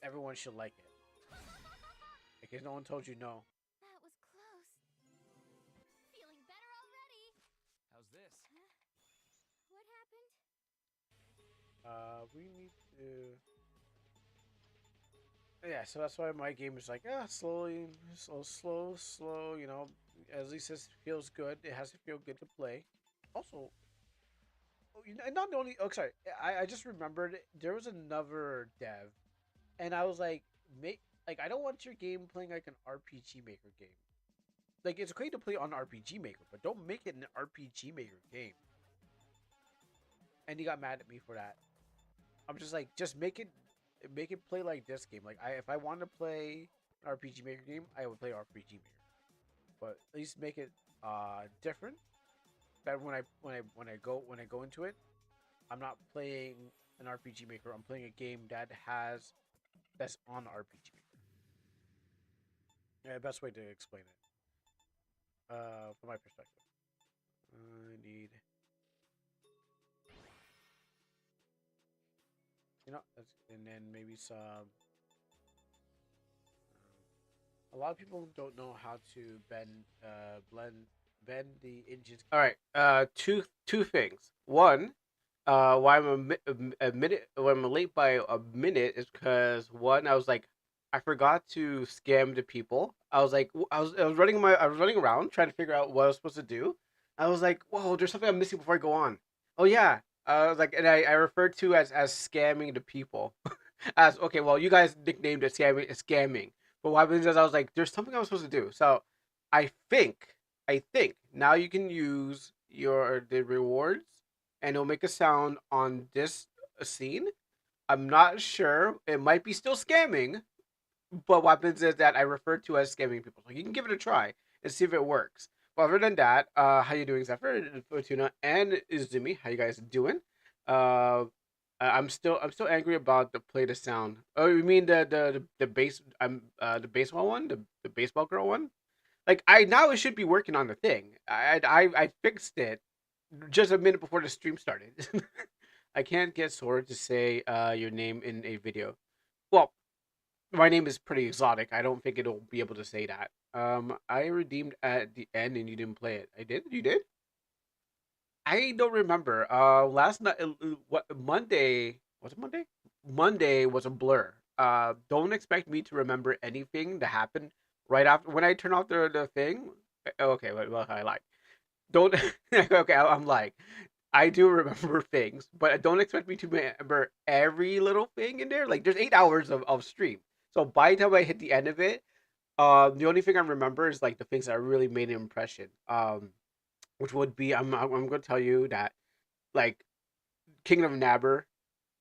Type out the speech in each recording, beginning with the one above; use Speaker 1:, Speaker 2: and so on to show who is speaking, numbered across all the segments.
Speaker 1: everyone should like it. Like, if no one told you no.
Speaker 2: That was close. Feeling better already.
Speaker 3: How's this?
Speaker 2: Huh? What happened?
Speaker 1: We need to. Yeah, so that's why my game is like, slowly, slow. You know, at least it feels good. It has to feel good to play. Also, not only. Oh, sorry. I just remembered there was another dev, and I was like, make like I don't want your game playing like an RPG Maker game. Like it's great to play on RPG Maker, but don't make it an RPG Maker game. And he got mad at me for that. I'm just like, just make it play like this game. Like if I want to play an RPG Maker game, I would play RPG Maker. But at least make it different. That when I go into it, I'm not playing an RPG Maker. I'm playing a game that's on RPG Maker. Yeah, best way to explain it. From my perspective, I need and then maybe some. A lot of people don't know how to bend the engines. All right. Two things. One, why a minute when I'm late by a minute is because one, I was like, I forgot to scam the people. I was like, I was running around trying to figure out what I was supposed to do. I was like, whoa, there's something I'm missing before I go on. Oh yeah. I was like, and I referred to as scamming the people. As okay, well, you guys nicknamed it scamming. But what happens is I was like, there's something I was supposed to do. So I think I think now you can use the rewards and it'll make a sound on this scene. I'm not sure. It might be still scamming, but what happens is that I refer to as scamming people. So you can give it a try and see if it works. But other than that, how you doing, Zephyr, Fortuna, and Izumi? How you guys doing? Uh, I'm still angry about the play the sound. Oh, you mean the base? The baseball one, the baseball girl one. Like I now it should be working on the thing. I fixed it just a minute before the stream started. I can't get Sora to say your name in a video. Well, my name is pretty exotic. I don't think it'll be able to say that. I redeemed at the end and you didn't play it. I did. You did. I don't remember. Last night, what Monday was it? Monday. Monday was a blur. Don't expect me to remember anything that happened right after when I turn off the thing. Okay, well, I like. Don't. Okay, I'm like, I do remember things, but don't expect me to remember every little thing in there. Like, there's 8 hours of stream, so by the time I hit the end of it, the only thing I remember is like the things that really made an impression. Which would be I'm going to tell you that like Kingdom of Nabber.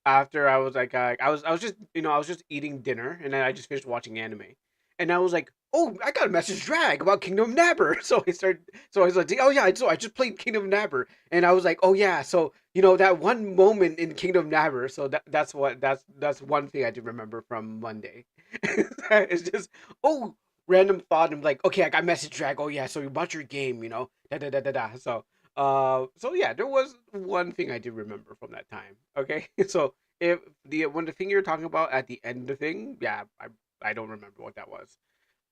Speaker 1: After I was like I was just I was just eating dinner and then I just finished watching anime, and I was like, oh, I got a message drag about Kingdom of Nabber. So I was like, oh yeah, so I just played Kingdom of Nabber, and I was like, oh yeah, so that one moment in Kingdom of Nabber. So that's one thing I do remember from Monday. It's just random thought. I'm like, okay, I got message drag. Oh yeah, so you bought your game, da da da da da. So yeah, there was one thing I do remember from that time. Okay, so if the thing you're talking about at the end of the thing, yeah, I don't remember what that was.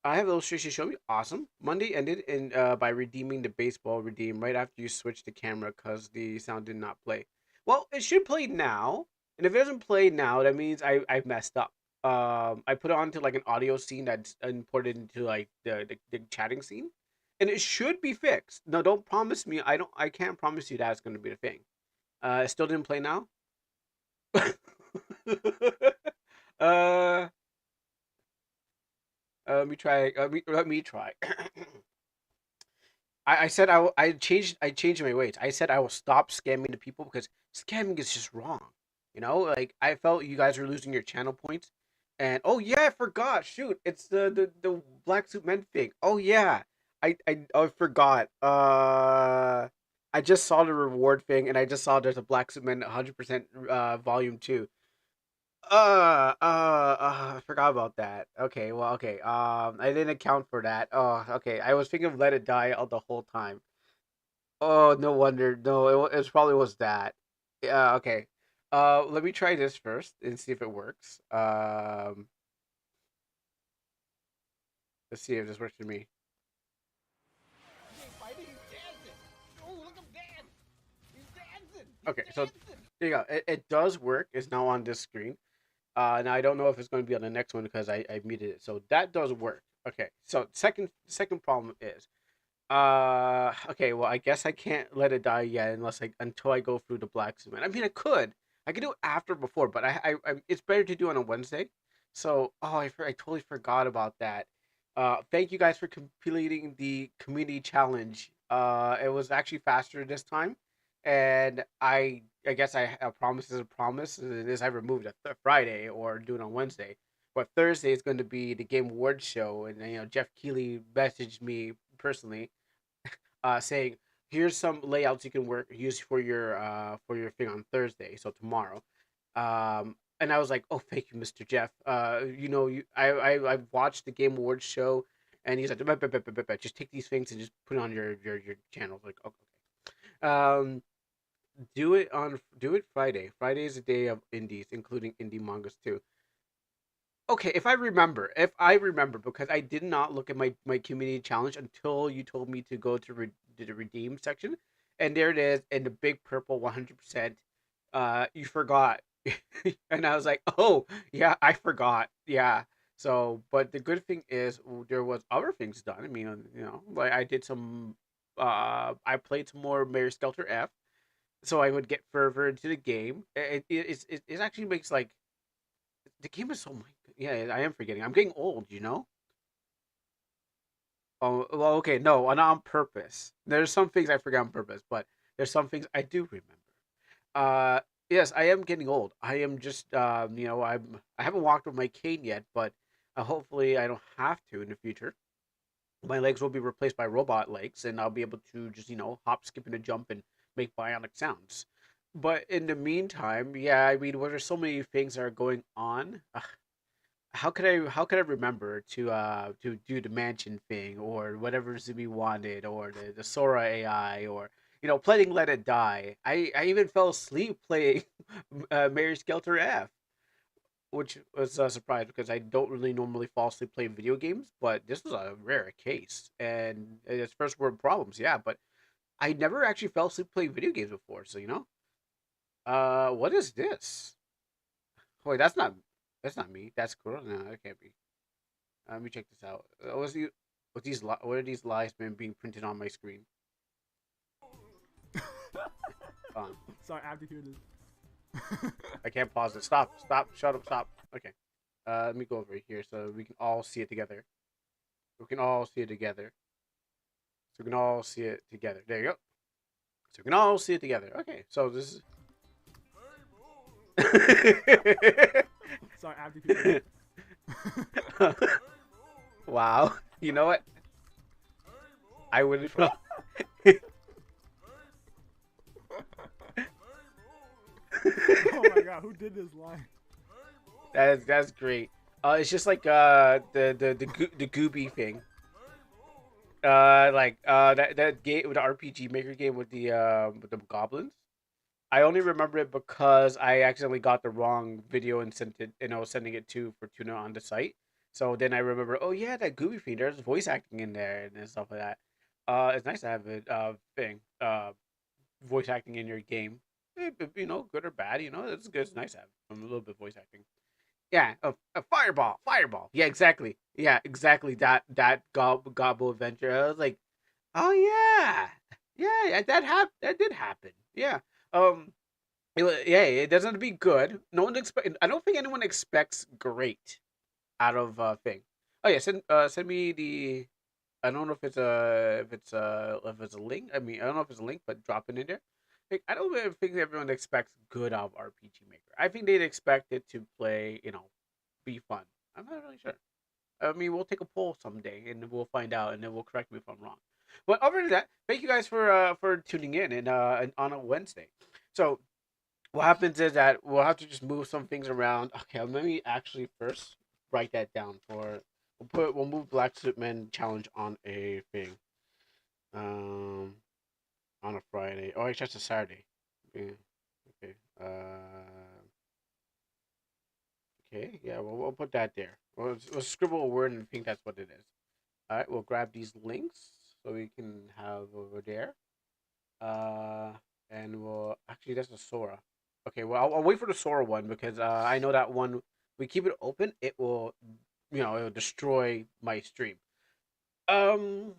Speaker 1: I have illustration show me. Awesome. Monday ended in by redeeming the baseball redeem right after you switched the camera because the sound did not play. Well, it should play now, and if it doesn't play now, that means I messed up. I put it onto like an audio scene that's imported into like the chatting scene, and it should be fixed. No, don't promise me. I can't promise you that's going to be the thing. It still didn't play now. uh, let me try. Let me try. I said I changed my ways. I said I will stop scamming the people because scamming is just wrong. Like I felt you guys were losing your channel points, and oh yeah, I forgot. Shoot, it's the black suit men thing. Oh yeah, I forgot. I just saw the reward thing, and I just saw there's a black suit men 100% volume 2. I forgot about that. Okay, well, okay. I didn't account for that. Oh, okay. I was thinking of Let It Die all the whole time. Oh, no wonder. No, it probably was that. Yeah, okay. Let me try this first and see if it works. Let's see if this works for me.
Speaker 3: He ain't fighting, he's dancing. Oh, look him dance. He's dancing. He's
Speaker 1: Okay, so
Speaker 3: dancing.
Speaker 1: there you go. It does work. It's now on this screen. Now I don't know if it's going to be on the next one because I muted it. So that does work. Okay. So second problem is okay, well I guess I can't let it die yet unless I until I go through the blacksmith. I mean I could do it after before, but I it's better to do it on a Wednesday. So I totally forgot about that. Thank you guys for completing the community challenge. It was actually faster this time, and I guess a promise is a promise. It is I removed a Friday or do it on Wednesday. But Thursday is going to be the Game Awards show, and Jeff Keighley messaged me personally saying, "Here's some layouts you can use for your thing on Thursday, so tomorrow." And I was like, "Oh, thank you, Mr. Jeff. I watched the Game Awards show, and he's like, "Bet, bet, bet, bet, bet, bet. Just take these things and just put it on your channel." I was like, "Oh, okay." Do it Friday. Friday is a day of indies, including indie mangas too. Okay, if I remember, because I did not look at my community challenge until you told me to go to the redeem section, and there it is in the big purple 100%. You forgot, and I was like, oh yeah, I forgot. Yeah. So, but the good thing is there was other things done. I mean, like I did some. I played some more Mary Skelter F, so I would get further into the game. It actually makes like the game is so my yeah, I am forgetting. I'm getting old, you know? Oh, well, okay, no, not on purpose. There's some things I forget on purpose, but there's some things I do remember. Uh, yes, I am getting old. I am just, I haven't walked with my cane yet, but hopefully I don't have to in the future. My legs will be replaced by robot legs, and I'll be able to just, hop, skip, and a jump and make bionic sounds. But in the meantime, yeah, I mean, there's so many things that are going on. How could I remember to do the mansion thing or whatever Zumi wanted or the Sora AI or playing Let It Die. I even fell asleep playing Mary Skelter F, which was a surprise because I don't really normally fall asleep playing video games, but this was a rare case and it's first world problems, yeah. But I never actually fell asleep playing video games before, so what is this? Wait, that's not me. That's cool. No, that can't be. Let me check this out. What are these lies been being printed on my screen? On.
Speaker 3: Sorry, I have to hear this.
Speaker 1: I can't pause it. Stop. Stop. Shut up. Stop. Okay. Let me go over here so we can all see it together. We can all see it together. So we can all see it together. There you go. So we can all see it together. Okay. So this is.
Speaker 3: Sorry, I have to hear
Speaker 1: Wow. You know what? I would have.
Speaker 3: this. Oh my god, who did this line?
Speaker 1: That's great. It's just like the Gooby thing. That game, the RPG Maker game with the goblins. I only remember it because I accidentally got the wrong video and sent it, sending it to for Tuna on the site. So then I remember, oh yeah, that Gooby thing. There's voice acting in there and stuff like that. It's nice to have it voice acting in your game. Good or bad, it's good. It's nice to have a little bit of voice acting. Yeah, a fireball, fireball. Yeah, exactly. Yeah, exactly. That gobble adventure. I was like, oh yeah, yeah, yeah, that did happen. Yeah. Um. Yeah, it doesn't have to be good. No one expect. I don't think anyone expects great out of thing. Oh yeah, send me the. I don't know if it's a link. I mean, I don't know if it's a link, but drop it in there. Like, I don't really think everyone expects good out of RPG Maker. I think they'd expect it to play, be fun. I'm not really sure. I mean, we'll take a poll someday and we'll find out, and then we'll correct me if I'm wrong. But other than that, thank you guys for tuning in and on a Wednesday. So what happens is that we'll have to just move some things around. Okay, let me actually first write that down for. We'll move Black Suitman challenge on a thing. On a Friday. Oh, it's just a Saturday. Yeah. Okay. Okay, yeah, we'll put that there. We'll scribble a word and think that's what it is. All right, we'll grab these links so we can have over there. Uh, and we'll actually that's a Sora. Okay, well I'll wait for the Sora one because I know that one. We keep it open, it will, it'll destroy my stream. Um,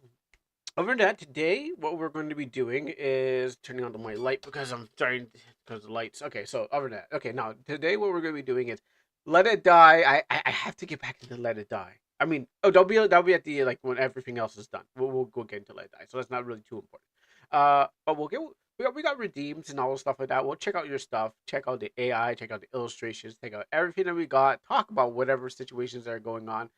Speaker 1: Other than that, today what we're going to be doing is turning on my light because I'm starting because the lights. Okay, so other than that, okay, now today what we're going to be doing is Let It Die. I have to get back into Let It Die. I mean, oh, that'll be at the like when everything else is done. We'll get into Let It Die, so that's not really too important. But we got redeems and all the stuff like that. We'll check out your stuff, check out the AI, check out the illustrations, check out everything that we got, talk about whatever situations that are going on,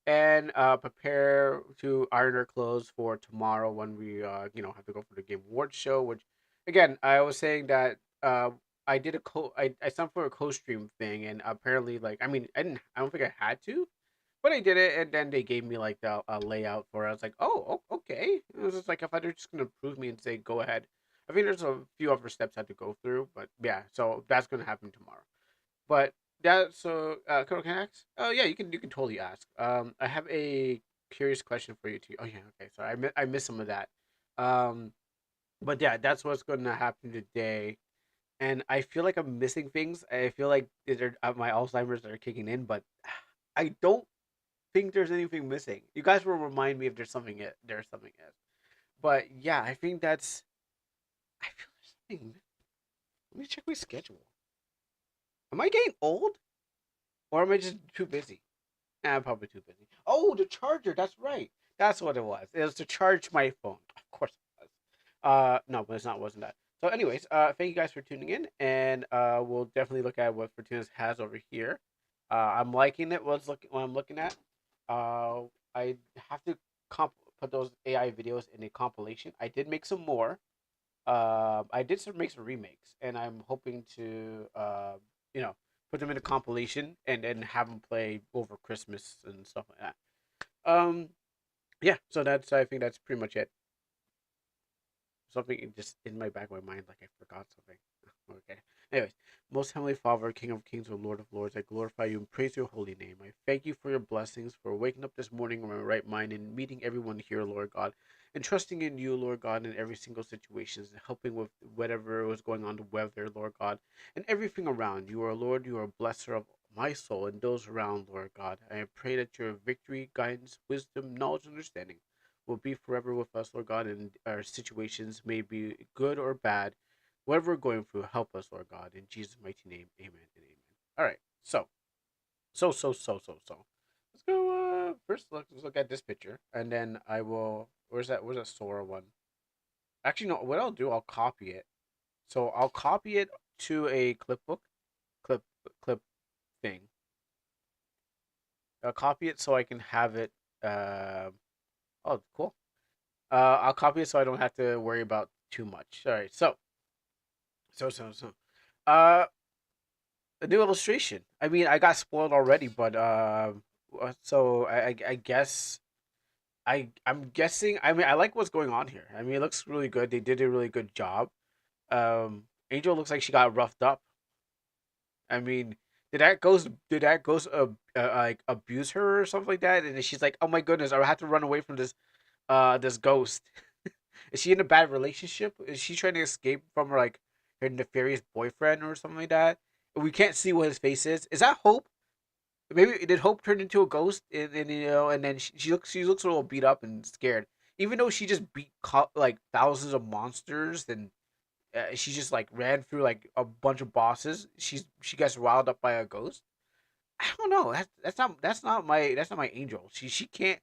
Speaker 1: and prepare to iron our clothes for tomorrow when we have to go for the Game Awards show. Which, again, I was saying that I did I signed for a co-stream thing, and apparently, like, I mean, I don't think I had to, but I did it, and then they gave me like the a layout for it. I was like, oh, okay. It was just like if they're just gonna approve me and say go ahead. I think there's a few other steps I had to go through, but yeah, so that's gonna happen tomorrow. But that so Colonel, can I ask? Oh yeah, you can totally ask. I have a curious question for you too. Oh yeah, okay. Sorry, I missed some of that. Um, but yeah, that's what's going to happen today. And I feel like I'm missing things. I feel like my Alzheimer's are kicking in, but I don't think there's anything missing. You guys will remind me if there's something else. But yeah, I think that's. I feel there's something. Let me check my schedule. Am I getting old, or am I just too busy? Nah, I'm probably too busy. Oh, the charger. That's right. That's what it was. It was to charge my phone. Of course it was. No, but it's not. Wasn't that? So, anyways, thank you guys for tuning in, and we'll definitely look at what Fortuna's has over here. I'm liking it. What I'm looking at. Uh, I have to put those AI videos in a compilation. I did make some more. I did make some remakes, and I'm hoping to, you know, put them in a compilation and then have them play over Christmas and stuff like that. Um, yeah. So I think that's pretty much it. Something just in my back of my mind, like I forgot something. Okay. Anyways, most heavenly Father, King of Kings, and Lord of Lords, I glorify you and praise your holy name. I thank you for your blessings, for waking up this morning in my right mind and meeting everyone here, Lord God, and trusting in you, Lord God, in every single situation, and helping with whatever was going on, the weather, Lord God, and everything around. You are Lord, you are a blesser of my soul and those around, Lord God. I pray that your victory, guidance, wisdom, knowledge, and understanding will be forever with us, Lord God, and our situations may be good or bad. Whatever we're going through, help us, Lord God. In Jesus' mighty name, amen and amen. All right, so. Let's go, first let's look at this picture, and then I will, where's that Sora one? Actually, no, what I'll do, I'll copy it. So I'll copy it to a clip, clip thing. I'll copy it so I can have it, uh, oh, cool. I'll copy it so I don't have to worry about too much. All right, so. Uh, a new illustration. I mean, I got spoiled already, but so I guess I'm guessing. I mean, I like what's going on here. I mean, it looks really good. They did a really good job. Angel looks like she got roughed up. I mean, did that ghost like abuse her or something like that? And then she's like, oh my goodness, I have to run away from this ghost. Is she in a bad relationship? Is she trying to escape from her nefarious boyfriend or something like that? We can't see what his face is. Is that Hope? Maybe did Hope turn into a ghost and then she looks a little beat up and scared. Even though she just beat like thousands of monsters and she just like ran through like a bunch of bosses. She gets riled up by a ghost. I don't know. That's not my Angel. She can't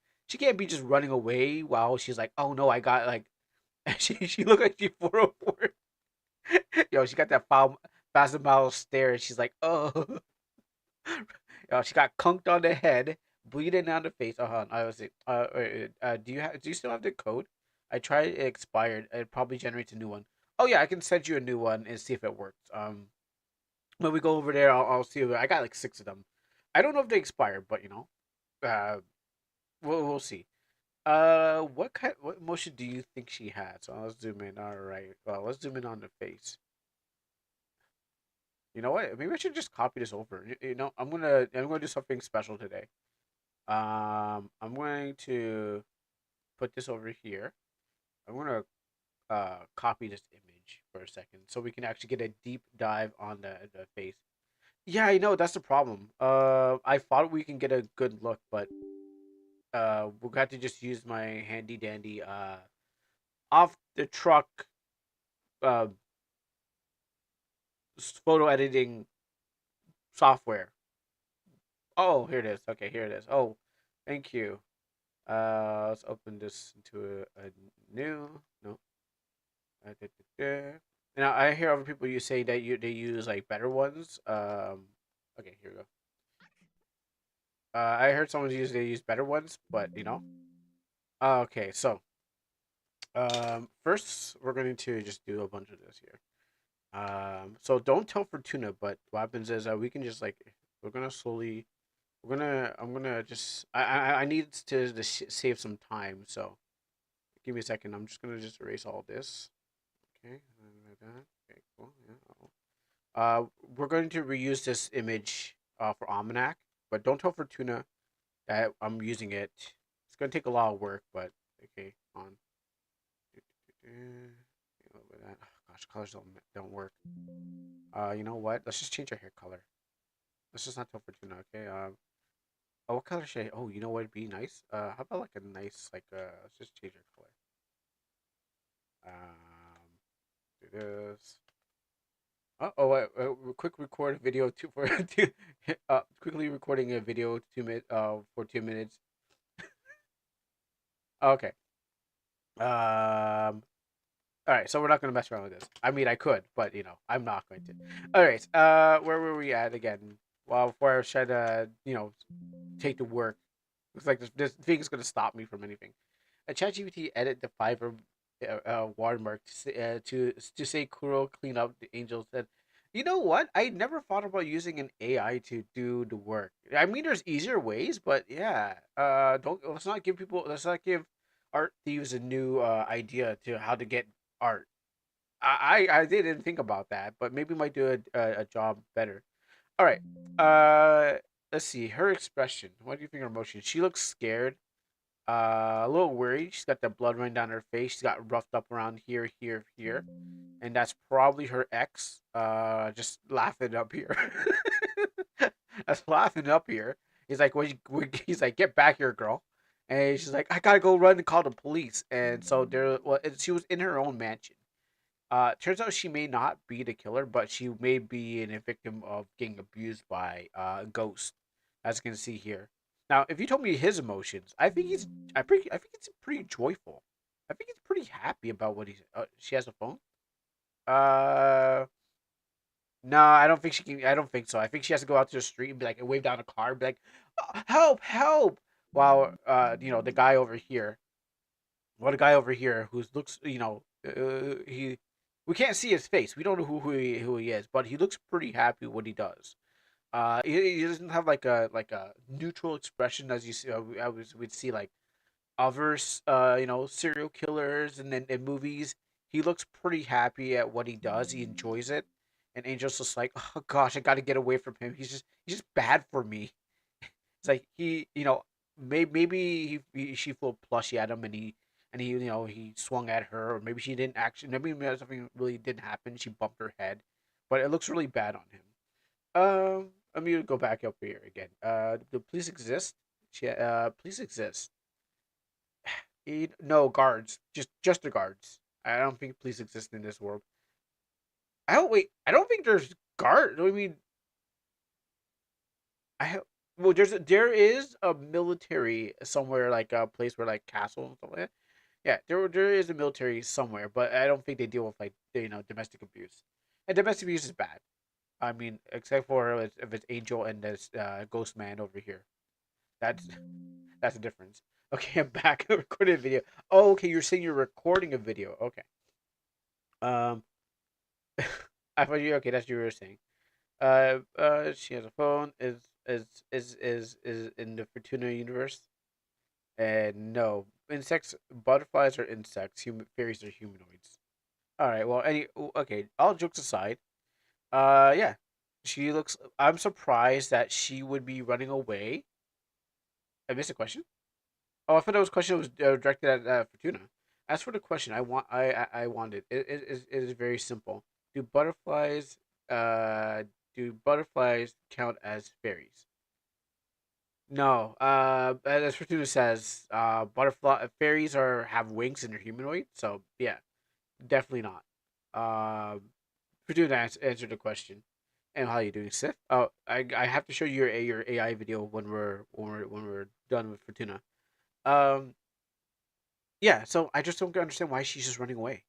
Speaker 1: be just running away while she's like, oh no, I got like she looked like she 404. Yo, she got that foul thousand mile stare. And she's like, oh, yo, she got conked on the head, bleeding down the face. I was like, do you still have the code? I tried it expired. It probably generates a new one. Oh yeah, I can send you a new one and see if it works. When we go over there, I'll see. I got like six of them. I don't know if they expired, but uh, we'll see. What emotion do you think she had? So let's zoom in. All right. Well, let's zoom in on the face. You know what? Maybe I should just copy this over. You know, I'm gonna do something special today. I'm going to put this over here. I'm gonna copy this image for a second so we can actually get a deep dive on the face. Yeah, I know that's the problem. I thought we can get a good look, but we'll have to just use my handy dandy off the truck uh photo editing software. Oh, here it is. Okay, here it is. Oh, thank you. Let's open this into a new. No. Da, da, da. Now I hear other people you say that they use like better ones. Okay, here we go. I heard someone use they use better ones, but you know. Okay, so first we're going to just do a bunch of this here. So don't tell for tuna, but what happens is we can just like we're gonna slowly I'm gonna just I need to save some time, so give me a second. I'm just gonna just erase all this. Okay, like that. Okay, cool. Yeah. We're going to reuse this image for Almanac, but don't tell Fortuna that I'm using it. It's gonna take a lot of work, but okay, on. Oh, gosh, colors don't work. You know what? Let's just change our hair color. Let's just not tell Fortuna, okay? Oh, what color should I? Oh, you know what would be nice? How about like a nice let's just change our color. Do this. Quick record a video for quickly recording a video 2 minute for 2 minutes. Okay. All right. So we're not gonna mess around with this. I mean, I could, but you know, I'm not going to. All right. Where were we at again? Well, before I was trying to, take the work. Looks like this thing is gonna stop me from anything. A ChatGPT edit the Fiverr watermark to say Kuro clean up the angels said, you know what? I never thought about using an AI to do the work. I mean, there's easier ways, but yeah, don't let's not give art thieves a new idea to how to get art. I didn't think about that, but maybe might do a job better. All right. Let's see her expression. What do you think her emotion? She looks scared, a little worried. She's got the blood running down her face. She's got roughed up around here, here, here, and that's probably her ex. Just laughing up here. That's laughing up here. He's like, he's like, get back here, girl. And she's like, I gotta go run and call the police. And so she was in her own mansion. Turns out she may not be the killer, but she may be a victim of getting abused by a ghost, as you can see here. Now, if you told me his emotions, I think it's pretty joyful. I think he's pretty happy about what he's. She has a phone. Uh, no, I don't think she can. I don't think so. I think she has to go out to the street and be like, and wave down a car, and be like, "Help, help!" While the guy over here, what a guy over here who looks, he we can't see his face. We don't know who he is, but he looks pretty happy what he does. He doesn't have like a neutral expression as you see. We'd see like others, serial killers and then in movies. He looks pretty happy at what he does. He enjoys it, and Angel's just like, oh gosh, I got to get away from him. He's just bad for me. It's like maybe she flew plushy at him and he swung at her, or maybe she didn't actually. Maybe something really didn't happen. She bumped her head, but it looks really bad on him. I'm gonna go back up here again. Do police exist? Police exist. No guards, just the guards. I don't think police exist in this world. I don't wait. I don't think there's guard. I mean, I have. Well, there is a military somewhere, like a place where like castle and stuff like that. Yeah, there is a military somewhere, but I don't think they deal with like domestic abuse. And domestic abuse is bad. I mean, except for if it's Angel and this Ghost Man over here. That's that's the difference. Okay, I'm back. I recorded a video. Oh, okay. You're saying you're recording a video. Okay. Um, I thought you. Okay, that's what you were saying. She has a phone. Is in the Fortuna universe? And no, insects, butterflies are insects. Human fairies are humanoids. All right. Well, okay. All jokes aside. Yeah. She looks. I'm surprised that she would be running away. I missed a question. Oh, I thought that was question was directed at Fortuna. As for the question, I wanted it is very simple. Do butterflies do butterflies count as fairies? No. As Fortuna says, butterfly fairies are have wings and they're humanoid. So yeah, definitely not. Fortuna answered the question. And how you doing, Sith? Oh, I have to show you your AI video when we're done with Fortuna. Um, yeah. So I just don't understand why she's just running away.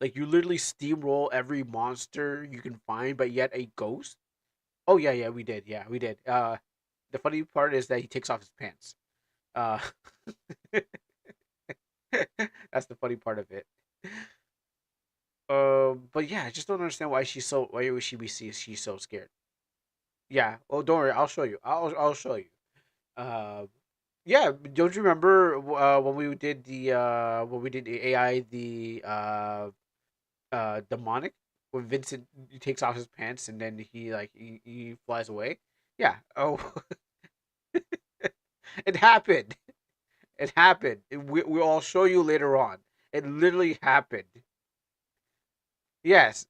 Speaker 1: Like you literally steamroll every monster you can find, but yet a ghost. Oh yeah, yeah, we did. Yeah, we did. The funny part is that he takes off his pants. Uh, that's the funny part of it. But yeah, I just don't understand why she's so. Why would she be she's so scared? Yeah. Oh, don't worry. I'll show you. I'll show you. Uh, yeah. Don't you remember when we did the AI demonic when Vincent takes off his pants and then he flies away? Yeah. Oh, it happened. It happened. We all show you later on. It literally happened. Yes.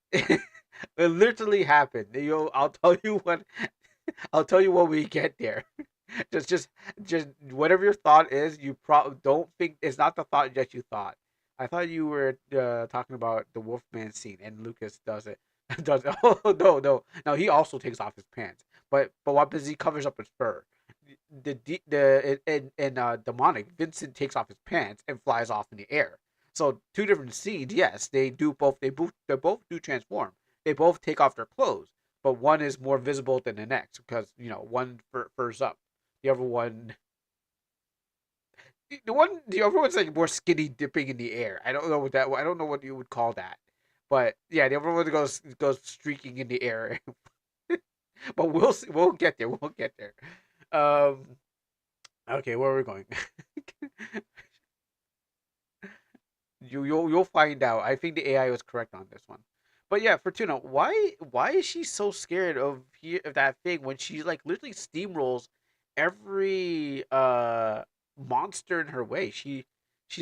Speaker 1: It literally happened. I'll tell you when. I'll tell you when we get there. just, just, just whatever your thought is, you don't think it's not the thought that you thought. I thought you were talking about the Wolfman scene, and Lucas does it. Does it. Oh no, no, no. He also takes off his pants, but what does he covers up his fur? The in demonic, Vincent takes off his pants and flies off in the air. So two different scenes. Yes, they do both. They both do transform. They both take off their clothes, but one is more visible than the next because one furs up, the other one, the other one's like more skinny dipping in the air. I don't know what that. I don't know what you would call that, but yeah, the other one goes streaking in the air. But we'll see, we'll get there. We'll get there. Um. Okay, where are we going? You'll find out. I think the AI was correct on this one. But yeah, Fortuna, why is she so scared of that thing when she like literally steamrolls every monster in her way? She's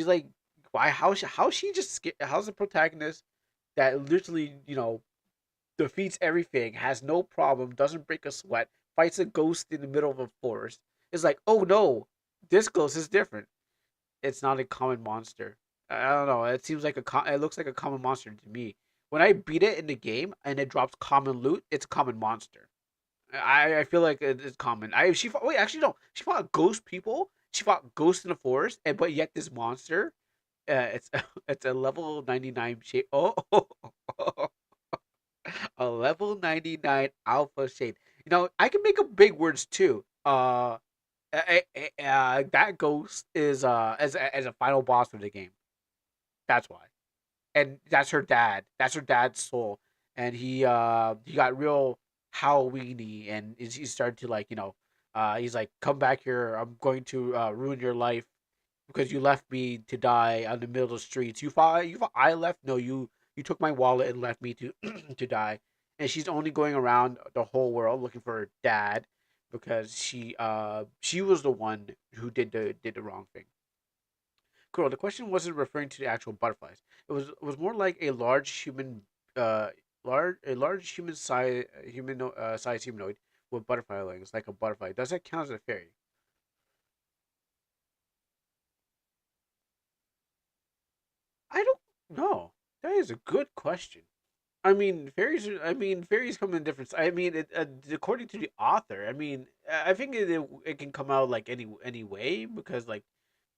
Speaker 1: like why how she just how's the protagonist that literally, defeats everything, has no problem, doesn't break a sweat, fights a ghost in the middle of a forest. It's like, "Oh no, this ghost is different." It's not a common monster. I don't know. It seems like it looks like a common monster to me. When I beat it in the game and it drops common loot, it's a common monster. I feel like it's common. She fought, wait, actually no. She fought ghost people. She fought ghosts in the forest, and but yet this monster, it's it's a level 99 shape. A level 99 alpha shade. I can make up big words too. That ghost is as a final boss of the game. That's why, and that's her dad. That's her dad's soul, and he got real Halloweeny, and he started to he's like, come back here. I'm going to ruin your life because you left me to die on the middle of the streets. You thought I left? No, you took my wallet and left me to to die. And she's only going around the whole world looking for her dad because she was the one who did the wrong thing. Cool. The question wasn't referring to the actual butterflies. It was more like a large human uh large human size humanoid with butterfly wings, like a butterfly. Does that count as a fairy? I don't know. That is a good question. I mean, fairies come in different. I mean, according to the author, I mean, I think it can come out like any way because like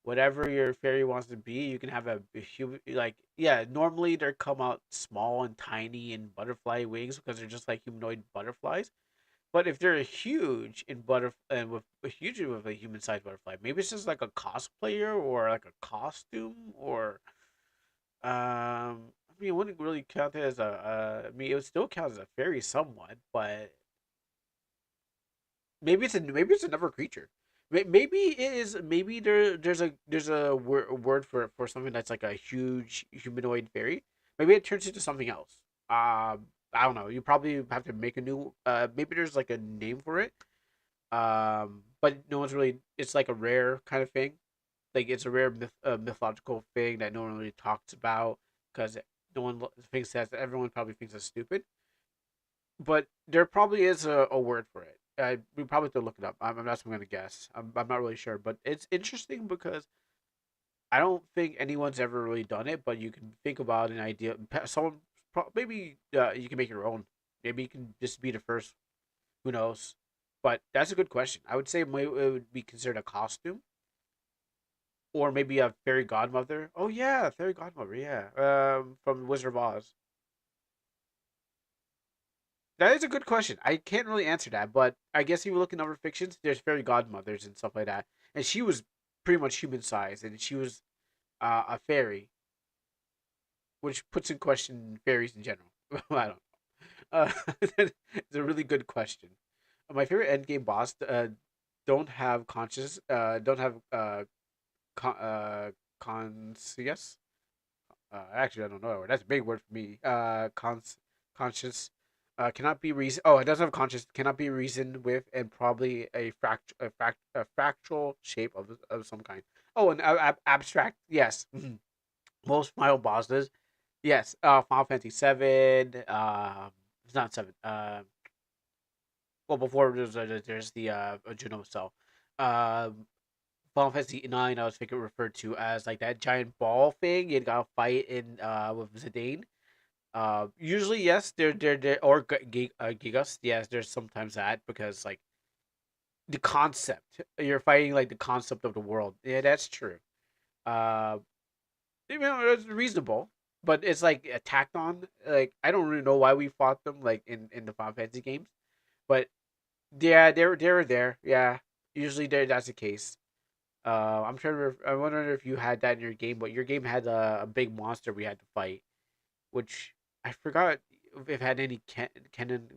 Speaker 1: whatever your fairy wants to be, you can have a human like yeah. Normally they come out small and tiny and butterfly wings because they're just like humanoid butterflies. But if they're huge in and with huge with a human sized butterfly, maybe it's just like a cosplayer or like a costume or I mean, it wouldn't really count it as I mean, it would still count as a fairy somewhat, but maybe it's another creature. Maybe it is. Maybe there's a word for something that's like a huge humanoid fairy. Maybe it turns into something else. I don't know. You probably have to make a new. Maybe there's like a name for it. But no one's really. It's like a rare kind of thing. Like it's a rare mythological thing that no one really talks about because no one thinks that everyone probably thinks it's stupid. But there probably is a word for it. We probably have to look it up. That's what I'm gonna guess. I'm not really sure, but it's interesting because I don't think anyone's ever really done it. But you can think about an idea. Someone maybe you can make your own. Maybe you can just be the first. Who knows? But that's a good question. I would say it would be considered a costume, or maybe a fairy godmother. Oh yeah, fairy godmother. Yeah, from Wizard of Oz. That is a good question. I can't really answer that, but I guess if you look in other fictions, there's fairy godmothers and stuff like that, and she was pretty much human sized, and she was a fairy, which puts in question fairies in general. I don't. Uh, it's a really good question. My favorite endgame boss don't have conscious don't have conscious. Actually, I don't know that word. That's a big word for me. Conscious. Cannot be reason. Oh, it doesn't have conscious. Cannot be reasoned with, and probably a fractal shape of some kind. Oh, an abstract. Yes. Mhm. Most final bosses. Yes. Final Fantasy 7. It's not 7. Well, before there's the Juno cell. Um, Final Fantasy 9. I was thinking referred to as like that giant ball thing. You got to fight in with Zidane. Usually yes, they're or Gigas. Yes, there's sometimes that because like the concept you're fighting like the concept of the world. Yeah, that's true. Uh, it's reasonable, but it's like attacked on. Like I don't really know why we fought them like in the Final Fantasy games, but yeah, they're there. Yeah, usually there that's the case. I'm trying to. I wonder if you had that in your game, but your game had a big monster we had to fight, which I forgot if it had any canon.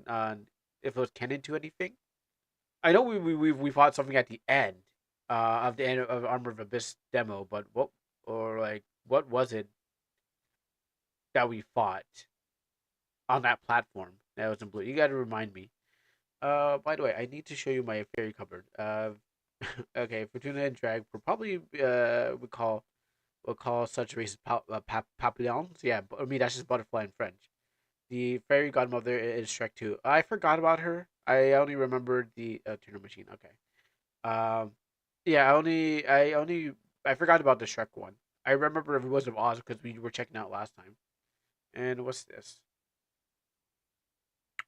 Speaker 1: If it was canon to anything. I know we fought something at the end, of the end of Armor of Abyss demo, but what was it that we fought on that platform that was in blue? You got to remind me. By the way, I need to show you my fairy cupboard. Okay, Fortuna and Drag will probably we call such races papillons. Yeah, I mean that's just butterfly in French. The fairy godmother is Shrek 2. I forgot about her. I only remembered the tuner machine. Okay. Um, yeah, I forgot about the Shrek one. I remember it was of Oz because we were checking out last time. And what's this?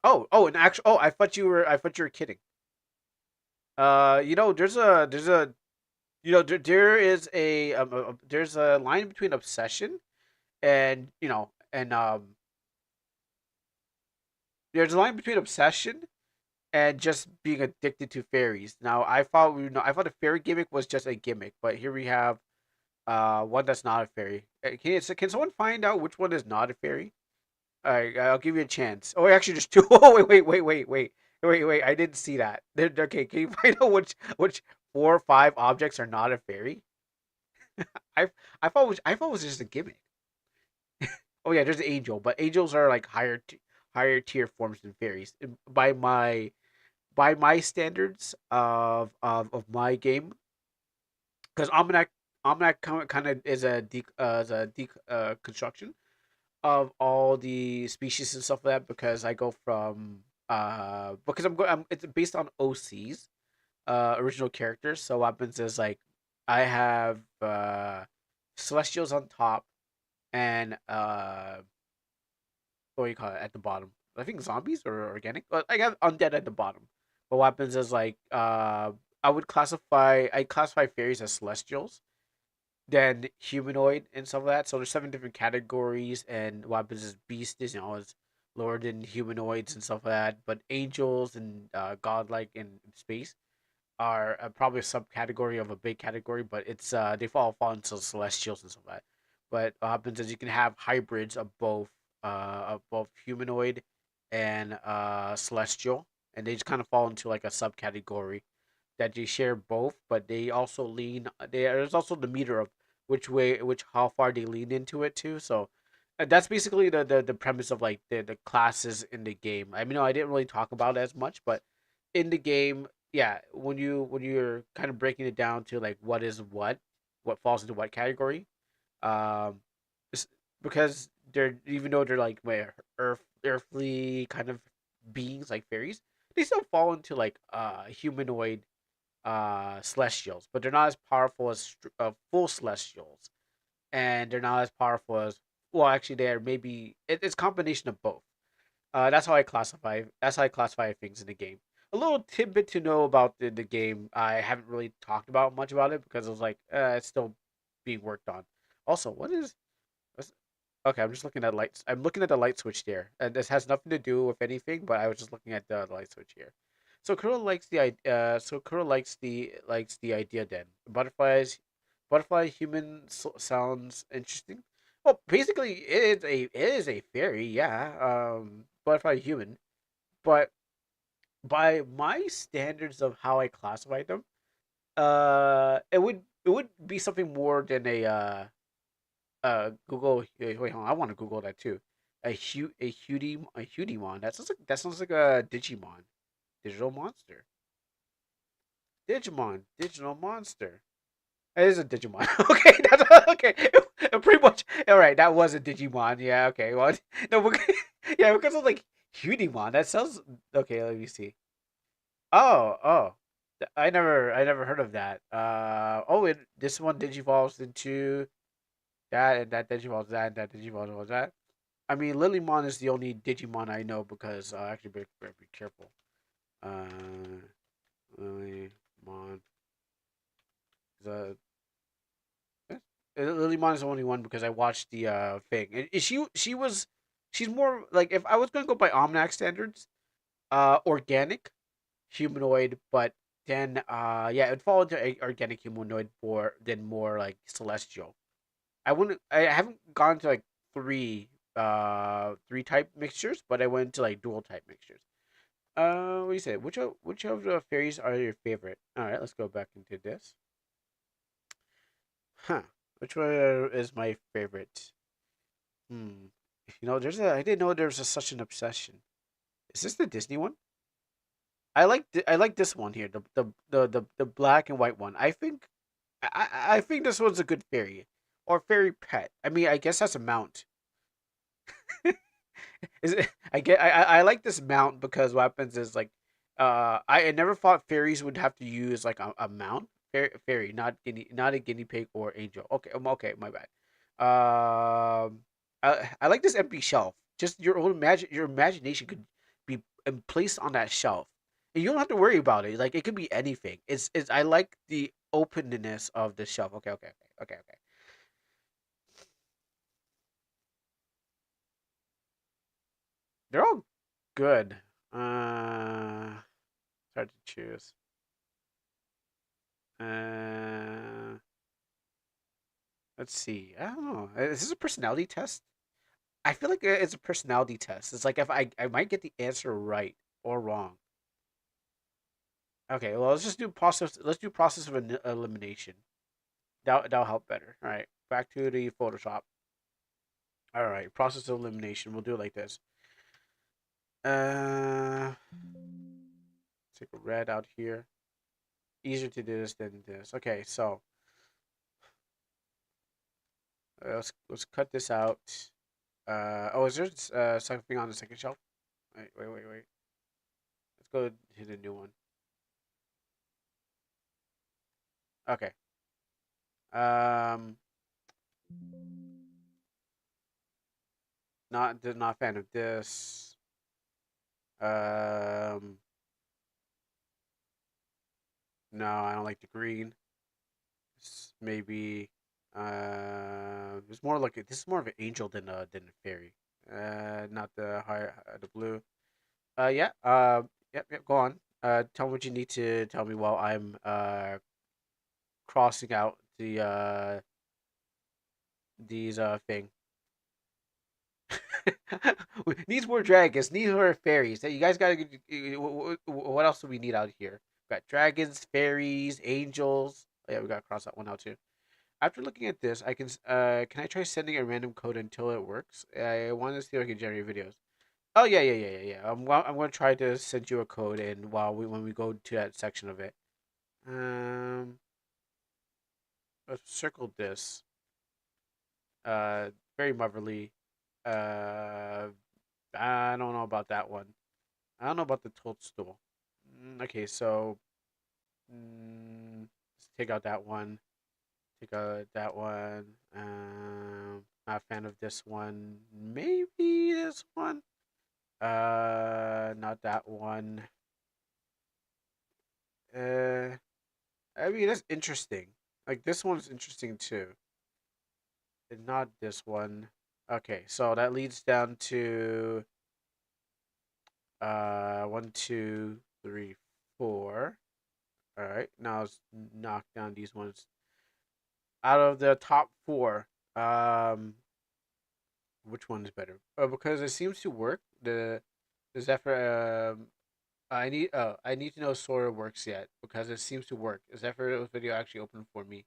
Speaker 1: Oh, an actual. Oh, I thought you were kidding. There's a there is there's a line between obsession and there's a line between obsession and just being addicted to fairies. Now, I thought a fairy gimmick was just a gimmick, but here we have one that's not a fairy. Can someone find out which one is not a fairy? All right, I'll give you a chance. Oh, actually, there's two. Oh, wait. I didn't see that. Okay, can you find out which 4 or 5 objects are not a fairy? I I thought it was just a gimmick. Oh yeah, there's an angel, but angels are like higher tier forms than fairies. By my standards of my game, because Almanac kind of is a construction of all the species and stuff like that. Because I go from because it's based on OCs, original characters. So what happens is like I have celestials on top and what do you call it at the bottom? I think zombies or organic. But I have undead at the bottom. But what happens is like I classify fairies as celestials, then humanoid and stuff like that. So there's 7 different categories, and what happens is beast is lower than humanoids and stuff like that. But angels and godlike in space are probably a subcategory of a big category, but it's they fall into celestials and stuff like that. But what happens is you can have hybrids of both humanoid and celestial, and they just kind of fall into like a subcategory that they share both, but they also lean. There's also the meter of which way, which how far they lean into it too. So That's basically the premise of like the classes in the game. I mean, no, I didn't really talk about it as much, but in the game, yeah, when you're kind of breaking it down to like what is what falls into what category, um, it's- because they're even though they're like earthly kind of beings like fairies, they still fall into like humanoid celestials, but they're not as powerful as full celestials, and they're not as powerful as well. Actually, they're maybe it's a combination of both. That's how I classify. That's how I classify things in the game. A little tidbit to know about the game. I haven't really talked about much about it because it was like it's still being worked on. Also, what's- okay, I'm just looking at lights. I'm looking at the light switch there, and this has nothing to do with anything. But I was just looking at the light switch here. So Kuro likes the so Kuro likes the idea. Then butterfly human sounds interesting. Well, basically, it is a fairy, yeah. Butterfly human, but by my standards of how I classify them, it would be something more than Google. Wait, hold on, I want to Google that too. A Hudimon. That sounds like a Digimon, digital monster. Digital monster. It is a Digimon. Okay, that's okay. Pretty much. All right, that was a Digimon. Yeah. Okay. Well, no, yeah, because of like Hudimon. That sounds okay. Let me see. Oh, oh. I never heard of that. Oh, this one digivolves into that, and that digivolves that, and that digivolves that. I mean, Lilymon is the only Digimon I know because actually, be careful. Uh, Lilymon. The Lilymon is the only one because I watched the thing. And she's more like if I was gonna go by Omnac standards, organic humanoid, but then yeah, it'd fall into organic humanoid more than more like celestial. I haven't gone to like three type mixtures, but I went to like dual type mixtures. What do you say? Which of the fairies are your favorite? All right, let's go back into this. Huh. Which one is my favorite? Hmm. You know, I didn't know there was such an obsession. Is this the Disney one? I like this one here, the black and white one. I think this one's a good fairy or fairy pet. I mean, I guess that's a mount. Is it? I like this mount because what happens is like, I never thought fairies would have to use like a mount. Fairy, not a guinea pig or angel. Okay, okay, my bad. I like this empty shelf. Just your imagination could be placed on that shelf, and you don't have to worry about it. Like it could be anything. It's I like the openness of the shelf. Okay. They're all good. It's hard to choose. Uh, let's see. I don't know. Is this a personality test? I feel like it's a personality test. It's like if I might get the answer right or wrong. Okay, well let's just do process. Let's do process of elimination. That'll help better. All right, back to the Photoshop. All right, process of elimination. We'll do it like this. Uh, take a red out here. Easier to do this than this. Okay, so let's cut this out. Oh, is there something on the second shelf? Wait. Let's go to the new one. Okay. Um, not a fan of this. Um, no, I don't like the green. Maybe. It's more like this is more of an angel than a fairy. Not the blue. Yeah. Yep. Go on. Tell me what you need to tell me while I'm crossing out these thing. Needs more dragons. Needs more fairies. Hey, you guys got to. What else do we need out here? We got dragons, fairies, angels. Oh, yeah, we got to cross that one out too. after looking at this, can I try sending a random code until it works? I want to see if I can generate videos. Oh yeah, yeah, yeah, yeah, yeah. I'm gonna try to send you a code, and when we go to that section of it, um, let's circle this. Uh, very motherly. Uh, I don't know about that one. I don't know about the toadstool. Okay, so let's take out that one. Take out that one. Not a fan of this one. Maybe this one. Not that one. Uh, I mean that's interesting. Like this one's interesting too. And not this one. Okay, so that leads down to one, two, three, four. All right, now let's knock down these ones. Out of the top four, which one is better? Because it seems to work. The Zephyr. I need to know if Sora works yet because it seems to work. Is Zephyr video actually open for me?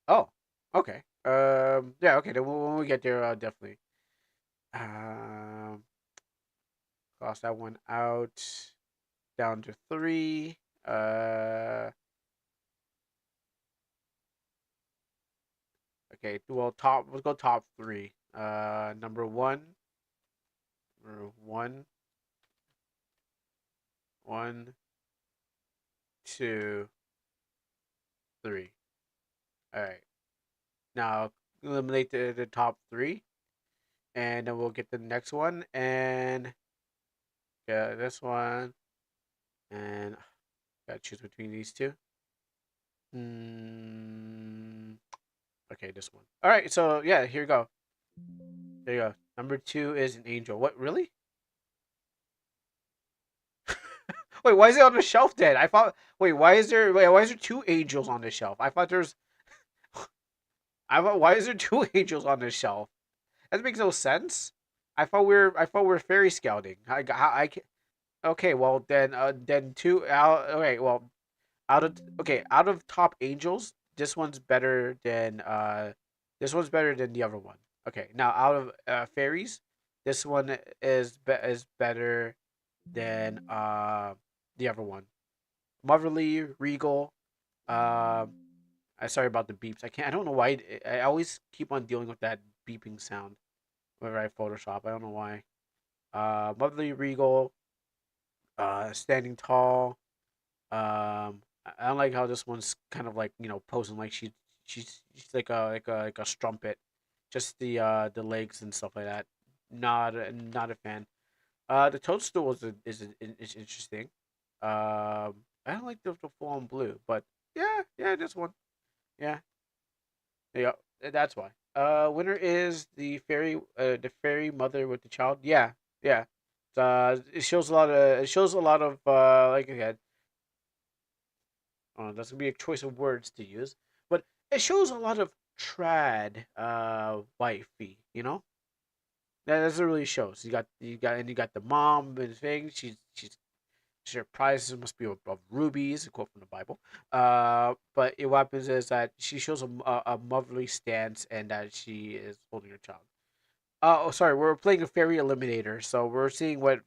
Speaker 1: Oh, okay. Yeah, okay. Then when we get there, definitely. Um, cross that one out. Down to three. Uh, okay. Well, top. Let's go top three. Number one. Number one. One, two, three. All right. Now eliminate the top three, and then we'll get the next one, and yeah, this one, and gotta choose between these two. Mm, okay, this one. All right, so yeah, here you go. There you go. Number two is an angel. What really? Wait, why is it on the shelf then? I thought. Why is there two angels on the shelf? I thought there's. I thought why is there two angels on the shelf? That makes no sense. I thought we were fairy scouting. Okay, well then two out. Okay, well out of top angels, this one's better than the other one. Okay, now out of fairies, this one is better than the other one. Motherly, regal. Um, I sorry about the beeps. I don't know why. I always keep on dealing with that beeping sound whenever I Photoshop. I don't know why. Motherly, regal. Standing tall. I don't like how this one's kind of like posing like she's like a strumpet, just the legs and stuff like that. Not a fan. The toadstool is interesting. I don't like the full on blue, but yeah, this one, yeah, yeah, that's why. Winner is the fairy mother with the child. Yeah, yeah. It shows a lot of like I said, that's gonna be a choice of words to use, but it shows a lot of trad wifey. That's what it really shows. You got the mom and thing. Her prizes must be of rubies, a quote from the Bible. But what happens is that she shows a motherly stance and that she is holding her child. Oh, sorry. We're playing a fairy eliminator, so we're seeing what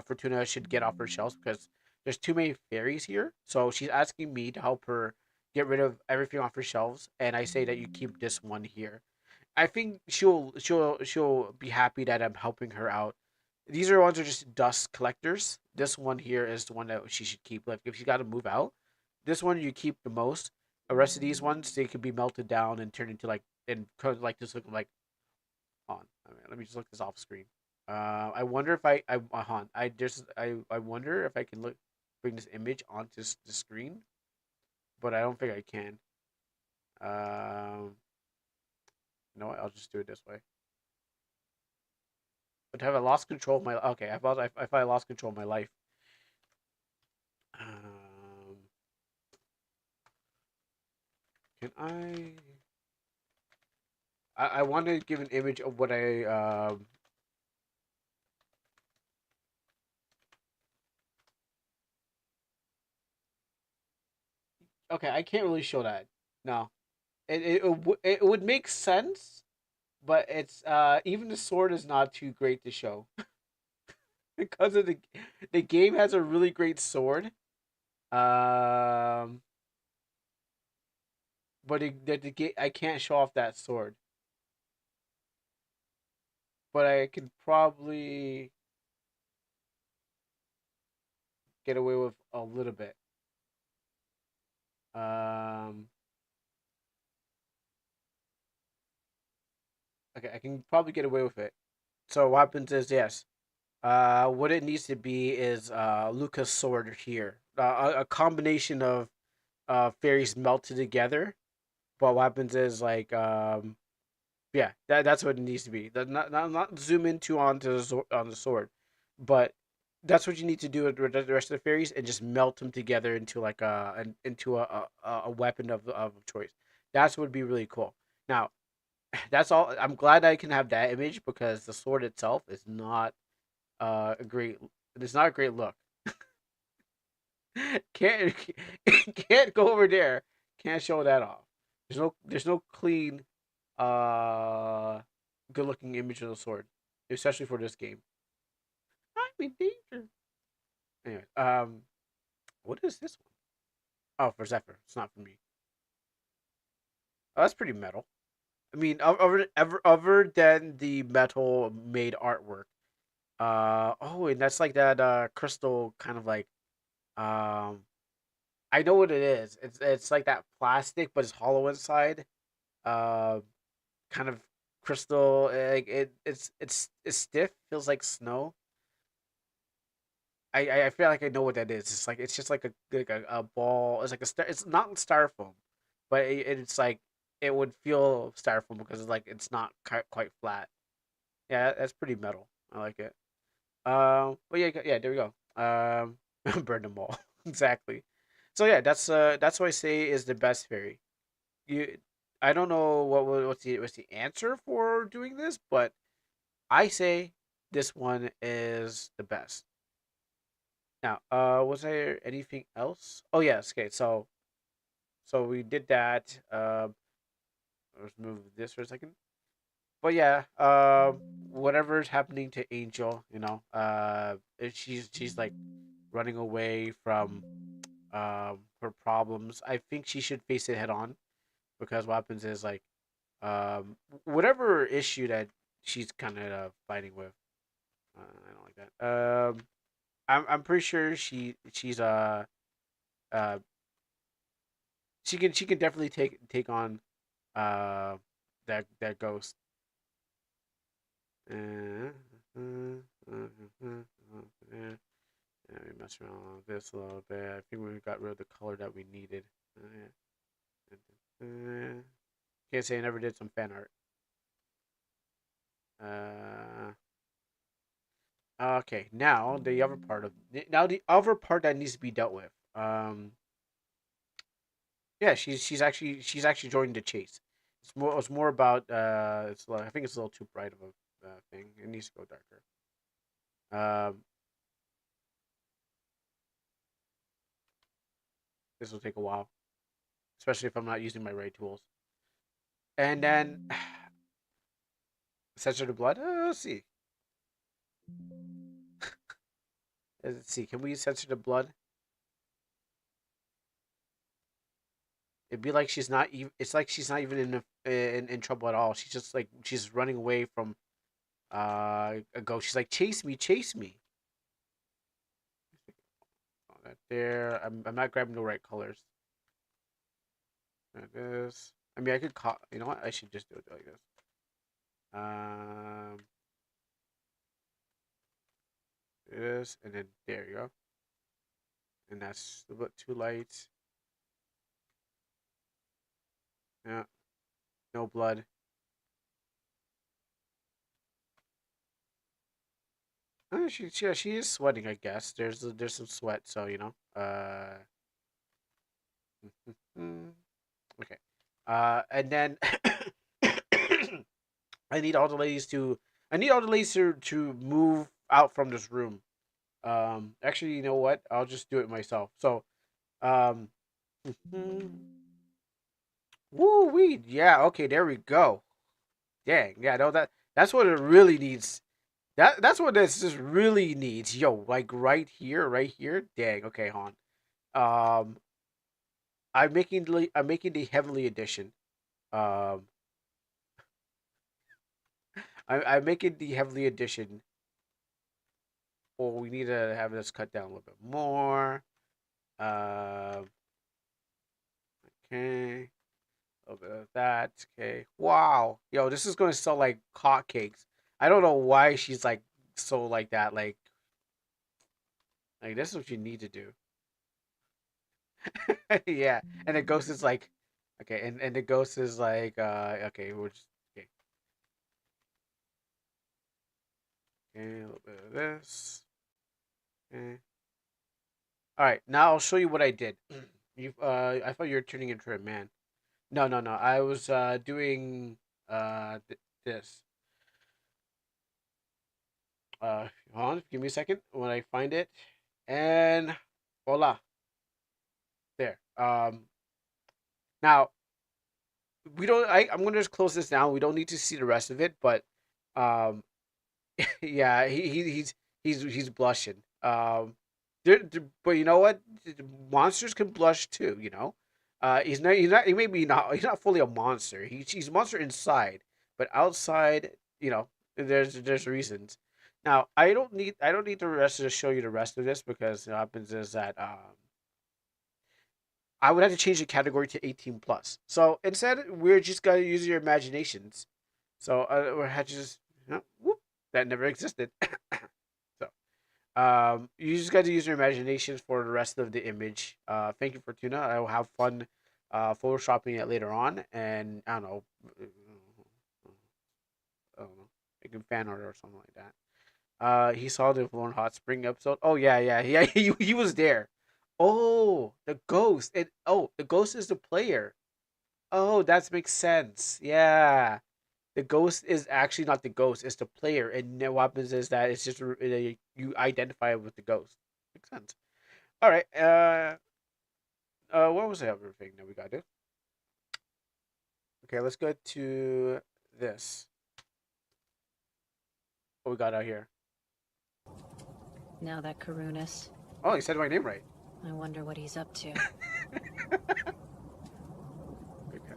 Speaker 1: Fortuna should get off her shelves because there's too many fairies here. So she's asking me to help her get rid of everything off her shelves, and I say that you keep this one here. I think she'll be happy that I'm helping her out. These are ones are just dust collectors. This one here is the one that she should keep. Like if she got to move out, this one you keep the most. The rest of these ones they could be melted down and turned into like this look like on. Let me just look this off screen. I wonder if I wonder if I can bring this image onto the screen, but I don't think I can. You know what? I'll just do it this way. But have I lost control of my? Okay, I thought I lost control of my life. Um, can I want to give an image of what I Okay, I can't really show that. No. it would make sense, but it's even the sword is not too great to show because of the game has a really great sword. Um, but I can't show off that sword, but I could probably get away with a little bit. Um, okay, I can probably get away with it. So what happens is yes. What it needs to be is Luca's sword here. A combination of fairies melted together. But what happens is like yeah, that's what it needs to be. Not zoom into onto on the sword, but that's what you need to do with the rest of the fairies and just melt them together into like into a weapon of choice. That's what would be really cool. Now that's all. I'm glad I can have that image because the sword itself is not a great. It's not a great look. can't can't go over there. Can't show that off. There's no clean uh good looking image of the sword, especially for this game. I'm in danger. Anyway, what is this one? Oh, for Zephyr. It's not for me. Oh, that's pretty metal. I mean, other than the metal made artwork. Oh, and that's like that crystal kind of like um I know what it is. It's like that plastic, but it's hollow inside. Uh, kind of crystal. Like it's stiff. Feels like snow. I feel like I know what that is. It's just like a ball. It's like a star. It's not styrofoam, but it's like it would feel styrofoam because it's not quite flat. Yeah, that's pretty metal. I like it. But yeah, there we go. Burn them all exactly. So yeah, that's what I say is the best fairy. You, I don't know what's the answer for doing this, but I say this one is the best. Now, was there anything else? Oh yes, okay. So we did that. Let's move this for a second. But yeah, whatever's happening to Angel, she's like running away from her problems. I think she should face it head on because what happens is like whatever issue that she's kind of fighting with. I don't like that. I'm pretty sure uh she can definitely take on that ghost. Yeah, we messed around with this a little bit. I think we got rid of the color that we needed. Yeah. Can't say I never did some fan art. Uh, okay, now the other part that needs to be dealt with. Yeah, she's actually joining the chase. It's more about I think it's a little too bright of a thing. It needs to go darker. Um, this will take a while, especially if I'm not using my right tools. And then censor the blood. Let's see. Let's see. Can we censor the blood? It'd be like she's not even. It's like she's not even in trouble at all. She's running away from a ghost. She's like chase me. Oh, that there. I'm not grabbing the right colors. Like this. I mean, I could call. You know what? I should just do it like this. Um, this and then there you go. And that's a bit too light. Yeah, no blood. She is sweating. I guess there's some sweat. So okay. And then I need all the ladies to to move out from this room. Actually, you know what? I'll just do it myself. So, um, Woo wee. Yeah. Okay. There we go. Dang. Yeah. No. That's what it really needs. That's what this just really needs. Yo, like right here, right here. Dang. Okay, hon. Um, I'm making the heavenly edition. Um, I'm making the heavenly edition. Or we need to have this cut down a little bit more. Um, okay. A little bit of that. Okay. Wow. Yo, this is gonna sell like hotcakes. I don't know why she's like so like that. Like this is what you need to do. Yeah. And the ghost is like, okay, and the ghost is like, okay, we're just okay. Okay, a little bit of this. Okay. All right. Now I'll show you what I did. You, I thought you were turning into a man. No, no, no. I was doing this. Hold on, give me a second when I find it. And voila, there. Now we don't. I'm gonna just close this down. We don't need to see the rest of it, but um, yeah, he's blushing. But you know what? Monsters can blush too. You know, he may be not he's not fully a monster. He's a monster inside, but outside, you know, there's reasons. Now I don't need the rest to show you the rest of this because what happens is that I would have to change the category to 18 plus. So instead, we're just gonna use your imaginations. So we had to just whoop, that never existed. So you just got to use your imagination for the rest of the image. Thank you, Fortuna. I will have fun photoshopping it later on, and I don't know, I don't know, making fan art or something like that. He saw the Lone Hot Spring episode. Oh yeah, yeah, yeah. He was there. Oh, the ghost. The ghost is the player. Oh, that makes sense. Yeah. The ghost is actually not the ghost; it's the player. And then what happens is that it's just you identify with the ghost. Makes sense. All right. What was the other thing that we got to do? Okay, let's go to this. What we got out here?
Speaker 4: Now that Karunus,
Speaker 1: Oh, you said my name right.
Speaker 4: I wonder what he's up to.
Speaker 1: Okay.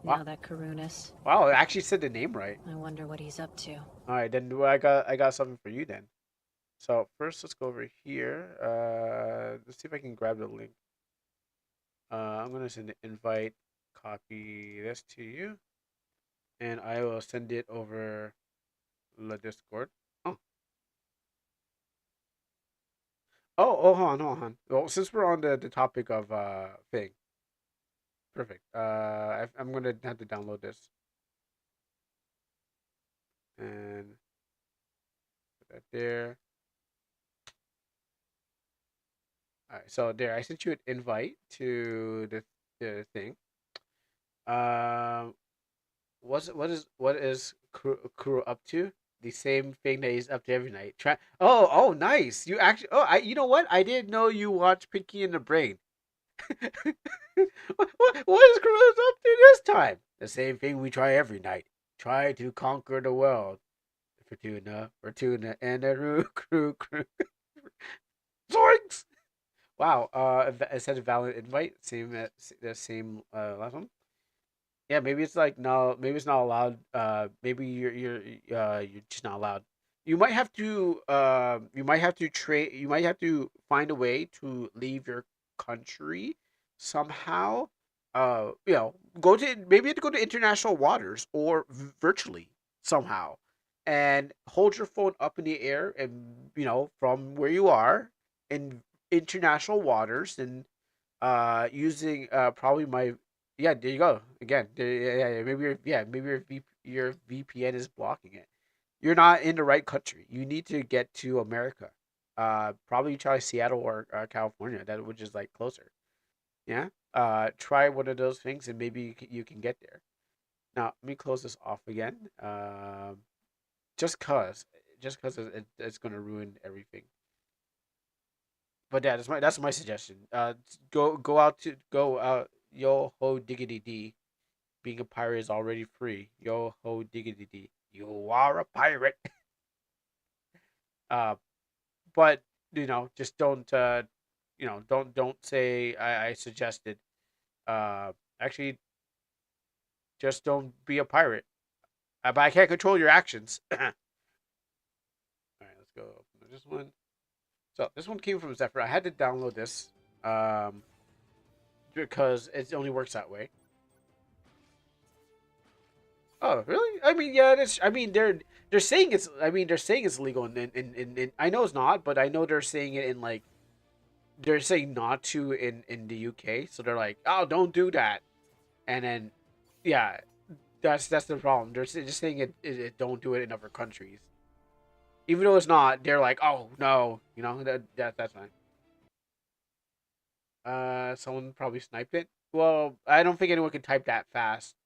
Speaker 1: Wow.
Speaker 4: Now that Karunus,
Speaker 1: Wow, I actually said the name right.
Speaker 4: I wonder what he's up to.
Speaker 1: All right, then I got something for you then. So first, let's go over here. Let's see if I can grab the link. I'm gonna send an invite. Copy this to you, and I will send it over the Discord. Oh, oh, hold on. Well, since we're on the topic of thing, perfect. I'm gonna have to download this and put that there. All right, so there, I sent you an invite to the thing. Um, what is Kuro up to? The same thing that he's up to every night. Try. Oh, nice. You actually. Oh, you know what? I didn't know you watched Pinky and the Brain. What is Kuro up to this time? The same thing we try every night. Try to conquer the world. Fortuna, and the crew. Zoinks! Wow. It said valid invite. Same. The same. Last one. Yeah, maybe it's like no, maybe it's not allowed. Maybe you're just not allowed. You might have to trade. You might have to find a way to leave your country somehow. You know, go to maybe you have to go to international waters or virtually somehow, and hold your phone up in the air and from where you are in international waters and using probably my yeah, there you go. Again, yeah, maybe your VPN is blocking it. You're not in the right country. You need to get to America. Probably try Seattle or California, that which is like closer. Yeah. Try one of those things, and maybe you can get there. Now, let me close this off again. Just cause, it's gonna ruin everything. But yeah, that's my suggestion. Go out yo ho diggity d. Being a pirate is already free. Yo ho diggity d. You are a pirate. Uh, but just don't say I suggested. Uh, Actually, just don't be a pirate. But I can't control your actions. All right, let's go open this one. So this one came from Zephyr. I had to download this um, because it only works that way. Oh, really? I mean, yeah, it's. I mean, they're saying it's. I mean, they're saying it's legal, and I know it's not, but I know they're saying it in like they're saying not to in the UK. So they're like, oh, don't do that, and then yeah, that's the problem. They're just saying it don't do it in other countries, even though it's not. They're like, oh no, that's fine. Someone probably sniped it. Well, I don't think anyone can type that fast.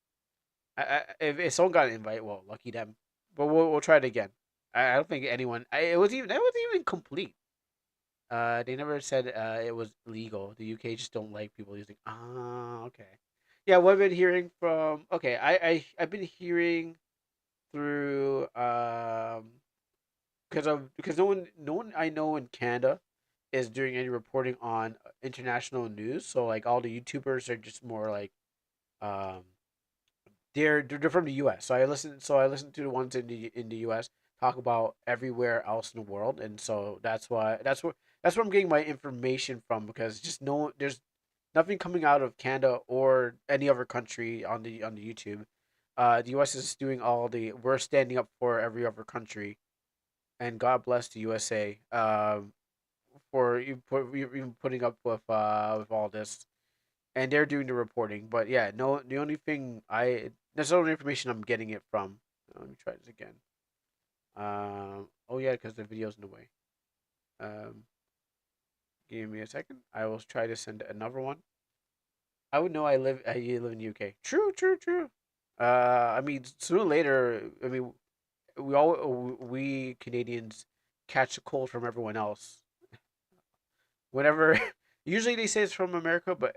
Speaker 1: If someone got an invite, well, lucky them. But we'll try it again. I don't think anyone. It wasn't even complete. They never said it was legal. The UK just don't like people using. Ah, okay. Yeah, what I've been hearing from. Okay, I've been hearing through because no one I know in Canada is doing any reporting on international news. So like all the YouTubers are just more like um they're from the U.S. So I listen to the ones in the U.S. talk about everywhere else in the world, and so that's where I'm getting my information from because just no there's nothing coming out of Canada or any other country on the YouTube. The U.S. is doing all the we're standing up for every other country, and God bless the USA. For even putting up with all this and they're doing the reporting. But yeah, no, the only thing that's the only information I'm getting it from. Let me try this again. Oh yeah, because the video's in the way. Um, Give me a second. I will try to send another one. I would know you live in the UK. True, true, true. I mean, sooner or later, I mean, we Canadians catch a cold from everyone else. Whenever, usually they say it's from America, but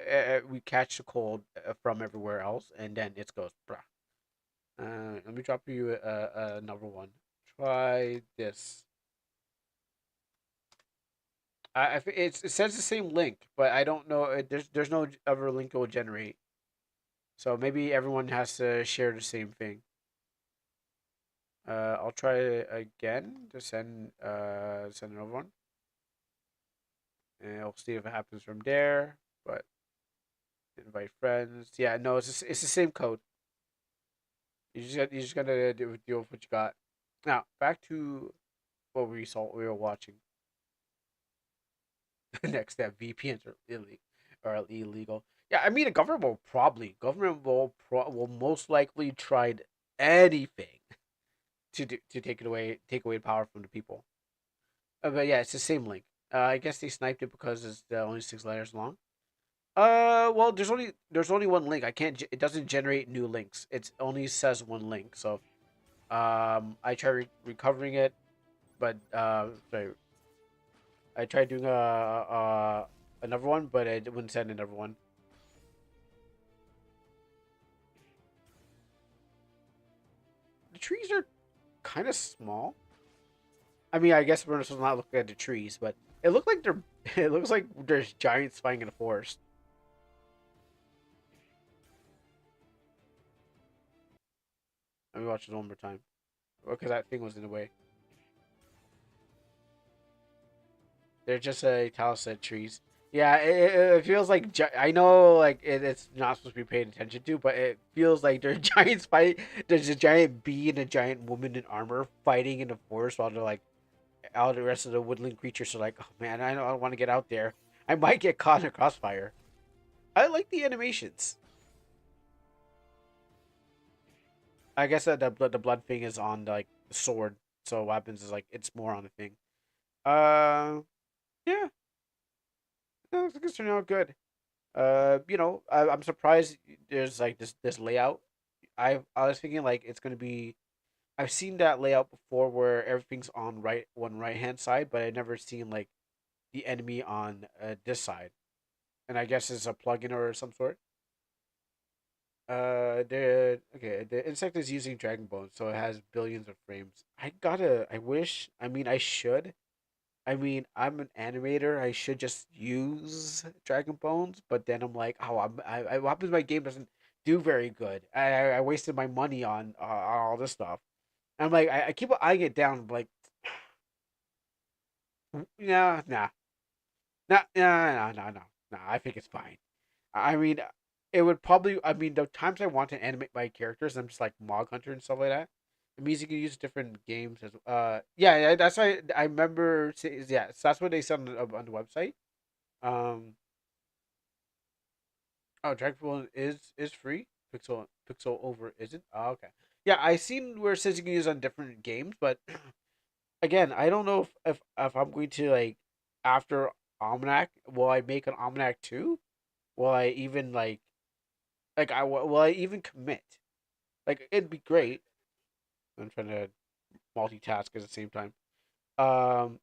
Speaker 1: we catch the cold from everywhere else, and then it goes, bruh. Let me drop you another one. Try this. It says the same link, but I don't know. There's no other link it will generate. So maybe everyone has to share the same thing. I'll try again to send another one, and I'll see if it happens from there. But invite friends. Yeah, no, it's the same code. You just gotta deal with what you got. Now back to what we were watching. Next step, VPNs are illegal. Yeah, I mean, the government will most likely try anything to take away power from the people. But yeah, it's the same link. I guess they sniped it because it's only 6 letters long. Well, there's only one link. It doesn't generate new links. It only says one link. So I tried recovering it, but sorry, I tried doing another one, but it wouldn't send another one. The trees are kind of small. I mean, I guess we're supposed to not look at the trees, but it looked like they're. It looks like there's giants fighting in a forest. Let me watch it one more time, because that thing was in the way. They're just italicized trees. Yeah, it feels like I know like it's not supposed to be paid attention to, but it feels like there's giants fight. There's a giant bee and a giant woman in armor fighting in the forest while they're like all the rest of the woodland creatures are like, oh man, I don't want to get out there. I might get caught in a crossfire. I like the animations. I guess that the blood thing is on like the sword, so what happens is like it's more on the thing. Yeah, no, it's turning out good. I'm surprised there's like this layout. I was thinking like it's gonna be. I've seen that layout before where everything's on right hand side, but I never seen like the enemy on this side, and I guess it's a plugin or some sort. The insect is using dragon bones, so it has billions of frames. I wish. I mean, I should. I mean, I'm an animator. I should just use dragon bones, but then I'm like, oh, what happens? If my game doesn't do very good. I wasted my money on all this stuff. I'm like, I keep eyeing it down. I'm like, nah, nah, nah, nah, nah, nah, nah, nah. I think it's fine. I mean, it would probably. I mean, the times I want to animate my characters, I'm just like Mog Hunter and stuff like that. It means you can use different games as. Yeah, that's why I remember. Yeah, so that's what they said on the website. Um, oh, Dragon Ball is free. Pixel over isn't. Oh, okay. Yeah, I seen where it says you can use on different games, but again, I don't know if I'm going to like after Almanac. Will I make an Almanac too? Will I even like I will I even commit? Like it'd be great. I'm trying to multitask at the same time. Um,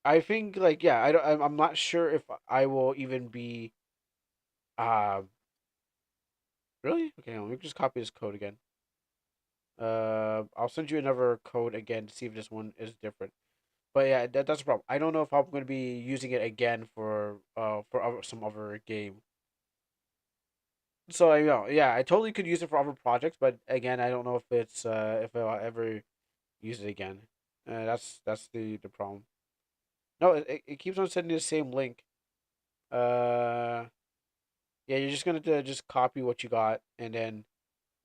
Speaker 1: I think like yeah, I don't. I'm not sure if I will even be. Really? Okay, let me just copy this code again. I'll send you another code again to see if this one is different. But yeah, that's the problem. I don't know if I'm going to be using it again for some other game. So I know, yeah, I totally could use it for other projects, but again, I don't know if I'll ever use it again. That's the problem. No, it keeps on sending the same link. Uh, yeah, you're just gonna just copy what you got and then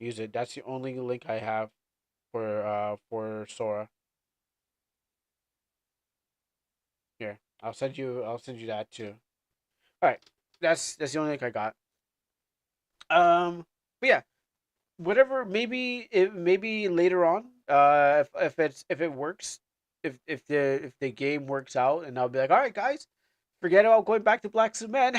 Speaker 1: use it. That's the only link I have for Sora. Here, I'll send you that too. All right, that's the only link I got. But yeah, whatever. Maybe later on, if it works, if the game works out, and I'll be like, all right, guys, forget about going back to Black Cement.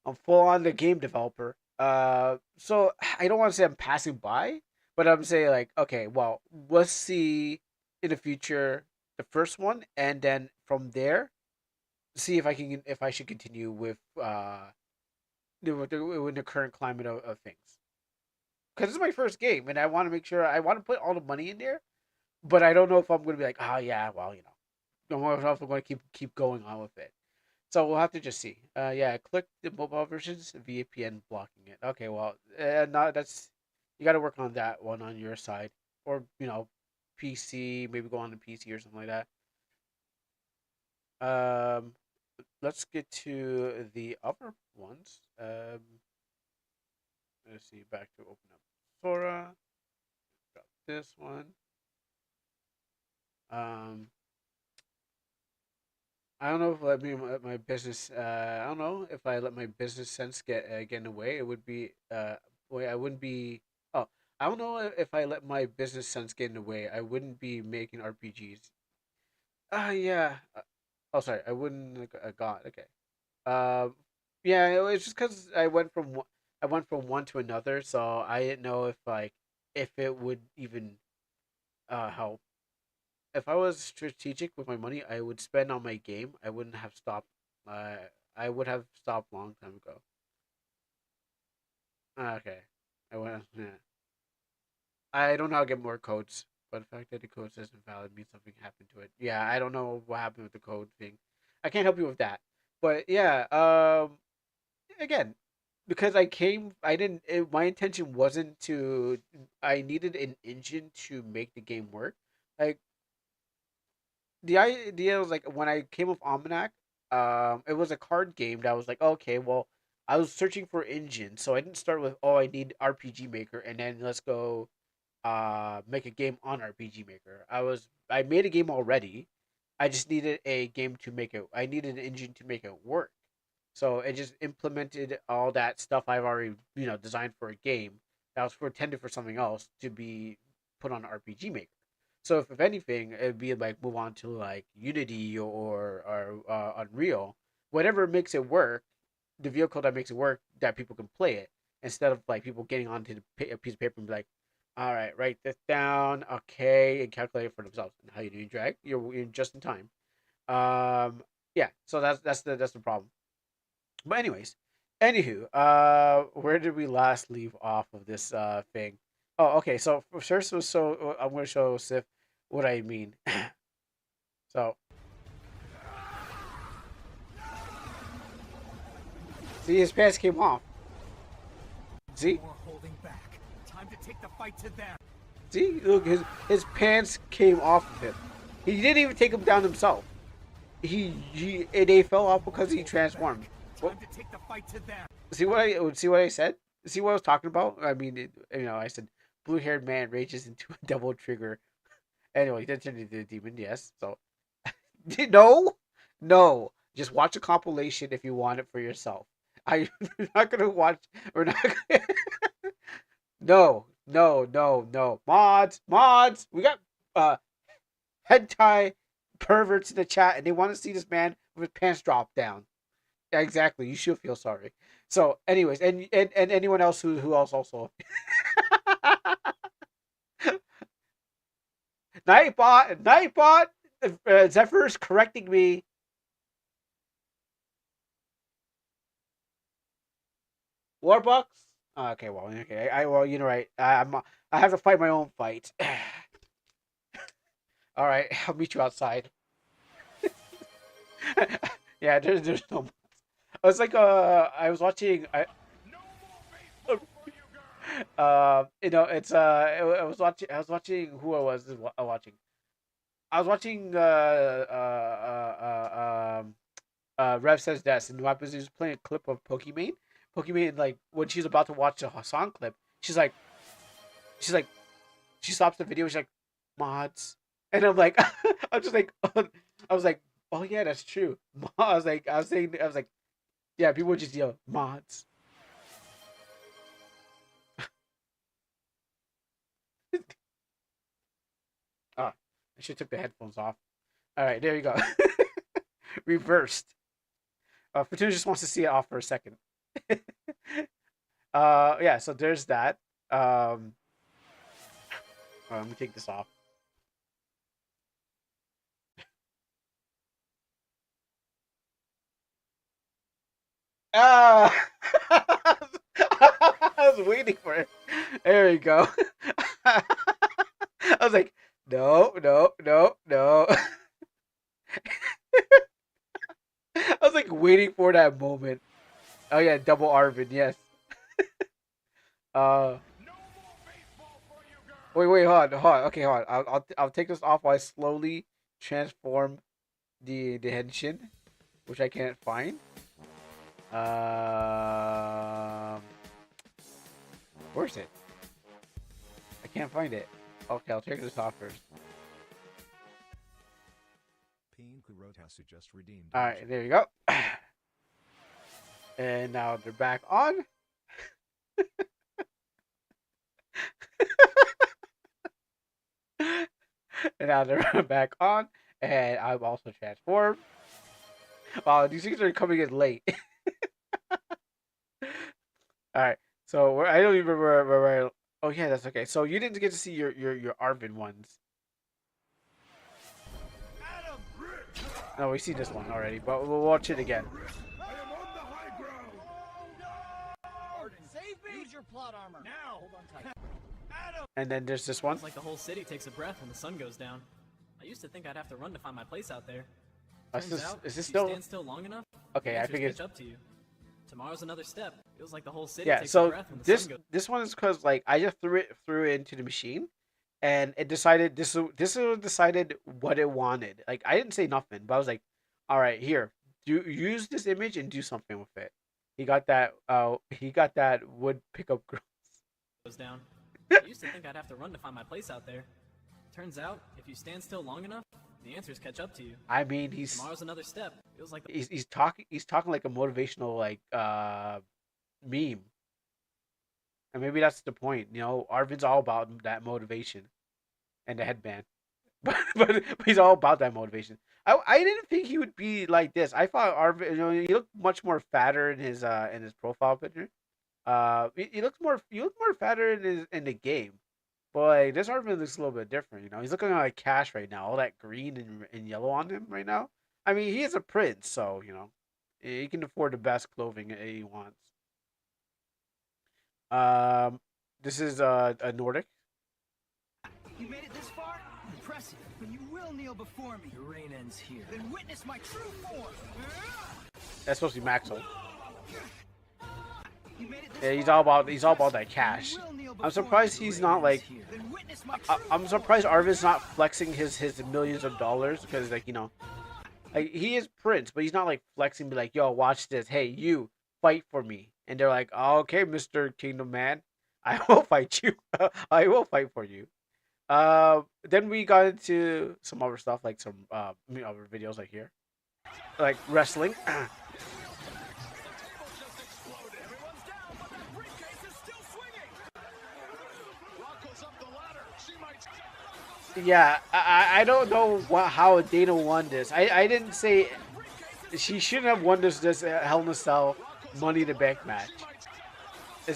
Speaker 1: I'm full on the game developer. So I don't want to say I'm passing by, but I'm saying like, okay, well, let's see in the future the first one, and then from there, see if I should continue with the current climate of things. Because it's my first game, and I want to make sure I want to put all the money in there, but I don't know if I'm going to be like, oh yeah, well, I don't know if I'm going to keep going on with it. So we'll have to just see. Yeah, click the mobile versions, VPN blocking it. Okay, well, not that's you got to work on that one on your side, or PC, maybe go on the PC or something like that. Let's get to the other ones. Let's see, back to open up Sora. Got this one. Um, I don't know if let me let my business. I don't know if I let my business sense get in the way. It would be way I wouldn't be. Oh, I don't know if I let my business sense get in the way. I wouldn't be making RPGs. Ah, yeah. Oh, sorry. I wouldn't. God. Okay. Um, yeah. It was just because I went from one to another, so I didn't know if it would even help. If I was strategic with my money, I would spend on my game. I wouldn't have stopped. Uh, I would have stopped long time ago. Okay, I went. Yeah. I don't know how to get more codes, but the fact that the code says invalid means something happened to it. Yeah, I don't know what happened with the code thing. I can't help you with that. But yeah, again, because I didn't. My intention wasn't to. I needed an engine to make the game work. Like the idea was like when I came with Almanac, it was a card game that was like, okay, well, I was searching for engines, so I didn't start with oh I need RPG Maker and then let's go make a game on RPG Maker. I made a game already. I just needed a game to make it. I needed an engine to make it work. So it just implemented all that stuff I've already designed for a game that was intended for something else to be put on RPG Maker. So if anything, it'd be like move on to like Unity or Unreal, whatever makes it work, the vehicle that makes it work that people can play it instead of like people getting onto a piece of paper and be like, all right, write this down, okay, and calculate it for themselves. And how you do drag? You're just in time. Yeah, so that's the problem. But anyways, anywho, where did we last leave off of this thing? Oh, okay. So first was I'm gonna show Sif what I mean. So see, his pants came off. See,
Speaker 3: More holding back. Time to take the fight to them.
Speaker 1: see, look, his pants came off of him. He didn't even take them down himself. They fell off because he transformed. Well,
Speaker 3: Time to take the fight to them.
Speaker 1: see what I said? See what I was talking about? I mean, I said blue-haired man rages into a double trigger. Anyway, he did turn into a demon. Yes. So no, no. Just watch a compilation if you want it for yourself. I'm not gonna watch. We're not. Gonna, no, no, no, no. Mods. We got hentai perverts in the chat, and they want to see this man with his pants dropped down. Yeah, exactly. You should feel sorry. So, anyways, and anyone else who else also. Nightbot, Zephyr's correcting me. Warbucks. Okay, well, okay. Well, right. I have to fight my own fight. All right, I'll meet you outside. Yeah, there's no. I was like, I was watching. It's I was watching who I was watching. I was watching Rev Says Death, and what happens is playing a clip of Pokimane. Pokimane, like when she's about to watch a song clip, she's like, she stops the video. She's like, mods, and I'm like, I'm just like, I was like, oh yeah, that's true. I was like, I was like, yeah, people would just yell mods. Ah, I should took the headphones off. All right, there you go. Reversed. Fortuna just wants to see it off for a second. Yeah. So there's that. Let me take this off. Ah, I was waiting for it. There we go. I was like, no, no, no, no. I was like waiting for that moment. Oh yeah, double Arvin, yes. Uh, wait, hold on. Okay, hold on. I'll take this off while I slowly transform the henshin, which I can't find. Um, where's it? I can't find it. Okay, I'll take this off first. All right, there you go. And now they're back on. And now they're back on. And I'm also transformed. Wow, these things are coming in late. All right. So I don't even remember where. Oh yeah, that's okay. So you didn't get to see your Arvin ones. No, we see this one already, but we'll watch it again.
Speaker 3: Save me! Use your plot armor. Now! Hold on tight.
Speaker 1: And then there's this one.
Speaker 5: It's like the whole city takes a breath when the sun goes down. I used to think I'd have to run to find my place out there. Turns out,
Speaker 1: is this
Speaker 5: if you
Speaker 1: still
Speaker 5: stand still long enough,
Speaker 1: okay?
Speaker 5: the
Speaker 1: I
Speaker 5: answers
Speaker 1: figured.
Speaker 5: catch up to you. Tomorrow's another step. Feels like the whole city
Speaker 1: Yeah.
Speaker 5: takes a
Speaker 1: So
Speaker 5: breath when the
Speaker 1: this
Speaker 5: sun goes.
Speaker 1: this one is because like I just threw it into the machine, and it decided this decided what it wanted. Like I didn't say nothing, but I was like, all right, here, do use this image and do something with it. He got that wood pickup girl.
Speaker 5: Goes down. I used to think I'd have to run to find my place out there. Turns out, if you stand still long enough, the answers catch up to you.
Speaker 1: I mean, he's
Speaker 5: Tomorrow's another step. Feels like
Speaker 1: he's talking like a motivational like meme. And maybe that's the point. Arvin's all about that motivation and the headband. But he's all about that motivation. I didn't think he would be like this. I thought Arvin, he looked much more fatter in his profile picture. He looks more fatter in the game. But like, this Arvin looks a little bit different. He's looking like Cash right now. All that green and yellow on him right now. I mean, he is a prince, so he can afford the best clothing he wants. Um, this is a Nordic.
Speaker 3: You made it this far? Impressive. But you will kneel before me. Your reign ends here. Then witness my true form.
Speaker 1: That's supposed to be Maxwell.
Speaker 3: You made it this
Speaker 1: Yeah,
Speaker 3: far?
Speaker 1: he's all about that
Speaker 3: Impressive.
Speaker 1: cash.
Speaker 3: You will kneel
Speaker 1: I'm
Speaker 3: before
Speaker 1: surprised
Speaker 3: me.
Speaker 1: he's
Speaker 3: Your
Speaker 1: not
Speaker 3: reign ends
Speaker 1: like.
Speaker 3: here. Then witness my true
Speaker 1: I'm
Speaker 3: form.
Speaker 1: surprised Arvin's not flexing his millions of dollars because like he is Prince, but he's not like flexing, be like, yo, watch this. Hey, you fight for me, and they're like, oh, okay, Mister Kingdom Man, I will fight you. I will fight for you. Then we got into some other stuff like some other videos like here, like wrestling. Yeah, I don't know how Dana won this. I didn't say she shouldn't have won this Hell in a Cell Money in the Bank match.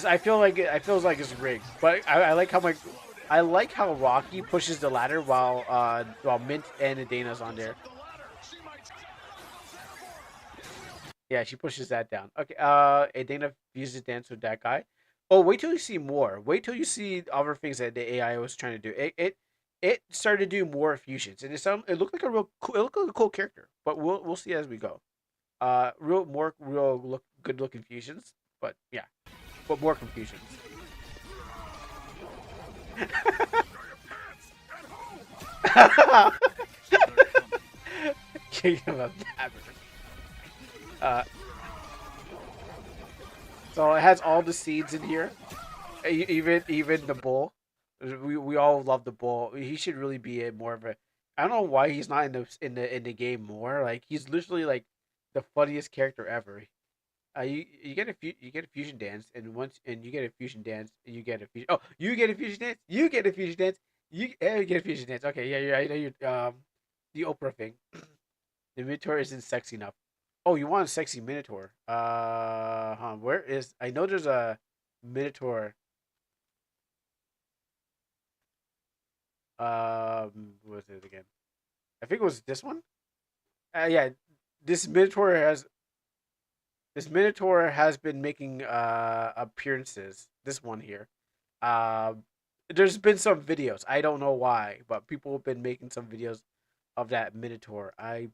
Speaker 1: I feel like it feels like it's rigged, but I like how Rocky pushes the ladder while Mint and Dana's on there. Yeah, she pushes that down. Okay, and Dana uses dance with that guy. Oh, wait till you see more. Wait till you see other things that the AI was trying to do. It started to do more fusions, and it looked like a real cool, it looked like a cool character. But we'll see as we go. Real look good looking fusions, but yeah, but more confusions. King of a Uh, so it has all the seeds in here, even the bull. We all love the bull. He should really be a more of a. I don't know why he's not in the game more. Like he's literally like the funniest character ever. You get you get a fusion dance, and you get a fusion dance, and you get a fusion. Oh, you get a fusion dance. You get a fusion dance. You get a fusion dance. Okay, yeah. I know you the Oprah thing. The Minotaur isn't sexy enough. Oh, you want a sexy Minotaur? Where is? I know there's a Minotaur. What was it again? I think it was this one. Yeah, this Minotaur has been making appearances. This one here. Um, there's been some videos. I don't know why, but people have been making some videos of that Minotaur. I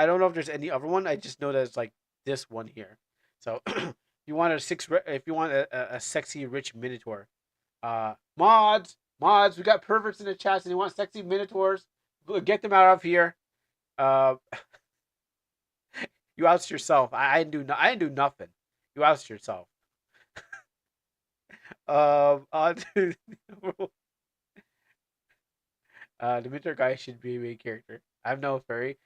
Speaker 1: don't know if there's any other one. I just know that it's like this one here. So if you want a sexy rich Minotaur, mods, we got perverts in the chat, and you want sexy Minotaurs, get them out of here. Uh, you oust yourself. I didn't do nothing. You oust yourself. On to the Minotaur guy should be a main character. I'm no furry.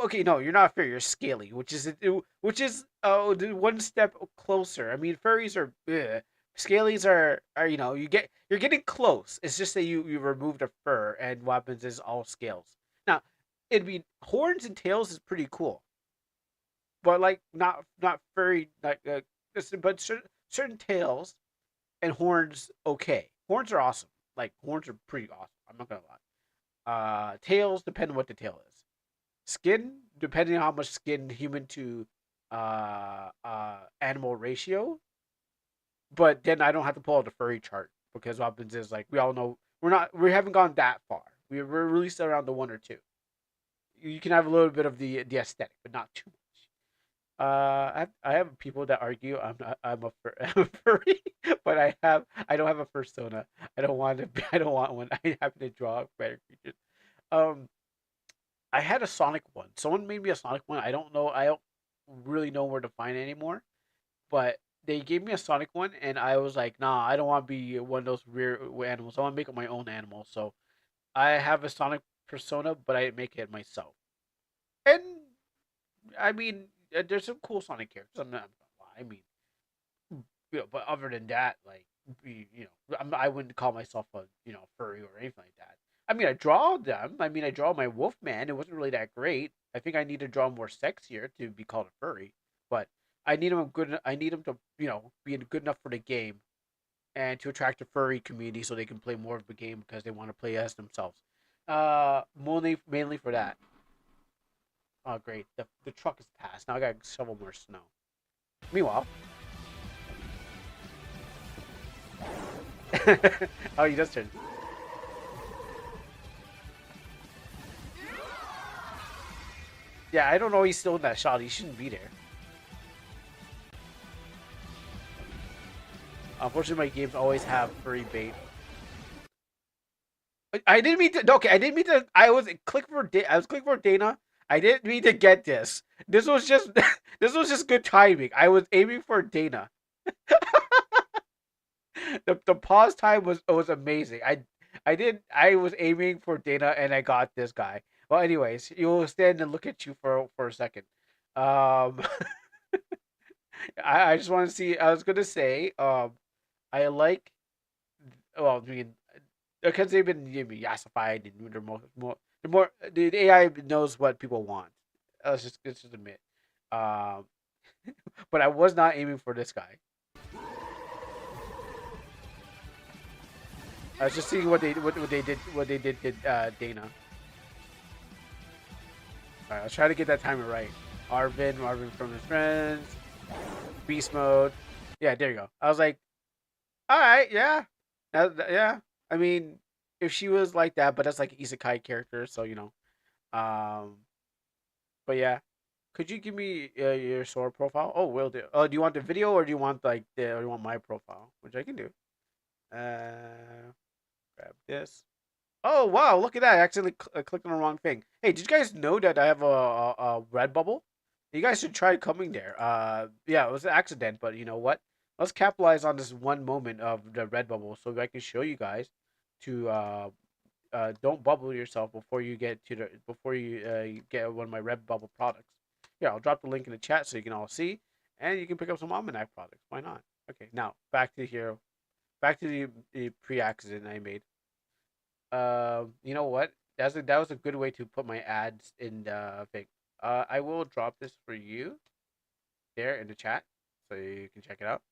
Speaker 1: Okay, no, you're not furry. You're scaly, which is one step closer. I mean, furries are scalies are you're getting close. It's just that you remove the fur, and what happens is all scales. Now, it'd be horns and tails is pretty cool, but like not furry like but certain tails and horns okay. Horns are awesome. Like horns are pretty awesome. I'm not gonna lie. Tails depend on what the tail is. Skin depending on how much skin human to animal ratio. But then I don't have to pull out the furry chart because what happens is like we all know we haven't gone that far. We're really around the one or two. You can have a little bit of the aesthetic, but not too much. I have people that argue I'm a furry, but I don't have a persona. I don't want one. I happen to draw better creatures. Um, I had a Sonic one. Someone made me a Sonic one. I don't know. I don't really know where to find it anymore. But they gave me a Sonic one, and I was like, nah, I don't want to be one of those rare animals. I want to make up my own animal. So I have a Sonic persona, but I make it myself. And I mean, there's some cool Sonic characters. I'm not gonna lie. I mean, but other than that, like, I wouldn't call myself a furry or anything like that. I mean, I draw them. I mean, I draw my Wolfman. It wasn't really that great. I think I need to draw more sexier to be called a furry. But I need them good. I need them to be good enough for the game and to attract the furry community so they can play more of the game because they want to play as themselves. Mainly for that. Oh, great. The truck is past. Now I gotta shovel more snow. Meanwhile, oh, you just turned. Yeah, I don't know. He's still in that shot. He shouldn't be there. Unfortunately, my games always have furry bait. I didn't mean to. Okay, I didn't mean to. I was clicking for Dana. I didn't mean to get this. This was just. This was just good timing. I was aiming for Dana. The pause time was amazing. I was aiming for Dana and I got this guy. Well, anyways, you'll stand and look at you for a second. Um, I just want to see. I was gonna say. I like. Well, I mean, because they've been yassified and the AI knows what people want. Let's just admit. Um, but I was not aiming for this guy. I was just seeing what they did to Dana. All right, let's try to get that timing right. Marvin from his friends, beast mode. Yeah, there you go. I was like, all right, yeah, yeah. I mean, if she was like that, but that's like an isekai character, so you know. Um, but yeah, could you give me your sword profile? Oh, will do. Oh, do you want the video or do you want or do you want my profile, which I can do. Grab this. Oh wow! Look at that! I accidentally clicked on the wrong thing. Hey, did you guys know that I have a red bubble? You guys should try coming there. Yeah, it was an accident, but you know what? Let's capitalize on this one moment of the red bubble so I can show you guys to don't bubble yourself before you get to the before you get one of my red bubble products. Yeah, I'll drop the link in the chat so you can all see, and you can pick up some Almanac products. Why not? Okay, now back to here, back to the pre-accident I made. You know what? That was a good way to put my ads in the thing. I will drop this for you there in the chat so you can check it out.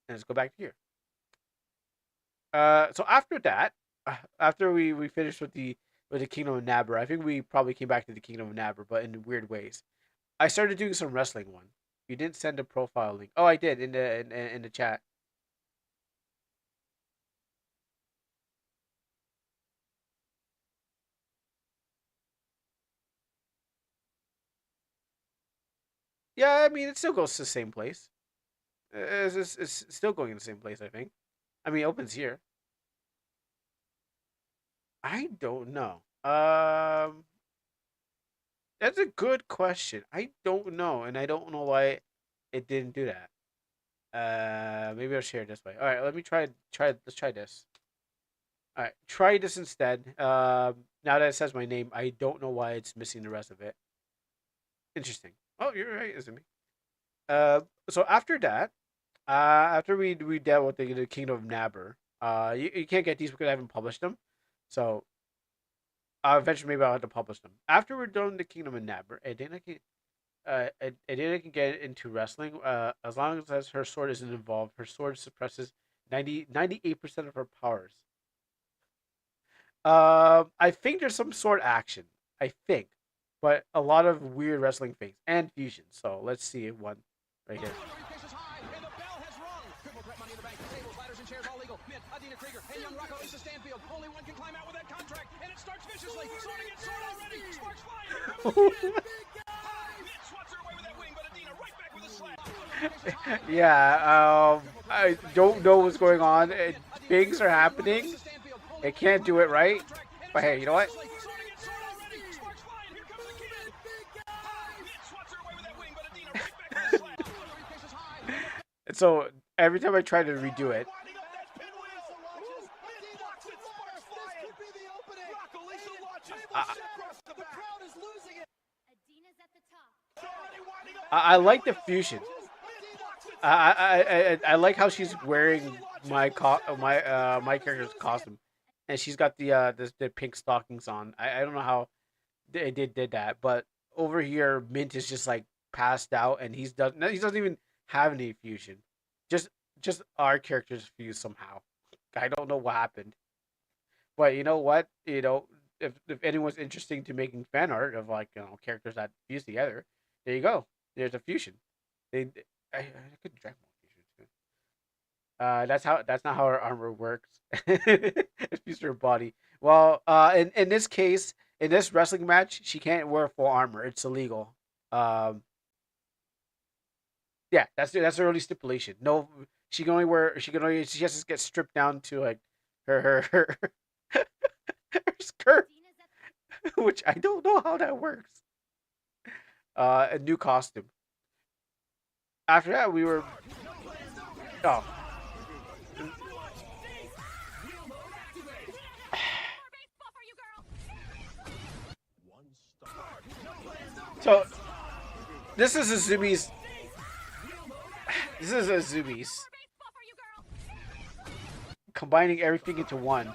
Speaker 1: And let's go back to here. So after that, after we finished with the Kingdom of Nabber, I think we probably came back to the Kingdom of Nabber, but in weird ways. I started doing some wrestling one. You didn't send a profile link. Oh, I did in the chat. Yeah, I mean it still goes to the same place. It's still going in the same place, I think. I mean, it opens here. I don't know. That's a good question. I don't know, and I don't know why it didn't do that. Maybe I'll share it this way. All right, let me try. Let's try this. All right, try this instead. Now that it says my name, I don't know why it's missing the rest of it. Interesting. Oh, you're right, isn't me? So after that, after we dealt with the Kingdom of Nabber, you can't get these because I haven't published them. So eventually maybe I'll have to publish them. After we're done with the Kingdom of Nabber, Adina can get into wrestling. As long as her sword isn't involved, her sword suppresses 98% of her powers. I think there's some sword action. I think, but a lot of weird wrestling things and fusion. So let's see one right here. Yeah, I don't know what's going on. Things are happening. It can't do it right. But hey, you know what? And so every time I try to redo it, I like the fusion. I like how she's wearing my character's costume, and she's got the pink stockings on. I don't know how they did that, but over here Mint is just like passed out, and he doesn't even have any fusion. Just just our characters fuse somehow. I don't know what happened, but you know what? if anyone's interested to making fan art of like characters that fuse together, there you go. There's a fusion. They I could drag more fusion too. That's not how her armor works. It's fused to her body. Well, in this case, in this wrestling match, she can't wear full armor. It's illegal. Um, yeah, that's the early stipulation. No, she has to get stripped down to like her her skirt,
Speaker 2: Dina's at
Speaker 1: which I don't know how that works. A new costume. After that, we were oh
Speaker 2: more baseball for you, girl.
Speaker 1: so this is Azumi's. This is Azumi's
Speaker 2: More baseball for you, girl.
Speaker 1: combining everything into one.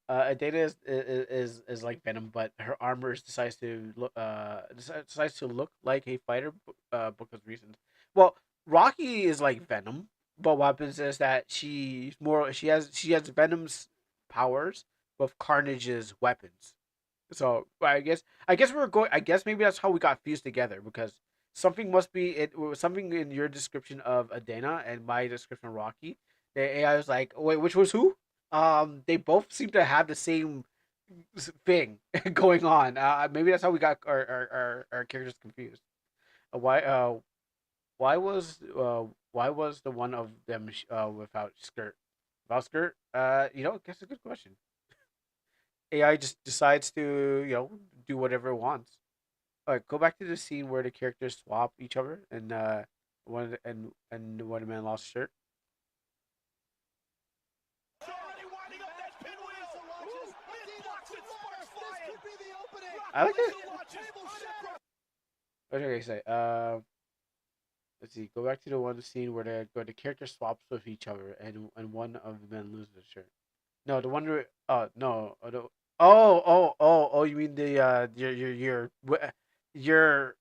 Speaker 1: Adana is like Venom, but her armor decides to look like a fighter because of reasons. Well, Rocky is like Venom, but what happens is that she has Venom's powers with Carnage's weapons. So I guess we were going. I guess maybe that's how we got fused together because something must be it was something in your description of Adana and my description of Rocky. The AI was like, wait, which was who? They both seem to have the same thing going on. Maybe that's how we got our characters confused. Uh, why uh why was the one of them without skirt? Without skirt? Guess a good question. AI just decides to do whatever it wants. All right, go back to the scene where the characters swap each other and one man lost shirt. I like it. What did I say? Let's see. Go back to the one scene where the character swaps with each other and one of the men loses a shirt. No, the one where no, you mean the your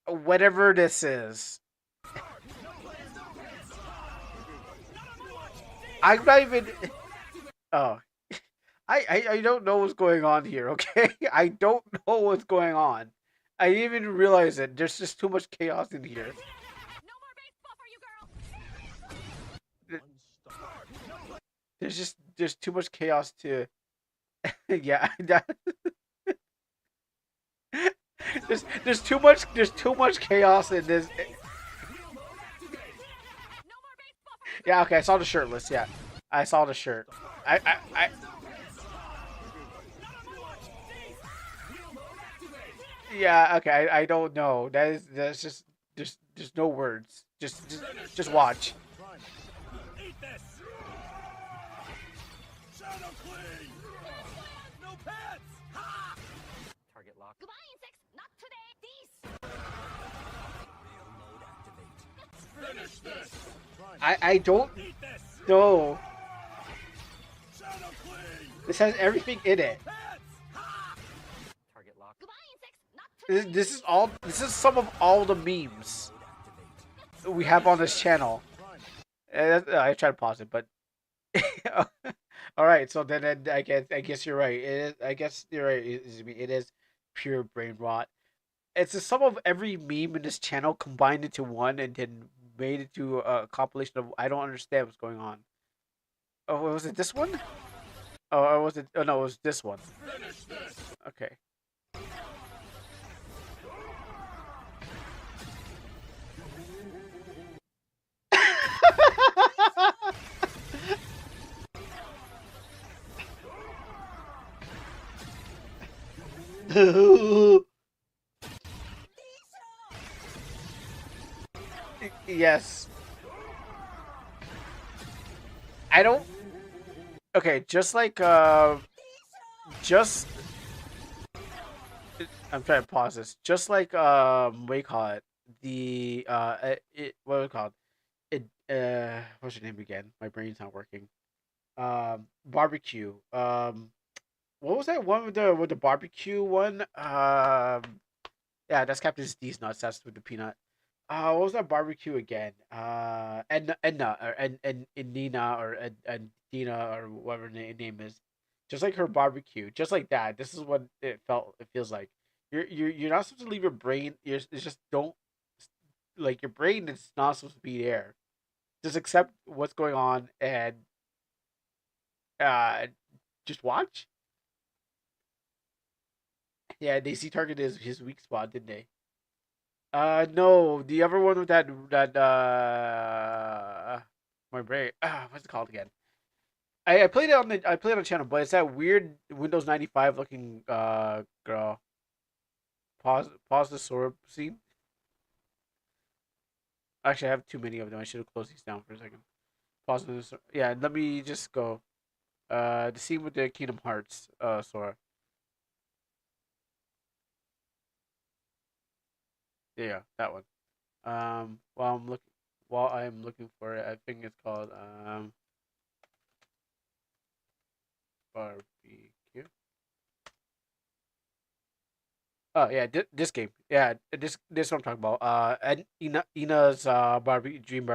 Speaker 1: whatever this is. I'm not even. Oh, I don't know what's going on here. Okay, I don't know what's going on. I didn't even realize it. There's just too much chaos in here.
Speaker 2: No more baseball for you, girl.
Speaker 1: There's too much chaos to. Yeah, there's too much chaos in this.
Speaker 2: No more baseball for you.
Speaker 1: Yeah, okay, I saw the shirtless. Yeah, I saw the shirt. I yeah, okay. I don't know. That's just there's no words. Just watch.
Speaker 3: Eat this! Shadow Queen! No pants! Ha!
Speaker 5: Target lock.
Speaker 2: Goodbye, insects. Not today. These.
Speaker 3: Finish this!
Speaker 1: I don't
Speaker 3: Eat this!
Speaker 1: know.
Speaker 3: Shadow Queen!
Speaker 1: This has everything in it.
Speaker 3: Pants! Ha!
Speaker 5: Target lock.
Speaker 2: Goodbye, insects. Not today.
Speaker 1: This is some of all the memes we have on this channel. I tried to pause it, but all right. So then I guess you're right. I guess you're right. It is pure brain rot. It's the sum of every meme in this channel combined into one and then made it to a compilation of I don't understand what's going on. Oh, was it this one? Oh, or was it? Oh no, it was this one. Okay. Yes. I don't. Okay, just like just I'm trying to pause this. Just like what do you call it? The what do you call it? What's your name again? My brain's not working. Barbecue. What was that one with the barbecue one? Yeah, that's Captain D's nuts. That's with the peanut. What was that barbecue again? Edna or and Nina or and Dina or whatever name is. just like her barbecue, just like that. This is what it feels like. You're not supposed to leave your brain. It's just don't like your brain is not supposed to be there. Just accept what's going on and uh just watch. Yeah, they see target is his weak spot, didn't they? No, the other one with that my brain. What's it called again? I played it on the I played it on channel, but it's that weird Windows 95 looking girl. Pause the sword scene. Actually, I have too many of them. I should have closed these down for a second. Pause this. Yeah, let me just go. The scene with the Kingdom Hearts Sora. Yeah, that one. While I'm looking for it, I think it's called barbecue. Oh yeah, this game. Yeah, this what I'm talking about. And Ina's dream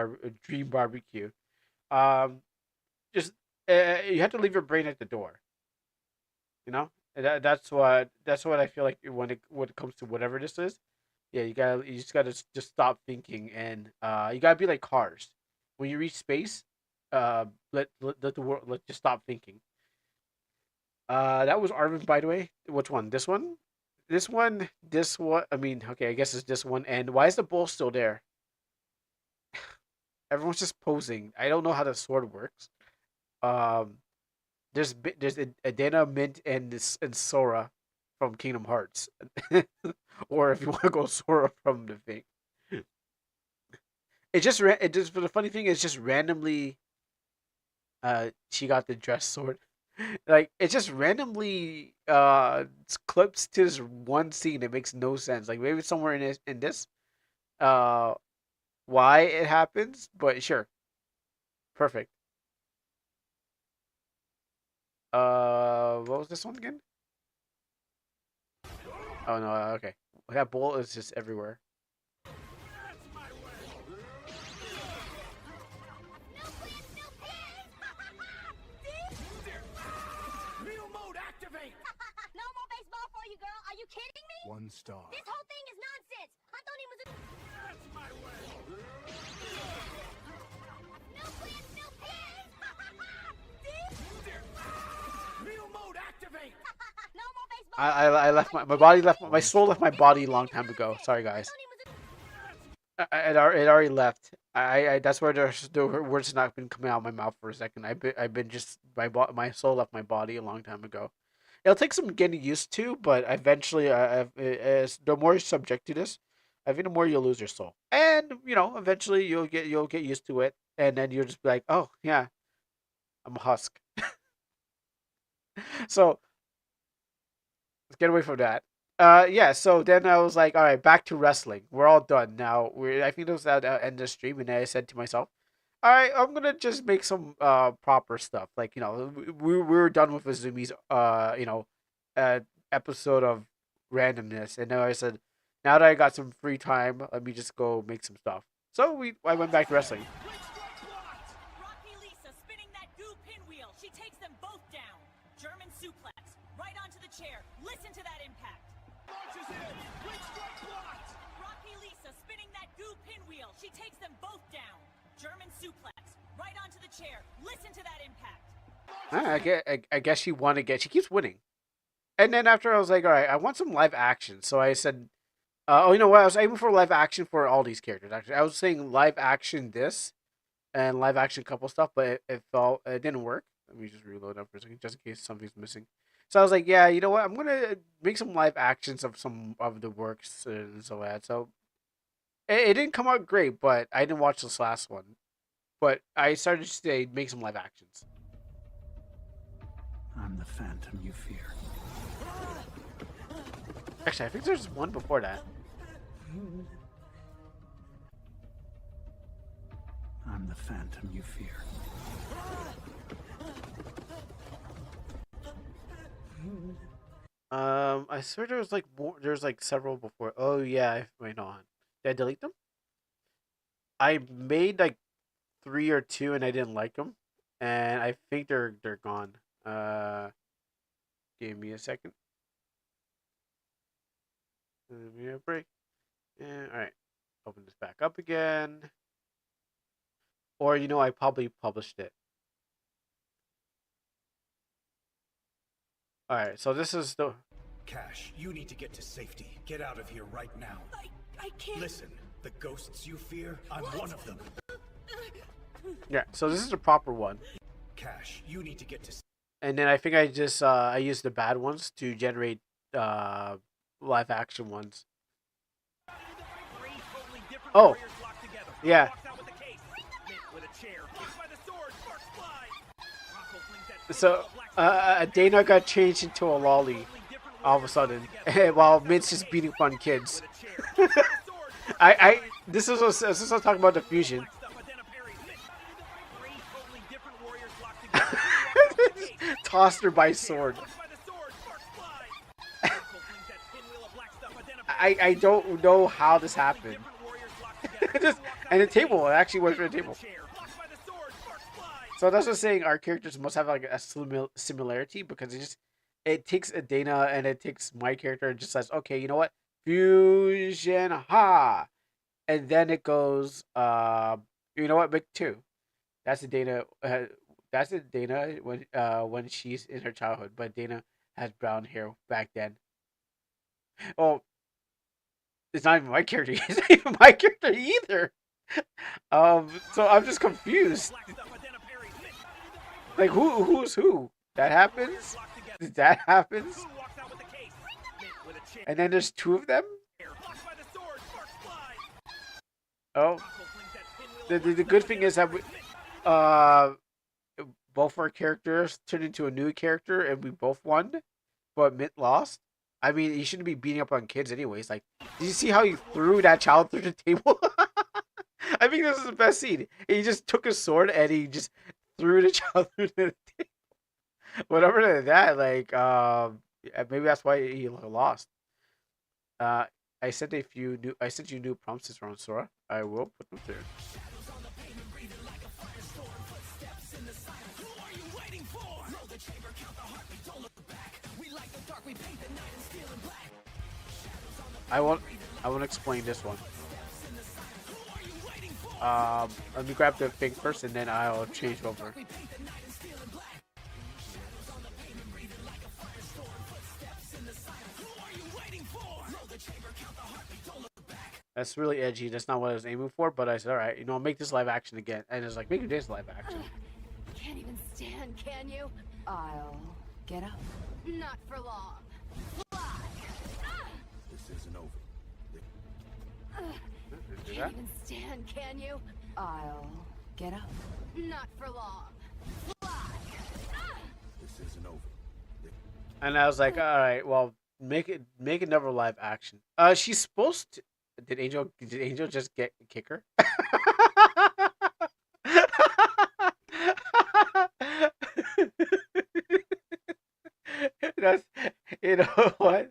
Speaker 1: barbecue. Um, just you have to leave your brain at the door. You know, that's what I feel like when it comes to whatever this is. Yeah, you just gotta just stop thinking and you gotta be like cars. When you reach space, let the world let just stop thinking. That was Arvin, by the way. Which one? This one? This one? This one? I mean, okay, I guess it's this one. And why is the bull still there? Everyone's just posing. I don't know how the sword works. Um, there's Adena, Mint, and and Sora from Kingdom Hearts, or if you want to go Sora from the thing. It just. But the funny thing is, just randomly, she got the dress sword. Like it just randomly clips to this one scene. It makes no sense. Like maybe somewhere in this uh why it happens, but sure, perfect. What was this one again? Oh no, okay. That bull is just everywhere.
Speaker 3: Real mode activate!
Speaker 2: No more baseball for you, girl. Are you kidding me?
Speaker 3: One star.
Speaker 2: This whole thing is nonsense. I thought he was a...
Speaker 3: That's my way!
Speaker 2: No plans, no plans.
Speaker 3: Real mode activate!
Speaker 2: No more baseball.
Speaker 1: I left my body left my soul left my body a long time ago. Sorry guys. It already left. I that's where the words not been coming out of my mouth for a second. I've been just my soul left my body a long time ago. It'll take some getting used to, but eventually, as the more you're subject to this, I think the more you'll lose your soul, and eventually you'll get used to it, and then you'll just be like, oh yeah, I'm a husk. So let's get away from that. Yeah. So then I was like, all right, back to wrestling. We're all done now. I think it was at the end of the stream, and then I said to myself, all right, I'm gonna just make some proper stuff. Like we were done with Azumi's uh episode of randomness, and then I said, now that I got some free time, let me just go make some stuff. So I went back to wrestling.
Speaker 6: Rocky Lisa spinning that goo pinwheel. She takes them both down. German suplex. Right onto the chair. Listen to that impact.
Speaker 3: Launches in! Quick strike blocked!
Speaker 6: Rocky Lisa spinning that goo pinwheel. She takes them both down. German suplex. Right onto the chair. Listen to that impact.
Speaker 1: I guess she won again. She keeps winning. And then after I was like, all right, I want some live action. So I said, oh, you know what? I was aiming for live action for all these characters. Actually, I was saying live action this and live action couple stuff, but it didn't work. Let me just reload up for a second, just in case something's missing. So I was like, yeah, you know what? I'm gonna make some live actions of some of the works and so that. So it didn't come out great, but I didn't watch this last one. But I started to say make some live actions.
Speaker 3: I'm the phantom you fear.
Speaker 1: Actually, I think there's one before that.
Speaker 3: I'm the phantom you fear.
Speaker 1: I swear there was like more. There's like several before. Oh yeah, wait, no on. Did I delete them? I made like three or two, and I didn't like them, and I think they're gone. Give me a second. Give me a break. And all right, open this back up again. Or I probably published it. All right, so this is the.
Speaker 7: Cash, you need to get to safety. Get out of here right now.
Speaker 2: I can't.
Speaker 7: Listen, the ghosts you fear, I'm one of them.
Speaker 1: Yeah, so this is the proper one.
Speaker 7: Cash, you need to get to.
Speaker 1: And then I think I just I used the bad ones to generate live action ones. Oh, yeah. So Dana got changed into a lolly all of a sudden, while Mid's just beating fun kids. This is what I'm talking about, the fusion. Tossed her by sword. I don't know how this happened. And the table, it actually works for the table. So that's what I'm saying, our characters must have like a similarity, because it takes a Dana and it takes my character and just says, okay, you know what? Fusion, ha! And then it goes, you know what? Make two. That's the Dana. That's the Dana when she's in her childhood, but Dana has brown hair back then. Oh, it's not even my character. It's not even my character either. So I'm just confused. Like who's who? That happens? That happens? And then there's two of them? Oh. The good thing is that both our characters turned into a new character and we both won, but Mitt lost. I mean, he shouldn't be beating up on kids anyways. Like, did you see how he threw that child through the table? I think this is the best scene. He just took his sword and he just threw the child through the table. Whatever than that, like, maybe that's why he lost. I sent you new prompts this round, Sora. I will put them through. I won't explain this one. Let me grab the thing first and then I'll change over. That's really edgy. That's not what I was aiming for, but I said, alright, I'll make this live action again. And it's like, make this live action.
Speaker 2: Can't even stand, can you?
Speaker 8: I'll get up.
Speaker 2: Not for long. Fly.
Speaker 7: This isn't over.
Speaker 2: Can't even stand, can you?
Speaker 8: I'll get up.
Speaker 2: Not for long. Fly.
Speaker 7: This isn't over.
Speaker 1: And I was like, alright, well, make another live action. She's supposed to. Did Angel just kick her? That's, what?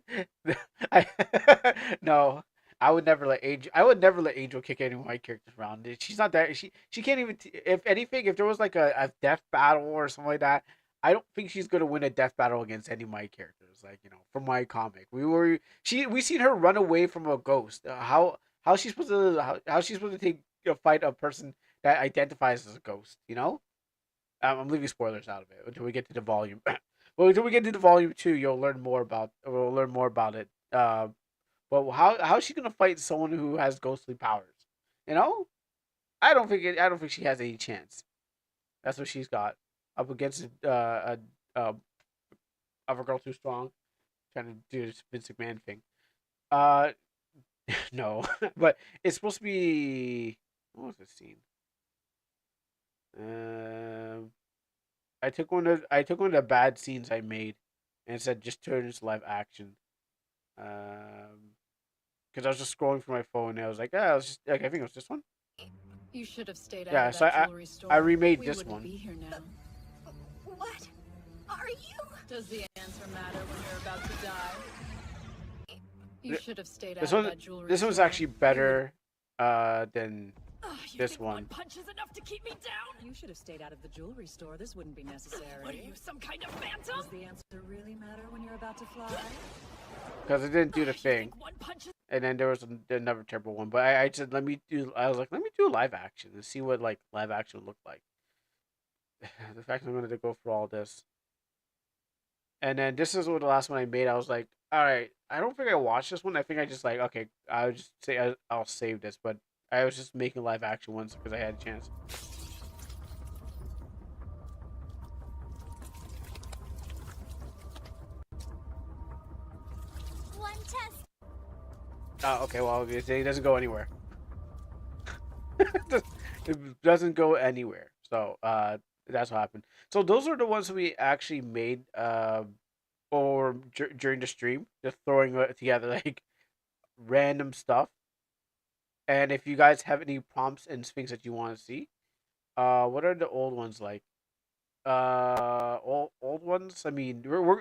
Speaker 1: No, I would never let Angel kick any of my characters around. She's not that. She can't even. If anything, if there was like a death battle or something like that, I don't think she's gonna win a death battle against any of my characters. Like, from my comic, we seen her run away from a ghost. How's she supposed to take fight a person that identifies as a ghost? I'm leaving spoilers out of it until we get to the volume. Well, until we get to the volume 2, we'll learn more about it. But how's she gonna fight someone who has ghostly powers? I don't think she has any chance. That's what she's got up against other girl too strong, trying to do this Vince McMahon thing. No, but it's supposed to be. What was the scene? I took one of the bad scenes I made, and said just turn this live action. Because I was just scrolling through my phone, and I was like, I think it was this one.
Speaker 4: You should have stayed out
Speaker 1: Yeah,
Speaker 4: of
Speaker 1: so
Speaker 4: that jewelry store.
Speaker 1: I remade
Speaker 4: We
Speaker 1: this
Speaker 4: wouldn't
Speaker 1: one.
Speaker 4: be here now.
Speaker 2: What? Are you?
Speaker 4: Does the answer matter when you're about to die? You should have stayed out
Speaker 1: This
Speaker 4: of
Speaker 1: one,
Speaker 4: that jewelry
Speaker 1: this one's
Speaker 4: store.
Speaker 1: actually better than.
Speaker 2: Oh,
Speaker 6: You
Speaker 1: This
Speaker 6: think
Speaker 1: one.
Speaker 6: punch is enough to keep me down?
Speaker 4: You should have stayed out of the jewelry store. This wouldn't be necessary.
Speaker 6: What are you, some kind of phantom?
Speaker 4: Does the answer really matter when you're about to fly?
Speaker 1: Because it didn't do the
Speaker 6: You
Speaker 1: thing.
Speaker 6: think one punch is
Speaker 1: And then there was another terrible one. But I said, I was like, let me do live action and see what like live action looked like. The fact I'm going to go through all this. And then this is what the last one I made. I was like, all right, I don't think I watched this one. I think I just like, okay, I'll just say I'll save this. But I was just making live action ones because I had a chance.
Speaker 2: One test.
Speaker 1: Oh, okay, well, it doesn't go anywhere. It doesn't go anywhere. So that's what happened. So those are the ones we actually made or during the stream, just throwing together like random stuff. And if you guys have any prompts and things that you want to see, what are the old ones like? Old ones. I mean, well,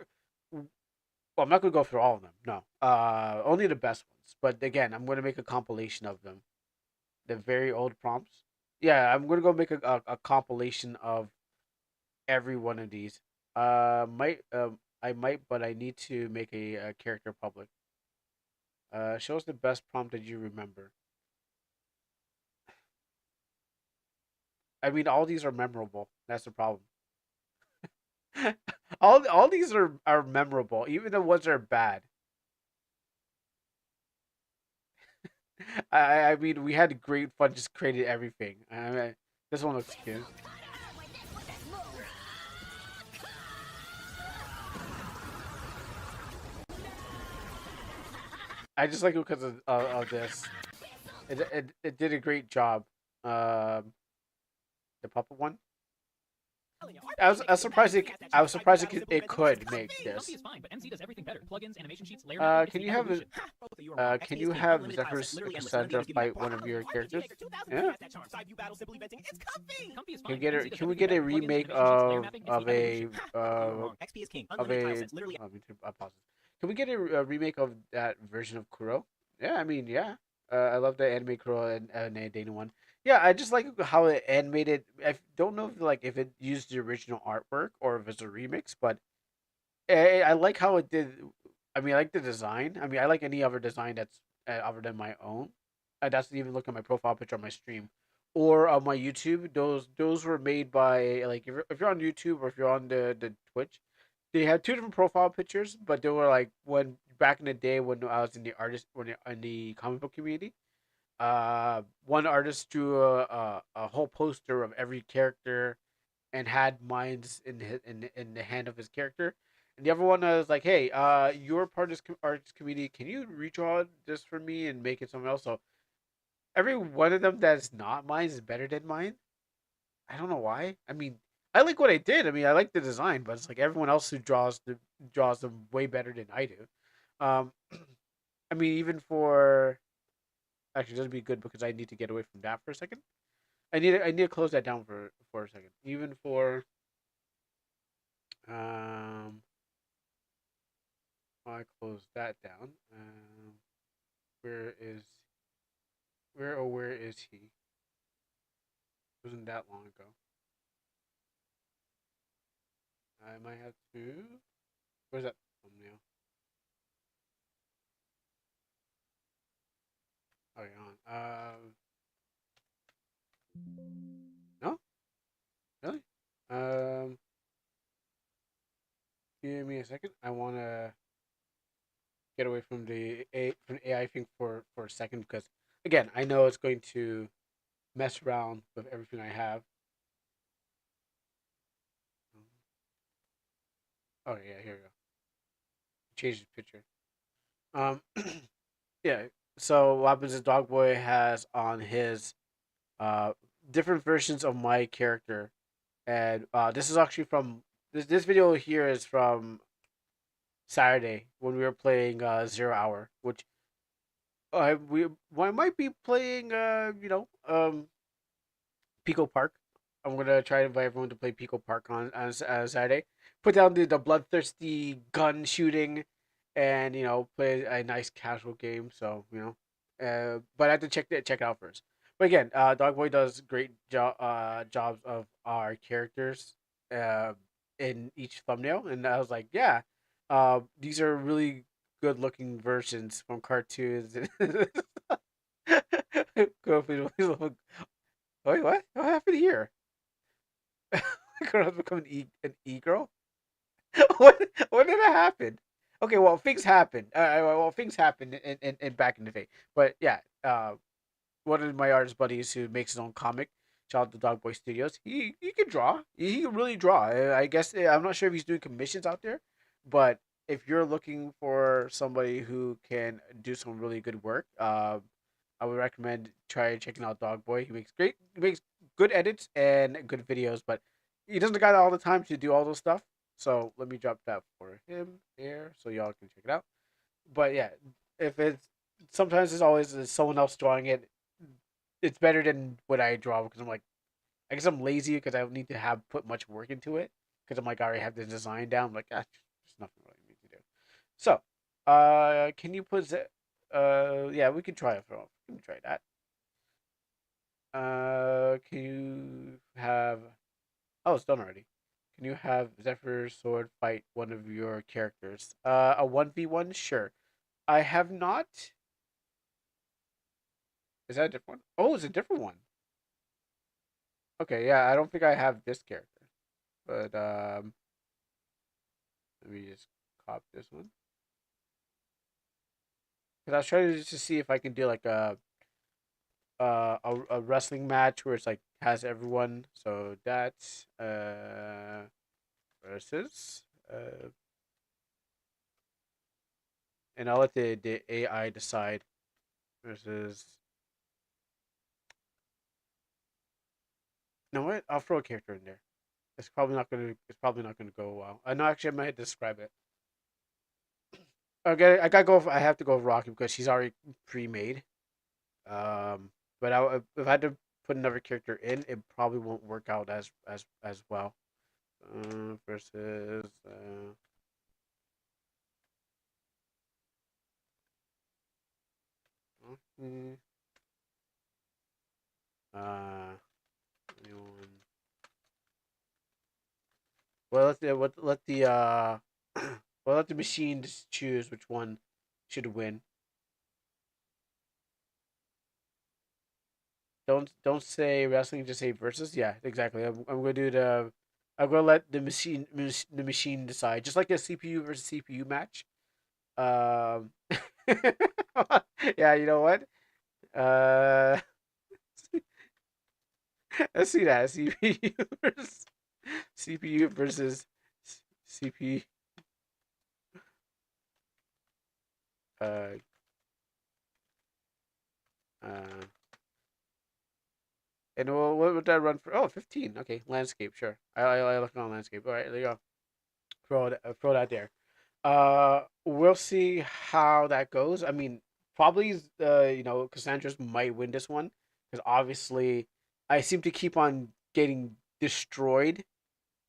Speaker 1: I'm not gonna go through all of them. No, only the best ones. But again, I'm gonna make a compilation of them. The very old prompts. Yeah, I'm gonna go make a compilation of every one of these. Might I might, but I need to make a character public. Show us the best prompt that you remember. I mean, all these are memorable. That's the problem. All these are memorable, even the ones that are bad. I mean, we had great fun just creating everything. I mean, this one looks cute. I just like it because of this. It did a great job. The puppet one. I was surprised it could make this.
Speaker 5: Comfy is fine, but MC does everything better. Plugins, animation sheets, layer mapping,
Speaker 1: Can
Speaker 5: it's
Speaker 1: you
Speaker 5: the
Speaker 1: have
Speaker 5: evolution.
Speaker 1: can you have Zephyrus Cassandra fight one of your characters? Yeah.
Speaker 5: Comfy is
Speaker 1: Can we
Speaker 5: fine,
Speaker 1: get
Speaker 5: MC
Speaker 1: a
Speaker 5: does
Speaker 1: can we
Speaker 5: everything
Speaker 1: get a
Speaker 5: better. Plugins,
Speaker 1: remake
Speaker 5: animation sheets, layer mapping, it's
Speaker 1: of
Speaker 5: the
Speaker 1: a
Speaker 5: evolution.
Speaker 7: XP is king.
Speaker 1: of
Speaker 7: Unlimited
Speaker 1: a
Speaker 7: tiles, it's literally
Speaker 1: I pause. Can we get a remake of that version of Kuro? Yeah, I mean, yeah. I love the anime Kuro and Dana one. Yeah, I just like how it animated. I don't know if it used the original artwork or if it's a remix, but I like how it did. I mean, I like the design. I mean, I like any other design that's other than my own. That's even look at my profile picture on my stream or on my YouTube. Those were made by like if you're on YouTube or if you're on the Twitch, they have two different profile pictures, but they were like when back in the day when I was in the in the comic book community. One artist drew a whole poster of every character and had mines in the hand of his character. And the other one was like, "Hey, you're part of this artist community. Can you redraw this for me and make it something else?" So every one of them that's not mine is better than mine. I don't know why. I mean, I like what I did. I mean, I like the design, but it's like everyone else who draws them way better than I do. Um, I mean, even for actually, this would be good because I need to get away from that for a second. I need to close that down for a second. Even for um, I close that down. Where is where is he? It wasn't that long ago. I might have to. Where's that thumbnail? Oh, you're on. No, really? Um, give me a second. I wanna get away from from the AI thing for a second because again, I know it's going to mess around with everything I have. Oh yeah, here we go. Change the picture. Um, yeah. So what happens is Dogboy has on his uh different versions of my character, and this is actually from this video here is from Saturday when we were playing 0 hour, which I might be playing Pico Park. I'm gonna try to invite everyone to play Pico Park on Saturday. Put down the bloodthirsty gun shooting, and play a nice casual game. So but I have to check it out first. But again, Dogboy does great jobs of our characters uh, in each thumbnail, and I was like, yeah, these are really good looking versions from cartoons. Go for the- Wait, what? What happened here? Girls become an e girl. what what did that happen? Okay, well things happen. Well things happen in back in the day. But yeah, one of my artist buddies who makes his own comic, shout out to Dog Boy Studios. He can draw. He can really draw. I guess I'm not sure if he's doing commissions out there, but if you're looking for somebody who can do some really good work, I would recommend try checking out Dog Boy. He makes good edits and good videos, but he doesn't got all the time to do all those stuff. So let me drop that for him here so y'all can check it out. But yeah, if it's sometimes it's always someone else drawing it, it's better than what I draw because I'm like, I guess I'm lazy because I don't need to have put much work into it because I'm like I already have the design down. I'm like, ah, there's nothing really need to do. So, can you put yeah, we can try it. We can try that. Can you have? Oh, it's done already. Can you have Zephyr's sword fight one of your characters? A 1v1, sure. I have not. Is that a different one? Oh, it's a different one. Okay, yeah, I don't think I have this character, but let me just copy this one because I was trying to just to see if I can do like a wrestling match where it's like has everyone. So that's versus and I'll let the AI decide versus. You know what? I'll throw a character in there. It's probably not gonna. It's probably not gonna go well. I know. Actually, I might describe it. Okay, I gotta go. I have to go with Rocky because she's already pre-made. But if I had to put another character in, it probably won't work out as well. Versus okay, uh, anyone. Well, well let the machine just choose which one should win. Don't say wrestling. Just say versus. Yeah, exactly. I'm gonna do the. I'm gonna let the machine decide, just like a CPU versus CPU match. Um, yeah, you know what? Uh, let's see that CPU versus CPU. Uh, uh, and what would that run for? Oh, 15. Okay, landscape. Sure. I look on landscape. All right, there you go. Throw that there. We'll see how that goes. I mean, probably Cassandra's might win this one because obviously I seem to keep on getting destroyed.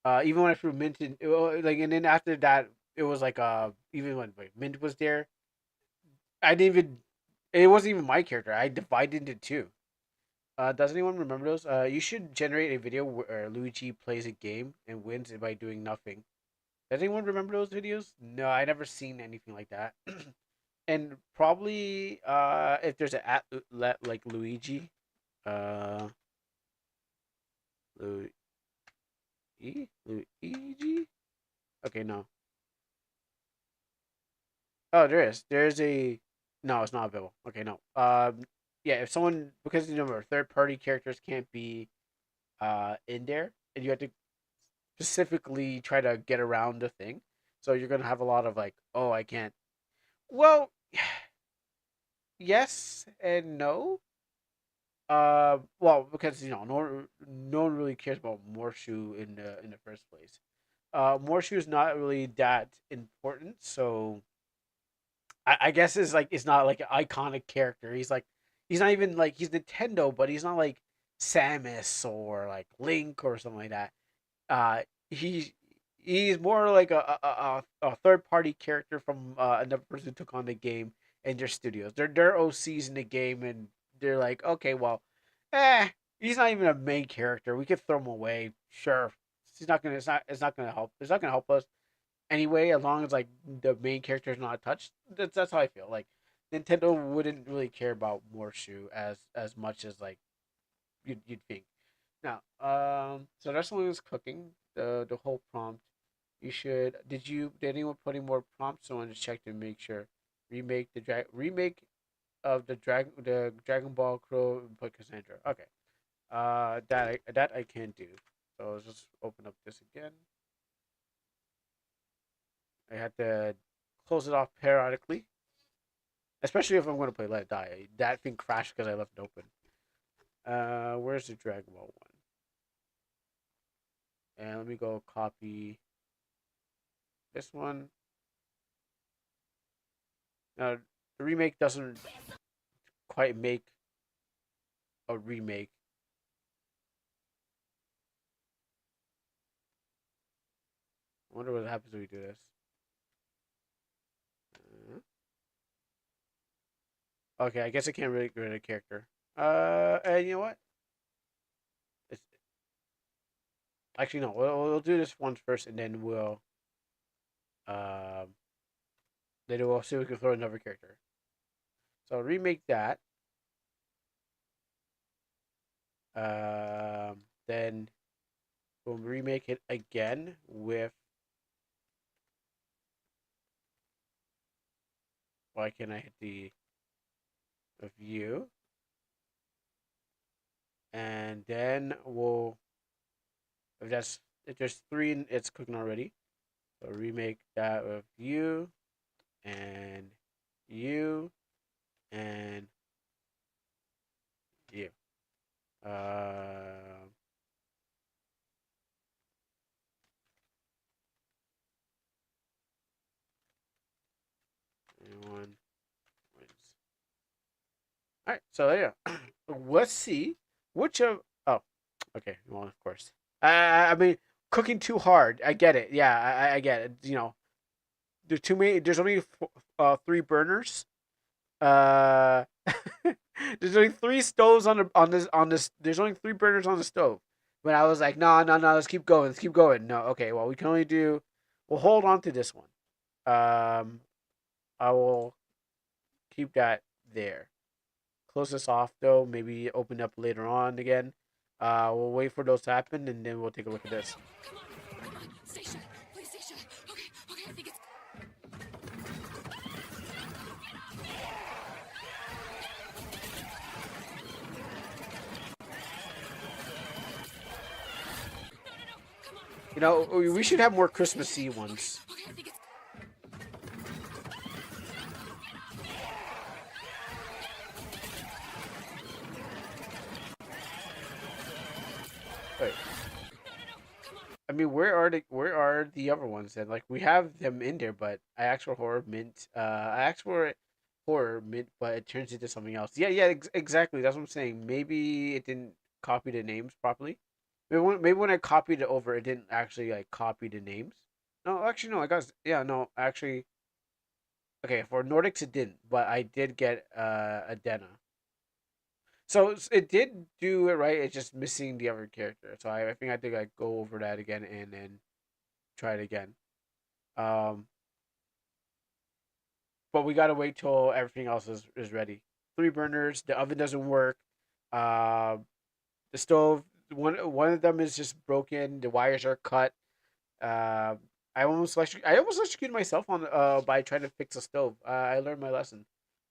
Speaker 1: Even when I threw Mint in, like, and then after that, it was like even when Mint was there, I didn't even. It wasn't even my character. I divided into two. Does anyone remember those? You should generate a video where Luigi plays a game and wins it by doing nothing. Does anyone remember those videos? No, I never seen anything like that. And probably if there's a like Luigi, uh Luigi. Okay, no. Oh, there is. There's a. No, it's not available. Okay, no. Yeah, if someone because third party characters can't be in there, and you have to specifically try to get around the thing, so you're gonna have a lot of like, oh, I can't. Well, yes and no. Well, because no one really cares about Morshu in the first place. Morshu is not really that important, so I guess it's not like an iconic character. He's not even like he's Nintendo, but he's not like Samus or like Link or something like that. Uh, he he's more like a third party character from another person who took on the game in their studios. They're OCs in the game, and they're like, okay, well, Eh, he's not even a main character. We could throw him away. Sure, he's not gonna. It's not gonna help. It's not gonna help us anyway. As long as like the main character is not touched. That's how I feel. Like Nintendo wouldn't really care about Morshu as much as like you'd think. Now, so that's one was cooking. The whole prompt. You should. Did anyone put any more prompts? I want to check to make sure. Remake of the Dragon Ball Crow but Cassandra. Okay. That I can do. So let's just open up this again. I had to close it off periodically, especially if I'm going to play Let It Die. That thing crashed because I left it open. Where's the Dragon Ball one? And let me go copy this one. Now the remake doesn't quite make a remake. I wonder what happens when we do this. Okay, I guess I can't really get rid of the character. And you know what? It's actually no. We'll do this one first, and um, then we'll see if we can throw another character. So remake that. Then we'll remake it again with. Why can't I hit the view? And then we'll. If there's three, it's cooking already. So remake that with you, and you, and you. Uh, Anyone wins. All right, so yeah, let's see which of. Oh, okay. Well, of course. I mean, cooking too hard. I get it. Yeah, I get it. You know, there's too many. There's only three burners. Uh, there's only three stoves on this. There's only three burners on the stove. But I was like, no, no, no. Let's keep going. Let's keep going. No, okay. Well, we can only do. We'll hold on to this one. Um, I will keep that there. Close this off though. Maybe open up later on again. We'll wait for those to happen and then we'll take a look at this.
Speaker 2: Come on, come on, stay shut. Please stay shut. Okay, okay, I think it's.
Speaker 1: You know, we should have more Christmassy ones.
Speaker 2: Okay, I think it's.
Speaker 1: Wait. I mean, where are the other ones then? Like we have them in there, but I asked for horror mint. I asked for horror mint, but it turns into something else. Yeah, yeah, exactly. That's what I'm saying. Maybe it didn't copy the names properly. Maybe when I copied it over, it didn't actually like copy the names. No, actually, no. I got yeah, no, actually. Okay, for Nordics it didn't, but I did get Adena. So it did do it right. It's just missing the other character. So I think I think I go over that again and then try it again. Um, but we gotta wait till everything else is ready. Three burners. The oven doesn't work. Uh, the stove. One of them is just broken. The wires are cut. Uh, I almost electrocuted myself on by trying to fix a stove. I learned my lesson.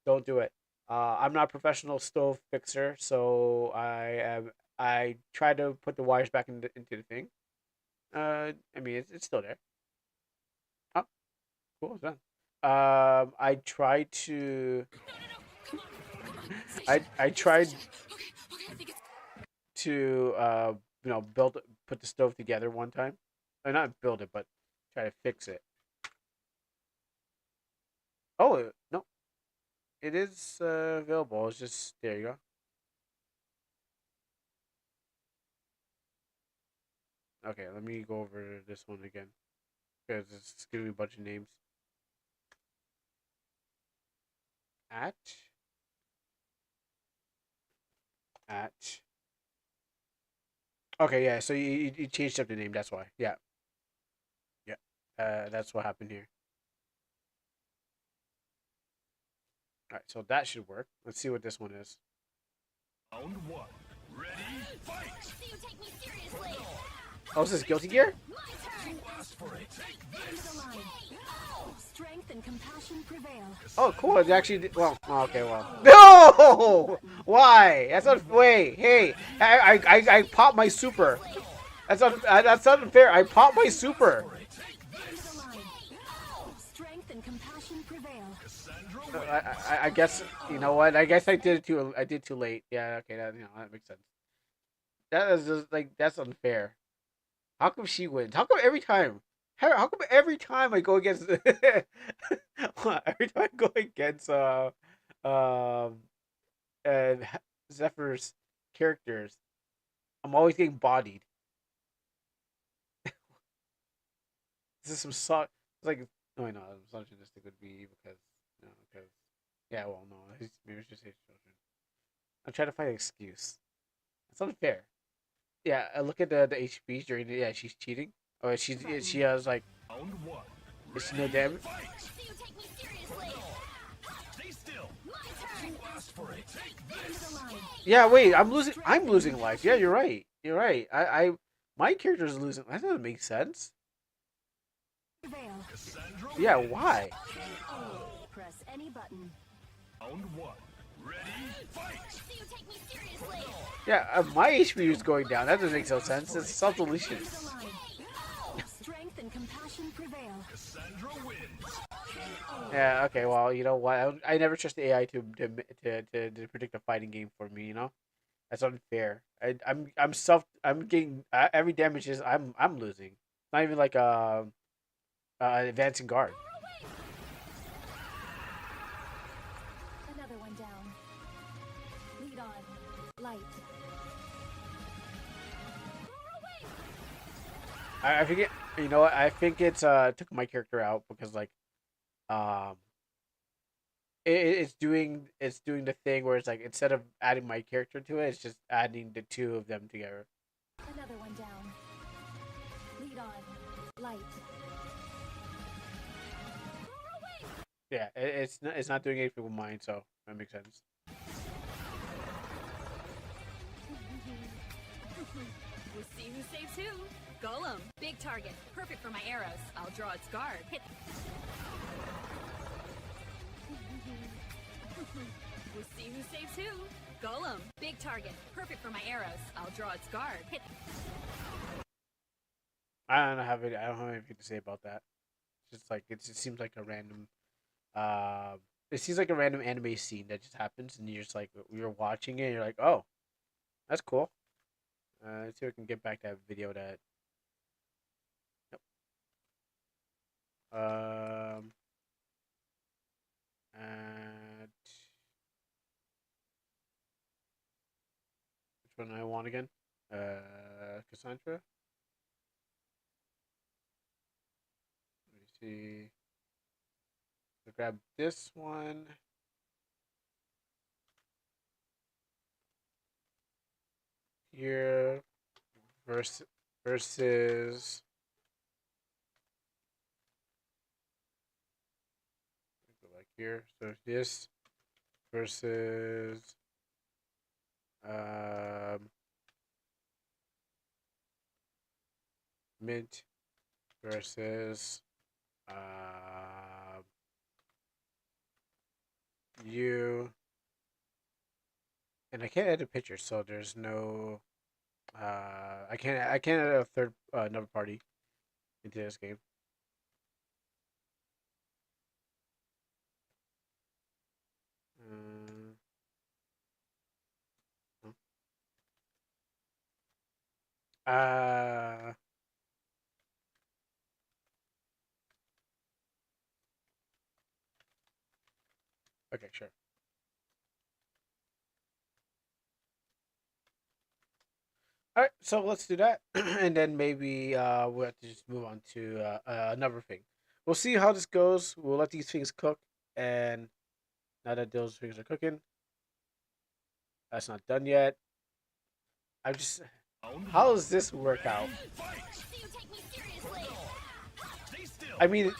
Speaker 1: Don't do it. I'm not a professional stove fixer, so I try to put the wires back into the thing. I mean it's still there. Oh, cool, it's done. I tried to. I tried to put the stove together one time. Not build it, but try to fix it. Oh no, it is available. It's just there you go. Okay, let me go over this one again because it's giving me a bunch of names. At Okay, yeah. So you changed up the name. That's why. Yeah, yeah. That's what happened here. All right, so that should work. Let's see what this one is.
Speaker 7: Round one. Ready, fight!
Speaker 2: So you take me seriously.
Speaker 1: Oh, is this Guilty Gear?
Speaker 2: My turn.
Speaker 7: Ask for it.
Speaker 8: End of the line. Strength and compassion prevail.
Speaker 1: Oh, cool. It actually did. Well, okay, well. No! Why? That's not. Wait, hey. I popped my super. That's not unfair. I popped my super.
Speaker 8: End of the line. Strength and compassion prevail.
Speaker 1: I guess, you know what? I guess I did it I did too late. Yeah, okay, that makes sense. That is just like, that's unfair. How come she wins? How come every time? How come every time I go against every time I go against um and Zephyr's characters, I'm always getting bodied. This is some like, no, I know misogynistic would be because, because, yeah, well, no, maybe it's just his children. I'm trying to find an excuse. It's unfair. Yeah, I look at the HP during the, yeah, she's cheating. Oh, she has like,
Speaker 7: Round one.
Speaker 1: is she no damage?
Speaker 2: So you take me seriously.
Speaker 7: Stay still.
Speaker 2: My turn.
Speaker 7: Ask for it.
Speaker 8: End of the line.
Speaker 1: Yeah, wait, I'm losing life. Yeah, you're right. You're right. My character is losing. That doesn't make sense.
Speaker 8: Prevail.
Speaker 7: Cassandra
Speaker 1: Yeah,
Speaker 7: wins.
Speaker 1: why?
Speaker 8: Press any button.
Speaker 7: Round one. Ready, fight!
Speaker 2: So you take me seriously.
Speaker 1: Yeah, my HP is going down. That doesn't make no sense. It's self-deletion.
Speaker 8: End of the line. Strength and compassion prevail.
Speaker 7: Cassandra wins.
Speaker 1: Yeah, okay, well, you know what? I never trust the AI to predict a fighting game for me, you know? That's unfair. I'm getting every damage is I'm losing. Not even like advancing guard.
Speaker 8: Another one down. Lead on. Light.
Speaker 1: I forget. You know what? I think it's took my character out because like um it's doing the thing where it's like instead of adding my character to it, it's just adding the two of them together.
Speaker 8: Another one down. Lead on. Light.
Speaker 1: Yeah, it's not doing anything with mine, so that makes sense.
Speaker 6: We'll see who saves who. Golem, big target, perfect for my arrows. I'll draw its guard. Hit. We'll see who saves who. Golem, big target, perfect for my arrows. I'll draw its guard. Hit.
Speaker 1: I don't have anything to say about that. It's just like it seems like a random it seems like a random anime scene that just happens and you're just like you're watching it and you're like, oh, that's cool. Let's see if we can get back to that video that. Yep. And which one I want again? Cassandra. Let me see. So grab this one. Here versus go back here. So this versus mint versus you, and I can't edit pictures, so there's no I can't add a third another party into this game. Huh? Okay, sure. All right, so let's do that, and then maybe we'll have to just move on to another thing. We'll see how this goes. We'll let these things cook, and now that those things are cooking, that's not done yet. I just How does this work out?
Speaker 2: So you take me seriously.
Speaker 1: I mean,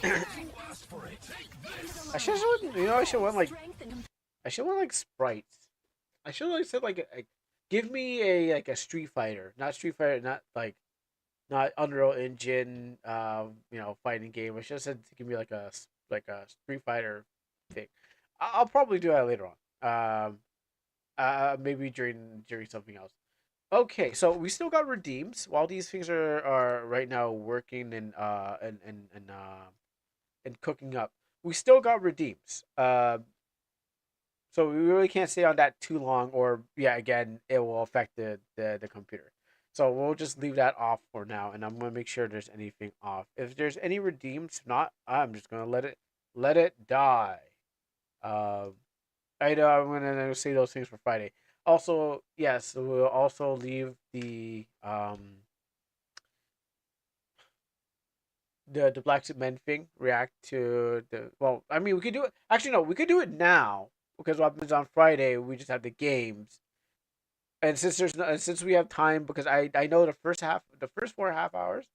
Speaker 1: I should have, I should want like, I should want like sprites. I should like said like, give me a Street Fighter, not Street Fighter, not like not Unreal Engine, fighting game. I should have said give me like a Street Fighter thing. I'll probably do that later on. Maybe during something else. Okay, so we still got redeems while these things are right now working and cooking up. We still got redeems. So we really can't stay on that too long, or yeah, again, it will affect the computer. So we'll just leave that off for now, and I'm gonna make sure there's anything off. If there's any redeems, if not, I'm just gonna let it die. Um, I know I'm gonna say those things for Friday. Also, yes, we'll also leave the Black Men thing react to the well. I mean, we could do it. Actually, no, we could do it now because what happens on Friday? We just have the games, and since there's no, and since we have time, because I know the first 4.5 hours,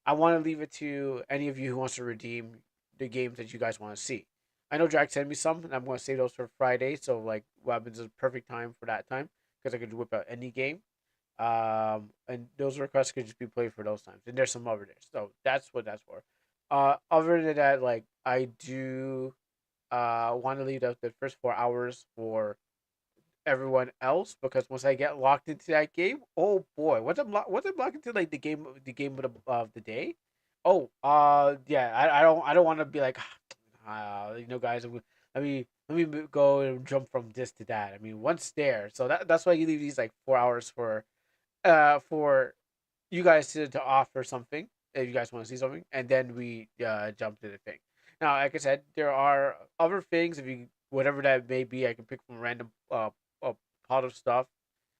Speaker 1: I want to leave it to any of you who wants to redeem the games that you guys want to see. I know Jack sent me some, and I'm going to save those for Friday. So like, what happens is a perfect time for that time because I could whip out any game. And those requests could just be played for those times. And there's some over there. So that's what that's for. Other than that, like I do want to leave the first 4 hours for everyone else because once I get locked into that game, oh boy, once I'm locked into like the game of the day, oh yeah, I don't want to be like, guys, let me go and jump from this to that. I mean, once there, so that's why you leave these like 4 hours for you guys to offer something if you guys want to see something, and then we jump to the thing. Now, like I said, there are other things if you whatever that may be. I can pick from a random a pot of stuff,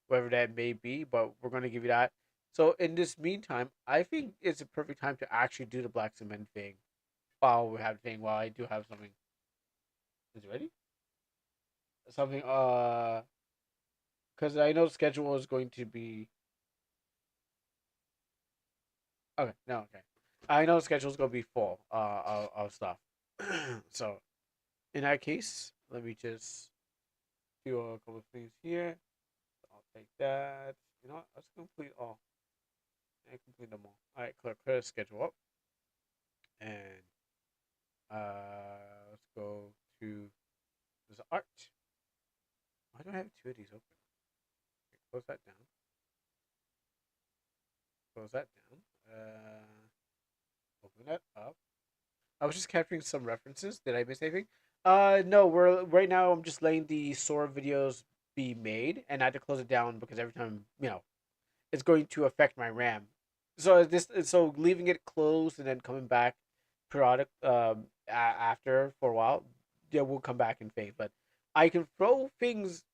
Speaker 1: whatever that may be. But we're gonna give you that. So in this meantime, I think it's a perfect time to actually do the black cement thing while we have the thing. While I do have something. Is it ready? Something because I know the schedule is going to be okay. No, okay. I know the schedule's gonna be full of stuff. So in that case, let me just do a couple of things here. I'll take that. You know what? Let's complete all. And complete them all. Alright, clear the schedule up. And let's go to this art. Why do I have two of these open? Okay, close that down. Close that down. Open that up. I was just capturing some references. Did I miss anything? No. We're right now. I'm just letting the Sora videos be made, and I had to close it down because every time it's going to affect my RAM. So leaving it closed and then coming back periodic after for a while, yeah, we'll come back and fade. But I can throw things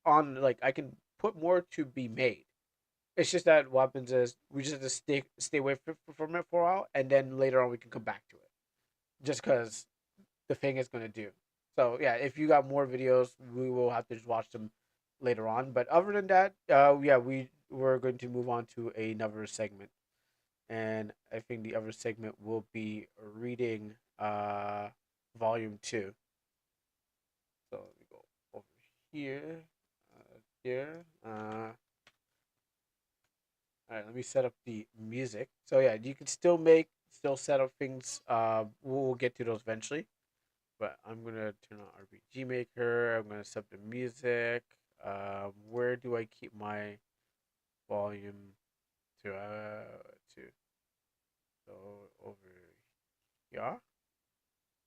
Speaker 1: on like I can put more to be made. It's just that what happens is we just have to stay away from it for a while, and then later on we can come back to it. Just because the thing is going to do. So yeah, if you got more videos, we will have to just watch them later on. But other than that, yeah, we're going to move on to another segment, and I think the other segment will be reading volume 2. So let me go over here, here. All right, let me set up the music. So yeah, you can still set up things. We'll get to those eventually. But I'm gonna turn on RPG Maker. I'm gonna set up the music. Where do I keep my volume to go over here?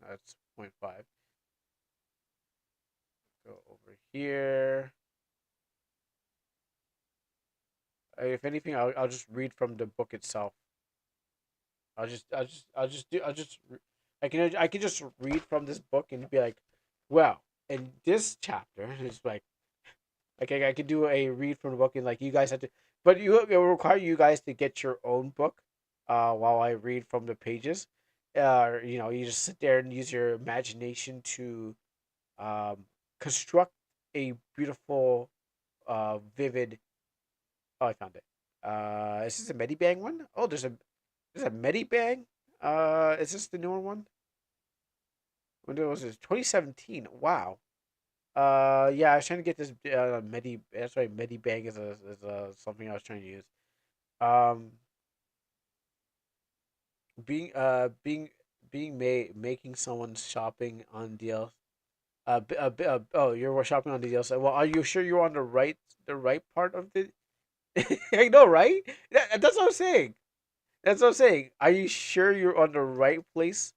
Speaker 1: That's 0.5. Go over here. If anything, I'll just read from the book itself. I'll just I can just read from this book and be like, well, in this chapter, it's like I could do a read from the book and like you guys have to, but it will require you guys to get your own book, while I read from the pages. You just sit there and use your imagination to, um, construct a beautiful, vivid. Oh, I found it. Is this a Medibang one? Oh, there's a Medibang. Is this the newer one? When was this? 2017. Wow. Yeah, I was trying to get this Medi. That's right, Medibang is something I was trying to use. Um, being being being making someone shopping on DL. Oh, you're shopping on the DL. Well, are you sure you're on the right part of the? I know, right? That's what I'm saying. That's what I'm saying. Are you sure you're on the right place?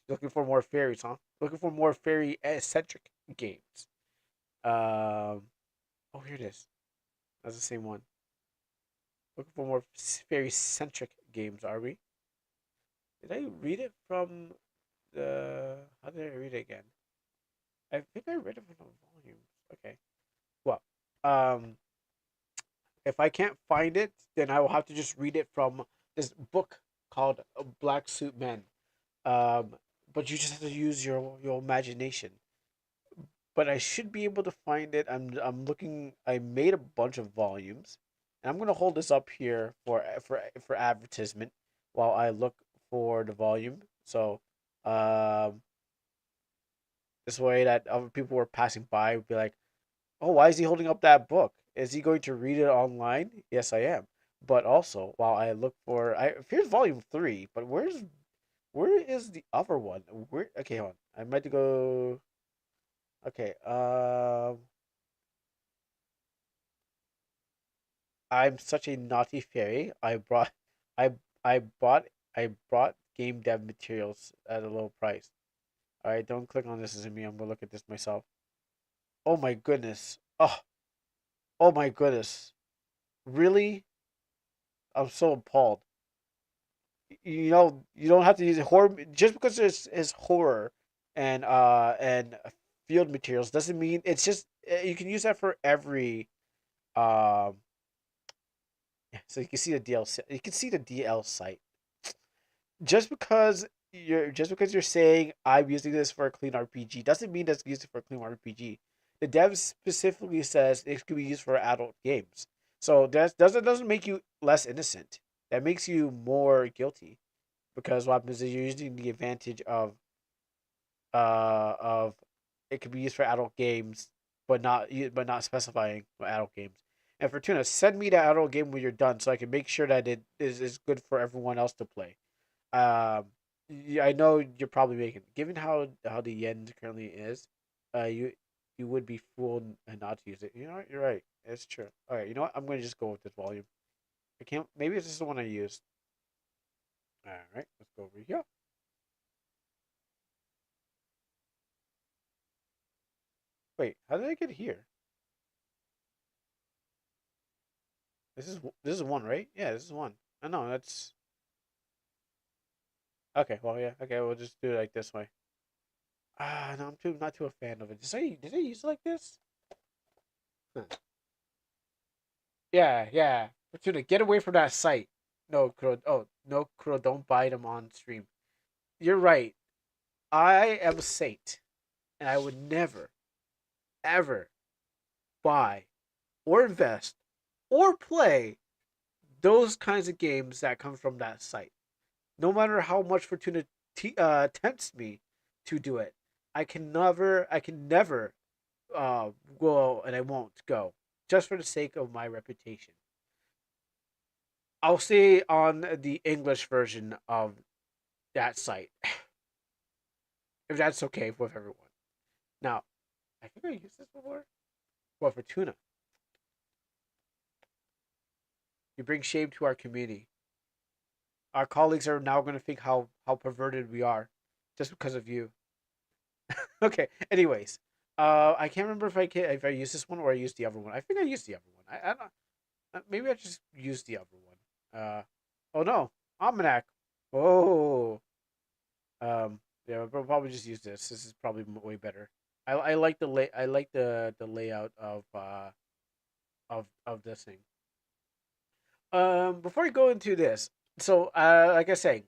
Speaker 1: Looking for more fairies, huh? Looking for more fairy centric games. Um. Oh, here it is. That's the same one. Looking for more fairy centric games, are we? Did I read it from the? How did I read it again? I think I read it from the volumes. Okay. Well, um, if I can't find it, then I will have to just read it from this book called Black Suit Men. Um, but you just have to use your imagination. But I should be able to find it. I'm looking. I made a bunch of volumes, and I'm gonna hold this up here for advertisement while I look for the volume. So, um, this way that other people who are passing by would be like, "Oh, why is he holding up that book? Is he going to read it online?" Yes, I am. But also, while I look for, here's volume three. But where is the other one? Where? Okay, hold on. I might have to go. Okay. I'm such a naughty fairy. I I bought I bought game dev materials at a low price. All right, don't click on this as me. I'm gonna look at this myself. Oh my goodness. Oh my goodness. Really? I'm so appalled. You don't have to use horror just because there's horror and field materials doesn't mean it's just you can use that for every um so you can see the DLC you can see the DL site just because you're saying I'm using this for a clean RPG doesn't mean that's used for a clean RPG. The dev specifically says it could be used for adult games. So that doesn't make you less innocent. That makes you more guilty because what happens is you're using the advantage of it could be used for adult games, but not specifying for adult games. And Fortuna, send me that adult game when you're done, so I can make sure that it is good for everyone else to play. Um, yeah, I know you're probably making, given how the yen currently is, you would be fooled and not to use it. You know what? You're right. It's true. All right. You know what? I'm gonna just go with this volume. I can't. Maybe it's just the one I used. All right. Let's go over here. Wait. How did I get here? This is one, right? Yeah, this is one. I know that's okay. Well, yeah. Okay, we'll just do it like this way. No, I'm too not too a fan of it. Did I use it like this? Huh. Yeah, yeah. Fortuna, get away from that site. No, Kuro. Oh, no, Kuro. Don't buy them on stream. You're right. I am a saint, and I would never, ever buy or invest or play those kinds of games that come from that site. No matter how much Fortuna tempts me to do it, I can never go, and I won't go just for the sake of my reputation. I'll stay on the English version of that site if that's okay with everyone. Now, I think I used this before. Well, Fortuna, you bring shame to our community. Our colleagues are now going to think how perverted we are, just because of you. Okay. Anyways, I can't remember if I used this one or I used the other one. I think I used the other one. I don't. Maybe I just used the other one. Oh no, almanac. Oh. Yeah, I'll probably just use this. This is probably way better. I like I like the layout of this thing. Before I go into this, so like I say,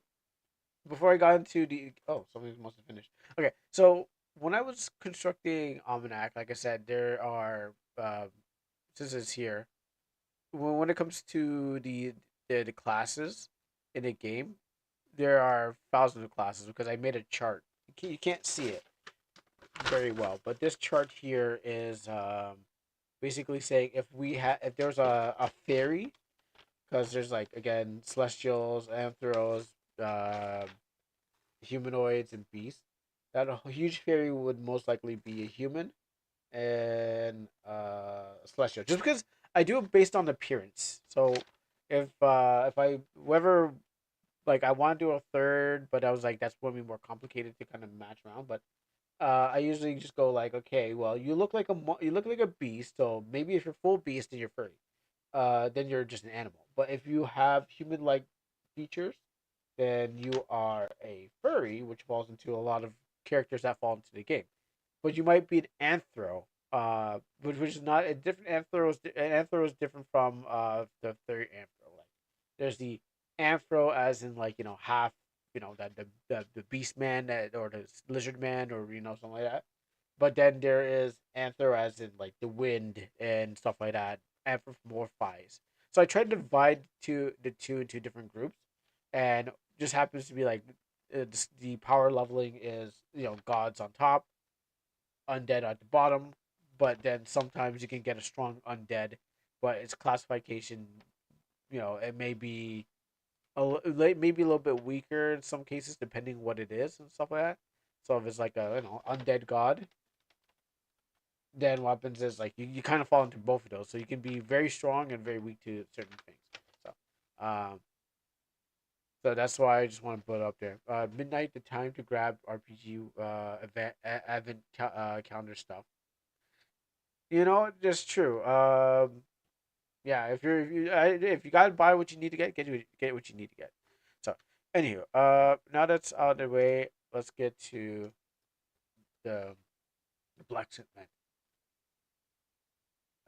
Speaker 1: before I got into the something must have finished. Okay, so when I was constructing Almanac, like I said, there are since it's here. when it comes to the classes in a game, there are thousands of classes because I made a chart. You can't see it very well, but this chart here is basically saying if there's a fairy, because there's like again celestials, anthros, uh, humanoids, and beasts. That a huge fairy would most likely be a human and celestial. Just because I do it based on appearance. So if I whoever like I want to do a third, but I was like that's going to be more complicated to kind of match around. But I usually just go like, okay, well you look like a beast, so maybe if you're full beast then you're furry. Then you're just an animal. But if you have human like features, then you are a furry, which falls into a lot of characters that fall into the game. But you might be an anthro, which is not a different anthro. An anthro is different from the furry anthro. Like there's the anthro as in like half that the beast man or the lizard man or something like that. But then there is anther as in like the wind and stuff like that. Anthropomorphize. So I tried to divide the two into different groups, and just happens to be like the power leveling is gods on top, undead at the bottom. But then sometimes you can get a strong undead, but its classification, it may be maybe a little bit weaker in some cases depending what it is and stuff like that. So if it's like a undead god, then what happens is like you kind of fall into both of those. So you can be very strong and very weak to certain things. So, so that's why I just want to put it up there. Midnight, the time to grab RPG advent calendar stuff. That's true. Yeah, if you gotta buy what you need to get what you need to get. So, anywho, now that's out of the way, let's get to the Black Suit Man.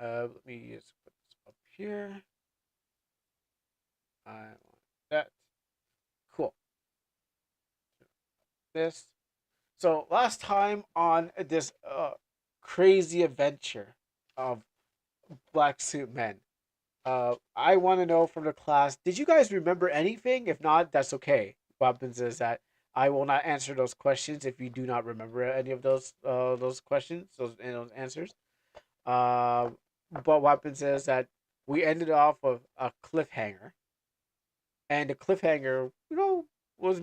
Speaker 1: Let me just put this up here. I want that. Cool. This. So last time on this crazy adventure of Black Suit Men, I want to know from the class, did you guys remember anything? If not, that's okay. What happens is that I will not answer those questions if you do not remember any of those questions, those answers. Uh, but what happens is that we ended off with a cliffhanger, and the cliffhanger, was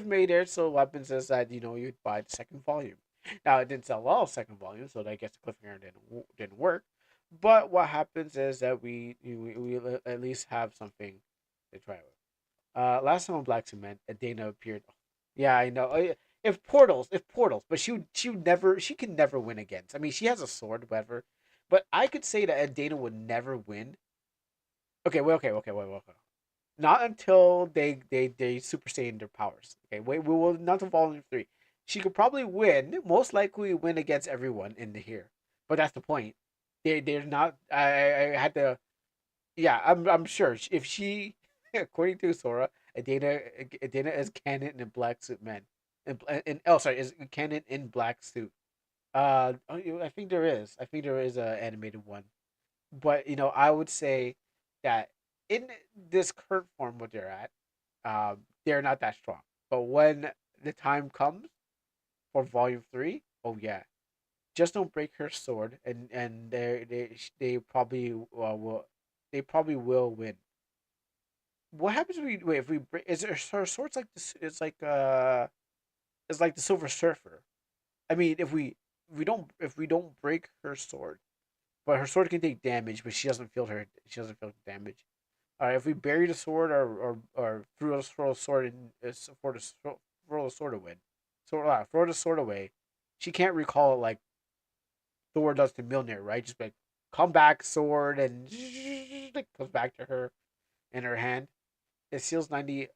Speaker 1: made there. So what happens is that you'd buy the second volume. Now it didn't sell all second volume, so I guess the cliffhanger didn't work. But what happens is that we at least have something to try with. Last time on Black Cement, Dana appeared. Yeah, I know. If portals, but she can never win against. I mean, she has a sword, whatever. But I could say that Dana would never win. Okay, wait. Not until they Super Saiyan their powers. Okay, wait, we will not until Volume 3. She could probably win, most likely win against everyone in the here. But that's the point. They're not. I had to. Yeah, I'm sure if she, according to Sora, Adana is canon in Black Suit Man, sorry, is canon in Black Suit. I think there is. I think there is a animated one, but I would say that in this current form, what they're at, they're not that strong. But when the time comes for Volume 3, oh yeah, just don't break her sword, and they probably will win. What happens if we wait? If we break, is her sword's like this? It's like the Silver Surfer. I mean, if we don't break her sword, but her sword can take damage, but she doesn't feel damage. All right, if we bury the sword or throw a sword in throw the sword away, throw the sword away, she can't recall it like Thor does to Mjolnir, right? Just like come back sword and it comes back to her in her hand. It seals 98%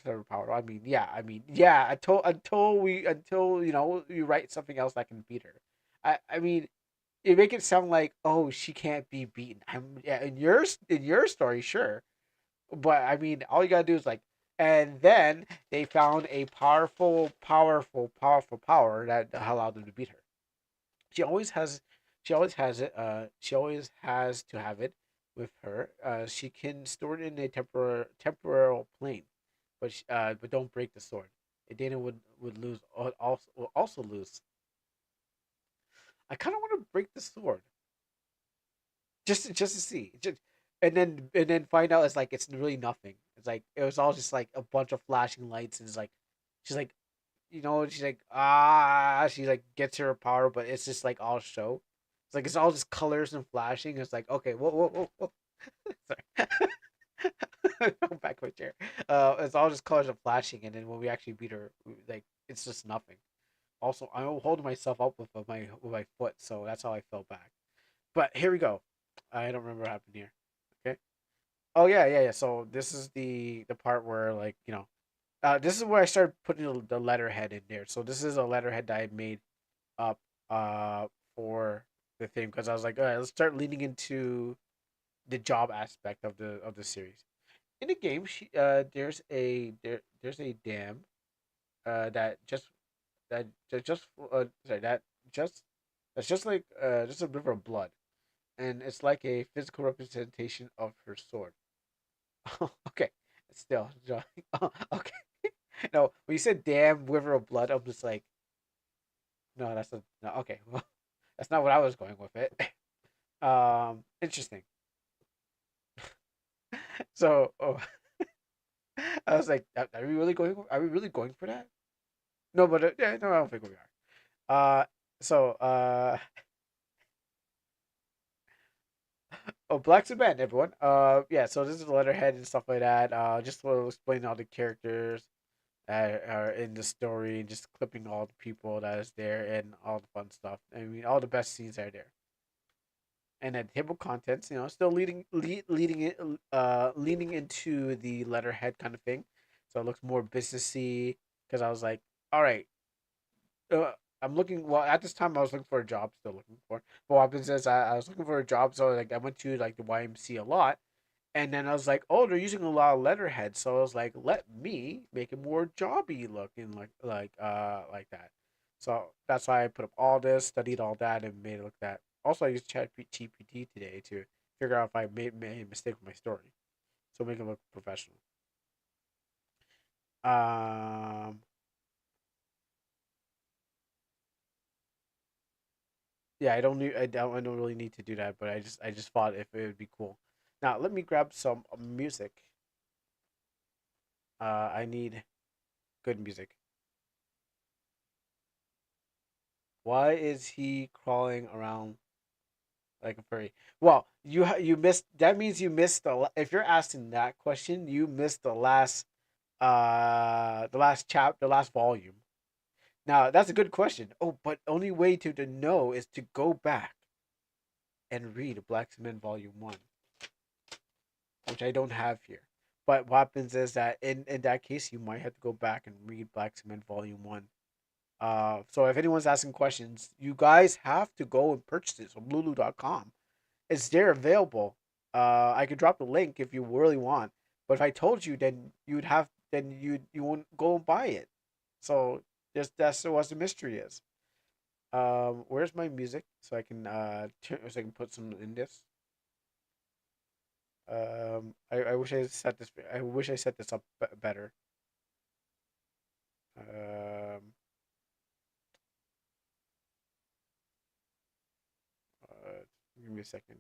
Speaker 1: of power. Yeah. Until you write something else that can beat her. I mean, you make it sound like she can't be beaten. Yeah, in your story, sure, but I mean all you gotta do is like, and then they found a powerful power that allowed them to beat her. She always has, she always has it. She always has to have it. with her. She can store it in a temporal plane, but don't break the sword. Dana would lose also will also lose. I kind of want to break the sword just to see, and then find out it's like it's really nothing. It's like it was all just like a bunch of flashing lights, and it's like she's like she's like she like gets her power, but it's just like all show. It's like it's all just colors and flashing. It's like okay, whoa. Sorry. Go back to my chair. It's all just colors and flashing, and then when we actually beat her, like it's just nothing. Also, I'm holding myself up with my foot, so that's how I fell back. But here we go. I don't remember what happened here. Okay. Oh yeah. So this is the part where like this is where I started putting the letterhead in there. So this is a letterhead that I made up for the thing because I was like, all right, let's start leaning into the job aspect of the series. In the game, there's a dam that just sorry that just that's just like just a river of blood, and it's like a physical representation of her sword. Okay, still drawing. Okay, no, when you said damn river of blood, I'm just like, no, that's a no. Okay, well, that's not what I was going with it. Interesting. So, I was like, are we really going? Are we really going for that? No, but yeah, no, I don't think we are. So oh, Black Cement, everyone. Yeah. So this is the letterhead and stuff like that. Just to explain all the characters that are in the story, just clipping all the people that is there and all the fun stuff. I mean, all the best scenes are there. And then table contents, still leaning into the letterhead kind of thing. So it looks more businessy because I was like, all right, I'm looking. Well, at this time, I was looking for a job. Still looking for. But what happens is I was looking for a job, so like I went to like the YMC a lot, and then I was like, oh, they're using a lot of letterhead, so I was like, let me make it more jobby looking, like that. So that's why I put up all this, studied all that, and made it look that. Also, I used ChatGPT today to figure out if I made a mistake with my story, so make it look professional. Um, Yeah, I don't really need to do that, but I just thought if it would be cool. Now let me grab some music. I need good music. Why is he crawling around like a furry? Well, you missed. That means you missed if you're asking that question, you missed the last the last volume. Now that's a good question. Oh, but only way to know is to go back and read Black Cement Volume One, which I don't have here. But what happens is that in that case, you might have to go back and read Black Cement Volume One. So if anyone's asking questions, you guys have to go and purchase it on Lulu.com. It's there available. I could drop the link if you really want. But if I told you, then you won't go and buy it. So just that's what the mystery is. Where's my music so I can so I can put some in this. I wish I set this. I wish I set this up better. Um, uh, Give me a second.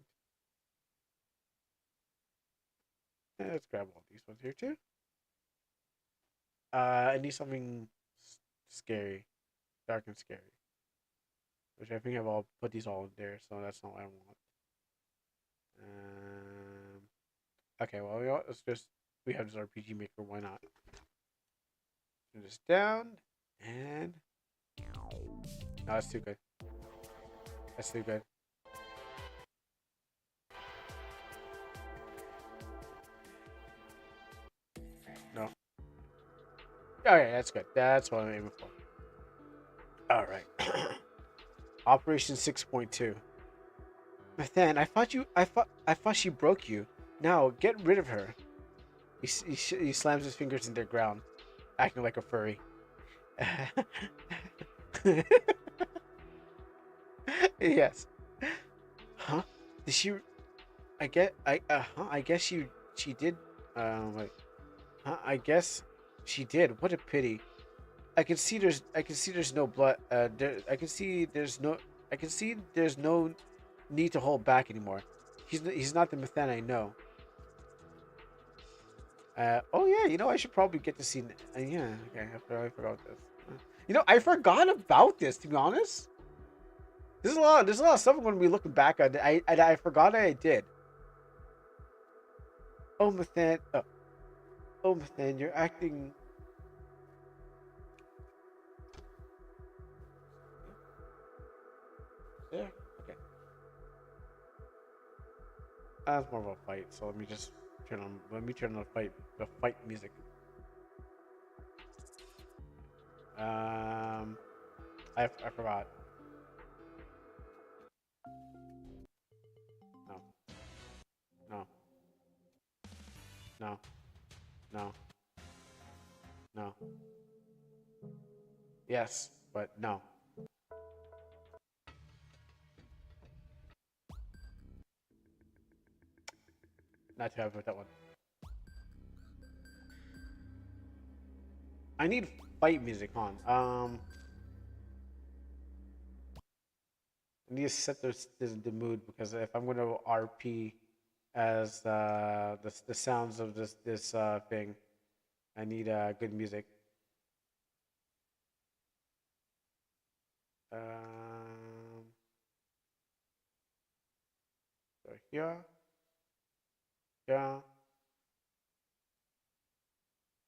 Speaker 1: Let's grab all these ones here too. I need something scary, dark and scary, which I think I've all put these all in there, so that's not what I want. Um, okay, well, let's just we have this RPG maker. Why not? Turn this down and no, that's too good. That's too good. No. Okay, that's good. That's what I'm aiming for. All right. Operation 6.2. Nathan, I thought she broke you. Now get rid of her. He slams his fingers in the ground, acting like a furry. Yes. Huh? Did she? I guess she did. Wait. Huh? I guess she did. What a pity. I can see there's no blood. I can see there's no need to hold back anymore. He's not the Methan I know. Oh yeah, you know I should probably get to see. Yeah, okay, I forgot this. You know, I forgot about this. To be honest, there's a lot of stuff I'm going to be looking back on. I forgot I did. Oh Methan, oh Methan, you're acting. Yeah, okay. That's more of a fight. So let me just turn on the fight music. I forgot. No, no, no, no, no. Yes, but no. Not too happy with that one. I need fight music on. I need to set the mood because if I'm going to RP as the sounds of this thing, I need good music. Um, so here, yeah,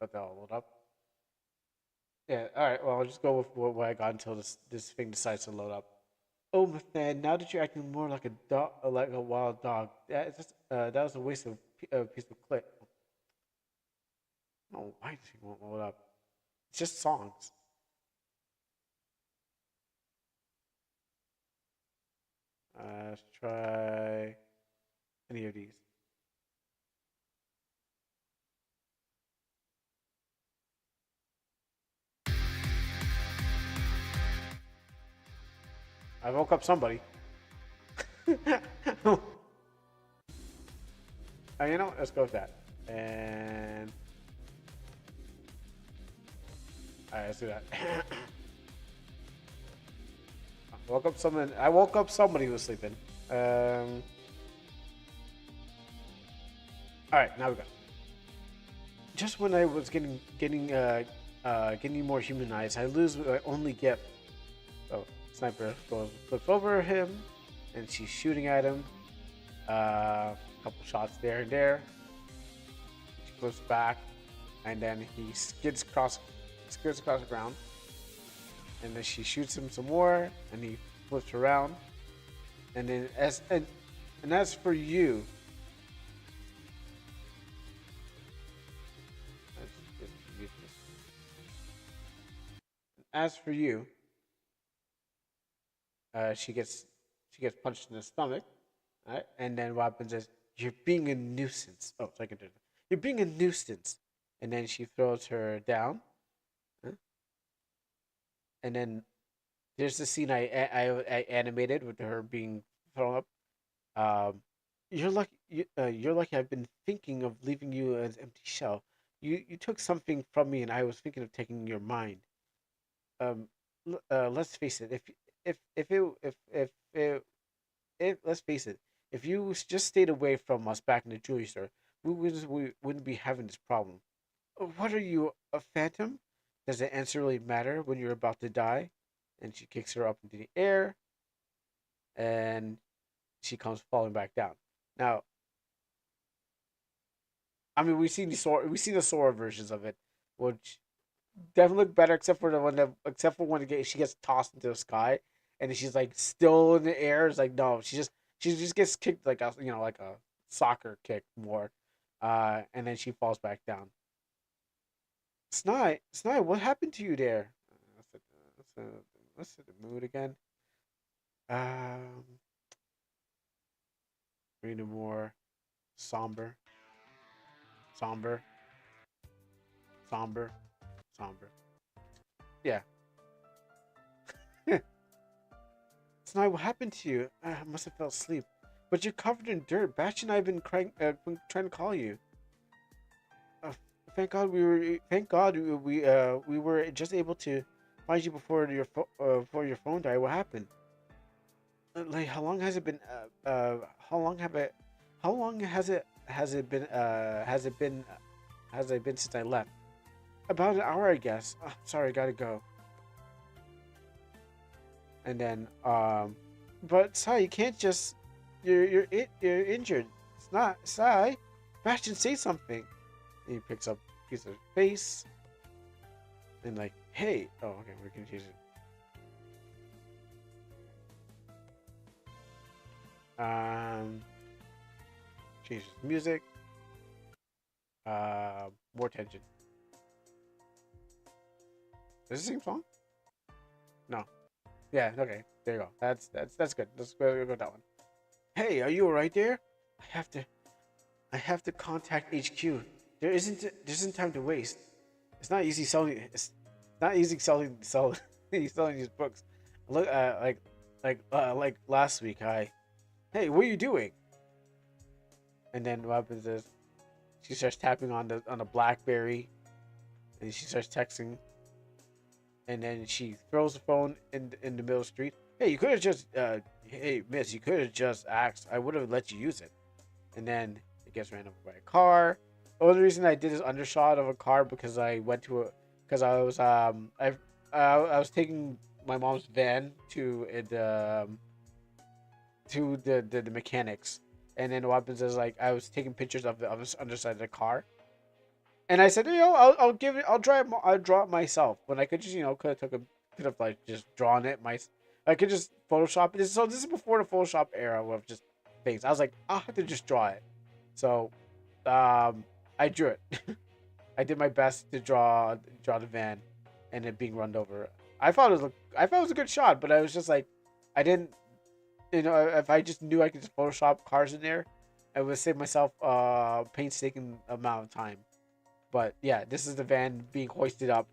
Speaker 1: let that all load up. Yeah, all right. Well, I'll just go with what I got until this thing decides to load up. Oh, man! Now that you're acting more like a dog, like a wild dog, that was a waste of a piece of clip. No, why does he won't load up? It's just songs. Let's try any of these. I woke up somebody. You know, let's go with that. And all right, let's do that. I woke up somebody who was sleeping. All right, now we go. Just when I was getting more humanized, I lose my only gift. So sniper flips over him, and she's shooting at him. A couple shots there and there. She flips back, and then he skids across the ground. And then she shoots him some more, and he flips around. And then as for you, as for you, she gets punched in the stomach, right? And then what happens is you're being a nuisance. Oh, so I can do it. You're being a nuisance, and then she throws her down, huh? And then there's the scene I animated with her being thrown up. You're lucky. I've been thinking of leaving you as empty shell. You took something from me, and I was thinking of taking your mind. Let's face it. If let's face it, if you just stayed away from us back in the jewelry store, we wouldn't be having this problem. What are you, a phantom? Does the answer really matter when you're about to die? And she kicks her up into the air, and she comes falling back down. Now, I mean, we've seen the Sora versions of it, which definitely look better, except for when she gets tossed into the sky, and then she's like still in the air. It's like no, she just gets kicked like like a soccer kick more, and then she falls back down. Snide, what happened to you there? Let's set the mood again. Um, read a more somber, somber, somber, somber. Yeah. Snide, what happened to you? I must have fell asleep. But you're covered in dirt. Batch and I have been trying to call you. Uh, thank God we were just able to find you before your phone died. What happened? Like how long has it been? How long have it? How long has it been? Has it been since I left? About an hour, I guess. Oh, sorry, gotta go. And then but Sai, you can't just you're injured. It's not Sai. Bastion, say something. And he picks up a piece of face and like, hey. Oh, okay, we're confused. Changes music. More tension. Is this the same song? No. Yeah. Okay. There you go. That's good. Let's go with that one. Hey, are you alright there? I have to I have to contact HQ. There isn't time to waste. It's not easy selling. It's not easy selling these books. Look, like last week. Hey, what are you doing? And then what happens is she starts tapping on the BlackBerry, and she starts texting, and then she throws the phone in the middle of the street. Hey, you could have just hey miss, you could have just asked. I would have let you use it. And then it gets ran over by a car. The only reason I did this undershot of a car because I went to a because I was taking my mom's van to the mechanics, and then what happens is like I was taking pictures of the underside of the car, and I said, I'll draw it myself when I could just could have like just drawn it I could just Photoshop it. So this is before the Photoshop era of just things. I was like, I'll have to just draw it. So I drew it. I did my best to draw the van and it being run over. I thought it was a good shot, but I was just like, I didn't, if I just knew I could just Photoshop cars in there, I would save myself painstaking amount of time. But yeah, this is the van being hoisted up,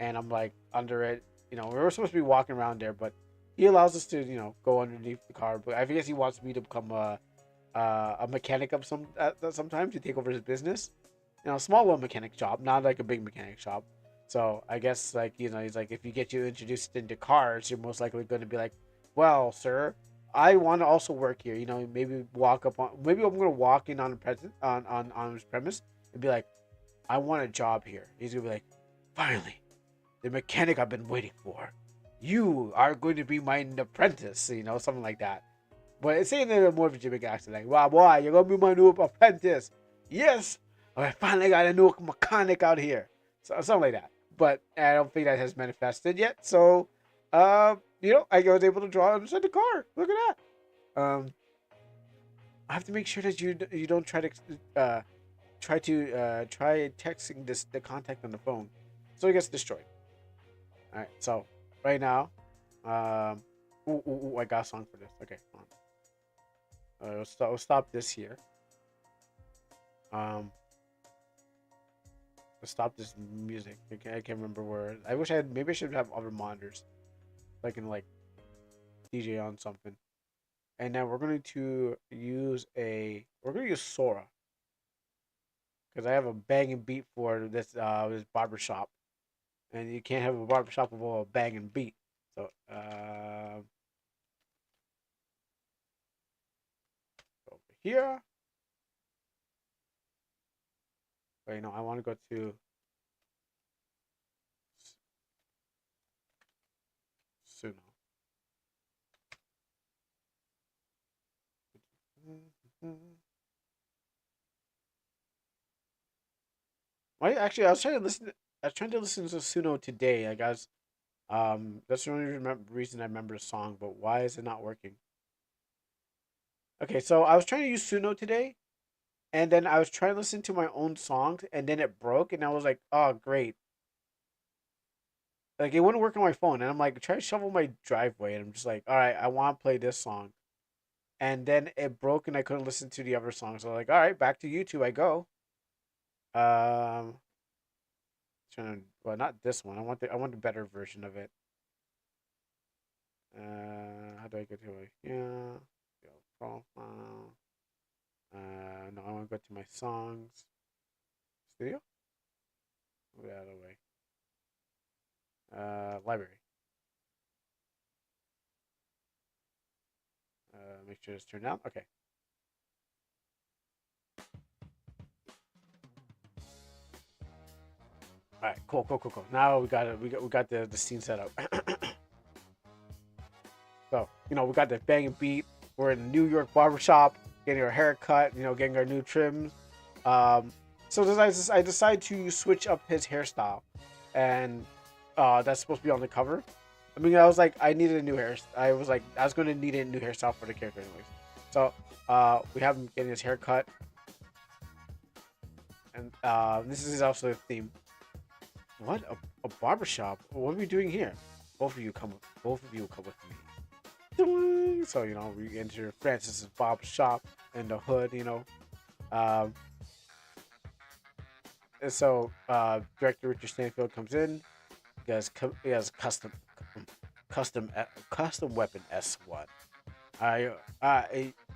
Speaker 1: and I'm like under it. We were supposed to be walking around there, but he allows us to go underneath the car. But I guess he wants me to become a mechanic of sometimes to take over his business. Small little mechanic shop, not like a big mechanic shop. So I guess he's like, if you get you introduced into cars, you're most likely going to be like, well, sir, I want to also work here. Maybe maybe I'm going to walk in on the present on his premise and be like, I want a job here. He's going to be like, finally, the mechanic I've been waiting for. You are going to be my apprentice, something like that. But it's saying in a more Virginia accent, like, wow, boy, you're going to be my new apprentice. Yes, I finally got a new mechanic out here. So, something like that. But I don't think that has manifested yet. So, I was able to draw inside the car. Look at that. I have to make sure that you don't try to try texting the contact on the phone, so it gets destroyed. All right, so right now, I got a song for this. Okay, hold on. We'll stop this here. Let's stop this music. I can't remember where. I wish maybe I should have other monitors, so I can like DJ on something. And now we're going to use Sora. Because I have a bang and beat for this barber shop, and you can't have a barber shop with a bang and beat. So over here. Wait, no, I want to go to Suno. Actually, I was trying to listen to Suno today. I guess that's the only reason I remember the song. But why is it not working? Okay, so I was trying to use Suno today, and then I was trying to listen to my own songs, and then it broke, and I was like, oh great. Like it wouldn't work on my phone, and I'm like, try to shovel my driveway, and I'm just like, all right, I want to play this song, and then it broke, and I couldn't listen to the other songs. So I'm like, all right, back to YouTube I go. Um, well, not this one. I want the better version of it. How do I get to it? Yeah. profile. No, I want to go to my songs. Studio? Move it out of the way. Library. Make sure it's turned down. Okay. All right. Cool. Now we got it. We got the scene set up. So we got the banging beat. We're in a New York barbershop, getting our hair cut. Getting our new trims. Um, so I decide to switch up his hairstyle, and that's supposed to be on the cover. I mean, I was like, I needed a new hair. I was like, I was going to need a new hairstyle for the character, anyways. So, we have him getting his hair cut, and this is also the theme. What a barbershop? What are we doing here? Both of you come. Both of you come with me. So we enter Francis's barber shop in the hood. Um, and so director Richard Stanfield comes in. He has custom weapon S1.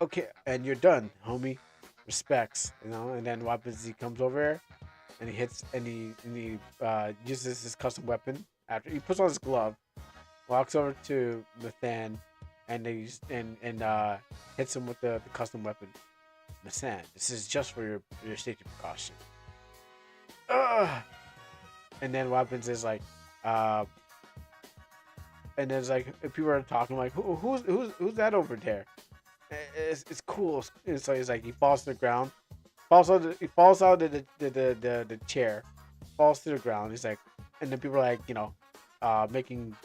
Speaker 1: Okay, and you're done, homie. Respects, and then what happens? He comes over here, and he uses his custom weapon after he puts on his glove, walks over to Nathan, and hits him with the custom weapon. Nathan, this is just for your safety precaution. Ugh. And then what happens is like, and there's like people are talking like, who's that over there? It's cool. And so he's like, he falls to the ground, he falls out of the chair, falls to the ground. He's like, and then people are like, making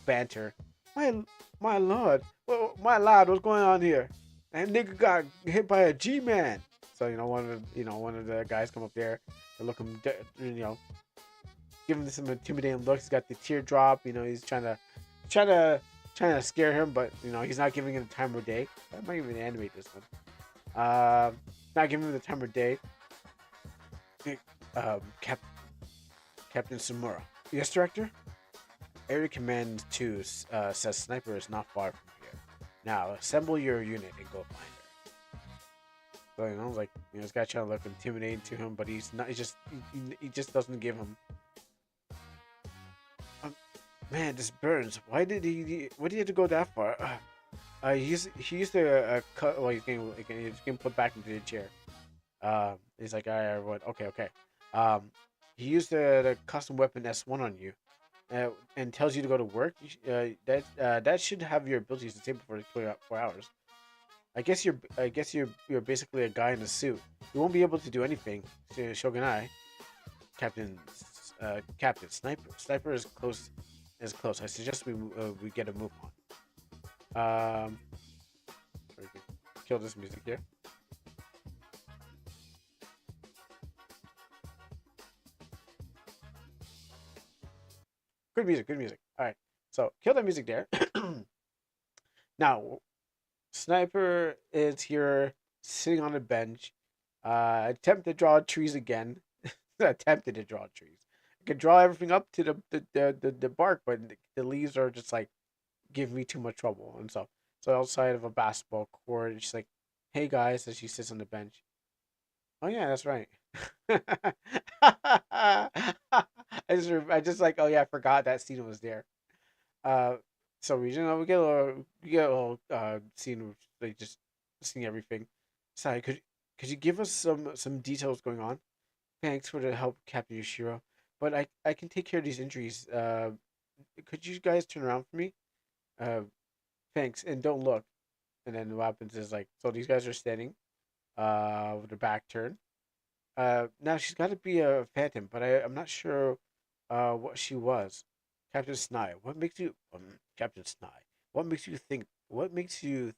Speaker 1: banter. My lord, my lad, what's going on here? And nigga got hit by a G-man. So one of the guys come up there to look him, give him some intimidating looks. He's got the teardrop. He's trying to scare him, but he's not giving him the time of day. I might even animate this one. Not giving him the time of day. Captain Samura. Yes, director. Area Command 2 says Sniper is not far from here. Now assemble your unit and go find her. So like this guy trying to look intimidating to him, but he's not. He just doesn't give him. Man, this burns. Why did he have to go that far? He used to cut. Well, he's getting put back into the chair. He's like, all right, everyone. Okay. He used the custom weapon S1 on you, and tells you to go to work. That should have your abilities disabled for 24 hours. I guess you're basically a guy in a suit. You won't be able to do anything. Shogunai, Captain Sniper is close. I suggest we get a move on. We can kill this music here. Good music. All right, so kill that music there. Now, Sniper is here sitting on a bench. Attempt to draw trees again. Attempted to draw trees. I could draw everything up to the bark, but the leaves are just like give me too much trouble and stuff. So outside of a basketball court, she's like, "Hey guys," as she sits on the bench. Oh yeah, that's right. I just like, oh yeah, I forgot that scene was there. Uh, so we get a little scene of like just seeing everything. Sorry, could you give us some details going on? Thanks for the help, Captain Yoshiro. But I can take care of these injuries. Could you guys turn around for me? Uh, Thanks, and don't look. And then what happens is like, so these guys are standing, with their back turned. Now she's got to be a phantom, but I'm not sure, what she was. Captain Snai, Captain Snai? What makes you think? What makes you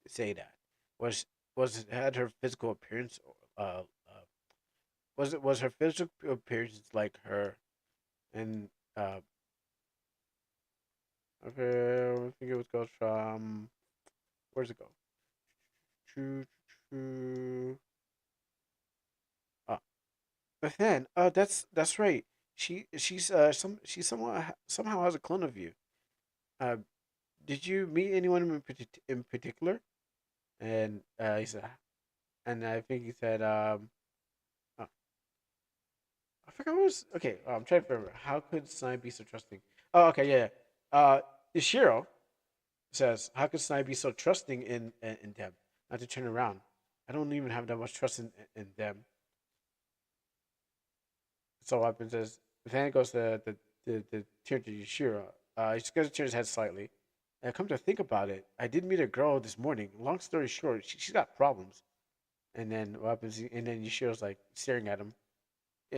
Speaker 1: say that? Was was it had her physical appearance? Was her physical appearance like her? And okay, I think goes from where's it go? Choo, choo. Ah, but then, that's right. She somehow has a clone of you. Uh, did you meet anyone in particular? And he said, and I think he said, oh, I forgot what was. Okay, I'm trying to remember. How could Snai be so trusting? Oh, okay, yeah. Ishiro says, "How could Snai be so trusting in them? Not to turn around. I don't even have that much trust in them." So up and says, then it goes to the turn to Yashiro. He's going to turn his head slightly. And come to think about it, I did meet a girl this morning. Long story short, she's got problems. And then what happens? And then Yashiro's like staring at him.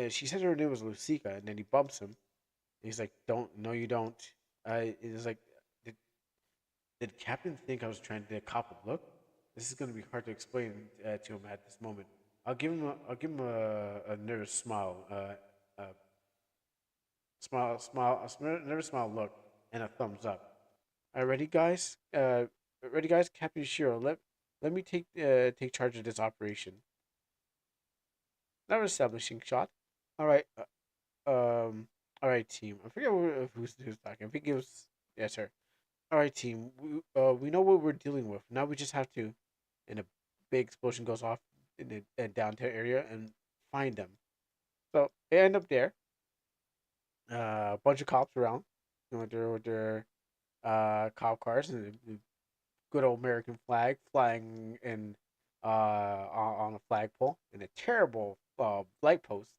Speaker 1: She said her name was Lucica, and then he bumps him. And he's like, "Don't, no, you don't." It's like, did, did Captain think I was trying to cop a look? This is going to be hard to explain to him at this moment. I'll give him a nervous smile. Nervous smile look, and a thumbs up. All right, ready, guys? Ready, guys? Captain Shiro, let me take charge of this operation. Not establishing shot. All right, all right, team. I forget who's talking. I think it was yes, sir. All right, team. We know what we're dealing with. Now we just have to, and a big explosion goes off in the downtown area and find them. So they end up there. A bunch of cops around, with their cop cars and the good old American flag flying in on a flagpole and a terrible light post.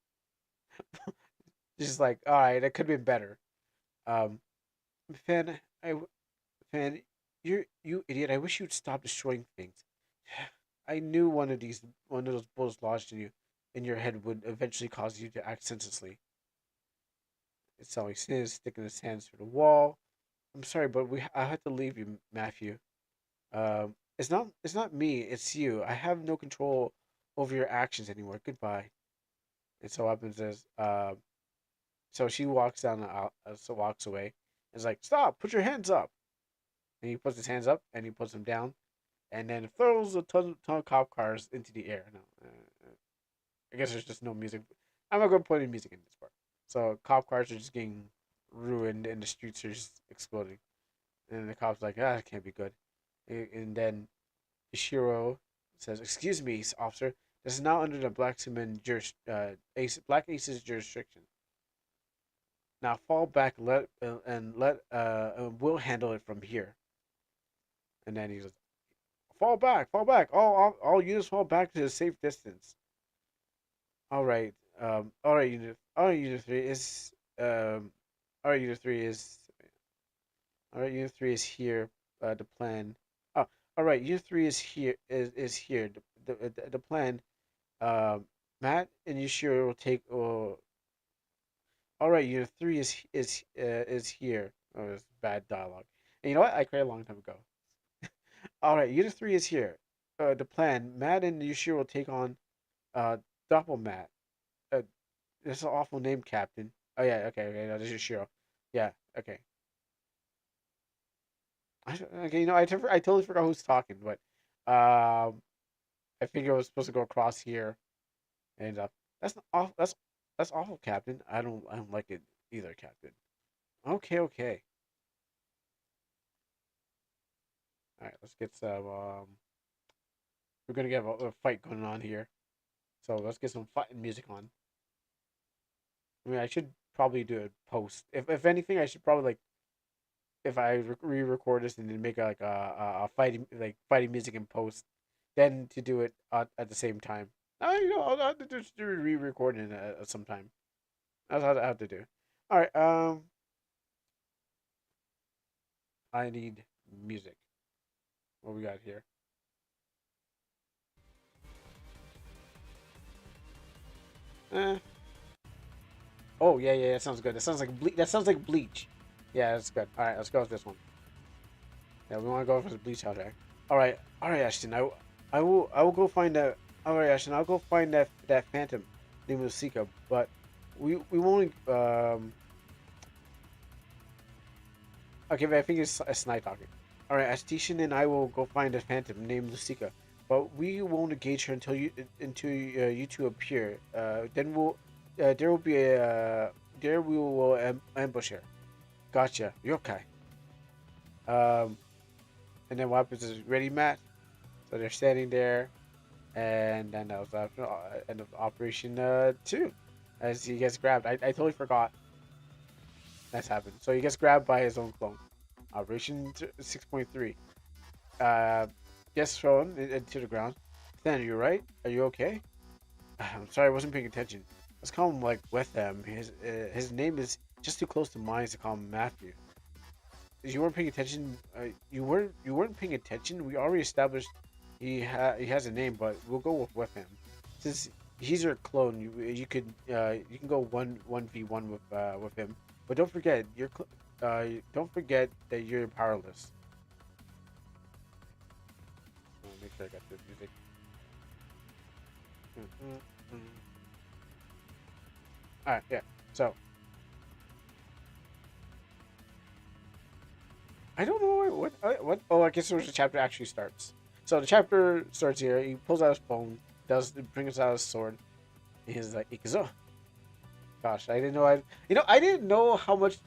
Speaker 1: Just like, all right, that could have been better. Um, Fan, Fan, you idiot! I wish you'd stop destroying things. I knew one of those bullets lodged in your head would eventually cause you to act senselessly. It's all he says, sticking his hands through the wall. I'm sorry, but I had to leave you, Matthew. It's not me. It's you. I have no control over your actions anymore. Goodbye. And so up and says, so she walks down the aisle, so walks away. And is like, stop! Put your hands up. And he puts his hands up and he puts them down, and then throws a ton of cop cars into the air. No, I guess there's just no music. I'm not gonna put any music in this part. So cop cars are just getting ruined, and the streets are just exploding. And the cop's like, ah, that can't be good. And then Ishiro says, "Excuse me, officer. This is now under the Black Ace's jurisdiction. Now fall back, we'll handle it from here." And then he says, "Fall back, fall back. All units fall back to a safe distance." All right, unit three is all right, unit three is all right, unit three is here. The plan. Oh, all right, unit three is here. The plan. Um, Matt and Yashiro will take. All right, unit three is here. Oh, it's bad dialogue. And you know what? I cried a long time ago. All right, unit three is here. The plan. Matt and Yashiro will take on Doppel Matt. Uh, this is an awful name, Captain. Oh yeah, okay. No, this is Yashiro. Yeah, okay. Okay, I totally forgot who's talking, but I think it was supposed to go across here, and that's not awful. That's awful, Captain. I don't like it either, Captain. Okay, okay. All right, let's get some. We're gonna get a fight going on here, so let's get some fighting music on. I mean, I should probably do a post. If anything, I should probably like if I re-record this and then make a fighting music and post, then to do it at the same time. I'll have to just do re-recording at some time. That's what I have to do. All right. I need music. What we got here? Eh. Oh yeah. That sounds good. That sounds like That sounds like Bleach. Yeah, that's good. All right, let's go with this one. Yeah, we want to go for the Bleach soundtrack. All right, Ashton. I will go find that. All right, Ashton. I'll go find that Phantom named Lucica. But we won't. Okay, but I think it's Night talking. All right, Astishan and I will go find a Phantom named Lucica. But we won't engage her you two appear. Then there will be a there we will ambush her. Gotcha. Yokai. Um, and then what happens is ready, Matt. So they're standing there, and then that was end of Operation 2. As he gets grabbed, I totally forgot that's happened. So he gets grabbed by his own clone. Operation 6.3. Uh, gets thrown into the ground. Then you right? Are you okay? I'm sorry, I wasn't paying attention. Let's call him like with him. His name is just too close to mine to call him Matthew. You weren't paying attention. You weren't paying attention. We already established he has a name, but we'll go with him since he's your clone. You can go one v one with him, but don't forget that you're powerless. Make sure I got the music. All right, yeah. So I don't know what. Oh, I guess where the chapter actually starts. So the chapter starts here. He pulls out his phone, brings out his sword. And he's like, "Ikuzo." Gosh, I didn't know. I didn't know how much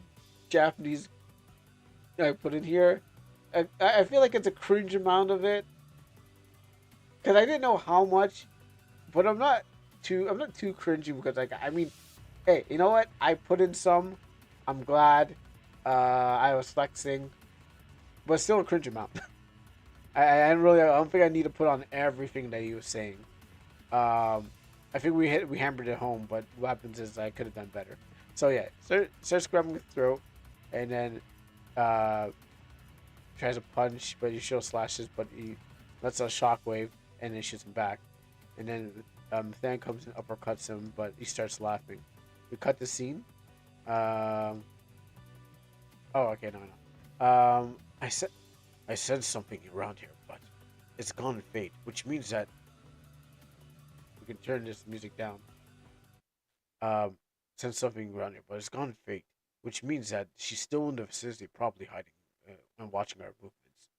Speaker 1: Japanese I put in here. I feel like it's a cringe amount of it because I didn't know how much, but I'm not too cringy because like I mean, hey, you know what? I put in some. I'm glad. I was flexing, but still a cringe amount. I don't think I need to put on everything that he was saying. I think we hammered it home, but what happens is I could have done better. So yeah, starts grabbing his throat, and then uh, tries to punch, but he still slashes, but he lets a shockwave, and then shoots him back, and then Than comes and uppercuts him, but he starts laughing. We cut the scene. Oh, okay, no. I said something around here, but it's gone fade, which means that we can turn this music down. Said something around here, but it's gone fade, which means that she's still in the vicinity, probably hiding and watching our movements.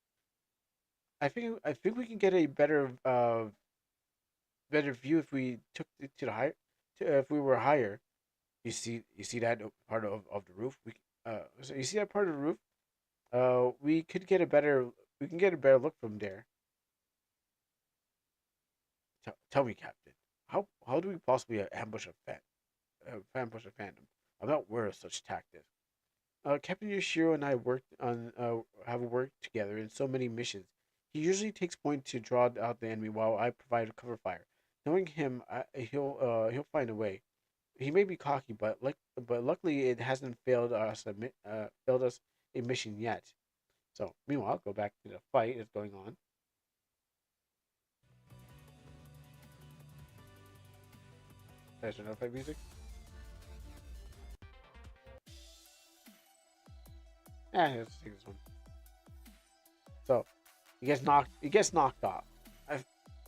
Speaker 1: I think we can get a better view if we took it to the higher, if we were higher. You see that part of the roof. So you see that part of the roof. We can get a better look from there. Tell me, Captain, how do we possibly ambush a phantom? I'm not aware of such tactics. Captain Yoshiro and I have worked together in so many missions. He usually takes point to draw out the enemy while I provide cover fire. Knowing him, he'll find a way. He may be cocky, but luckily it hasn't failed us a mission yet. So meanwhile, go back to the fight that's going on. There's another fight music. Let's take this one. So he gets knocked off,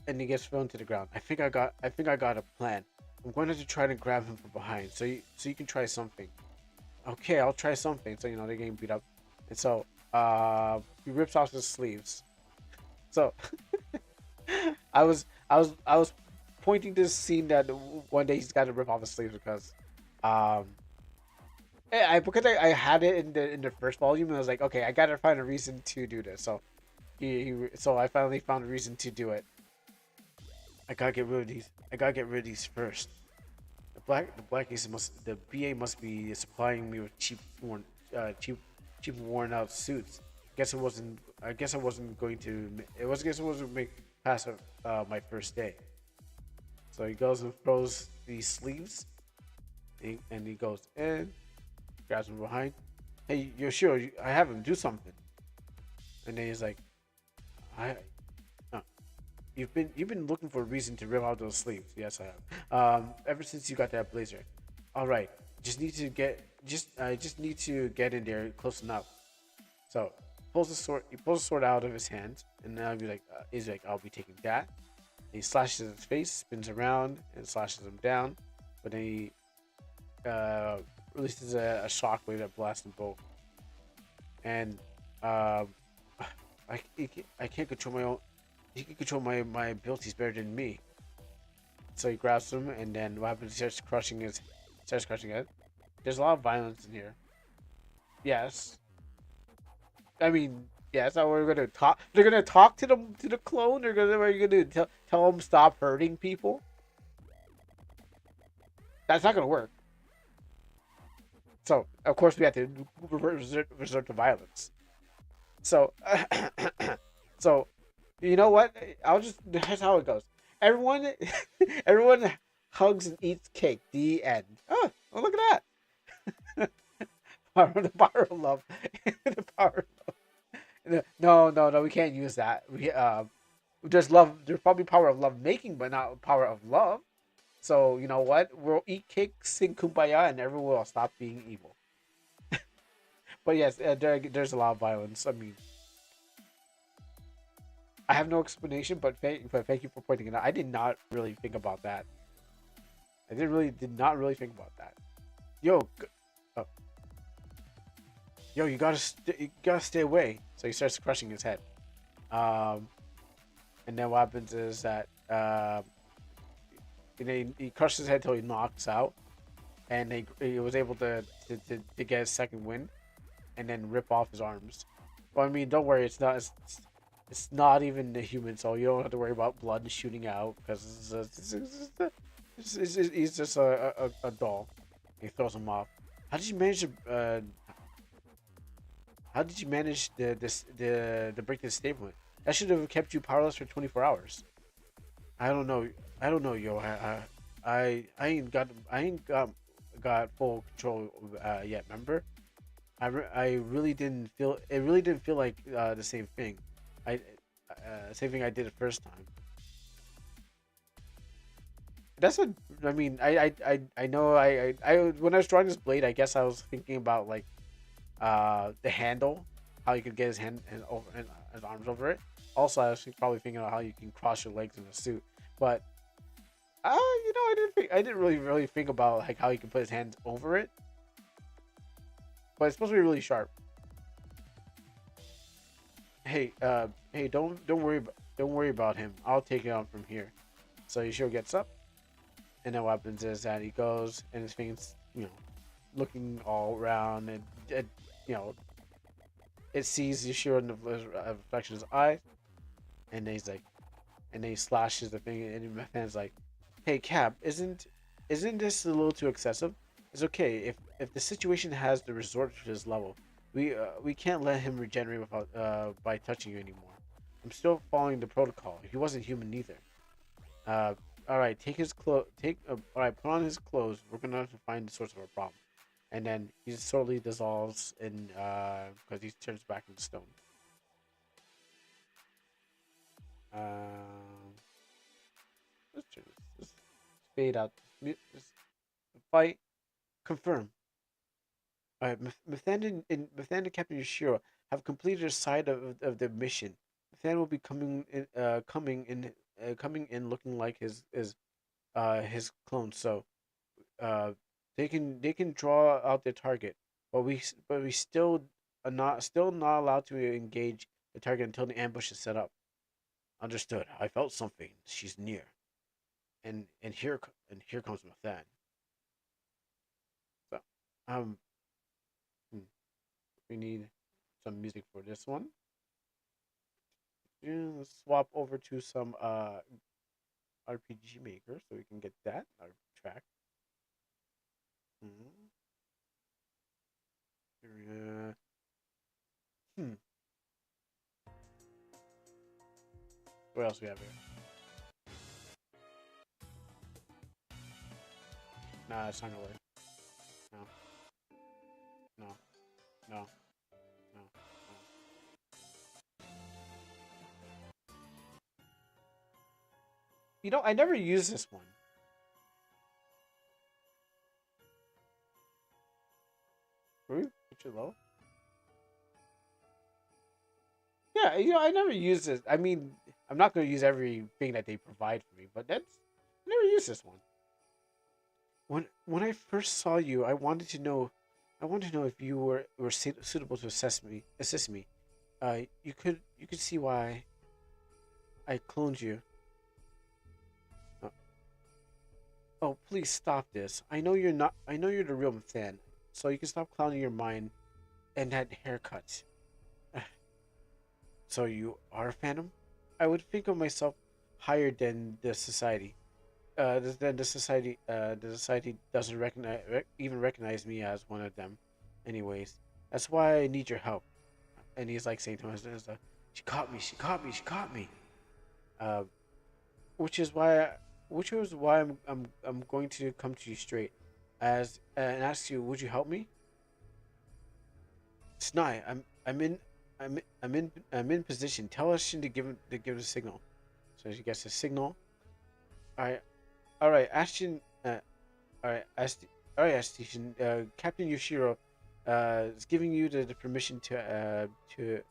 Speaker 1: and he gets thrown to the ground. I think I got a plan. I'm going to try to grab him from behind, so you can try something. Okay, I'll try something. So they're getting beat up, and so he rips off his sleeves. So I was pointing to this scene that one day he's got to rip off his sleeves because um I had it in the first volume, and I was like, okay, I gotta find a reason to do this. So so I finally found a reason to do it. I gotta get rid of these. I gotta get rid of these first. The black ace the BA must be supplying me with cheap worn out suits. I guess I wasn't going to. I guess it wasn't make past my first day. So he goes and throws these sleeves, and he goes in, grabs him behind. Hey, you're sure? I have him do something. And then he's like, I. You've been looking for a reason to rip out those sleeves. Yes, I have. Ever since you got that blazer. All right. I just need to get in there close enough. So he pulls the sword out of his hand, and now he's like, I'll be taking that. He slashes his face, spins around, and slashes him down. But then he releases a shockwave that blasts them both. And I can't control my own. He can control my abilities better than me. So he grabs him, and then what happens? He starts crushing it. There's a lot of violence in here. Yes. I mean, yeah, that's how we're gonna talk. They're gonna talk to the clone. Are you gonna tell them stop hurting people? That's not gonna work. So of course we have to resort to violence. So so you know what? I'll just Here's how it goes. Everyone everyone hugs and eats cake. The end. Oh, well, look at that. The power of love. The power of love. No. We can't use that. There's love. There's probably power of love making, but not power of love. So you know what? We'll eat cake, sing kumbaya, and everyone will stop being evil. But yes, there's a lot of violence. I mean, I have no explanation, but thank you for pointing it out. I did not really think about that. Did not really think about that. Yo, oh, yo, you gotta stay away. So he starts crushing his head. And then what happens is that he crushes his head till he knocks out, and he was able to get his second win, and then rip off his arms. Well, I mean, don't worry, it's not even a human, so you don't have to worry about blood shooting out because he's just a doll. He throws him off. How did you manage to break this stablement? That should have kept you powerless for 24 hours. I don't know. Yo. I ain't got full control yet. Remember? I really didn't feel. It really didn't feel like the same thing. Same thing I did the first time. That's what I mean. I know. When I was drawing this blade, I guess I was thinking about like the handle, how you could get his arms over it. Also, I was probably thinking about how you can cross your legs in a suit, but I didn't really think about like how he can put his hands over it. But it's supposed to be really sharp. Hey, don't worry about him. I'll take it on from here. So Yashiro gets up, and then what happens is that he goes and his thing's looking all around, and it sees Yashiro in the reflection of his eye, and then and then he slashes the thing, and my fan's like, "Hey, Cap, isn't this a little too excessive? It's okay if the situation has to resort to this level. We can't let him regenerate without by touching you anymore. I'm still following the protocol. He wasn't human either. All right, all right, put on his clothes. We're gonna have to find the source of our problem." And then he slowly dissolves in because he turns back into stone. Let's turn this. Let's fade out. Just fight. Confirm. All right, Mithanda and Captain Yoshiro have completed their side of the mission. Mithanda will be coming in looking like his clone. So they can draw out their target, but we still are not allowed to engage the target until the ambush is set up. Understood. I felt something. She's near, and here comes Mithanda. So hmm, we need some music for this one. Yeah, let's swap over to some RPG Maker so we can get that our track. Hmm. Hmm. What else we have here? Nah, it's not gonna work. No. No. No. No. No. I never use this one. Really? Put you low? Yeah, I never use this. I mean, I'm not going to use everything that they provide for me, but I never use this one. When I first saw you, I wanted to know if you were suitable to assist me. You could see why I cloned you. Uh, oh, please stop this. I know you're not. I know you're the real Mthan, so you can stop clowning your mind and that haircut. So you are a phantom? I would think of myself higher than the society. Then the society doesn't even recognize me as one of them. Anyways, that's why I need your help. And he's like saying to himself, "She caught me. She caught me. She caught me." Uh, which is why, which was why I'm going to come to you straight, as and ask you, would you help me? Snai, I'm in position. Tell Ashton to give a signal. So she gets a signal. All right, Ashton. All right, all right, Ashton. Captain Yoshiro, is giving you the permission to give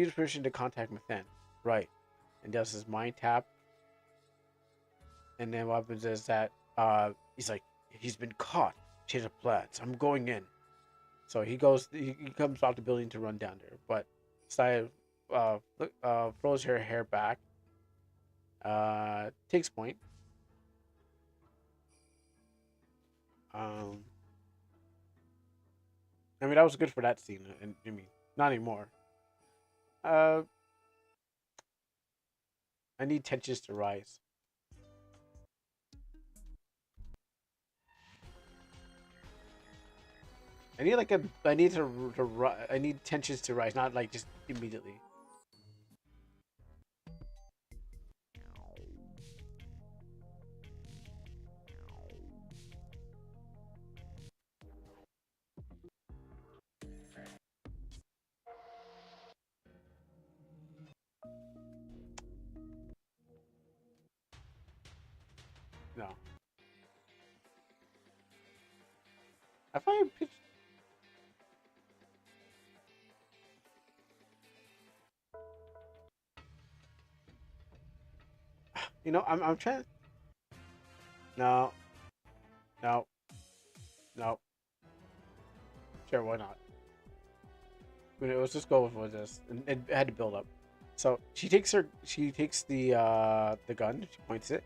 Speaker 1: you the permission to contact Mathan. Right, and does his mind tap, and then what happens is that he's like, he's been caught. Change of plans. I'm going in. So he goes. He comes off the building to run down there, but Saya throws her hair back. Takes point. Um, I mean that was good for that scene, and I mean not anymore. Uh, I need tensions to rise. I need like a. I need I need tensions to rise, not like just immediately. No. I find pitch. I'm trying. No. No. No. Sure, why not? Let's just go with this. And it had to build up. So she takes the gun, she points it,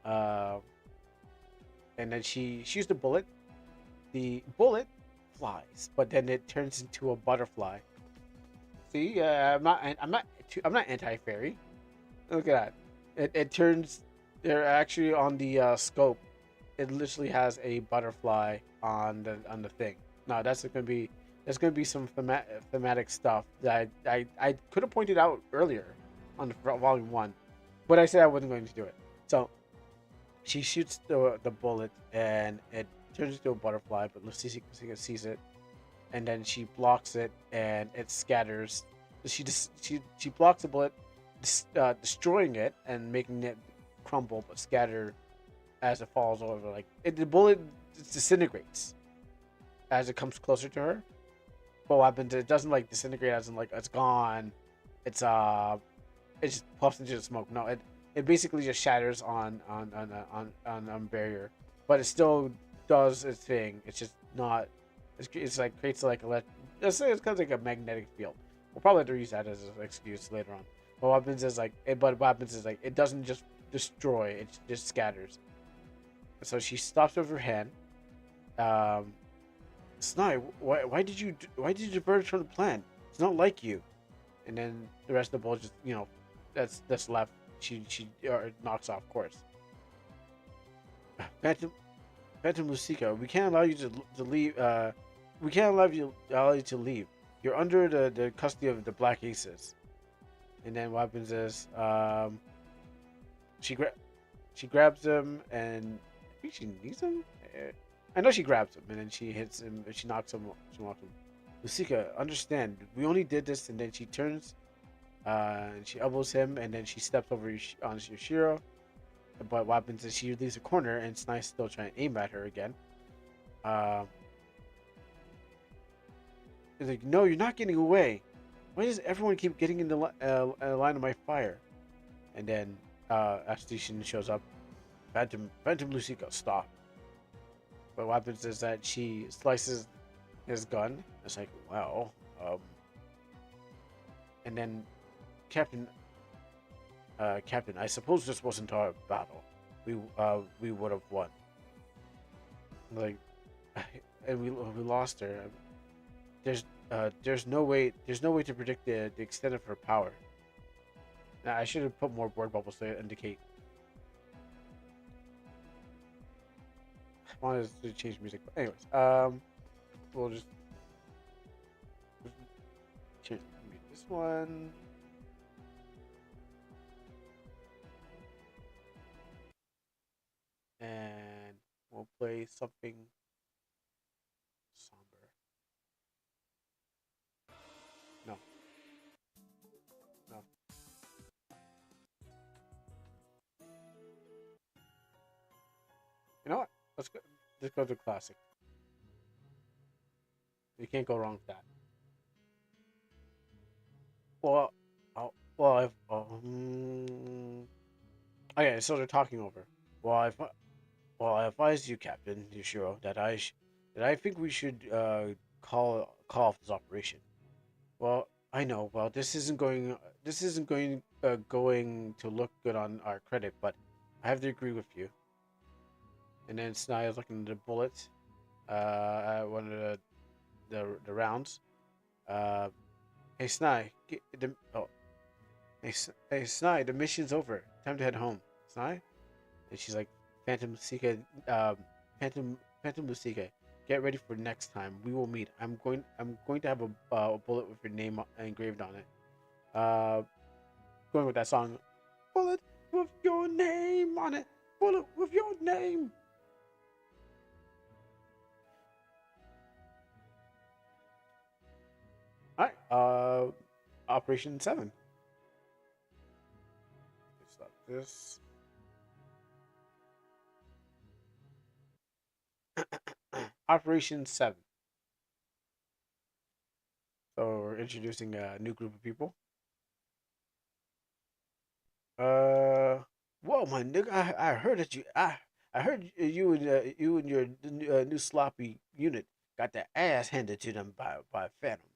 Speaker 1: uh, and then she shoots the bullet. The bullet flies, but then it turns into a butterfly. See, I'm not anti-fairy. Look at that. It turns. They're actually on the scope. It literally has a butterfly on the thing. No, that's gonna be some thematic stuff that I could have pointed out earlier on the volume one, but I said I wasn't going to do it. So she shoots the bullet and it turns into a butterfly, but Lucy sees it, and then she blocks it and it scatters. She blocks the bullet, destroying it and making it crumble but scatter as it falls over. The bullet disintegrates as it comes closer to her. But what happens? It doesn't like disintegrate as in like it's gone. It's it just puffs into the smoke. No, it basically just shatters on barrier, but it still does its thing. It's just not. It's like creates like let's say it's kind of like a magnetic field. We'll probably have to use that as an excuse later on. But what happens is but what happens is it doesn't just destroy. It just scatters. So she stops with her hand. Snai, why did you diverge from the plan? It's not like you. And then the rest of the bull just that's left. She knocks off course. Phantom Lucica, we can't allow you to leave. We can't allow you to leave. You're under the custody of the Black Aces. And then what happens is she grabs him and I think she needs him. I know she grabs him and then she hits him and she knocks him. Lucica, understand. We only did this, and then she turns, and she elbows him, and then she steps over on Yoshiro. But what happens is she leaves a corner, and Snai's still trying to aim at her again. He's like, no, you're not getting away. Why does everyone keep getting in the line of my fire? And then Astishin shows up. Phantom Lucica, stop. But what happens is that she slices his gun. It's like, wow. And then Captain, I suppose this wasn't our battle. We would have won. Like, and we lost her. There's no way to predict the extent of her power. Nah, I should have put more word bubbles to indicate. I wanted to change music. But anyways, we'll just change this one. And we'll play something somber. No, no. You know what? Let's go. Let's go to classic. You can't go wrong with that. Well, if okay, so they're talking over. Well, if well, I advise you, Captain Yushiro, that I think we should call off this operation. Well, I know. Well, this isn't going to look good on our credit, but I have to agree with you. And then Snai is looking at the bullets, at one of the rounds. Uh, hey Snai, hey Snai, the mission's over. Time to head home. Snai, and she's like, Phantom Musika, Phantom Musika, get ready for next time. We will meet. I'm going to have a bullet with your name engraved on it. Uh, Going with that song, bullet with your name on it. Bullet with your name. All right. Operation 7. Stop this. Operation 7. So we're introducing a new group of people. Uh, Whoa, my nigga! I heard that I heard you and your new sloppy unit got their ass handed to them by Phantom.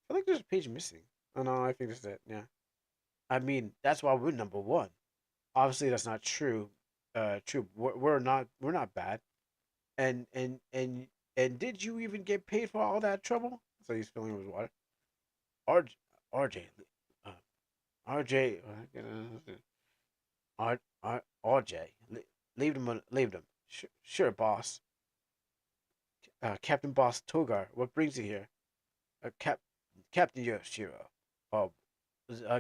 Speaker 1: I feel like there's a page missing. Oh no, I think that's it. Yeah. I mean, that's why we're number one. Obviously, that's not true. True. We're not bad. And and and and did you even get paid for all that trouble? So he's filling with water. RJ, RJ, uh, RJ, RJ, leave them. Sure, boss. Captain Boss Togar, what brings you here? Cap, Captain Yoshiro. Uh,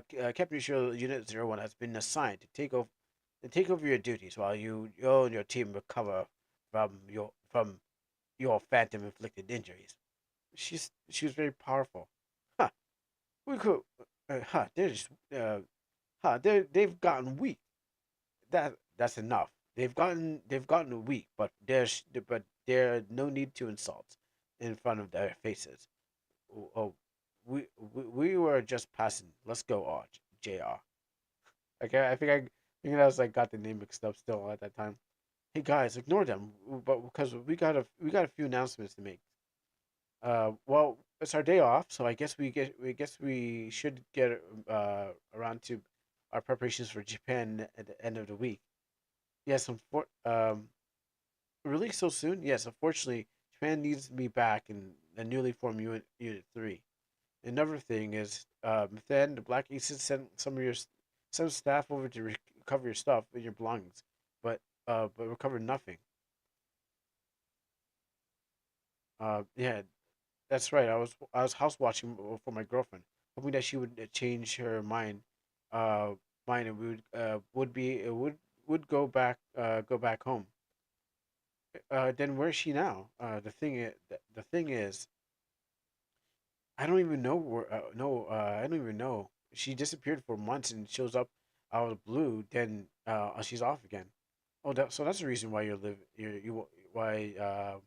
Speaker 1: Captain Yoshiro Unit 01 has been assigned to take over your duties while you and your team recover from your phantom inflicted injuries. She was very powerful. Huh? We could. They're just. They've gotten weak. That's enough. They've gotten weak, but there no need to insult in front of their faces. Oh, we were just passing. Let's go, Jr. Okay, I think I was like got the name mixed up still at that time. Hey guys, ignore them. But because we got a few announcements to make. Well, it's our day off, so I guess we should get around to our preparations for Japan at the end of the week. Yes, released so soon. Yes, unfortunately, Japan needs me back in the newly formed Unit 3. Another thing is, then the Black Aces sent some staff over to recover your stuff and your belongings, but recovered nothing. Yeah, that's right. I was house watching for my girlfriend, hoping that she would change her uh, mind, and we would go back home. Then where's she now? The thing is, I don't even know where. No, I don't even know. She disappeared for months and shows up out of the blue. Then she's off again. Oh, so that's the reason why you're live. You why.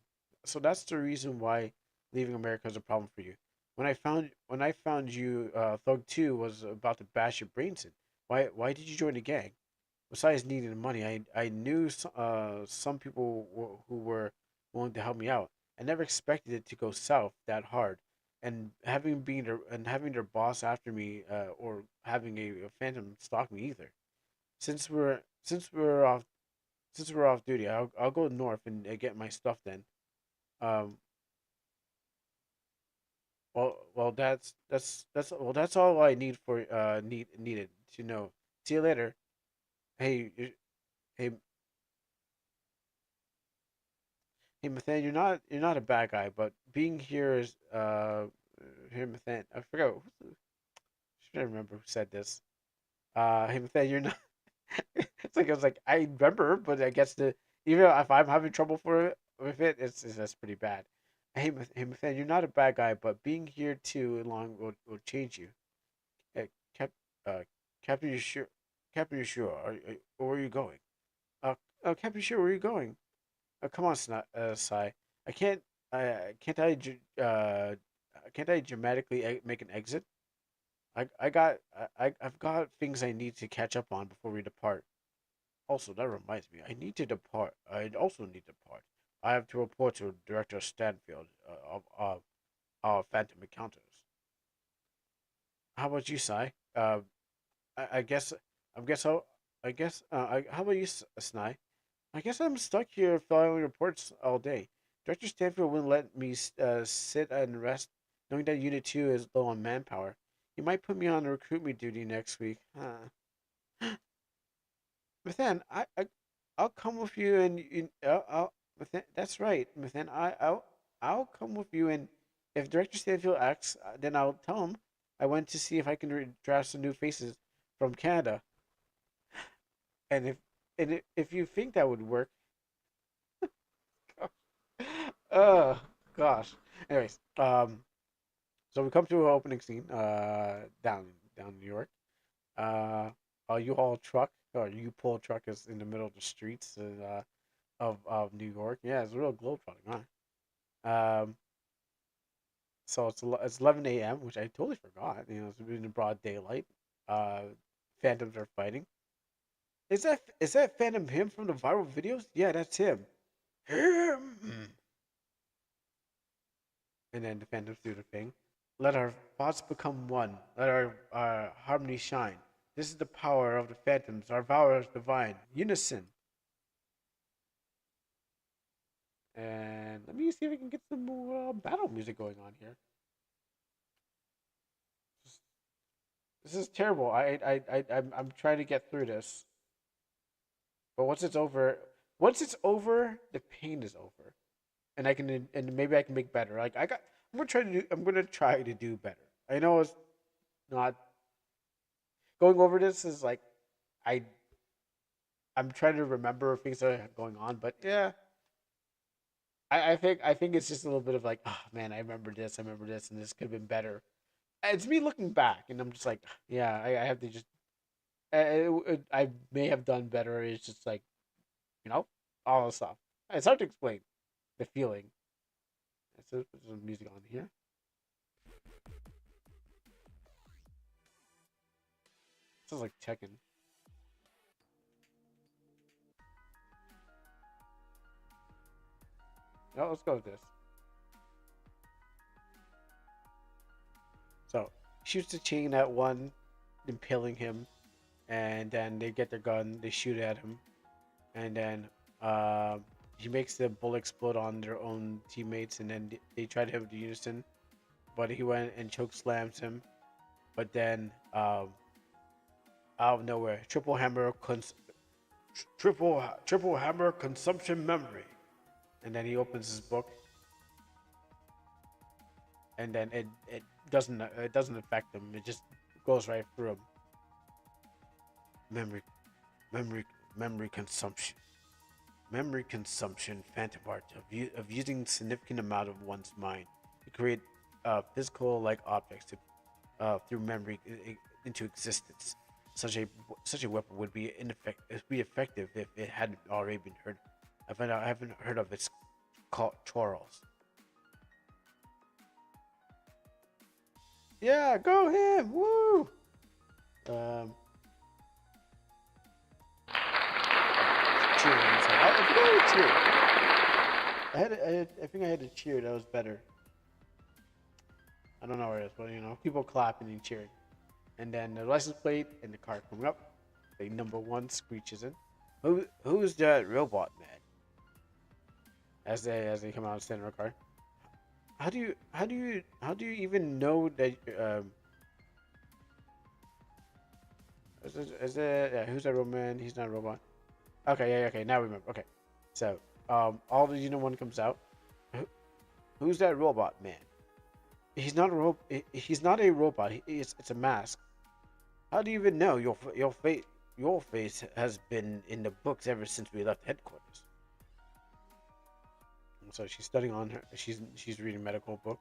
Speaker 1: So that's the reason why leaving America is a problem for you. When I found you, Thug 2 was about to bash your brains in. Why did you join the gang? Besides needing the money, I knew some people who were willing to help me out. I never expected it to go south that hard, and having their boss after me, or having a phantom stalk me either. Since we're off duty, I'll go north and get my stuff then. Um, well, that's all I need for needed. to know. See you later. Hey, hey, hey, Mathan, you're not a bad guy, but being here is here, Mathan. I forgot. Should I remember who said this? Hey, Mathan, you're not. It's like I was like I remember, but I guess the even if I'm having trouble for it with it, it's that's pretty bad. Hey, Mathan, you're not a bad guy, but being here too long will change you. Hey, uh, Captain, you sure? Captain, you sure? Where are you going? Uh, Captain, sure, where are you going? Come on, Sai. I can't. Can't I? Can't I dramatically make an exit? I've got things I need to catch up on before we depart. Also, that reminds me, I need to depart. I also need to depart. I have to report to Director Stanfield of Phantom Encounters. How about you, Sai? I guess. I guess how. I guess. How about you, Snai? I guess I'm stuck here filing reports all day. Director Stanfield wouldn't let me sit and rest, knowing that Unit 2 is low on manpower. He might put me on recruitment duty next week. Huh. Mathan, I'll come with you and Mathan, that's right, Mathan. I'll come with you, and if Director Stanfield asks, then I'll tell him I went to see if I can draft some new faces from Canada, and if you think that would work. Oh gosh. Anyways, so we come to an opening scene, down in New York. Uh, a U-Haul truck or U-Pull truck is in the middle of the streets of New York. Yeah, it's a real globetrotting, huh? So it's 11 a.m., which I totally forgot. It's in broad daylight. Uh, Phantoms are fighting. Is that Phantom him from the viral videos? Yeah, that's him. Him. And then the Phantoms do the thing. Let our thoughts become one. Let our harmony shine. This is the power of the Phantoms. Our power is divine. Unison. And let me see if we can get some more battle music going on here. This is terrible. I'm trying to get through this, but once it's over, the pain is over, and maybe I can make better. I'm gonna try to do better. I know it's not going over this is like I I'm trying to remember things that are going on, but yeah, I think it's just a little bit of like, oh man, I remember this, and this could have been better. It's me looking back, and I'm just like, yeah, I have to just, I may have done better. It's just like, you know, all the stuff. It's hard to explain the feeling. There's some music on here. Sounds like Tekken. No, let's go with this. So shoots the chain at one, impaling him, and then they get their gun, they shoot at him, and then he makes the bullet explode on their own teammates, and then they try to have the unison, but he went and choke slams him. But then out of nowhere, triple hammer consumption memory, and then he opens his book, and then it doesn't affect him. It just goes right through him. Memory, memory, memory consumption. Memory consumption, phantom art of using significant amount of one's mind to create physical like objects through memory into existence. Such a weapon would be effective if it hadn't already been heard. I haven't heard of its called Charles. Yeah, go him! Woo! Um, cheering. So I think I had to cheer. I think I had to cheer. That was better. I don't know where it is, but people clapping and cheering. And then the license plate and the car coming up. The number one screeches in. Who's that robot man? As they come out and stand in the car. How do you even know that Yeah, who's that robot man? He's not a robot. Okay, yeah, okay, now we remember. Okay, so all the Unit One comes out. Who's that robot man? He's not a He's not a robot. It's a mask. How do you even know your face has been in the books ever since we left headquarters? And so she's studying on her. She's reading a medical book,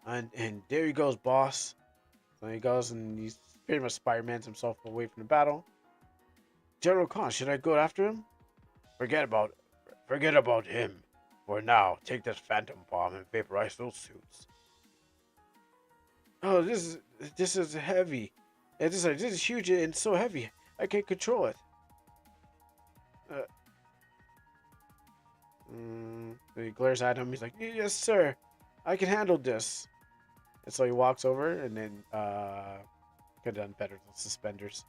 Speaker 1: and there he goes, boss. So he goes and he's pretty much Spider-Man's himself away from the battle. General Khan, should I go after him? Forget about forget about him. For now, take this phantom bomb and vaporize those suits. Oh, this is heavy. This is huge and so heavy. I can't control it. Uh, he glares at him. He's like, "Yes, sir. I can handle this." And so he walks over and then could have done better with the suspenders.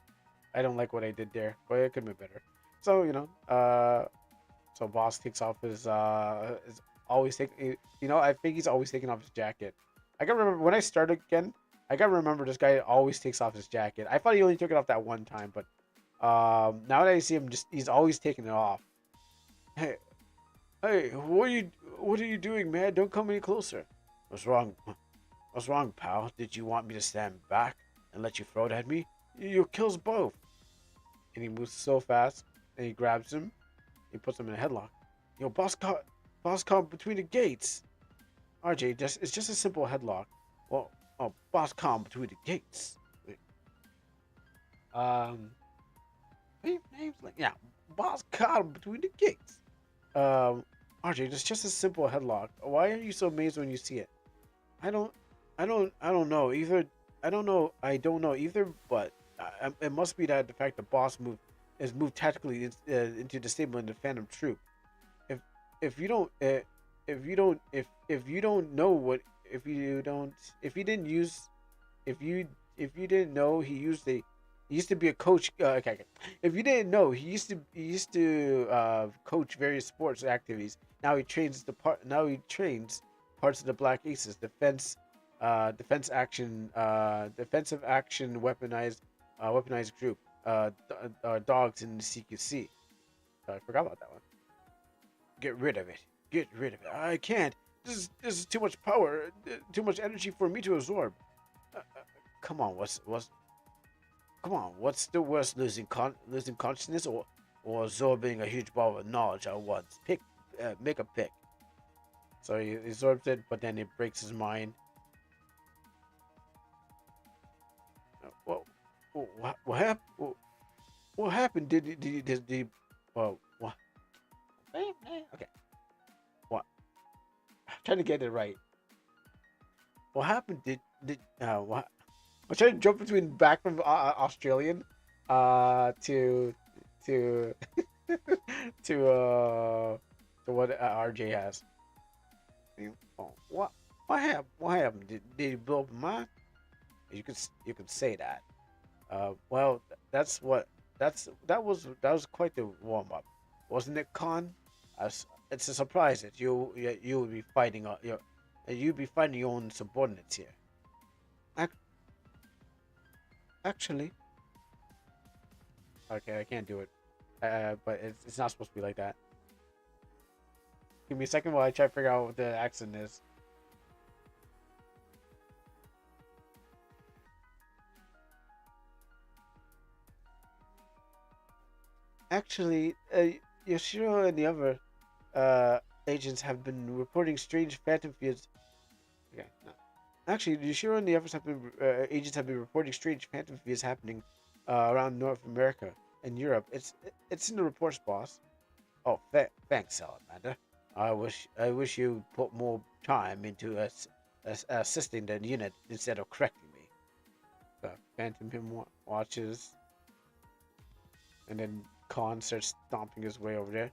Speaker 1: I don't like what I did there, but it could have been better. So so boss takes off is always taking. I think he's always taking off his jacket. I can remember when I started again. I gotta remember this guy always takes off his jacket. I thought he only took it off that one time, but now that I see him, just he's always taking it off. Hey, hey, what are you doing, man? Don't come any closer. What's wrong? What's wrong, pal? Did you want me to stand back and let you throw it at me? You kills both. And he moves so fast, and he grabs him. He puts him in a headlock. Boss caught between the gates. RJ, it's just a simple headlock. Well, boss calm between the gates. Wait. Name's like yeah, boss calm between the gates. RJ, it's just a simple headlock. Why are you so amazed when you see it? I don't know either. I don't know either. But it must be that the fact the boss moved tactically into disabling the Phantom Troop. If if you don't if you don't know what if you didn't use if you didn't know he used to be a coach. Okay. If you didn't know, he used to coach various sports activities. Now he trains parts of the Black Aces defensive action weaponized group dogs in the CQC. I forgot about that one. Get rid of it. Get rid of it. I can't. This is too much power, too much energy for me to absorb. Come on, what's the worst, losing consciousness or absorbing a huge ball of knowledge at once? Make a pick. So he absorbs it, but then it breaks his mind. What happened? What happened? Did what? Okay. What? I'm trying to get it right. What happened? What? I'm trying to jump between back from Australian, to to to what RJ has. What happened? What happened? Did he blow up my mind? You could say that. Well, that was quite the warm up, wasn't it, Khan? It's a surprise that you would be fighting you'd be fighting your own subordinates here. Actually, okay, I can't do it. But it's not supposed to be like that. Give me a second while I try to figure out what the accent is. Actually, Yoshiro and the other agents have been reporting strange phantom fields. Okay, no. Actually, Yoshiro and the others have been agents have been reporting strange phantom fields happening around North America and Europe. It's in the reports, boss. Oh, thanks, Salamander. I wish you put more time into assisting the unit instead of correcting me. Phantom him watches, and then Khan starts stomping his way over there.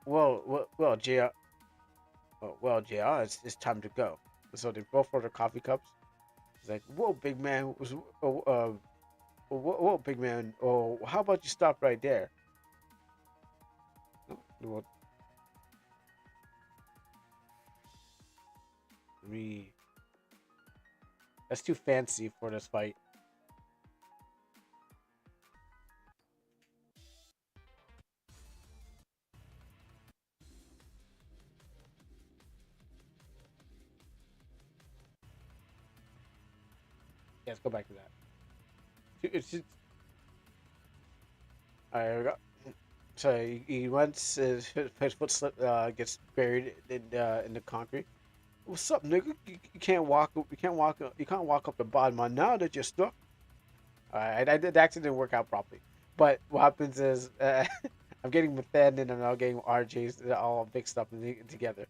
Speaker 1: Well, JR. Well, JR, it's time to go. So they both order coffee cups. He's like, "Whoa, big man! Whoa, big man! Oh, how about you stop right there?" Well, that's too fancy for this fight. let's go back to that. It's all right. Here we go. So he once his foot slip gets buried in the concrete. What's up, nigga? You can't walk. You can't walk. You can't walk up the bottom on now that you're stuck. All right, I did actually didn't work out properly. But what happens is I'm getting Mathen and I'm now getting RJ's all mixed up together.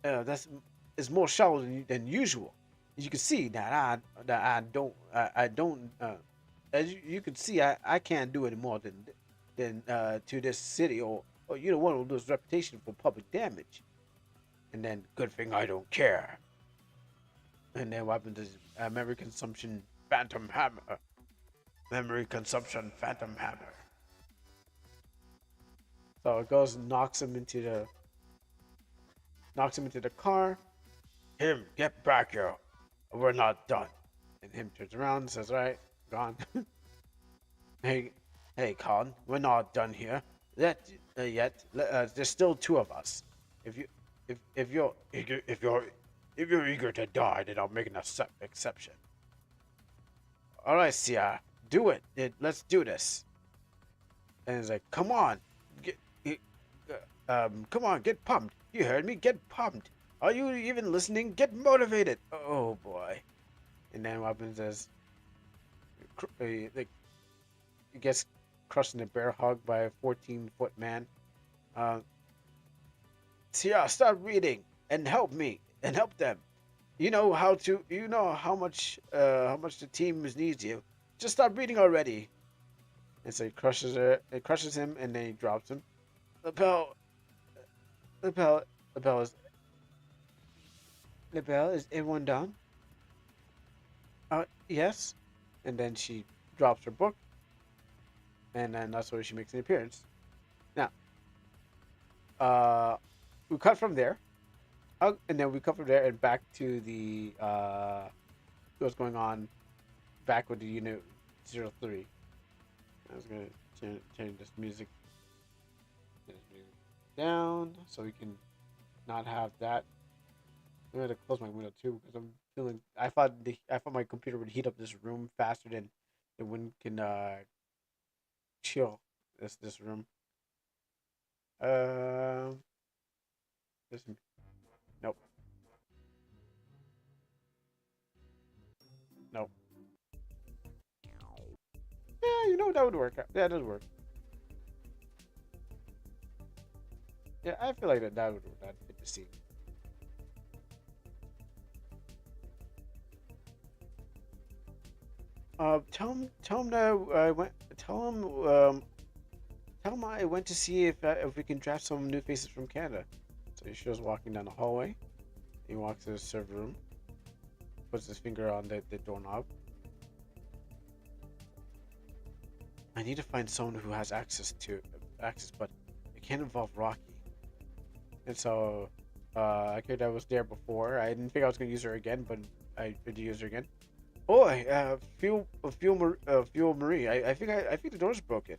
Speaker 1: That's it's more shallow than usual. As you can see I don't as you can see I can't do any more than to this city or you don't want to lose reputation for public damage. And then good thing I don't care. And then what happens is memory consumption phantom hammer. Memory consumption phantom hammer. So it goes and knocks him into the car. Him, get back here. We're not done. And him turns around and says, right, gone. hey, Con, we're not done here. Yet. There's still two of us. If you're eager to die, then I'll make an exception. All right, Sia, do it. Let's do this. And he's like, come on, come on, get pumped. You heard me. Get pumped. Are you even listening? Get motivated. Oh boy. And then what happens is, he gets crushed in a bear hug by a 14-foot man. Tia, start reading and help me and help them. You know how much the team needs you. Just start reading already. And so he crushes him, and then he drops him. Lapel, is everyone down? Yes. And then she drops her book, and then that's where she makes an appearance. Now, we cut from there, and then we cut from there and back to the what's going on back with the Unit 03. I was gonna turn this music down so we can not have that. I'm gonna close my window too because I'm feeling. I thought my computer would heat up this room faster than the wind can chill this room. This nope. Nope. Yeah, that would work. Yeah, that does work. Yeah, I feel like that would fit the scene. Tell him that I went. Tell him I went to see if we can draft some new faces from Canada. So he shows walking down the hallway. He walks to the server room. Puts his finger on the doorknob. I need to find someone who has access, but it can't involve Rocky. And so, I could I was there before. I didn't think I was gonna use her again, but I did use her again. Oh, fuel Marie. I think the door's broken.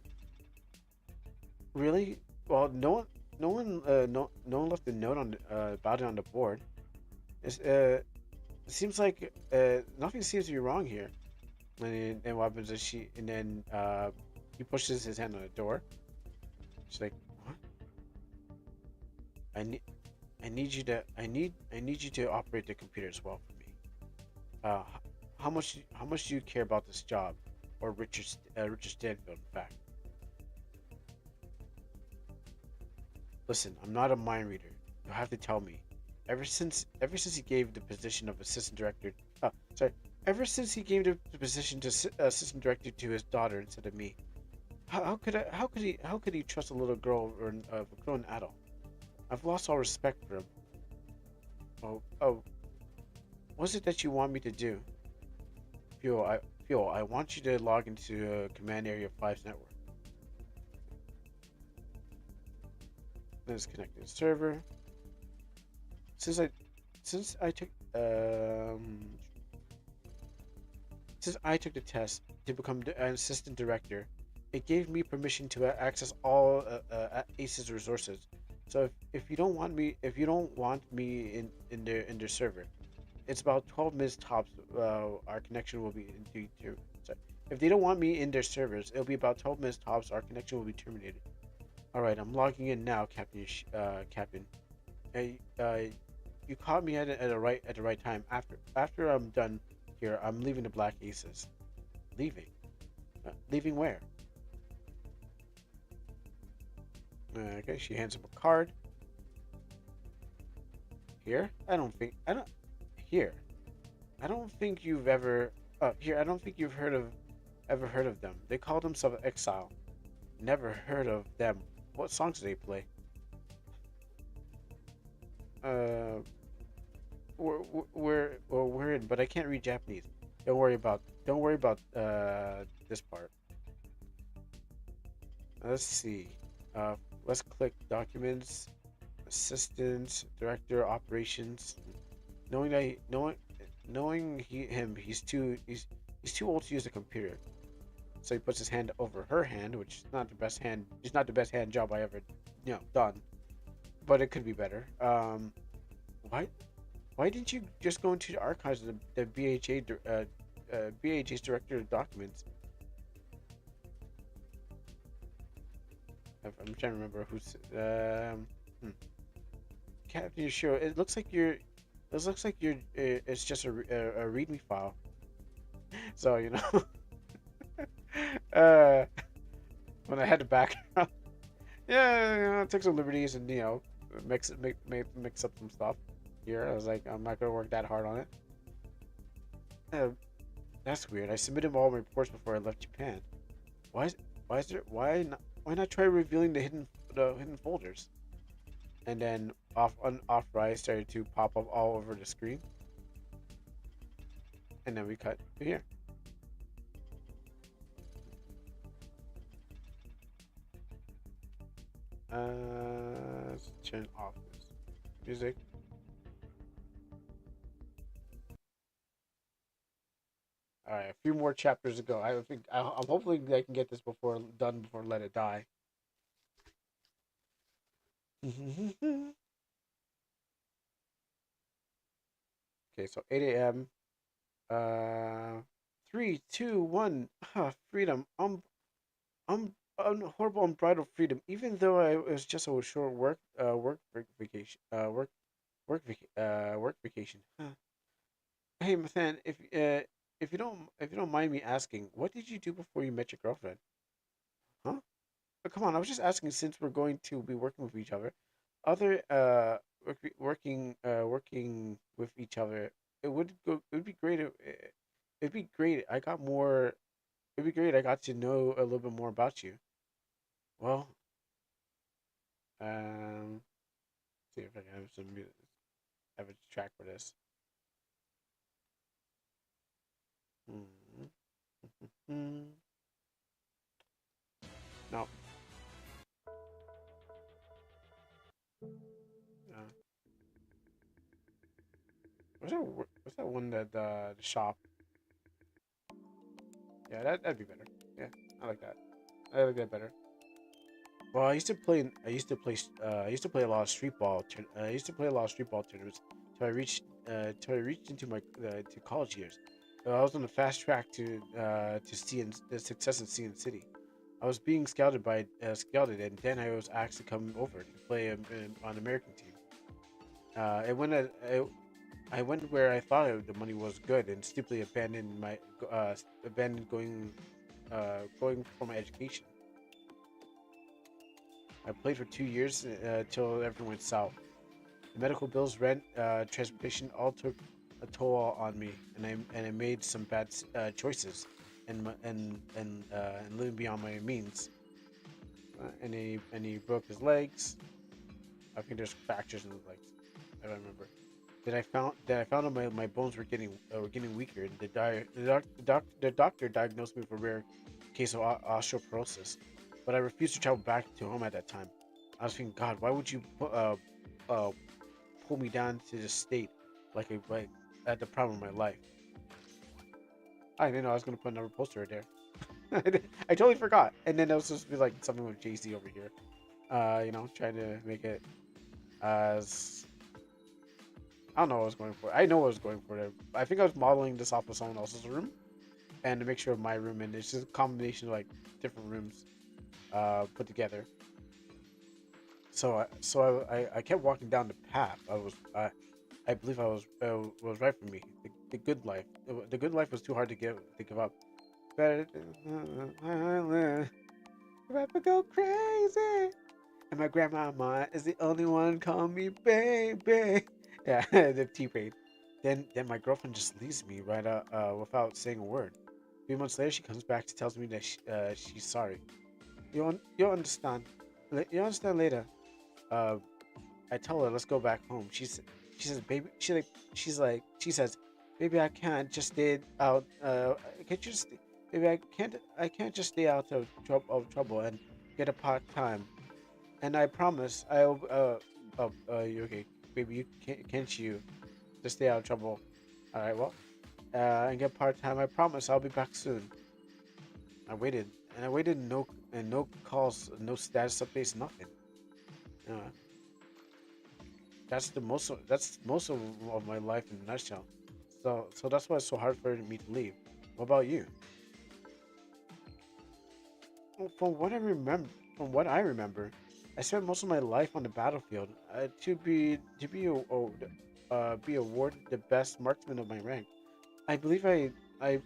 Speaker 1: Really? Well, no one left a note on about it on the board. It seems like nothing seems to be wrong here. And what happens is he pushes his hand on the door. She's like, "What? I need you to operate the computer as well for me. How much do you care about this job, or Richard Stanfield, in fact? Listen, I'm not a mind reader. You'll have to tell me. Ever since he gave the position of assistant director, ever since he gave the position to assistant director to his daughter instead of me, how could he trust a little girl or a grown adult? I've lost all respect for him. Oh, what's it that you want me to do? I want you to log into Command Area 5's network. Let's connect to the server. Since I took the test to become an assistant director, it gave me permission to access all ACE's resources. So if you don't want me in their server, it's about 12 minutes tops. Our connection will be sorry. If they don't want me in their servers, it'll be about 12 minutes tops. Our connection will be terminated. All right, I'm logging in now, Captain. Captain. Uh, you caught me at the right time. After I'm done here, I'm leaving the Black Aces. Leaving? Leaving where? Okay, she hands him a card. Here? I don't. Here. I don't think you've ever. Here. I don't think you've ever heard of them. They call themselves Exile. Never heard of them. What songs do they play? Uh, we're in, but I can't read Japanese. Don't worry about this part. Let's see. Uh, let's click documents, assistants, director, operations. Knowing that he's too old to use a computer. So he puts his hand over her hand, which is not the best hand. It's not the best hand job I ever, done. But it could be better. Why Why didn't you just go into the archives of the BHA's director of documents? I'm trying to remember who's. Captain, you sure? It looks like you're. It looks like you're. It's just a README file. So you know. When I had the background, yeah, took some liberties and mix up some stuff. Here, I was like, I'm not gonna work that hard on it. That's weird. I submitted all my reports before I left Japan. Why not try revealing the hidden folders? And then off right started to pop up all over the screen. And then we cut to here. Let's turn off this music. All right, a few more chapters to go. I think I'm hopefully I can get this before Let It Die. Okay, so 8 a.m. 3, 2, 1. Freedom. Horrible unbridled freedom. Even though it was just a short work vacation. Work vacation. Huh. Hey, Mathan, if you don't mind me asking, what did you do before you met your girlfriend? Huh? Oh, come on, I was just asking since we're going to be working with each other. Other working with each other. It would be great. It'd be great. It'd be great. I got to know a little bit more about you. Well, um, see if I can have have a track for this. Hmm. No. Uh, what's that one that the shop? Yeah, that'd be better. Yeah, I like that. I like that better. Well, I used to play a lot of street ball. I used to play a lot of street ball tournaments till I reached into my to college years. I was on the fast track to the success in CN City. I was being scouted, and then I was asked to come over to play on the American team. I went I went where I thought the money was good, and stupidly abandoned going for my education. I played for 2 years till everything went south. The medical bills, rent, transportation all took a toll on me, and I made some bad choices and living beyond my means. And he broke his legs. I think there's fractures in his legs. I don't remember. Then I found out my bones were getting weaker. And the doctor diagnosed me with a rare case of osteoporosis. But I refused to travel back to home at that time. I was thinking, God, why would you uh, pull me down to this state like at the problem of my life? I didn't know I was gonna put another poster right there. I totally forgot. And then it was supposed to be like something with Jay-Z over here. Trying to make it as I don't know what I was going for. I know what I was going for. I think I was modeling this off of someone else's room, and to make sure of my room, and it's just a combination of like different rooms, put together. So I kept walking down the path. I believe I was right for me. The good life. The good life was too hard to give up. Better if I go crazy. And my grandmama is the only one calling me baby. Yeah, the T-Pain. Then my girlfriend just leaves me right without saying a word. 3 months later, she comes back to tells me that she's sorry. You'll understand. You'll understand later. Uh, I tell her let's go back home. She says baby. She says, baby, I can't just stay out. Can't you just baby, I can't just stay out of trouble and get a part time. And I promise I'll you okay, baby, can't you just stay out of trouble? All right, well, and get part time. I promise I'll be back soon. I waited and I waited, no calls, no status updates, nothing. Uh, that's most of my life in a nutshell. So that's why it's so hard for me to leave. What about you? Well, from what I remember, I spent most of my life on the battlefield. Be awarded the best marksman of my rank. I believe I, I,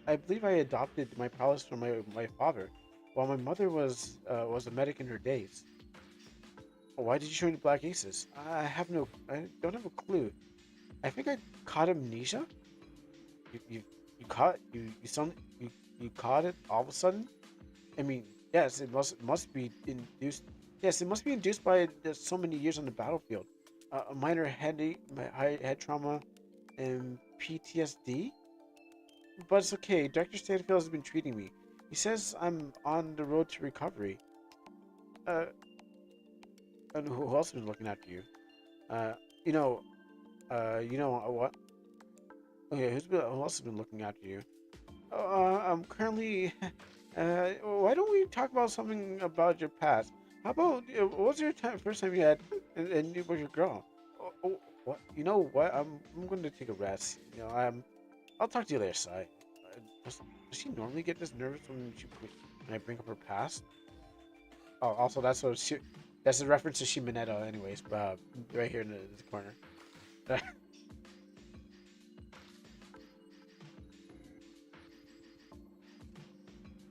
Speaker 1: I believe I adopted my prowess from my father, while my mother was a medic in her days. Why did you join the Black Aces? I don't have a clue. I think I caught amnesia. You caught you caught it all of a sudden. I mean, yes, it must be induced. Yes, it must be induced by so many years on the battlefield. A minor head trauma and PTSD. But it's okay. Dr. Stanfield has been treating me. He says I'm on the road to recovery. Uh, and who else has been looking after you? Uh, you know, what? Okay, who else has been looking after you? I'm currently. Why don't we talk about something about your past? How about what was your first time you had and you with your girl? What? You know what? I'm going to take a rest. I'll talk to you later, Sai. Does she normally get this nervous when I bring up her past? Oh, also that's a reference to Shimonetto, anyways. Right here in the corner.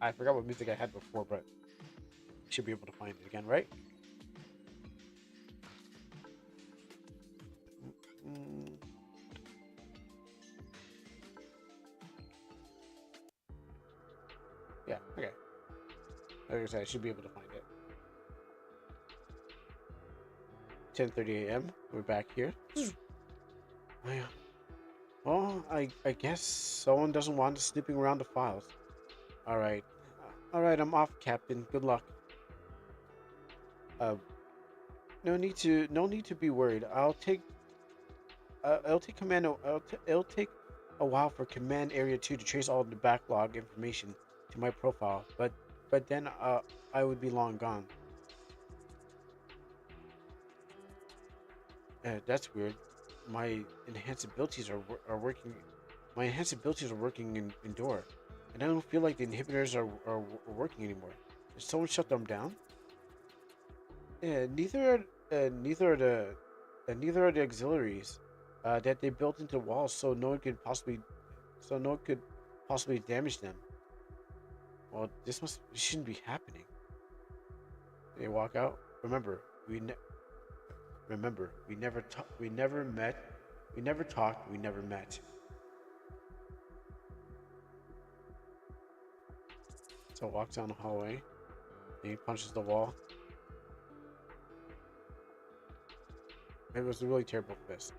Speaker 1: I forgot what music I had before, but you should be able to find it again, right? Mm, yeah, okay. Like I said, I should be able to find it. 10:30 a.m. We're back here. Oh, yeah. Well, I guess someone doesn't want us snooping around the files. All right, all right. I'm off, Captain. Good luck. Uh, no need to be worried. It'll take it'll take a while for Command Area 2 to trace all the backlog information to my profile, but then I would be long gone. That's weird. My enhanced abilities are working. My enhanced abilities are working in Door, and I don't feel like the inhibitors are working anymore. Did someone shut them down? Neither are the auxiliaries that they built into walls, so no one could possibly damage them. Well, this shouldn't be happening. They walk out. Remember, we never met, we never talked, we never met. So walks down the hallway. And he punches the wall. It was a really terrible fist.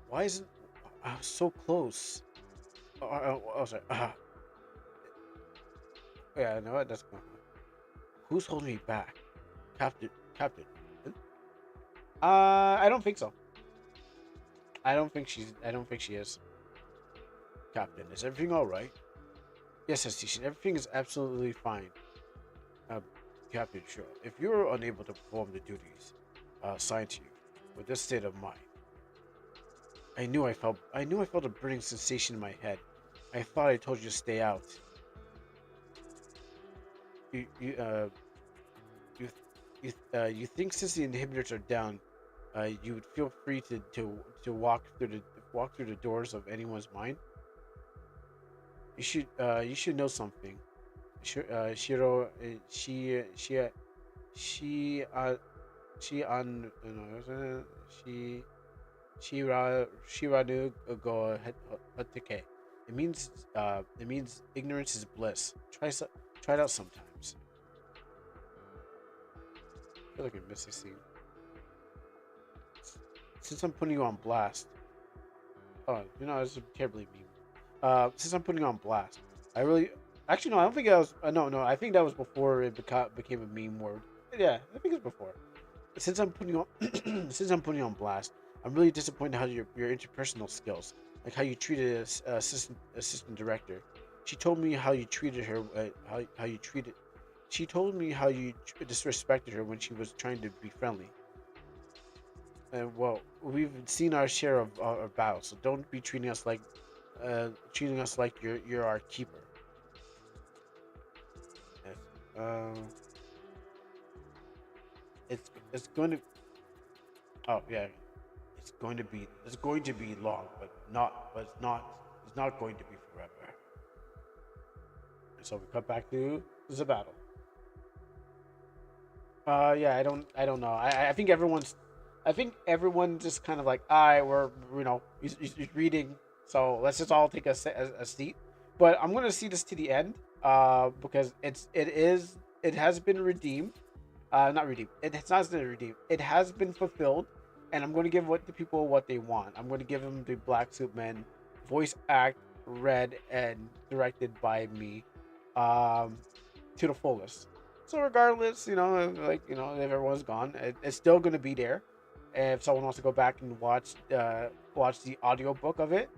Speaker 1: Why isn't I was so close? Sorry. Yeah, no, that's not. Who's holding me back? Captain. I don't think so. I don't think she is. Captain, is everything all right? Yes, Station. Everything is absolutely fine. Uh, Captain, sure. If you're unable to perform the duties assigned to you with this state of mind, I knew I felt a burning sensation in my head. I thought I told you to stay out. You, you, uh, you think since the inhibitors are down, you would feel free to walk through the doors of anyone's mind? You should know something. Shiro, she, she on, she, Shiranu go Hatake. It means ignorance is bliss. Try it out sometimes. I feel like I missed a scene. Since I'm putting you on blast. Oh, it's terribly mean. Since I'm putting you on blast, I really, actually no, I don't think that was. No, I think that was before it became a meme word. Yeah, I think it's before. Since I'm putting you on, since I'm putting you on blast, I'm really disappointed how your interpersonal skills, like how you treated assistant director. She told me how you treated her. How you treated. She told me how you disrespected her when she was trying to be friendly. And well, we've seen our share of our battles, so don't be treating us like you're our keeper. Yes. It's going to. Oh yeah, it's going to be long, but it's not going to be forever. And so we cut back to the battle. Yeah, I don't know. I think everyone just kind of like, all right, he's reading, so let's just all take a seat. But I'm gonna see this to the end, because it has been redeemed, not redeemed. It's not been redeemed. It has been fulfilled, and I'm going to give the people what they want. I'm going to give them the Black Suit Men, voice act, read and directed by me, um, to the fullest. So regardless, if everyone's gone, it's still going to be there. If someone wants to go back and watch the audiobook of it,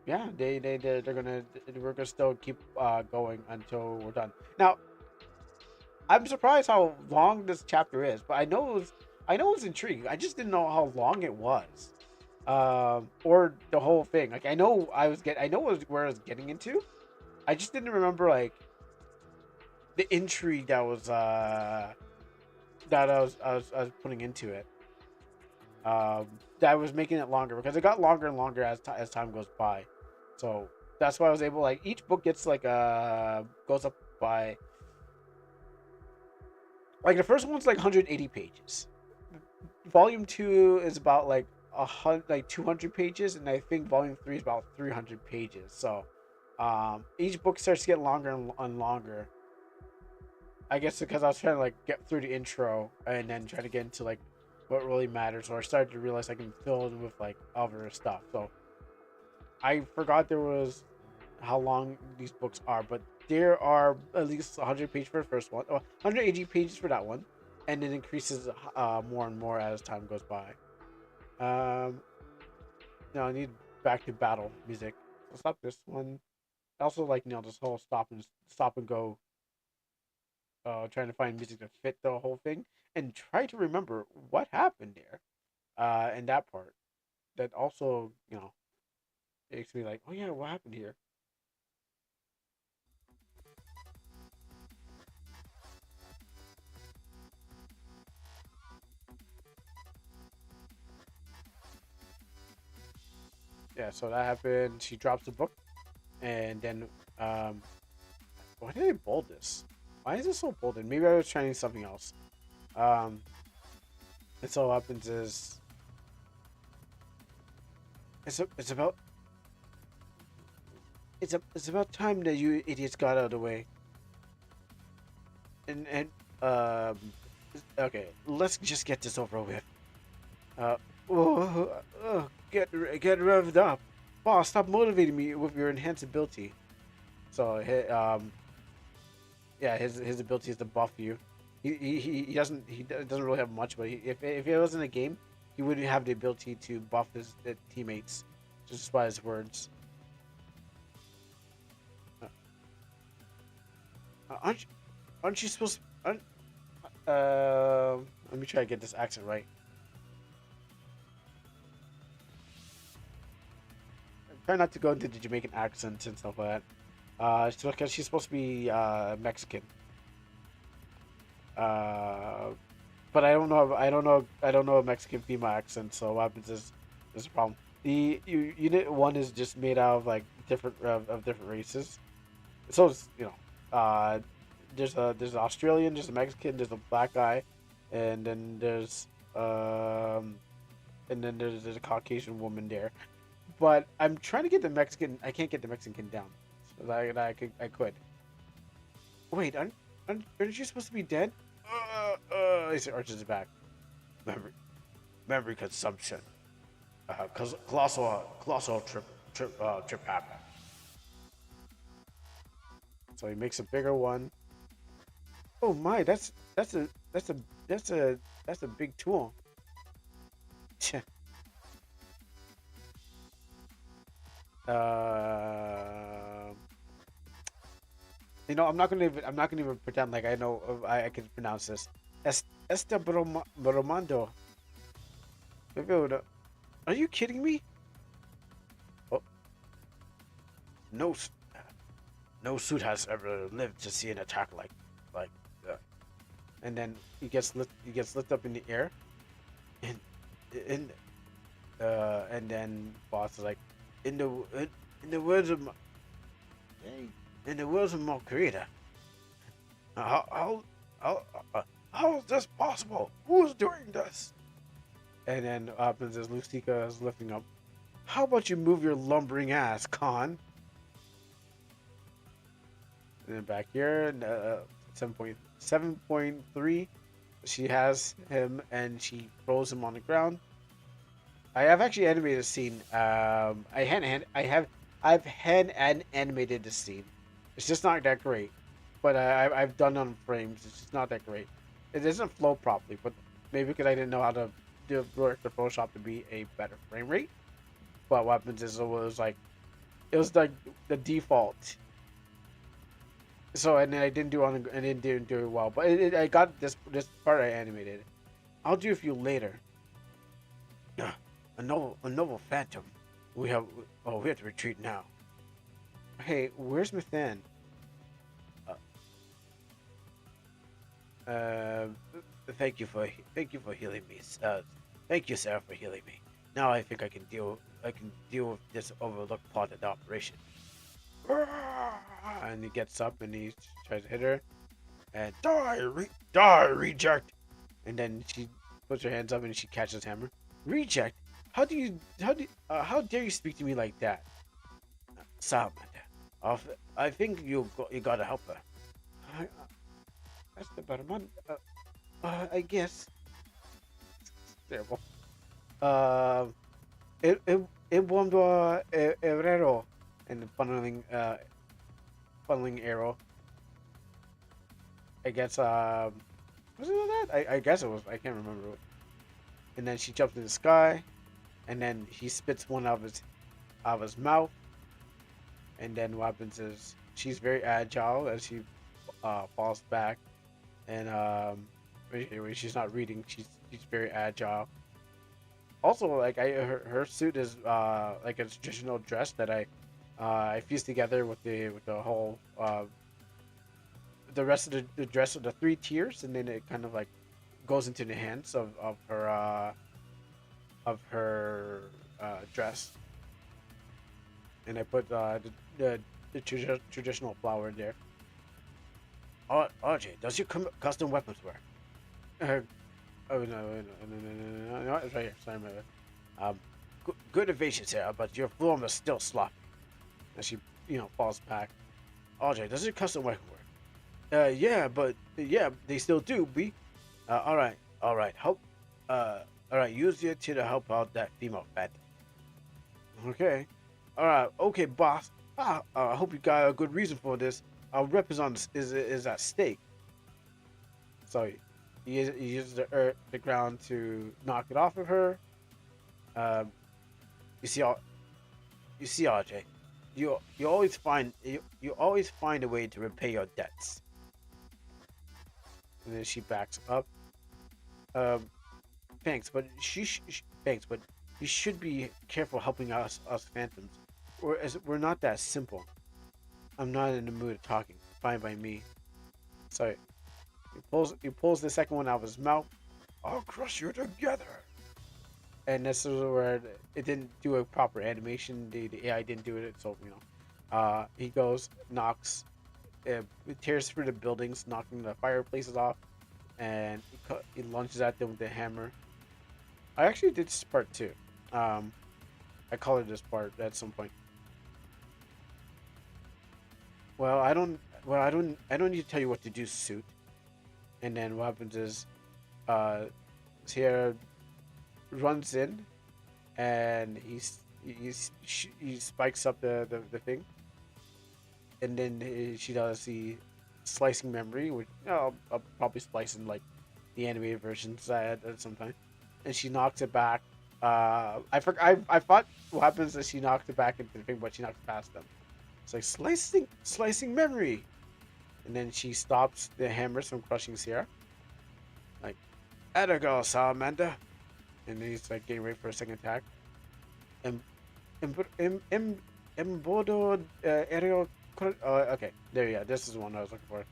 Speaker 1: yeah, we're gonna still keep going until we're done. Now, I'm surprised how long this chapter is, but I know it was intriguing. I just didn't know how long it was, or the whole thing. Like I know where I was getting into. I just didn't remember like the intrigue that I was putting into it. That was making it longer because it got longer and longer as time goes by. So that's why I was able, like, each book gets like goes up by, like, the first one's like 180 pages. Volume 2 is about like 200 pages, and I think volume 3 is about 300 pages. So each book starts to get longer and longer. I guess because I was trying to like get through the intro and then try to get into like what really matters, or I started to realize I can fill in with like other stuff. So I forgot there was how long these books are, but there are at least 100 pages for the first one, or 180 pages for that one, and it increases more and more as time goes by. No, I need back to battle music. I'll stop this one. I also like this whole stop and go, trying to find music to fit the whole thing and try to remember what happened there, in that part. That also, makes me like, oh yeah, what happened here? Yeah, so that happened. She drops the book, and then, um, why did I bold this? Why is it so bolded? Maybe I was trying something else. Um, and so what happens is it's about it's about time that you idiots got out of the way. And um, okay, let's just get this over with. Uh, get revved up, boss. Stop motivating me with your enhanced ability. So, yeah, his ability is to buff you. He doesn't really have much, but if it wasn't a game, he would have the ability to buff his teammates just by his words. Aren't aren't you supposed? Aren't, let me try to get this accent right. try not to go into the Jamaican accents and stuff like that. Because she's supposed to be Mexican. But I don't know a Mexican female accent. So what happens is there's a problem. The unit one is just made out of like different of different races. So it's, there's an Australian, there's a Mexican, there's a black guy, and then there's a Caucasian woman there. But I'm trying to get the Mexican. I can't get the Mexican down. So I could. Wait, aren't you supposed to be dead? He said, Archer's back. Memory, memory consumption. Cause colossal trip happened. So he makes a bigger one. Oh my, that's a big tool. uh, I'm not gonna even pretend like I know I can pronounce this. Este Bromando. Are you kidding me? Oh, no, no suit has ever lived to see an attack like that. And then he gets lifted up in the air, and in and then boss is like, in the words of in the words of my creator, how how how is this possible? Who's doing this? And then what happens is Lustica is lifting up. How about you move your lumbering ass, Khan? And then back here, 7.3, she has him and she throws him on the ground. I have actually animated a scene. I've hand and animated the scene. It's just not that great, but I've done on frames. It's just not that great. It doesn't flow properly, but maybe because I didn't know how to do work the Photoshop to be a better frame rate. But what happens is it was like the default. So and then I didn't do it well, but I got this part I animated. I'll do it for you later. A noble phantom. We have to retreat now. Hey, where's Mathan? Thank you for healing me. Thank you, Sarah, for healing me. Now I think I can deal with this overlooked part of the operation. And he gets up and he tries to hit her, and die, reject. And then she puts her hands up and she catches hammer. Reject? How dare you speak to me like that? Salamander, I think you gotta help her. That's the better one. I guess. Terrible. It won Herrero and the funneling arrow. I guess was it that? I guess it was. I can't remember. And then she jumps in the sky, and then he spits one out of his mouth. And then what happens is she's very agile as she falls back, and anyway, she's not reading. She's very agile. Also, like her suit is like a traditional dress that I fused together with the whole the rest of the dress of the 3 tiers, and then it kind of like goes into the hands of her dress. And I put the traditional flower in there. RJ, does your custom weapons work? Oh no, it's right here. Sorry, my bad. Good evasion, Sarah, but your form is still sloppy. And she, falls back. RJ, does your custom weapon work? Yeah, but they still do. B. All right. Help. All right. Use it to help out that female phantom. Okay. All right. Okay, boss. I hope you got a good reason for this. Our rep is at stake. So he uses the ground to knock it off of her. You see, RJ, you always find a way to repay your debts. And then she backs up. Thanks, but you should be careful helping us phantoms. we're not that simple. I'm not in the mood of talking. Fine by me. So he pulls the second one out of his mouth. I'll crush you together. And this is where it didn't do a proper animation. The AI didn't do it, so he goes, knocks, tears through the buildings, knocking the fireplaces off, and he launches at them with the hammer. I actually did this part too. I colored this part at some point. Well, I don't. Well, I don't need to tell you what to do, suit. And then what happens is, uh, Sierra runs in, and he spikes up the thing, and then she does the slicing memory, which I'll probably splice in like the animated versions at some time, and she knocks it back. I thought what happens is she knocked it back into the thing, but she knocks past them. It's like slicing memory, and then she stops the hammers from crushing Sierra. Like, "Atta girl, Salamander," and then he's like getting ready for a second attack. And Embodo aerial. Okay, there you go. This is the one I was looking for.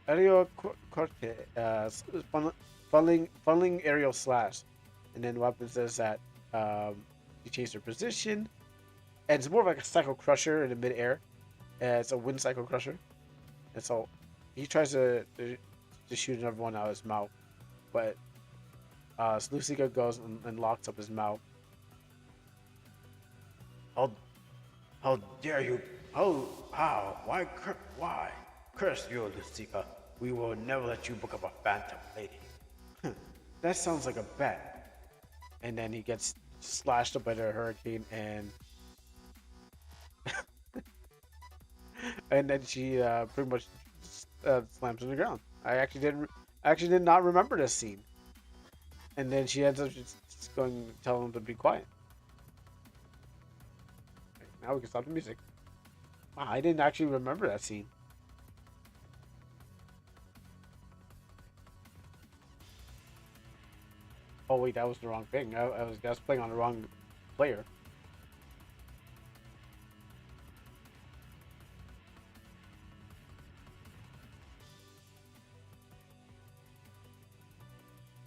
Speaker 1: Aerial corte, funneling aerial slash, and then what happens is that you change their position, and it's more of like a cycle crusher in the midair. It's a wind cycle crusher, and so he tries to shoot another one out of his mouth, but Slusica goes and locks up his mouth. How how dare you? How? Why? Curse you, Lucifer. We will never let you book up a phantom lady. That sounds like a bet. And then he gets slashed up by the hurricane, and then she pretty much slams on the ground. I actually did not remember this scene. And then she ends up just going telling him to be quiet. Now we can stop the music. Wow, I didn't actually remember that scene. Oh wait, that was the wrong thing. I was playing on the wrong player.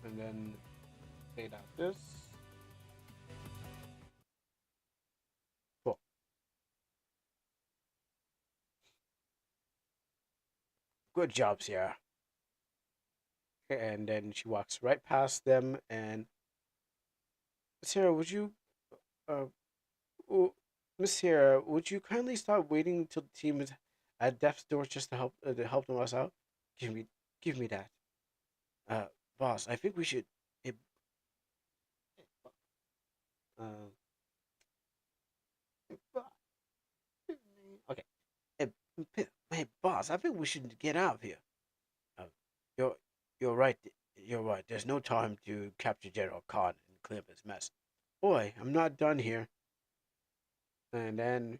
Speaker 1: And then fade out this. Cool. Good job, Sierra. And then she walks right past them, and Sarah, would you, uh, Miss Sierra, would you kindly stop waiting until the team is at death's door just to help them us out? Give me, give me that. Uh, Boss, I think we should. eh, Uh, okay. Hey, hey, boss, I think we should get out of here. Uh, you're, you're right. You're right. There's no time to capture General Khan and clear up his mess. Boy, I'm not done here. And then,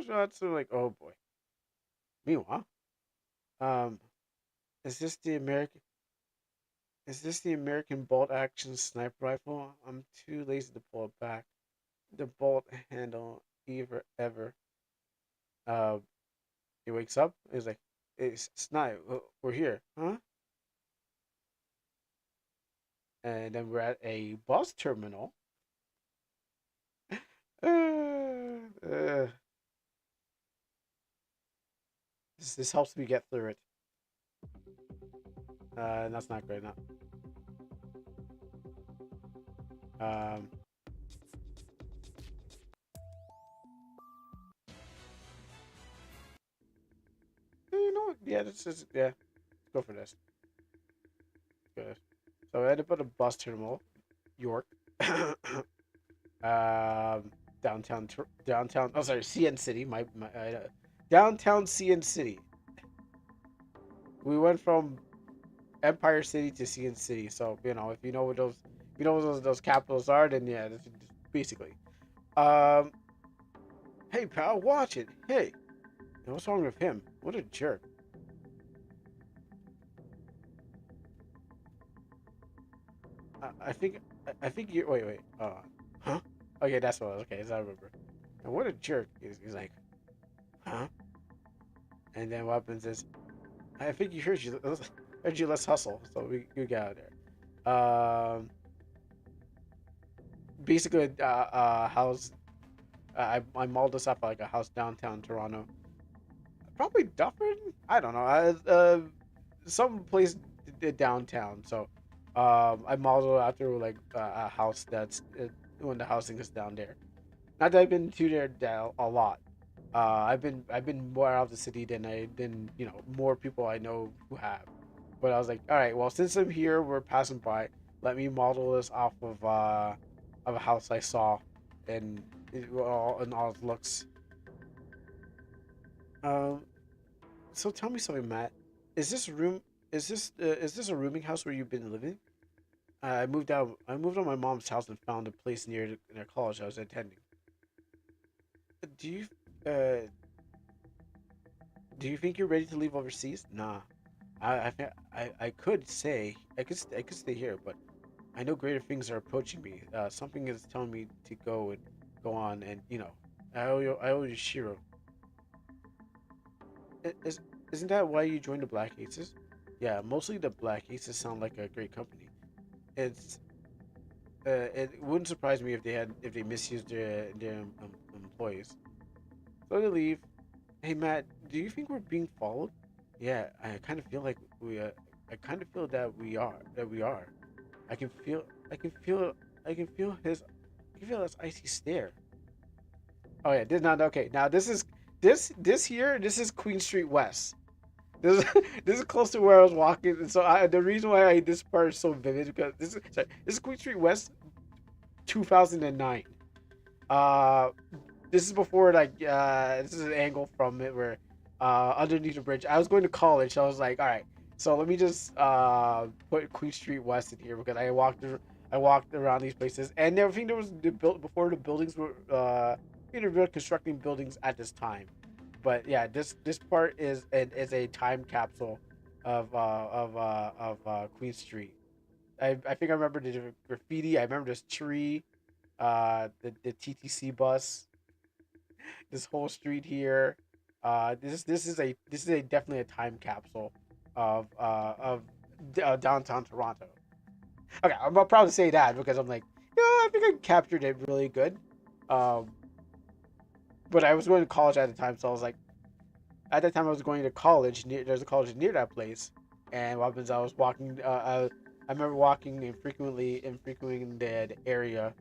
Speaker 1: shots are like, oh boy. Meanwhile, um, is this the American? Is this the American bolt action sniper rifle? I'm too lazy to pull it back. The bolt handle ever. Uh, he wakes up. He's like, it's not. We're here, huh? And then we're at a bus terminal. Uh, this helps me get through it. That's not great enough. Um, you know what? Yeah, this is yeah. Let's go for this. Good. So I had to put a bus terminal, York. Downtown. Oh, sorry, CN City. Downtown CN City. We went from Empire City to CN City. So if you know what those capitals are, then yeah, that's basically. Um, hey pal, watch it. Hey, what's wrong with him? What a jerk. I think you. Wait. Huh? Okay, that's what. Okay, as I remember. And what a jerk. He's like, huh? And then what happens is, I think you heard you. Heard you. Let's hustle. So we get out of there. Basically, house. I mauled this up like a house downtown Toronto. Probably Dufferin. I don't know. Some place downtown. So, I modeled after like a house that's when the housing is down there. Not that I've been to there a lot. I've been more out of the city than more people I know who have. But I was like, all right, well since I'm here, we're passing by. Let me model this off of a house I saw, and all its looks. Um, so tell me something, Matt. Is this room? Is this a rooming house where you've been living? I moved out. I moved out of my mom's house and found a place near college I was attending. Do you uh do you think you're ready to leave overseas? Nah. I could say I could stay here, but I know greater things are approaching me. Something is telling me to go and go on, and I owe you Shiro. Is isn't that why you joined the Black Aces? Yeah, mostly the Black Aces sound like a great company. It's it wouldn't surprise me if they misused their employees. So they leave. Hey Matt, do you think we're being followed? Yeah, I kind of feel like we. I kind of feel that we are. That we are. I can feel. I can feel. I can feel his. I can feel his icy stare. Oh yeah, this not okay. Now this here. This is Queen Street West. This is, this is close to where I was walking. And so the reason why this part is so vivid because this is Queen Street West, 2009. Uh, this is before this is an angle from it where underneath the bridge. I was going to college, so I was like, all right, so let me just put Queen Street West in here because I walked around these places, and I think there was the built before the buildings were they're constructing buildings at this time. But yeah, this part is a time capsule of Queen Street. I think I remember the graffiti. I remember this tree, the TTC bus, this whole street here. This is a definitely a time capsule of downtown Toronto. Okay, I'm proud to say that because I'm like, I think I captured it really good. Um, but I was going to college at the time, so I was like, at that time I was going to college. There's a college near that place, and what happens? I was walking. I remember walking and frequenting the area,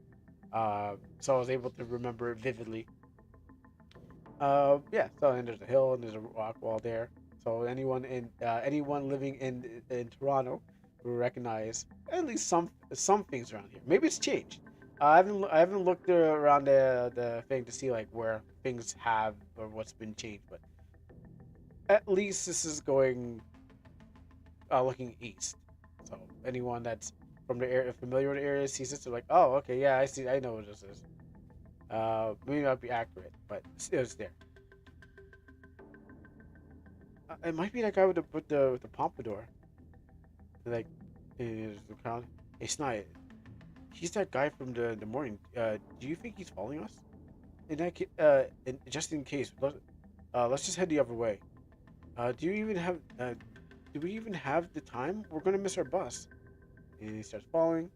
Speaker 1: so I was able to remember it vividly. Yeah. So and there's a hill and there's a rock wall there. So anyone living in Toronto will recognize at least some things around here. Maybe it's changed. I haven't looked around the thing to see like where things have or what's been changed, but at least this is going looking east. So anyone that's from the area familiar with the area sees this, they're like, oh, okay, yeah, I see, I know what this is. May not be accurate, but it's there. It might be that guy with the pompadour. Like, is the crown? It's not. He's that guy from the morning. Do you think he's following us? Just in case, let's just head the other way. Do you even have? Do we even have the time? We're gonna miss our bus. And he starts following.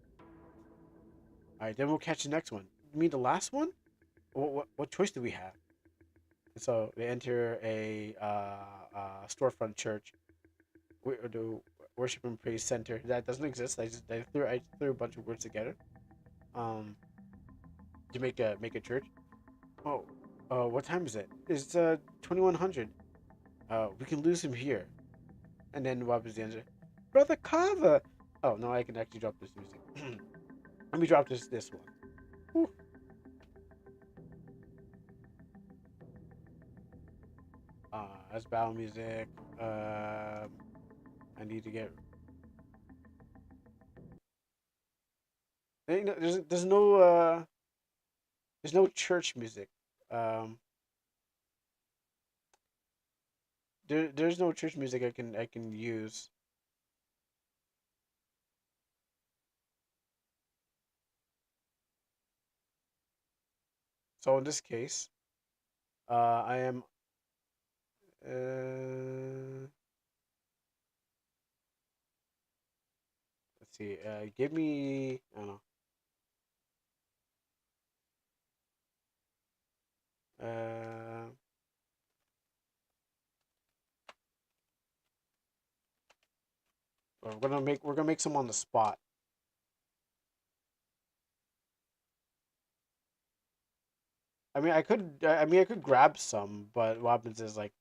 Speaker 1: All right, then we'll catch the next one. You mean the last one? What choice do we have? And so they enter storefront church, or the worship and praise center that doesn't exist. I threw a bunch of words together, um, to make a church. Oh, what time is it? It's 2100. We can lose him here. And then what was the answer? Brother Kava. Oh no, I can actually drop this music. Let me drop this one. Whew. That's battle music. I need to get. There's no church music. Um, there's no church music I can use. So in this case, I am. Uh, let's see. Give me. I don't know. Uh, we're gonna make some on the spot. I mean, I could grab some, but what happens is like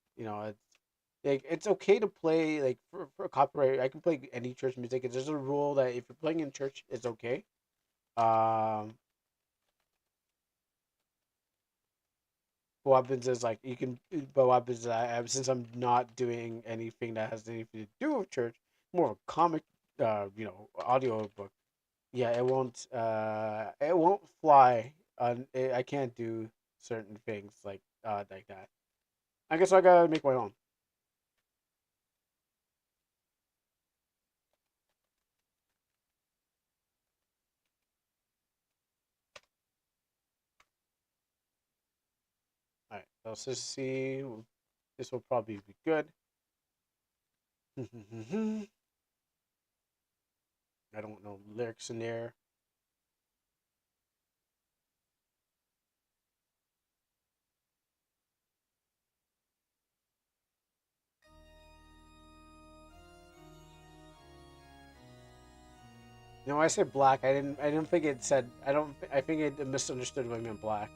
Speaker 1: it's okay to play like for copyright. I can play any church music. There's a rule that if you're playing in church, it's okay. Um, what happens is like you can, but what happens is since I'm not doing anything that has anything to do with church, more of a comic, audio book. Yeah, it won't fly. I can't do certain things like that. I guess I gotta make my own. All right, let's just see. This will probably be good. I don't know lyrics in there. You know, when I said black, I didn't think it said. I don't. I think it misunderstood what I meant black.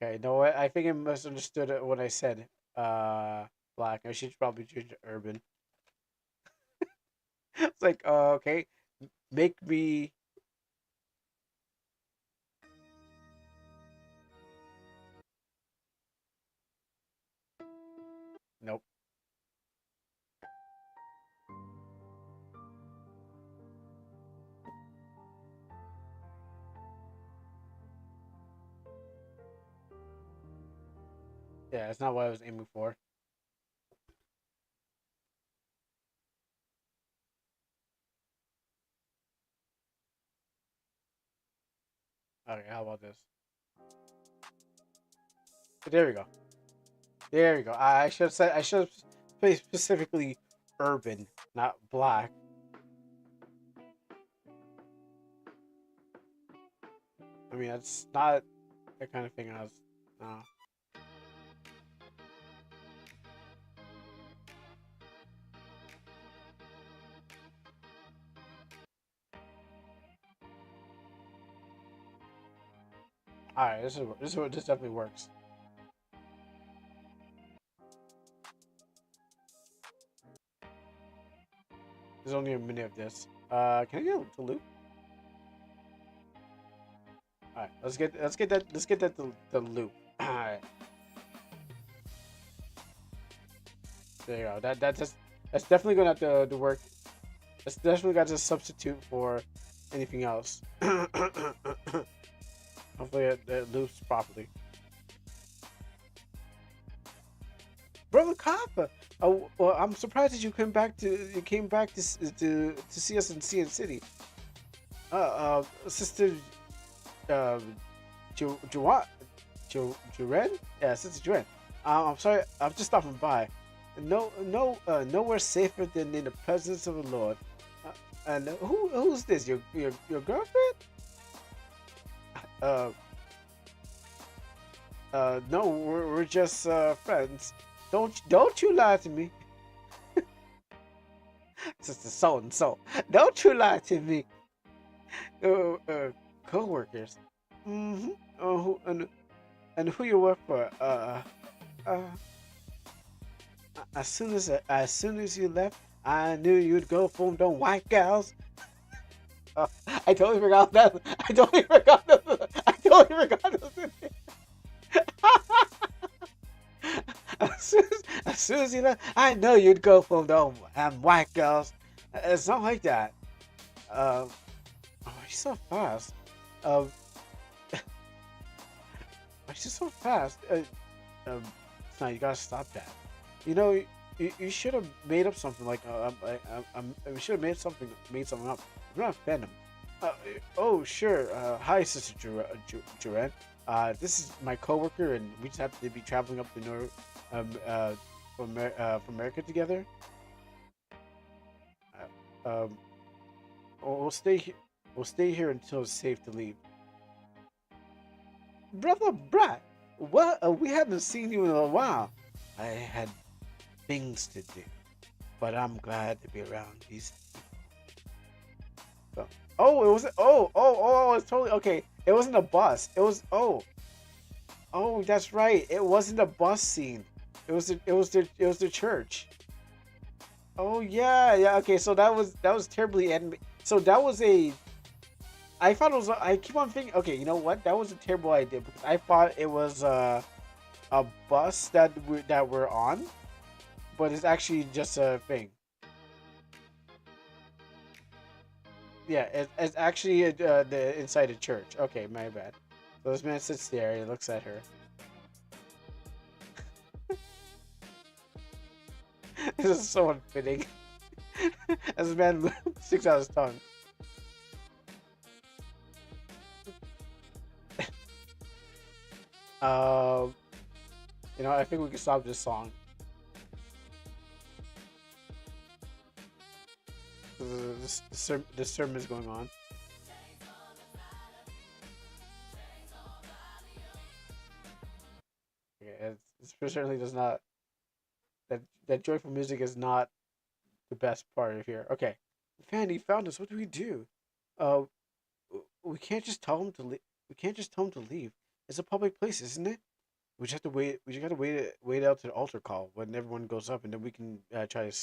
Speaker 1: Okay, no, I think it misunderstood it when I said black. I should probably change to urban. It's like, okay, make me. Nope. Yeah, that's not what I was aiming for. Okay, how about this? There we go. There we go. I should have said. I should have played specifically urban, not black. I mean, that's not the kind of thing I was. No. All right, this definitely works. There's only a minute of this. Can I get the loop? All right, let's get that the loop. All right, there you go. That's definitely gonna have to work. That's definitely got to substitute for anything else. Hopefully it loops properly. Brother Copper, oh, well, I'm surprised that you came back to see us in CN City. Sister, Joanne, Joren? Yeah, Sister Joanne. I'm sorry, I'm just stopping by. Nowhere safer than in the presence of the Lord. And who's this? Your girlfriend? Uh, no, we're just friends. Don't you lie to me, Sister So and So. Don't you lie to me. Co-workers. Mm-hmm. And who you work for? Uh, as soon as you left, I knew you'd go for them white gals. I totally forgot that. I totally forgot that. I totally forgot that. As soon as you left, I know you'd go for them white girls. It's not like that. Oh, she's so fast. Um, she's so fast. No, you gotta stop that. You know, you should have made up something like we should have made something up. I'm not Phantom. Uh, oh, sure. Hi, Sister Joanne. This is my coworker, and we just happen to be traveling up the north, from America together. Um, we'll stay here. We'll stay here until it's safe to leave. Brother Brat, what? We haven't seen you in a while. I had things to do, but I'm glad to be around these. So, oh, it was. Oh, it's totally okay. It wasn't a bus. It was. Oh, that's right. It wasn't a bus scene. It was the church. Oh yeah. Okay, so that was terribly animated. So that was a. I thought it was. I keep on thinking. Okay, you know what? That was a terrible idea because I thought it was a bus that we're on, but it's actually just a thing. Yeah, it's actually the inside a church. Okay, my bad. So this man sits there and looks at her. This is so unfitting. As this man sticks out his tongue. Um, I think we can stop this song. This sermon is going on. Okay, it certainly does not. That joyful music is not the best part of here. Okay, Fanny found us. What do we do? Uh, we can't just tell him to leave. We can't just tell him to leave. It's a public place, isn't it? We just have to wait. We just got to wait out to the altar call when everyone goes up, and then we can try to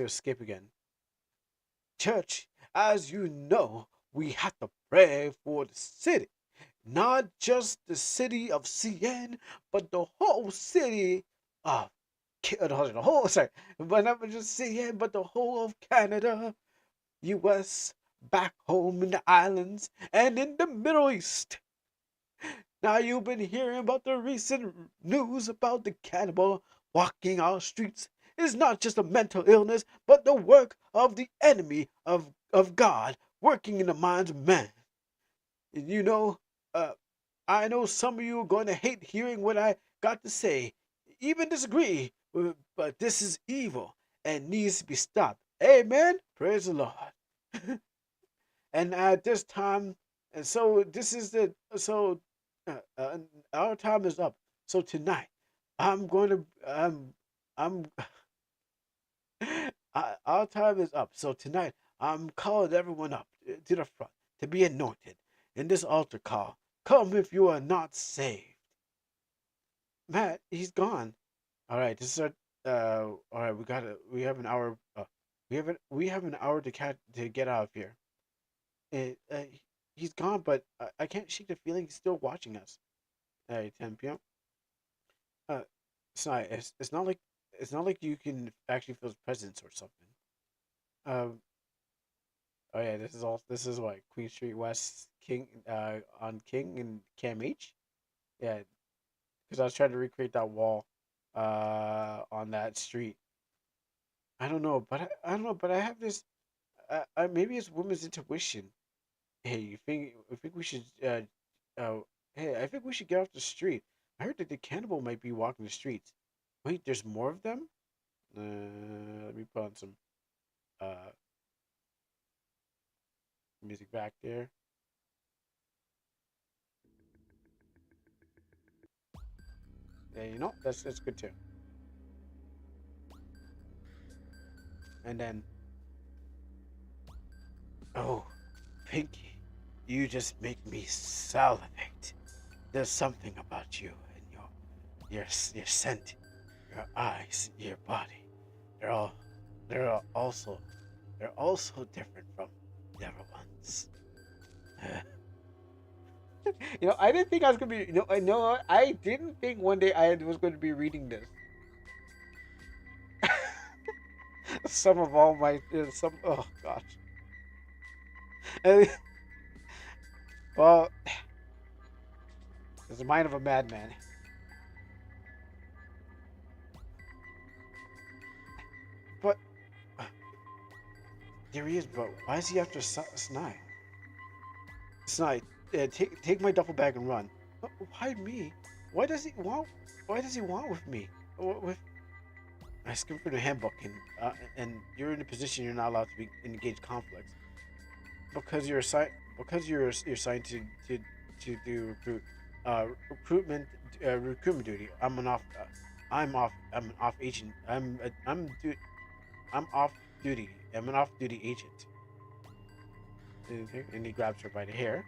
Speaker 1: escape again. Church, as you know, we have to pray for the city, not just the city of CN, but the whole city of the whole sorry, but not just CN, but the whole of Canada, U.S., back home in the islands, and in the Middle East. Now you've been hearing about the recent news about the cannibal walking our streets. It's not just a mental illness, but the work of the enemy of God working in the minds of man. You know, uh, I know some of you are going to hate hearing what I got to say, even disagree, but this is evil and needs to be stopped. Amen. Praise the Lord. And at this time, and so this is the so our time is up. So tonight, I'm going to I'm our time is up. So tonight, I'm calling everyone up to the front to be anointed in this altar call. Come if you are not saved. Matt, he's gone. All right, this is our. All right, we have an hour. We have an hour to get out of here. And, he's gone, but I can't shake the feeling he's still watching us. 10 p.m. Uh, it's not like you can actually feel his presence or something. Um. Oh yeah, this is what Queen Street West King on King and Cam H. Yeah, because I was trying to recreate that wall on that street. I don't know, but I have this. Maybe it's women's intuition. Hey, you think we should uh hey, I think we should get off the street. I heard that the cannibal might be walking the streets. Wait, there's more of them? Let me put on some uh music back there. Yeah, that's good too. And then oh, Pinky, you just make me salivate. There's something about you and your scent, your eyes, your body. They're all they're all also they're also different from the other ones. I didn't think I was gonna be. I know I didn't think one day I was going to be reading this. Some of all my some. Oh gosh. And, well, it's the mind of a madman. But There he is, but why is he after Snide? Snide, take my duffel bag and run. Why me? Why does he want? Why does he want with me? With I skimmed through the handbook, and you're in a position you're not allowed to be engage conflicts because you're assigned you're assigned to do recruitment recruitment duty. I'm an off agent. I'm off duty. I'm an off duty agent. And he grabs her by the hair.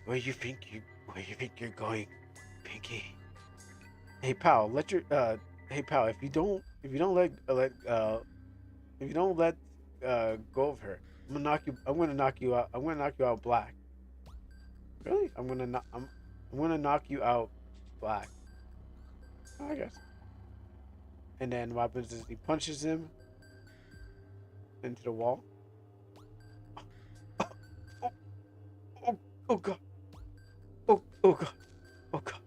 Speaker 1: Where you think you're going, Pinky? Hey pal, hey pal, if you don't let go of her, I'm gonna knock you out. I'm gonna knock you out black. Really? I'm gonna knock you out black. Oh, I guess. And then what happens is he punches him into the wall. Oh, oh god. Oh god. Oh god.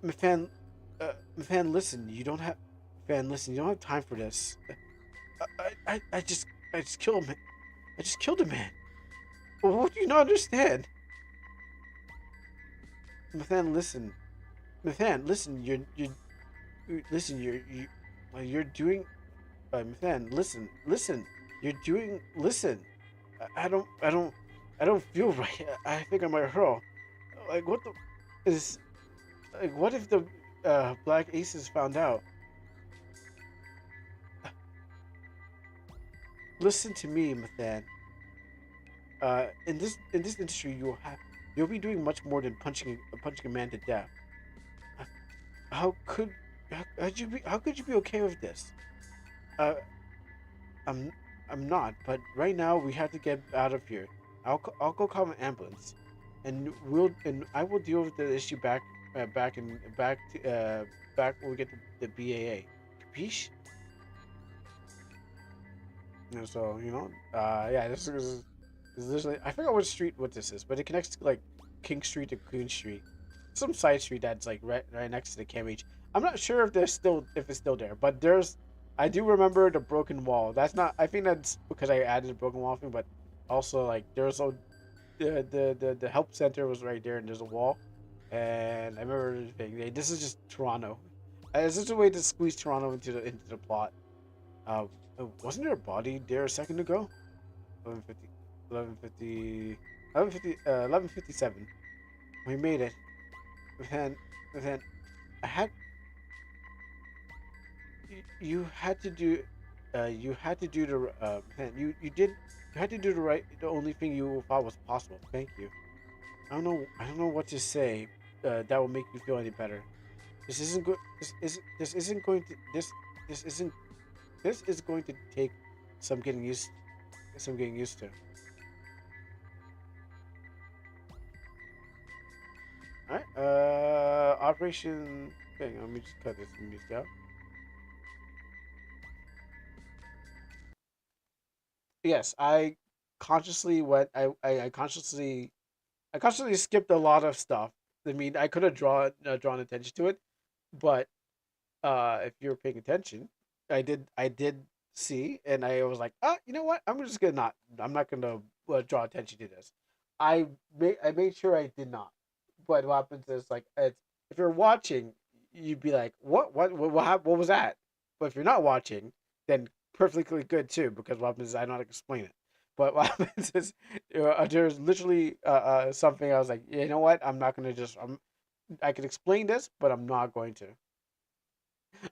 Speaker 1: Mafan, Mafan, listen. You don't have. Mafan, listen. You don't have time for this. I just killed him. I just killed a man. What do you not understand? Mafan, listen. Mafan, listen. Listen. You're doing. Mafan, listen. You're doing. Listen. I don't feel right. I think I might hurl. Like what the is like? What if the Black Aces found out? Listen to me, Mathan. In this industry, you'll be doing much more than punching a man to death. Uh, How could how could you be okay with this? Uh, I'm I'm not. But right now we have to get out of here. I'll go call an ambulance, and I will deal with the issue back when we get the BAA. Capiche? And so yeah, this is literally I forgot what this is, but it connects to like King Street to Queen Street, some side street that's like right next to the CAMH. I'm not sure if it's still there, but I do remember the broken wall. That's not. I think that's because I added the broken wall thing, but also like there's a the help center was right there, and there's a wall, and I remember thinking, hey, this is just Toronto. It's just a way to squeeze Toronto into the plot. Uh, wasn't there a body there a second ago? 11:50, 11:50, 11:57. We made it. Then, then I had you had to do you had to do the man, you had to do the only thing you thought was possible. Thank you. I don't know what to say that will make you feel any better. This isn't going to this isn't this is going to take some getting used to. All right. Operation thing. Let me just cut this music out. Yes, I consciously went. I consciously skipped a lot of stuff. I mean, I could have drawn attention to it, but if you're paying attention, I did see, and I was like, you know what? I'm not gonna draw attention to this. I made sure I did not. But what happens is like if you're watching, you'd be like, what was that? But if you're not watching, then perfectly good too, because what happens is I know how to explain it. But what happens is there's literally something I was like, you know what? I'm not gonna just I can explain this, but I'm not going to.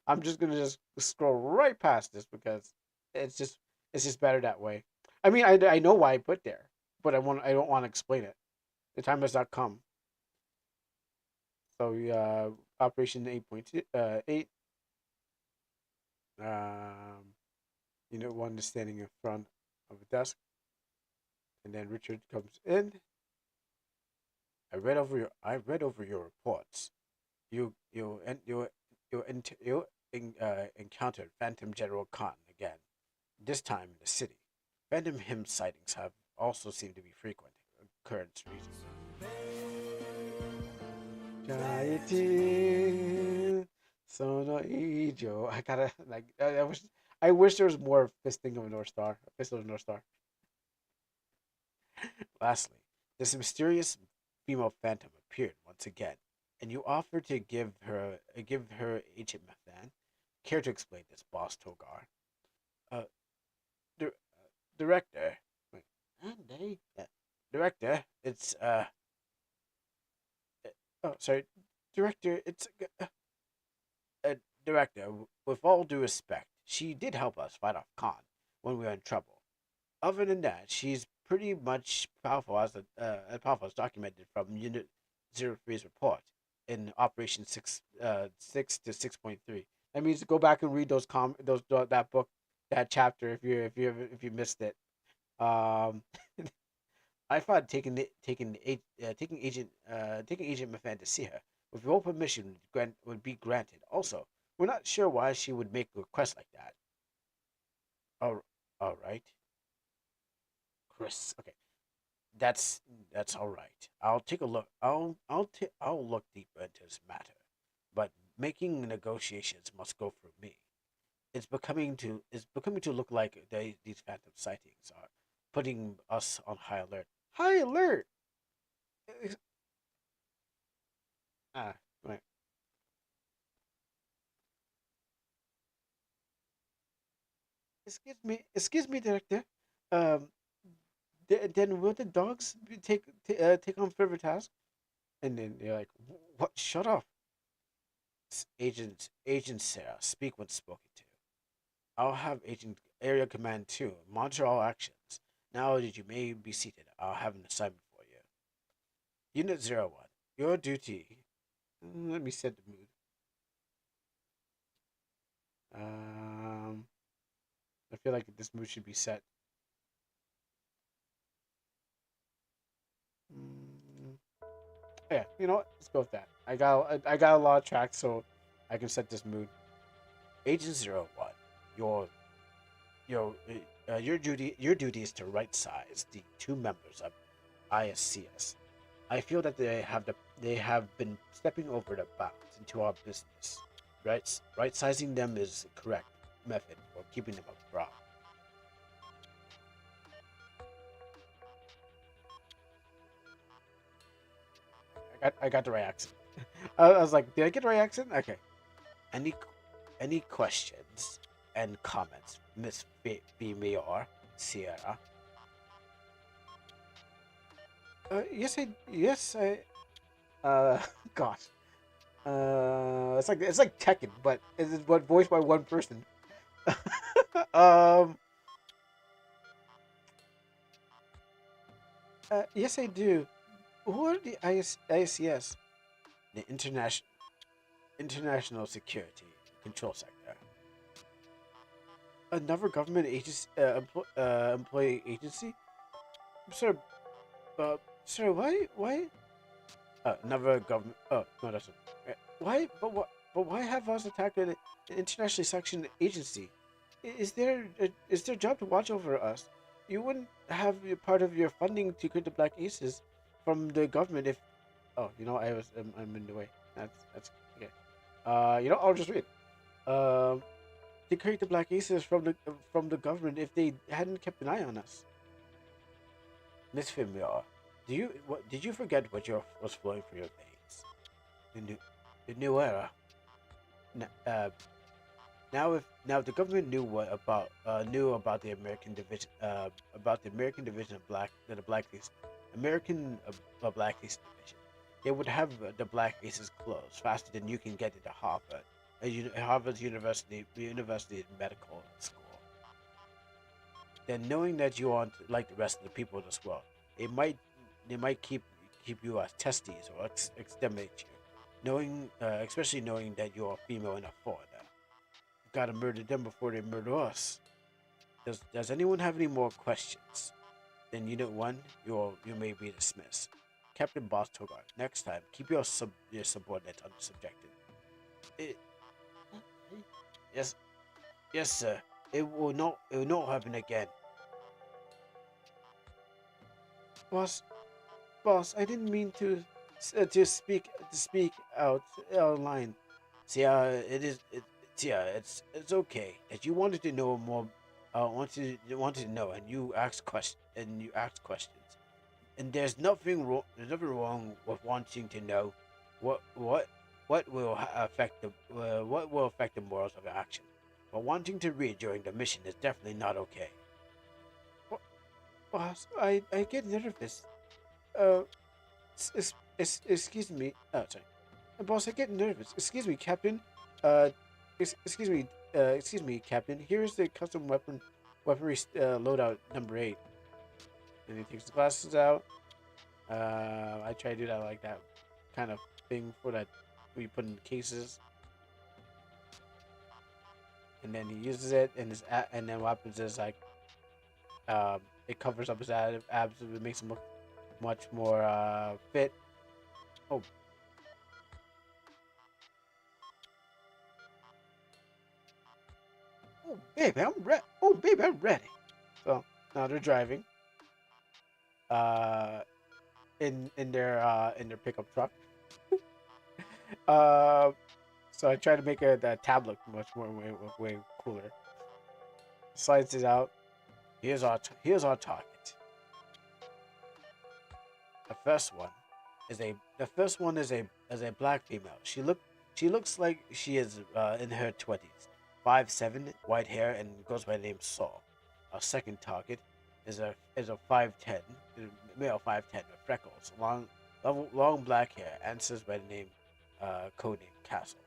Speaker 1: I'm just gonna just scroll right past this because it's just it's just better that way. I mean, I know why I put there, but I don't want to explain it. The time has not come. So Operation 8.2 8. Unit 1 is standing in front of a desk, and then Richard comes in. I read over your reports. You encountered Phantom General Khan again, this time in the city. Phantom him sightings have also seemed to be frequent occurrence recently. Giant Sono Ijo. I gotta like I was I wish there was more fisting of a North Star. A fist of a North Star. Lastly, this mysterious female phantom appeared once again, and you offered to give her Agent Methan. Care to explain this, Boss Togar? Uh, di- director. Wait, director. Oh, sorry, director. Uh, director. With all due respect, she did help us fight off Khan when we were in trouble. Other than that, she's pretty much powerful as powerful as documented from Unit 03's report in Operation 6 to 6.3. That means go back and read that book, that chapter if you missed it. Um, I thought taking Agent Mafan to see her with your permission would be granted. Also, we're not sure why she would make a request like that. All, all right, Chris. Okay, That's that's all right. I'll take a look. I'll look deeper into this matter, but making negotiations must go through me. It's becoming to look like these phantom sightings are putting us on high alert. High alert. Ex- Ah, right. Excuse me, director. Um, then will the dogs take on further tasks? And then they're like, "What? Shut up, Agent Sarah. Speak when spoken to." I'll have Agent Area Command 2 monitor all actions. Now that you may be seated, I'll have an assignment for you. Unit 01, your duty. Let me set the mood. Um, I feel like this mood should be set. Mm, yeah, you know what? Let's go with that. I got a lot of tracks, so I can set this mood. Agent 01, your your duty is to right size the two members of ISCS. I feel that they have been stepping over the bounds into our business. Right sizing them is the correct method for keeping them abroad. I got the right accent. I was like, did I get the right accent? Okay. Any any questions and comments, Miss Female Sierra? Yes I gosh. It's like Tekken, but it's but voiced by one person. um, yes, I do. Who are the ICS? The International Security Control Sector. Another government agency, employee agency. Sir, sir, why? Another government. Oh no, that's not. Why? Why have us attack an internationally sanctioned agency? Is their job to watch over us? You wouldn't have part of your funding to create the Black Aces from the government if. Oh, I'm in the way. That's okay. I'll just read. Um, to create the Black Aces from the government if they hadn't kept an eye on us. Miss Fimir, did you forget was flowing through your veins? The new the new era. Uh, now the government knew about the American division of the Blacklist Blacklist division. They would have the Black Aces closed faster than you can get into Harvard, Harvard's University Medical School. Then knowing that you aren't like the rest of the people in this world, they might they might keep you as testes or exterminate you. Especially knowing that you're a female and a foreigner. Gotta murder them before they murder us. Does anyone have any more questions? Then Unit 1, you may be dismissed. Captain Boss Togar, next time, keep your subordinates unsubjected. It, yes, yes, sir. It will not happen again. Boss, boss, I didn't mean to speak out online. See, Yeah, it's okay. That you wanted to know more, wanted to know, and you asked questions. And there's nothing wrong. There's nothing wrong with wanting to know what what what will affect the morals of your action. But wanting to read during the mission is definitely not okay. Bo- Boss, I get nervous. Uh, excuse me. Oh, sorry. Boss, I get nervous. Excuse me, Captain. Uh, excuse me. Excuse me, Captain. Here is the custom weaponry loadout number 8. And he takes the glasses out. I try to do that like that kind of thing for that we put in cases, and then he uses it, and and then what happens is like it covers up his abs, it makes him look much more fit. Oh, oh, baby, I'm ready. Oh, baby, I'm ready. So now they're driving, uh, in their pickup truck. Uh, so I try to make the tab look much more way cooler. Slides it out. Here's our target. The first one is a black female. She looks like she is in her 20s, 5'7", white hair, and goes by the name Saul. Our second target is a 5'10", male 5'10" with freckles, long black hair, answers by the name codename Castle.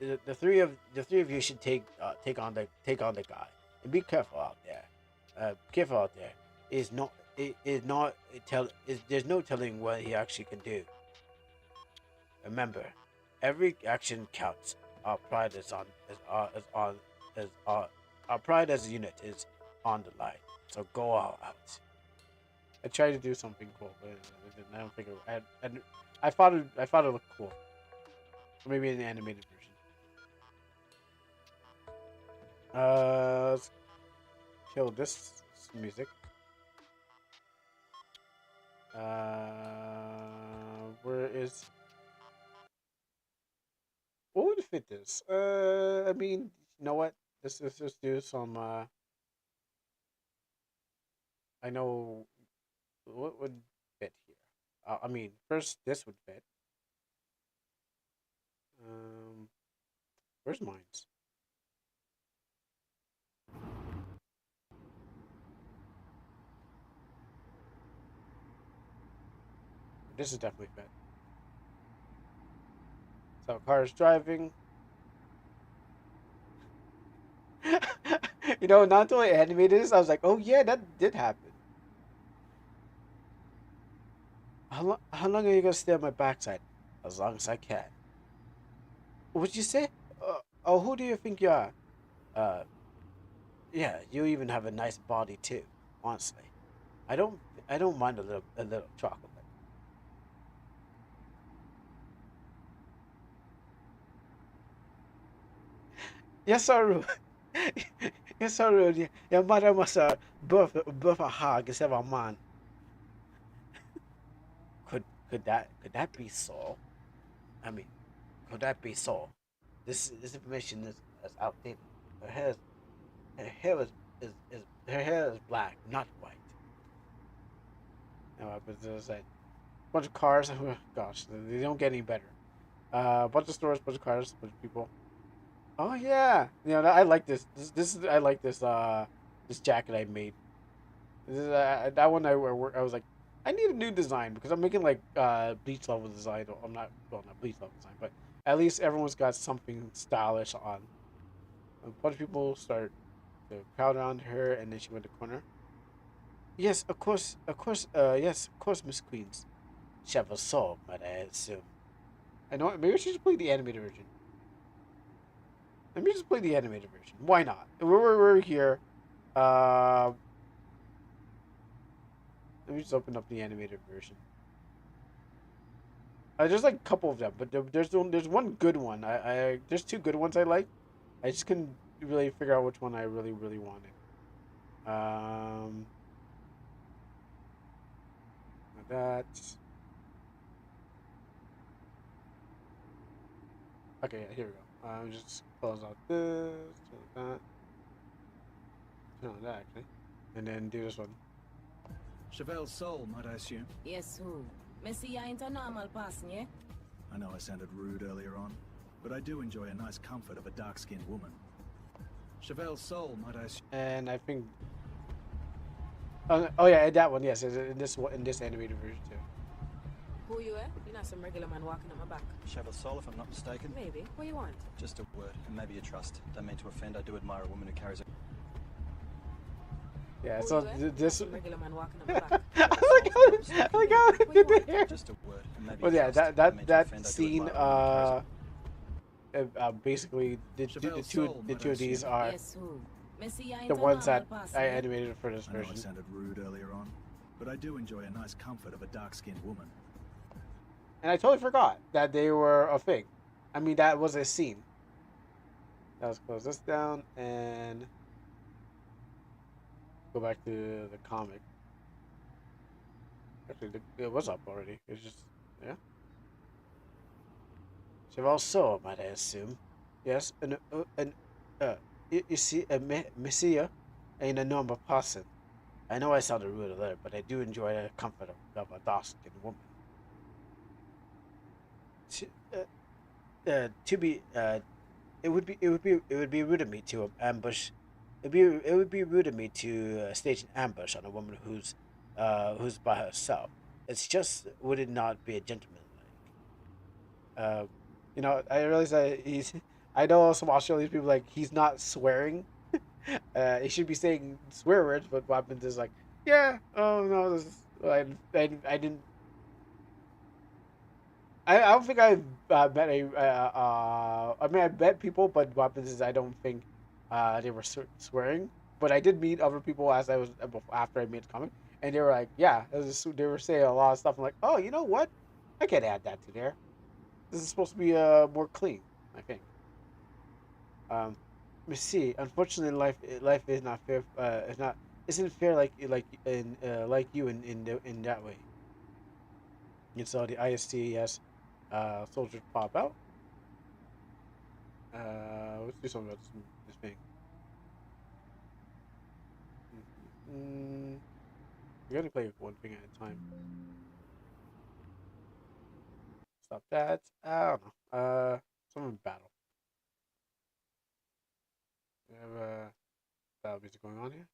Speaker 1: The three of you should take on the guy, and be careful out there. Careful out there. It is not tell is There's no telling what he actually can do. Remember, every action counts. Our pride is on is our pride as a unit is on the line. So go all out. I tried to do something cool, but I don't think I thought it looked cool. Or maybe in the animated version. Let's kill this music. Where is? What would fit this? I mean, you know what? Let's just do some. I know what would fit here. I mean, first this would fit. Um, where's mines? This is definitely fit. So car is driving. You know, not until I animated this, I was like, oh yeah, that did happen. How long are you gonna stay on my backside? As long as I can. What'd you say? Oh, who do you think you are? Uh, yeah, you even have a nice body too. Honestly, I don't, I don't mind a little chocolate. Yes, sir. Yes, sir. Your mother must birth a hog instead of a man. Could that be so? I mean, could that be so? This information is outdated. Her hair is, her hair is her hair is black, not white. No, but there's a bunch of cars. Oh, gosh, they don't get any better. Bunch of stores, bunch of cars, bunch of people. Oh yeah, you know I like this. This is I like this this jacket I made. This is, that one I was like, I need a new design because I'm making like bleach level design. I'm not not bleach level design, but at least everyone's got something stylish on. A bunch of people start to crowd around her, and then she went to corner. Yes, of course, yes, of course, Miss Queens. She have a soul, might I assume. I know. Maybe I should just play the animated version. Let me just play the animated version. Why not? We're here. Uh, Let me just open up the animated version. There's like a couple of them, but there's one good one. There's two good ones I like. I just couldn't really figure out which one I really wanted. Um, that Okay, yeah, here we go. Just close out this, turn that, turn on that actually, and then do this one.
Speaker 3: Chevelle's soul, might I assume?
Speaker 9: Yes, who? Messi, you ain't a normal person, yeah?
Speaker 3: I know I sounded rude earlier on, but I do enjoy a nice comfort of a dark-skinned woman. Chevelle's soul, might I assume?
Speaker 1: And I think, oh yeah, that one, yes, in this animated version too.
Speaker 9: Who you, eh? You're not some regular man walking on my back.
Speaker 10: Chevelle's soul, if I'm not mistaken.
Speaker 9: Maybe. What you want?
Speaker 10: Just a word, and maybe a trust. Don't mean to offend. I do admire a woman who carries a...
Speaker 1: Yeah,
Speaker 9: Who
Speaker 1: so
Speaker 9: you, eh?
Speaker 1: this.
Speaker 9: Some regular man walking on my back.
Speaker 1: I like how it did it here.
Speaker 10: Just a word, and maybe
Speaker 1: Well,
Speaker 10: a
Speaker 1: yeah,
Speaker 10: trust. Don't
Speaker 1: that
Speaker 10: mean to
Speaker 1: that
Speaker 10: offend. I do
Speaker 1: scene,
Speaker 10: admire a woman who carries a...
Speaker 1: basically the two of these are
Speaker 9: Yes, who? Messi, you ain't
Speaker 1: the
Speaker 9: a
Speaker 1: ones that
Speaker 9: normal person,
Speaker 1: I
Speaker 9: yeah?
Speaker 1: animated for this
Speaker 3: I know I
Speaker 1: version.
Speaker 3: sounded rude earlier on, but I do enjoy a nice comfort of a dark-skinned woman.
Speaker 1: And I totally forgot that they were a thing. I mean, that was a scene. Now let's close this down and go back to the comic. Actually, it was up already. It's just, yeah. Cheval Soul, might I assume. Yes, you see, a Messiah ain't a normal person. I know I sounded rude a little, but I do enjoy the comfort of a dark-skinned woman. To be it would be rude of me to ambush. It would be rude of me to stage an ambush on a woman who's by herself. It's just would it not be a gentleman like? You know, I realize that he's. I know some Australian people like he's not swearing. He should be saying swear words, but what happens is like, yeah, oh no, this is, I didn't. I don't think I've met a. I mean, I met people, but what happens is I don't think they were swearing. But I did meet other people as I was after I made the comment, and they were like, "Yeah," they were saying a lot of stuff. I'm like, "Oh, you know what? I can add that to there. This is supposed to be more clean, I think." Let me see. Unfortunately, life is not fair. It's not isn't fair like you in that way. And so the ISTS soldiers pop out. Let's do something about this thing. We gotta play one thing at a time. Stop that. I don't know. Some battle. We have battle music going on here.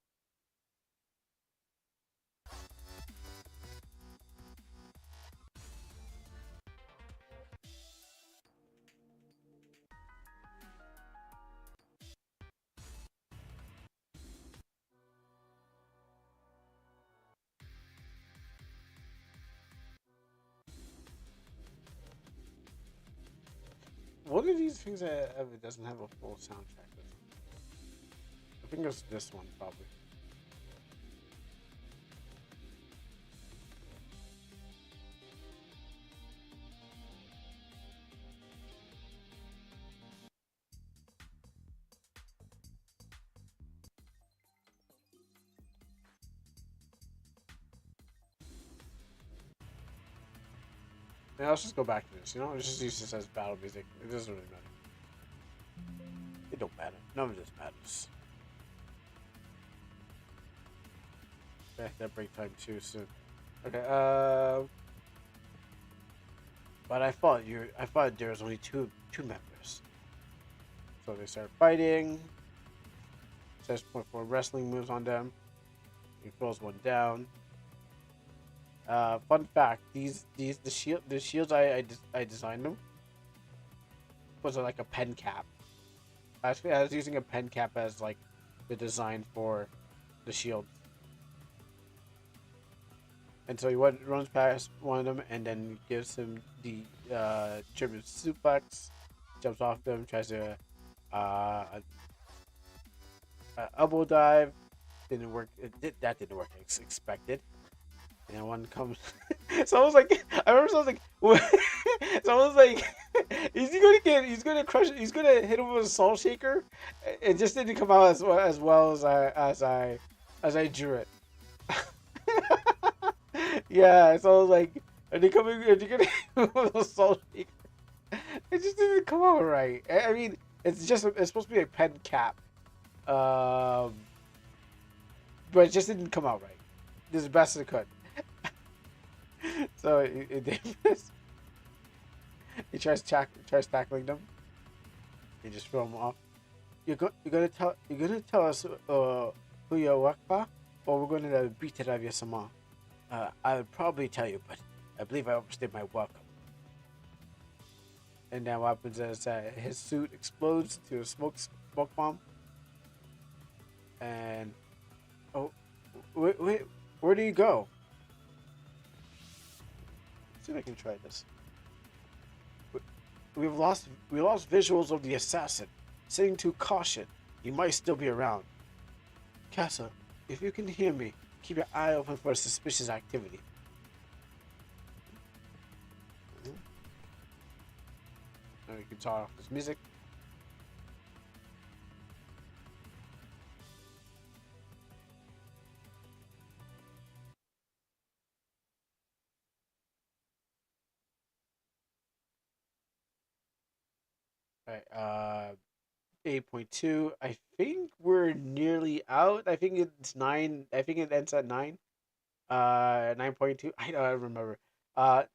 Speaker 1: What are these things that it doesn't have a full soundtrack? I think it's this one probably. Yeah, let's just go back to this. You know, let's just use this as battle music. It doesn't really matter. It don't matter. None of this matters. Okay, that break time too soon. Okay, but I thought there was only two members. So they start fighting. Says point for wrestling moves on them. He throws one down. Fun fact: the shields I designed them was like a pen cap. Actually, I was using a pen cap as like the design for the shield. And so he runs past one of them and then gives him the German suplex, jumps off them, tries to elbow dive. Didn't work. That didn't work as expected. And then one comes. So I was like, I remember someone was like, so I was like, he's gonna crush it. He's gonna hit him with a salt shaker. It just didn't come out as well as I drew it. Yeah, so I was like, are they gonna hit him with a salt shaker? It just didn't come out right. I mean, it's supposed to be a pen cap, um, but it just didn't come out right. This is the best it could. So it did miss. He tries tackling them. He just throw them off. You're gonna tell us who you work for, or we're gonna beat it out of you some more. I would probably tell you, but I believe I overstayed my welcome. And now what happens is his suit explodes to a smoke bomb. And oh, wait, where do you go? Let's see if I can try this. We lost visuals of the assassin. Saying to caution, he might still be around. Casa, if you can hear me, keep your eye open for suspicious activity. Now you can turn off this music. Alright, 8.2. I think we're nearly out. I think it's 9. I think it ends at 9. 9.2. I don't remember.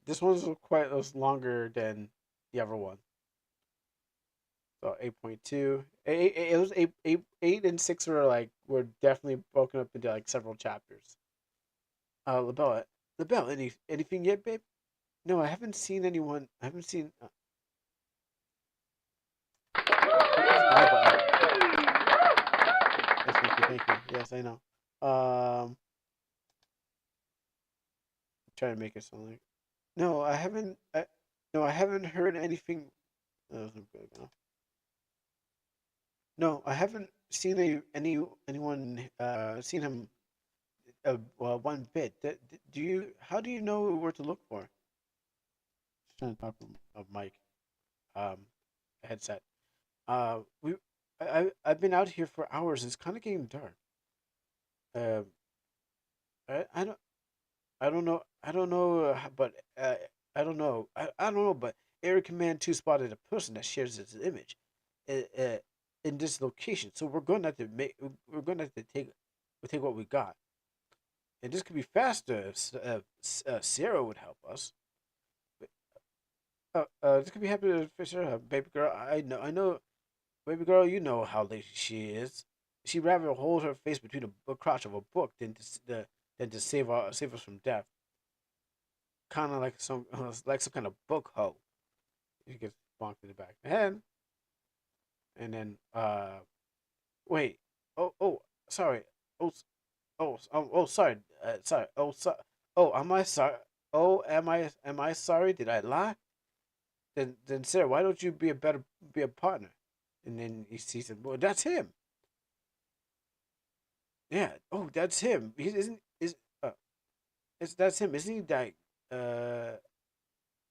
Speaker 1: This was longer than the other one. So 8.2. It was 8 and 6 were definitely broken up into like several chapters. LaBelle, anything yet, babe? No, I haven't seen anyone. I haven't seen. My button. Yes, thank you. Yes, I know. Trying to make it sound like. No, I haven't. No, I haven't heard anything. That wasn't good enough. No, I haven't seen anyone seen him well, one bit. Do you? How do you know where to look for? Just trying to talk of Mike. Um, headset. We. I've been out here for hours. It's kind of getting dark. Um, I don't. I don't know. I don't know. But I don't know. I don't know. But Area Command 2 spotted a person that shares its image, in this location. So we're going to have to make. We're going to have to take what we got. And this could be faster if Sarah would help us. This could be happening for sure, baby girl. I know, baby girl. You know how lazy she is. She'd rather hold her face between the crotch of a book than to save us from death. Kind of like some kind of book hoe. He gets bonked in the back of the head, and then wait. Oh, sorry. Oh, sorry. Sorry. Oh, am I sorry? Oh, am I sorry? Did I lie? Then Sarah, why don't you be a partner? And then he sees him. Well, that's him. Yeah. Oh, that's him. He isn't is that's him. Isn't he like uh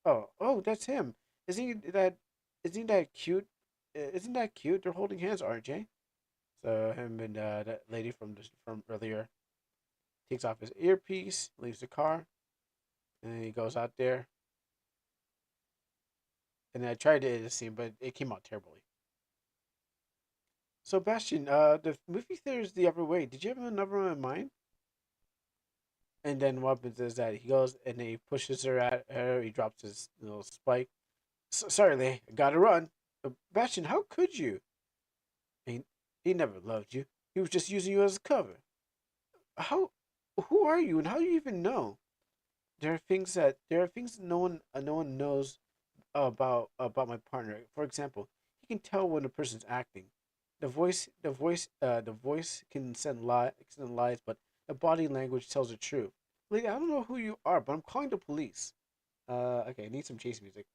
Speaker 1: oh, that's him. Isn't he that isn't that cute? Isn't that cute? They're holding hands, RJ. So him and that lady from earlier takes off his earpiece, leaves the car, and then he goes out there. And I tried to edit the scene, but it came out terribly. So Bastian, the movie theater's the other way. Did you have another one in mind? And then what happens is that he goes and then he pushes her at her. He drops his little spike. Sorry, Lee, I gotta run. Bastian, how could you? He, he never loved you. He was just using you as a cover. How? Who are you, and how do you even know? There are things no one knows about my partner. For example, he can tell when a person's acting. The voice can send lies, but the body language tells the truth. Lady, I don't know who you are, but I'm calling the police. Okay, I need some chase music.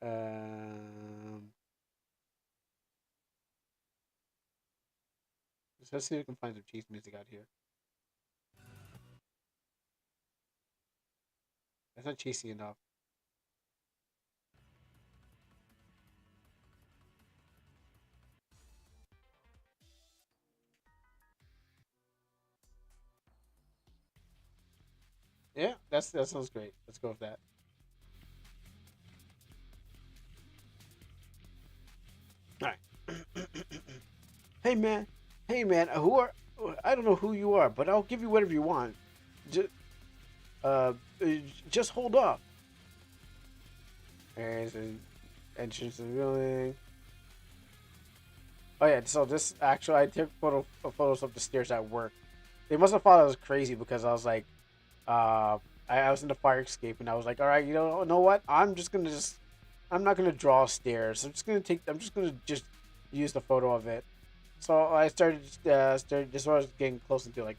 Speaker 1: Um, let's see if we can find some chase music out here. That's not chasey enough. Yeah, that sounds great. Let's go with that. Hey man, hey man, who are? I don't know who you are, but I'll give you whatever you want. Just, uh, uh, just hold up. And it's an entrance to the building. Oh yeah, so this actually I took photos of the stairs at work. They must have thought I was crazy because I was like, uh, I was in the fire escape and I was like, all right, know what? I'm not gonna draw stairs. I'm just gonna just use the photo of it. So I started just when I was getting close into like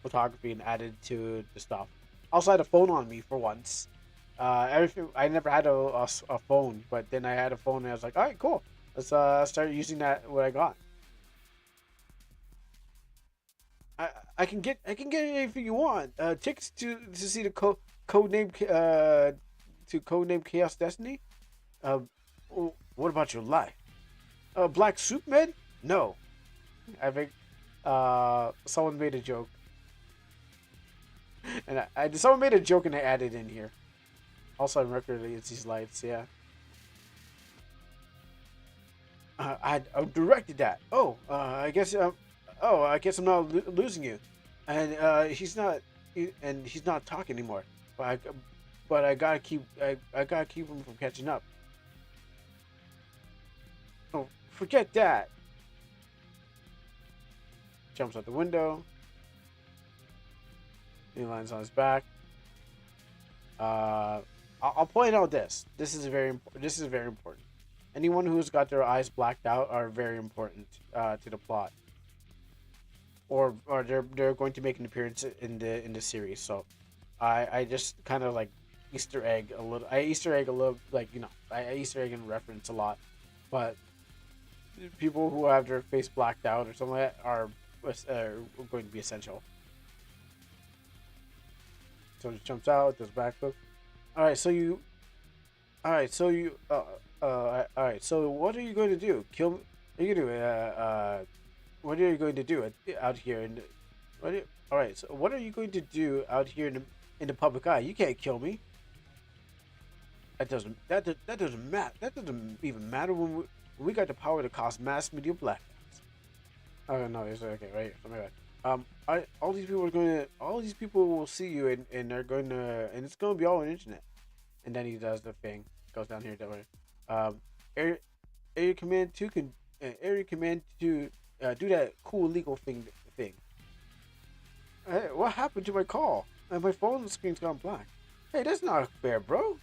Speaker 1: photography and added to the stuff. Also, I had a phone on me for once. Everything I never had a phone, but then I had a phone and I was like, all right, cool. Let's start using that what I got. I can get anything you want. Tickets to see the code name to codename Chaos Destiny. Uh, what about your life? Black Soup Man? No, I think someone made a joke, and someone made a joke and I added in here. Also, on record, it's these lights. Yeah, I directed that. I guess I guess I'm not losing you, and he's not talking anymore. But I gotta I gotta keep him from catching up. Oh, forget that. Jumps out the window. He lands on his back. I'll point out this. This is very important. Anyone who's got their eyes blacked out are very important to the plot, or they're going to make an appearance in the series. So, I just kind of like Easter egg a little. I Easter egg a little, like I Easter egg in reference a lot, but people who have their face blacked out or something like that are going to be essential. So he jumps out, does backflip. All right, so you. All right, so you. All right, so what are you going to do? Kill me? What are you gonna do? What are you going to do out here? All right, so what are you going to do out here in the public eye? You can't kill me. That doesn't matter. That doesn't even matter when we got the power to cause mass media blackouts. Oh no, it's okay, right here. Something like that. All these people will see you and they're going to, and it's going to be all on the internet. And then he does the thing, goes down here that way. Area command 2 can, area command to do that cool legal thing. Hey, what happened to my call? My phone screen's gone black. Hey, that's not fair, bro.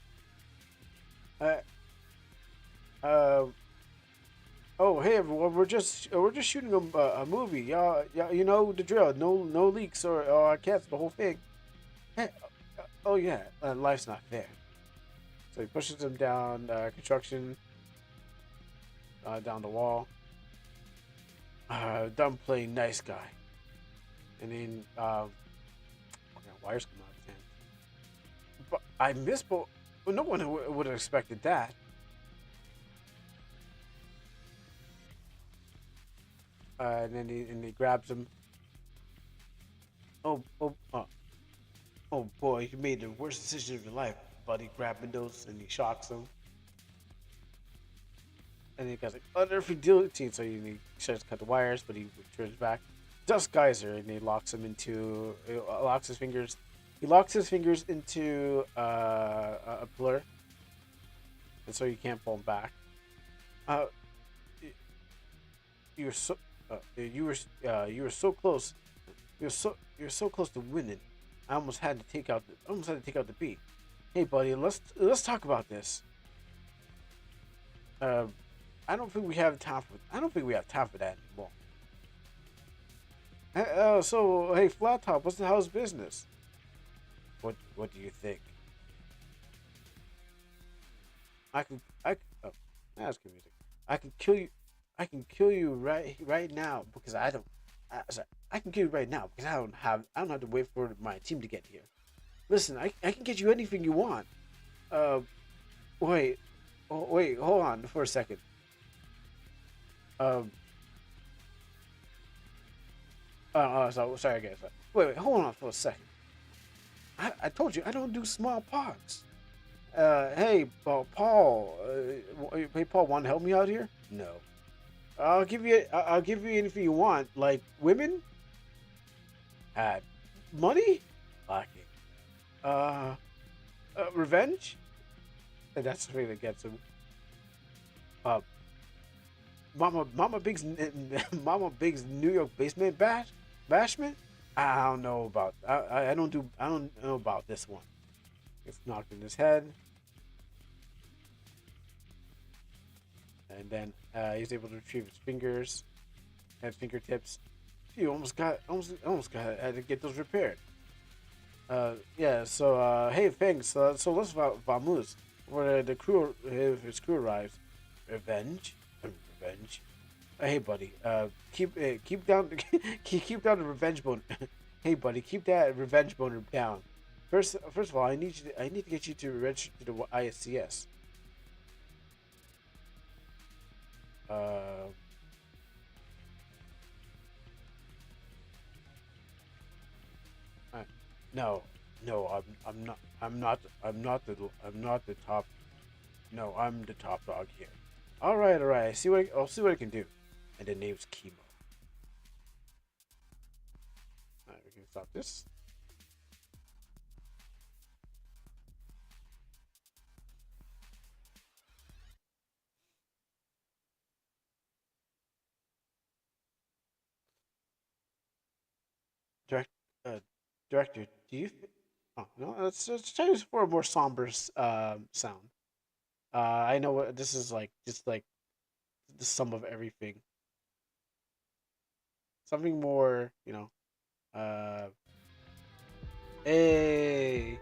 Speaker 1: Oh, hey everyone, we're just shooting a movie. Y'all, you know the drill. No leaks or I cancel the whole thing. Hey, oh yeah, life's not fair. So he pushes him down construction, down the wall. Done playing nice guy, and then wires come out of his hand. But I missed, but no one would have expected that. And then he grabs him. Oh boy, you made the worst decision of your life, buddy. Grabbing those and he shocks him. And he goes like, unearthing guillotine. So he starts to cut the wires, but he turns back. Dust geyser, and he locks him into. Locks his fingers. He locks his fingers into a pillar, and so you can't pull him back. You're so. You were so close. You're so close to winning. I almost had to take out the beat. Hey, buddy, let's talk about this. I don't think we have time for that anymore. So hey, Flat Top, what's the hell's business? What do you think? That's good music. I can kill you. I can kill you right now because I can kill you right now because I don't have to wait for my team to get here. Listen, I can get you anything you want. Wait, hold on for a second. Sorry, guys. Wait, hold on for a second. I told you I don't do small parts. Hey, Paul. Hey, Paul, want to help me out here? No. I'll give you anything you want. Like women, had money, lacking. Uh, revenge. And that's the thing that gets him. Uh, Mama Big's New York basement bashment. I don't know about. I don't know about this one. Gets knocked in his head, and then he's able to retrieve his fingers and fingertips. You almost got had to get those repaired. Yeah. So hey, thanks. So let's vamos. Where the crew, his crew arrives. Revenge, revenge. Hey, buddy. Keep down, keep down the revenge boner. Hey, buddy, keep that revenge boner down. First of all, I need to get you to register to the ISCS. Uh, uh, no, no, I'm not the top. No, I'm the top dog here. All right, all right. I'll see what I can do. And the name's Chemo. All right, we can stop this. Direct, uh, director, do you? Oh no, let's try this for a more somber sound. I know what this is like. Just like the sum of everything. Something more, you know. Uh, hey,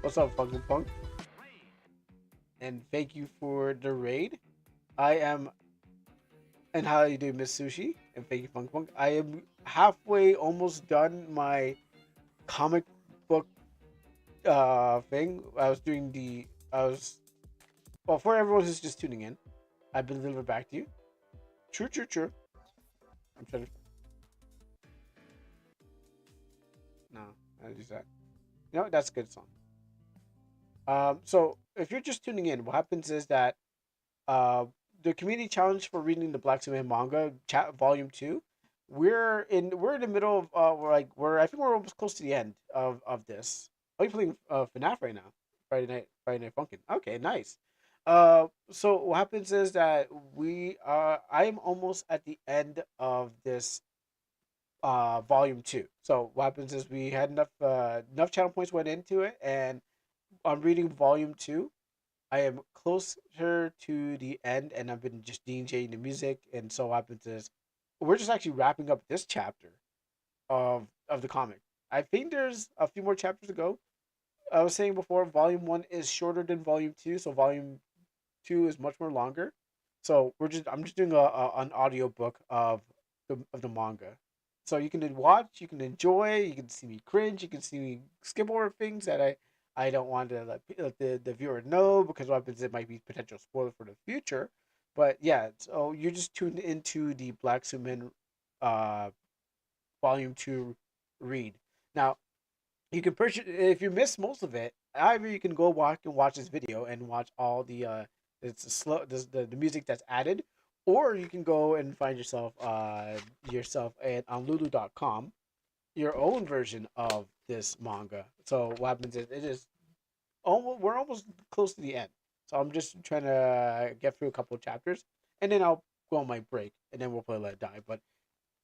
Speaker 1: what's up, Funky Punk? And thank you for the raid. I am, and how you doing, Miss Sushi? And thank you, Funky Punk. I am halfway, almost done my comic book thing. I was well for everyone who's just tuning in. I've been delivered back to you. True, true, true. I'm trying to. No, I use that. No, that's a good song. So if you're just tuning in, what happens is that uh, the community challenge for reading the Black Superman manga, chat volume two, we're in the middle of we're I think we're almost close to the end of this. Oh, you're playing FNAF right now, Friday Night Funkin'. Okay, nice. So what happens is that I am almost at the end of this volume two. So what happens is we had enough channel points went into it, and I'm reading volume two. I am closer to the end, and I've been just DJing the music. And so what happens is we're just actually wrapping up this chapter of the comic. I think there's a few more chapters to go. I was saying before, volume one is shorter than volume two, so volume two is much more longer. So I'm just doing an audio book of the manga. So you can watch, you can enjoy, you can see me cringe, you can see me skip over things that I don't want to let the viewer know because what happens it might be potential spoiler for the future. But yeah, so you're just tuned into the Black Suman uh volume two read. Now you can purchase if you miss most of it. Either you can go watch this video and watch all the the music that's added, or you can go and find yourself on Lulu.com your own version of this manga. So what happens is it is almost we're almost close to the end. So I'm just trying to get through a couple of chapters, and then I'll go on my break, and then we'll play Let It Die. But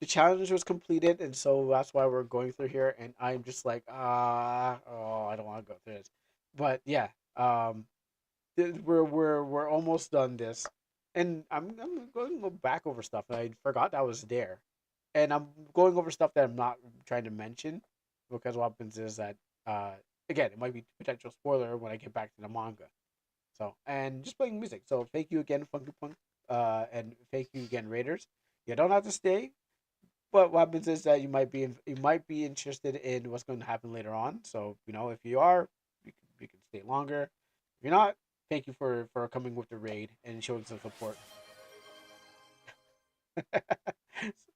Speaker 1: the challenge was completed, and so that's why we're going through here. And I'm just like, oh, I don't want to go through this. But yeah, we're almost done this, and I'm going to go back over stuff. I forgot that was there, and I'm going over stuff that I'm not trying to mention because what happens is that uh again it might be potential spoiler when I get back to the manga. So and just playing music. So thank you again, Funky Punk, and thank you again, Raiders. You don't have to stay, but what happens is that you might be interested in what's going to happen later on. So if you are, you can stay longer. If you're not, thank you for coming with the raid and showing some support.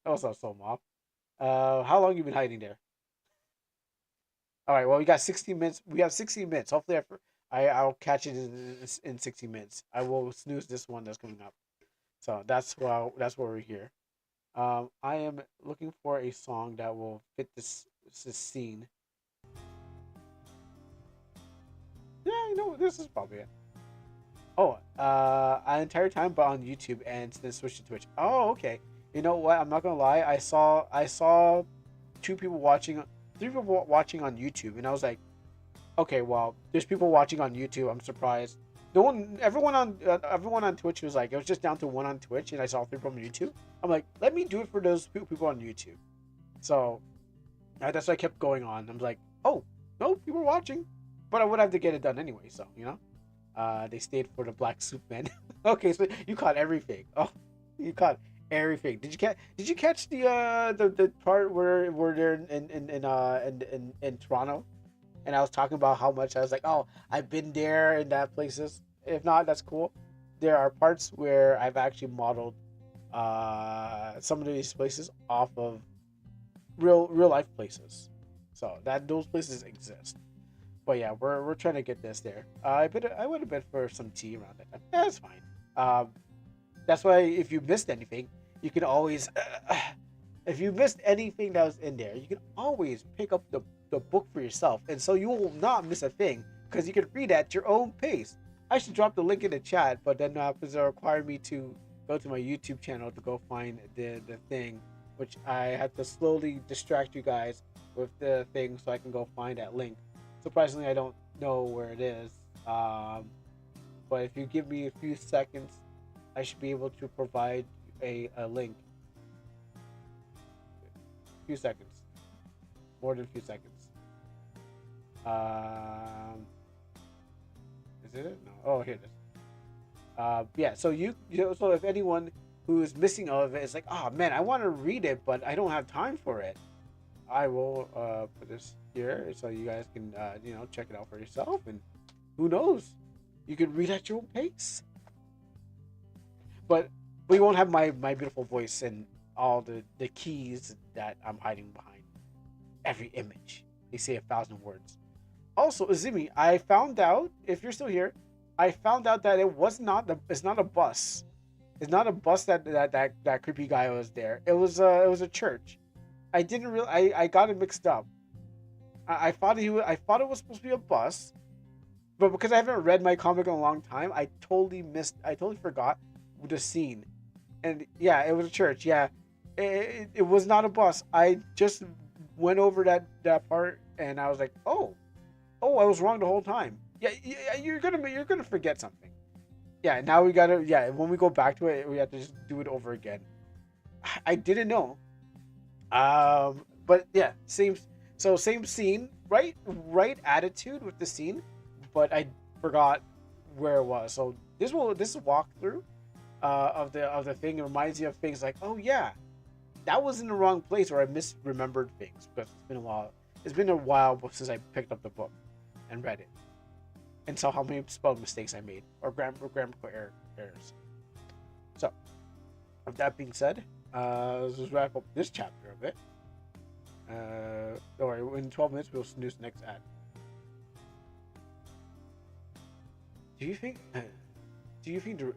Speaker 1: Also, so mob. How long you been hiding there? All right. Well, we got 16 minutes. We have 16 minutes. Hopefully, I'll catch it in 60 minutes. I will snooze this one that's coming up. So that's why we're here. I am looking for a song that will fit this scene. Yeah, you know this is probably it. Oh, an entire time, but on YouTube and then switched to Twitch. Oh, okay. You know what? I'm not gonna lie. I saw two people watching, three people watching on YouTube, and I was like, okay, well, there's people watching on YouTube. I'm surprised. No one, everyone on Twitch was like, it was just down to one on Twitch, and I saw three people on YouTube. I'm like, let me do it for those people on YouTube. So that's why I kept going on. I'm like, oh, no, people are watching, but I would have to get it done anyway. So they stayed for the black soup man. Okay, so you caught everything. Oh, you caught everything. Did you catch the part where they're in Toronto? And I was talking about how much I was like, oh, I've been there in that places. If not, that's cool. There are parts where I've actually modeled some of these places off of real life places, so that those places exist. But yeah, we're trying to get this there. I would have been for some tea around that time. That's fine. Um, that's why if you missed anything, you can always if you missed anything that was in there, you can always pick up the book for yourself, and so you will not miss a thing because you can read at your own pace. I should drop the link in the chat, but then because it required me to go to my YouTube channel to go find the thing, which I had to slowly distract you guys with the thing so I can go find that link. Surprisingly, I don't know where it is, but if you give me a few seconds, I should be able to provide a link. A few seconds, more than a few seconds. Is it? No. Oh, here it is. Yeah. So so if anyone who is missing all of it is like, oh man, I want to read it, but I don't have time for it. I will put this here so you guys can check it out for yourself, and who knows, you can read at your own pace. But we won't have my beautiful voice and all the keys that I'm hiding behind every image. They say 1,000 words. Also, Azimi, I found out, if you're still here, I found out that it's not a bus. It's not a bus that creepy guy was there. It was a church. I didn't really I got it mixed up. I thought I thought it was supposed to be a bus, but because I haven't read my comic in a long time, I totally forgot the scene. And yeah, it was a church. Yeah, it was not a bus. I just went over that part, and I was like, oh, I was wrong the whole time. Yeah, you're gonna forget something. Yeah, now we gotta. Yeah, when we go back to it, we have to just do it over again. I didn't know. But yeah, same scene, right attitude with the scene, but I forgot where it was. So this walkthrough of the thing reminds you of things like, oh yeah, that was in the wrong place, or I misremembered things because it's been a while. It's been a while since I picked up the book and read it and saw how many spell mistakes I made or grammatical errors. So, with that being said, let's just wrap up this chapter of it. Or in 12 minutes we'll snooze the next ad. Do you think? Do you think the?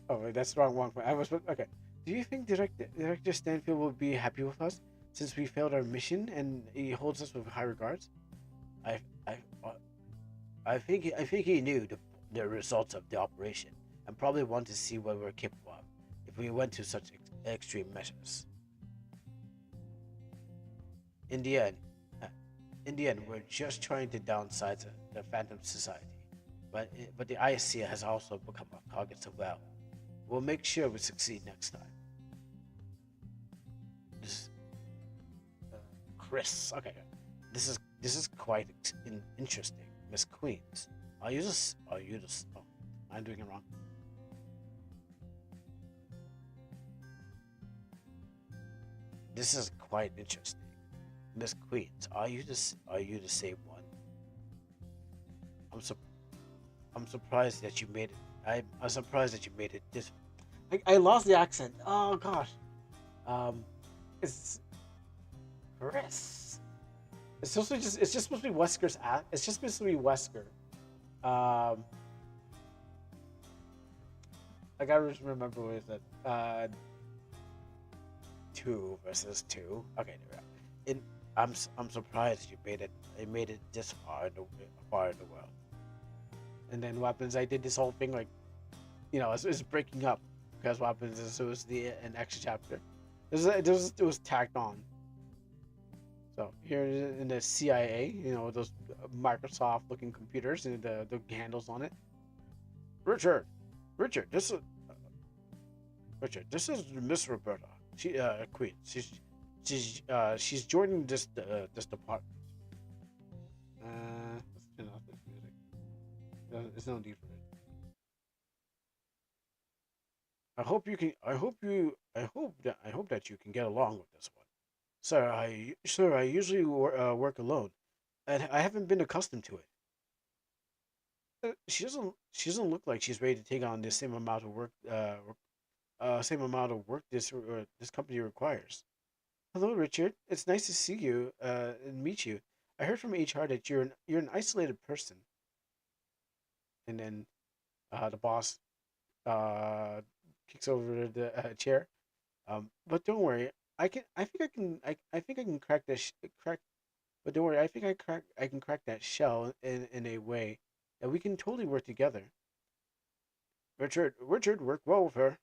Speaker 1: Oh, wait, that's the wrong one. I was okay. Do you think Director Stanfield will be happy with us since we failed our mission and he holds us with high regards? I I I think he knew the results of the operation and probably wanted to see what we're capable of if we went to such extreme measures. In the end, uh, we're just trying to downsize the Phantom Society, but the ISC has also become our target as well. We'll make sure we succeed next time. This, Chris. Okay, this is quite interesting, Miss Queens. Are you just? Oh, I'm doing it wrong. This is quite interesting, Miss Queens. Are you the same one? I'm sur- I'm surprised that you made it. I'm surprised that you made it this. I lost the accent. Oh gosh. Um, it's Chris. It's just supposed to be Wesker's. It's just supposed to be Wesker. Um, I gotta remember what is that? 2 versus 2. Okay, there we go. I'm surprised you made it. I made it this far in the world. And then what happens? I did this whole thing like, it's breaking up because what happens is it was an extra chapter. It was tacked on. So here in the CIA, those Microsoft looking computers and the handles on it. Richard, Richard, this is Miss Roberta. Queen. She's joining this department. Let's turn off this music. There's no need for it. I hope that you can get along with this one. Sir, I usually work alone, and I haven't been accustomed to it. She doesn't look like she's ready to take on the same amount of work. This company requires. Hello, Richard. It's nice to see you and meet you. I heard from HR that you're an isolated person. And then the boss kicks over the chair. But don't worry. I think I can crack crack. But don't worry. I can crack that shell in a way that we can totally work together. Richard, work well with her.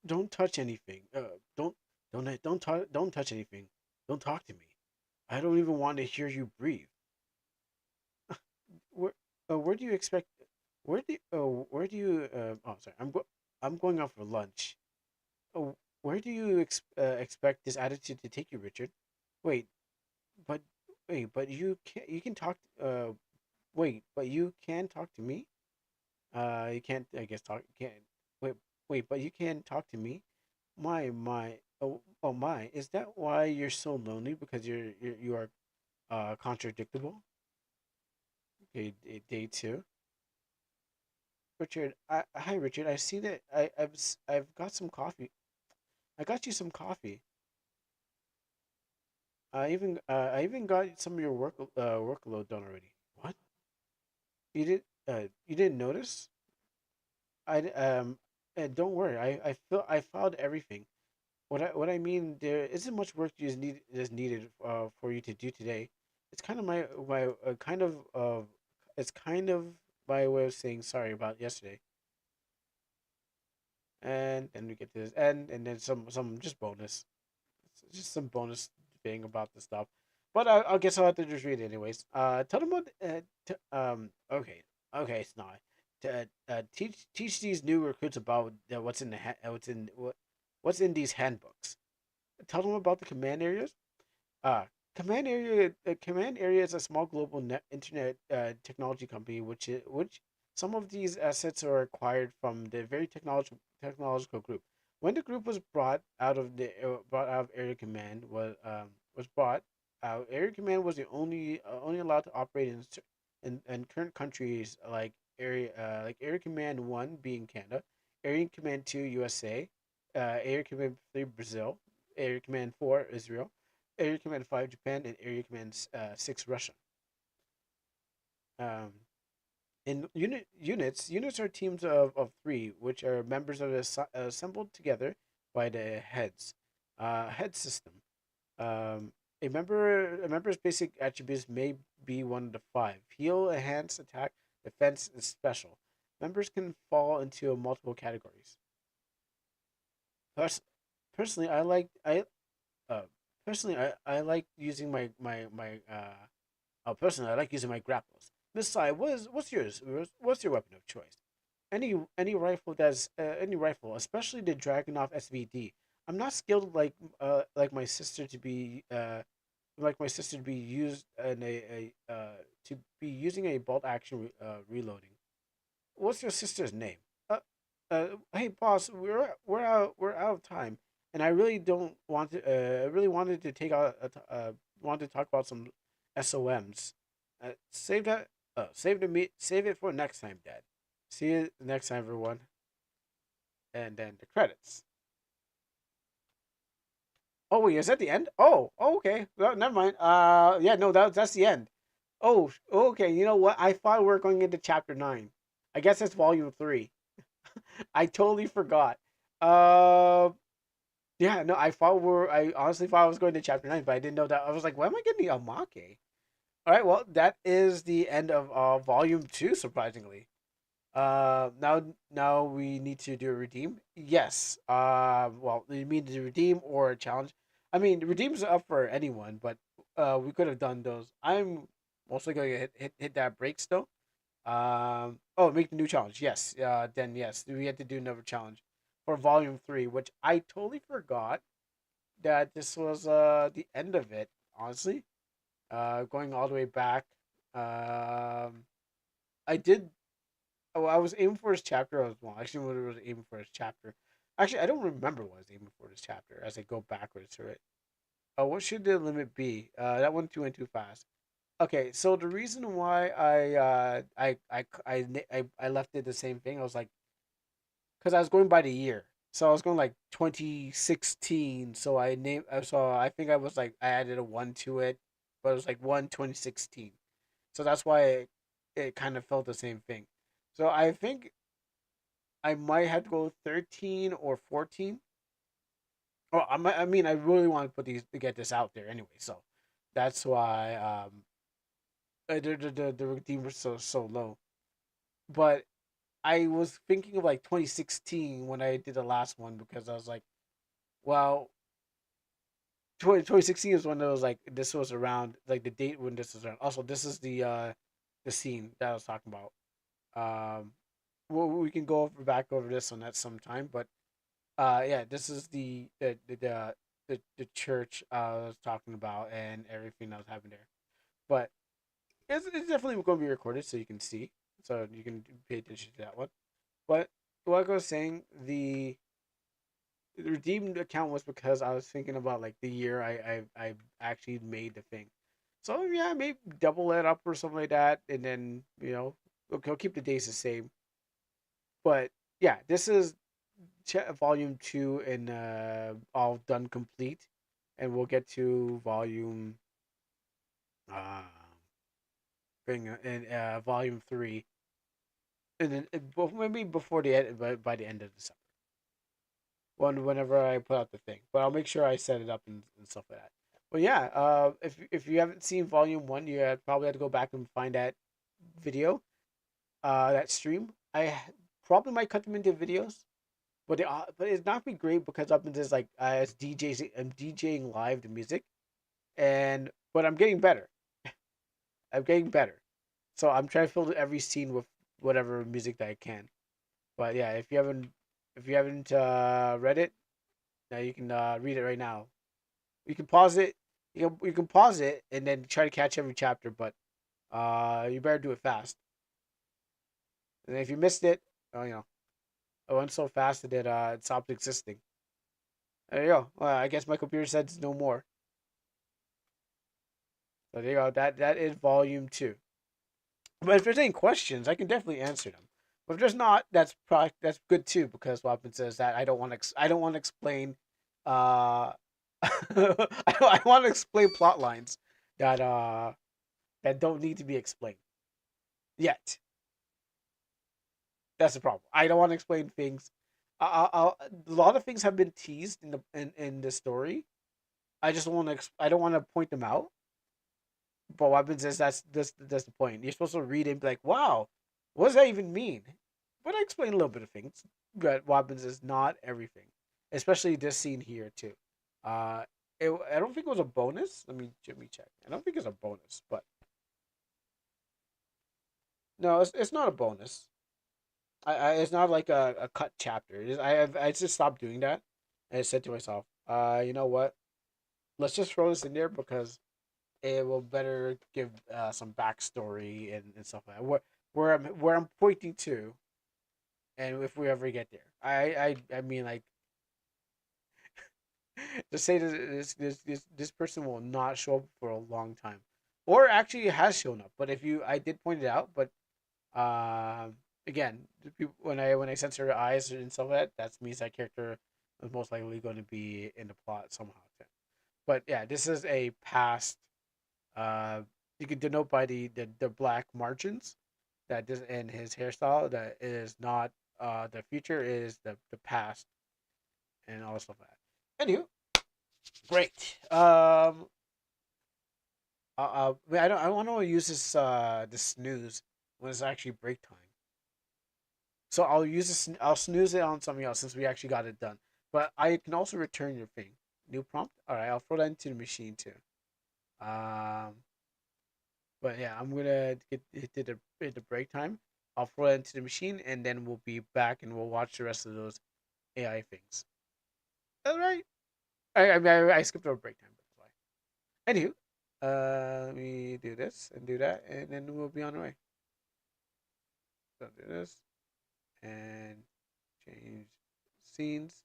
Speaker 1: Don't touch anything. Don't touch anything. Don't talk to me. I don't even want to hear you breathe. Where do you expect? Where do you? Oh, sorry. I'm going out for lunch. Oh, where do you expect this attitude to take you, Richard? Wait, but but you can talk. But you can talk to me. You can't. I guess talk. Can't. Wait, but you can talk to me. My. Oh my. Is that why you're so lonely? Because you are contradictable. Okay, day two. Richard, hi Richard. I see that I've got some coffee. I got you some coffee. I even got some of your workload done already. What? You didn't notice? Don't worry. I filed everything. What I mean, there isn't much work is needed for you to do today. It's kind of my kind of it's kind of my way of saying sorry about yesterday. And then we get to this end, and then some just bonus, just some bonus thing about the stuff. But I guess I'll have to just read it anyways. Tell them what. Okay, it's not. Teach these new recruits about what's in these handbooks. Tell them about the command areas. Uh, Command area is a small global internet technology company, which some of these assets are acquired from the very technological group. When the group was brought out of Area Command was brought out, Area Command was the only allowed to operate in current countries like Area Command 1 being Canada, Area Command 2 USA, Area Command 3 Brazil, Area Command 4 Israel, Area Command 5 Japan, and Area Command 6 Russia. Um, in units are teams of three, which are members of assembled together by the head system. A member's basic attributes may be one of the five: heal, enhance, attack, defense, and special. Members can fall into multiple categories. Pers- personally, I like I personally I like using personally I like using my grapples. Miss Sai, what's yours? What's your weapon of choice? Any rifle, especially the Dragunov SVD. I'm not skilled like my sister to be used in to be using a bolt action reloading. What's your sister's name? Hey boss, we're out of time, and I really don't want to. I really wanted to want to talk about some SOMs. Save that. Save it for next time, Dad. See you next time, everyone. And then the credits. Oh wait, is that the end? Oh, okay. Well, never mind. Yeah, no, that's the end. Oh, okay. You know what? I thought we were going into chapter 9. I guess it's volume 3. I totally forgot. Uh, yeah, no, I honestly thought I was going to chapter 9, but I didn't know that. I was like, why am I getting a Make? All right, well, that is the end of volume 2, surprisingly. Now we need to do a redeem. Yes. Well, you mean to redeem or a challenge? I mean, redeem's up for anyone, but we could have done those. I'm mostly going to hit that break still. Oh, make the new challenge. Yes. Then yes, we had to do another challenge for volume 3, which I totally forgot that this was the end of it. Honestly, going all the way back. Um, I did. Oh, I was aiming for his chapter as well. Actually, what I was aiming for his chapter. Actually, I don't remember what I was aiming for this chapter as I go backwards through it. What should the limit be? That one too went too fast. Okay, so the reason why I left it the same thing. I was like, because I was going by the year, so I was going like 2016. So I named. So I think I was like I added a one to it, but it was like 2016. So that's why it kind of felt the same thing. So I think I might have to go 13 or 14. Oh, I mean, I really want to put these to get this out there anyway. So that's why the redeem was so low. But I was thinking of like 2016 when I did the last one because I was like, well, 2016 is when it was like this was around like the date when this was around. Also, this is the scene that I was talking about. Well, we can go back over this one at some time, but yeah, this is the church I was talking about and everything that was happening there. But it's definitely going to be recorded so you can see, so you can pay attention to that one. But like I was saying, the redeemed account was because I was thinking about like the year I actually made the thing. So yeah, maybe double it up or something like that, and then I'll keep the days the same. But yeah, this is volume 2 and all done complete, and we'll get to volume uh volume 3, and then maybe before the end, by the end of December. Whenever I put out the thing, but I'll make sure I set it up and stuff like that. But yeah, if you haven't seen volume 1, you probably have to go back and find that video, that stream. Probably might cut them into videos. But it's not be great because up in this like as DJs, I'm DJing live the music, and but I'm getting better. I'm getting better, so I'm trying to fill every scene with whatever music that I can. But yeah, if you haven't read it, now you can read it right now. You can pause it. You can pause it and then try to catch every chapter, but you better do it fast. And if you missed it, it went so fast that it stopped existing. There you go. Well, I guess my computer says no more. So there you go. That is volume 2. But if there's any questions, I can definitely answer them. But if there's not, that's good too because what happens is that I don't want to explain. I want to explain plot lines that that don't need to be explained yet. That's the problem. I don't want to explain things. A lot of things have been teased in the story. I just don't want to. I don't want to point them out. But what happens is that's the point. You're supposed to read it and be like, wow, what does that even mean? But I explain a little bit of things. But what happens is not everything, especially this scene here too. Uh, I don't think it was a bonus. Let me check. I don't think it's a bonus, but no, it's not a bonus. It's not like a cut chapter. I just stopped doing that. And I said to myself, you know what? Let's just throw this in there because it will better give some backstory and stuff like that. Where I'm pointing to, and if we ever get there, I mean like to say that this person will not show up for a long time, or actually has shown up. But if you, I did point it out, but again, when I censor her eyes and stuff like that, that means that character is most likely going to be in the plot somehow. But yeah, this is a past. Uh, you can denote by the black margins. that this and his hairstyle that is not the future is the past and all stuff like that. Anywho, great. I don't. I want to use this snooze when it's actually break time. So I'll use this. I'll snooze it on something else since we actually got it done. But I can also return your thing. New prompt. All right, I'll throw that into the machine too. Um, but yeah, I'm gonna get hit the break time. I'll throw it into the machine, and then we'll be back and we'll watch the rest of those AI things. All right. I skipped over break time, but that's why. Anywho, let me do this and do that, and then we'll be on the way. So do this and change scenes.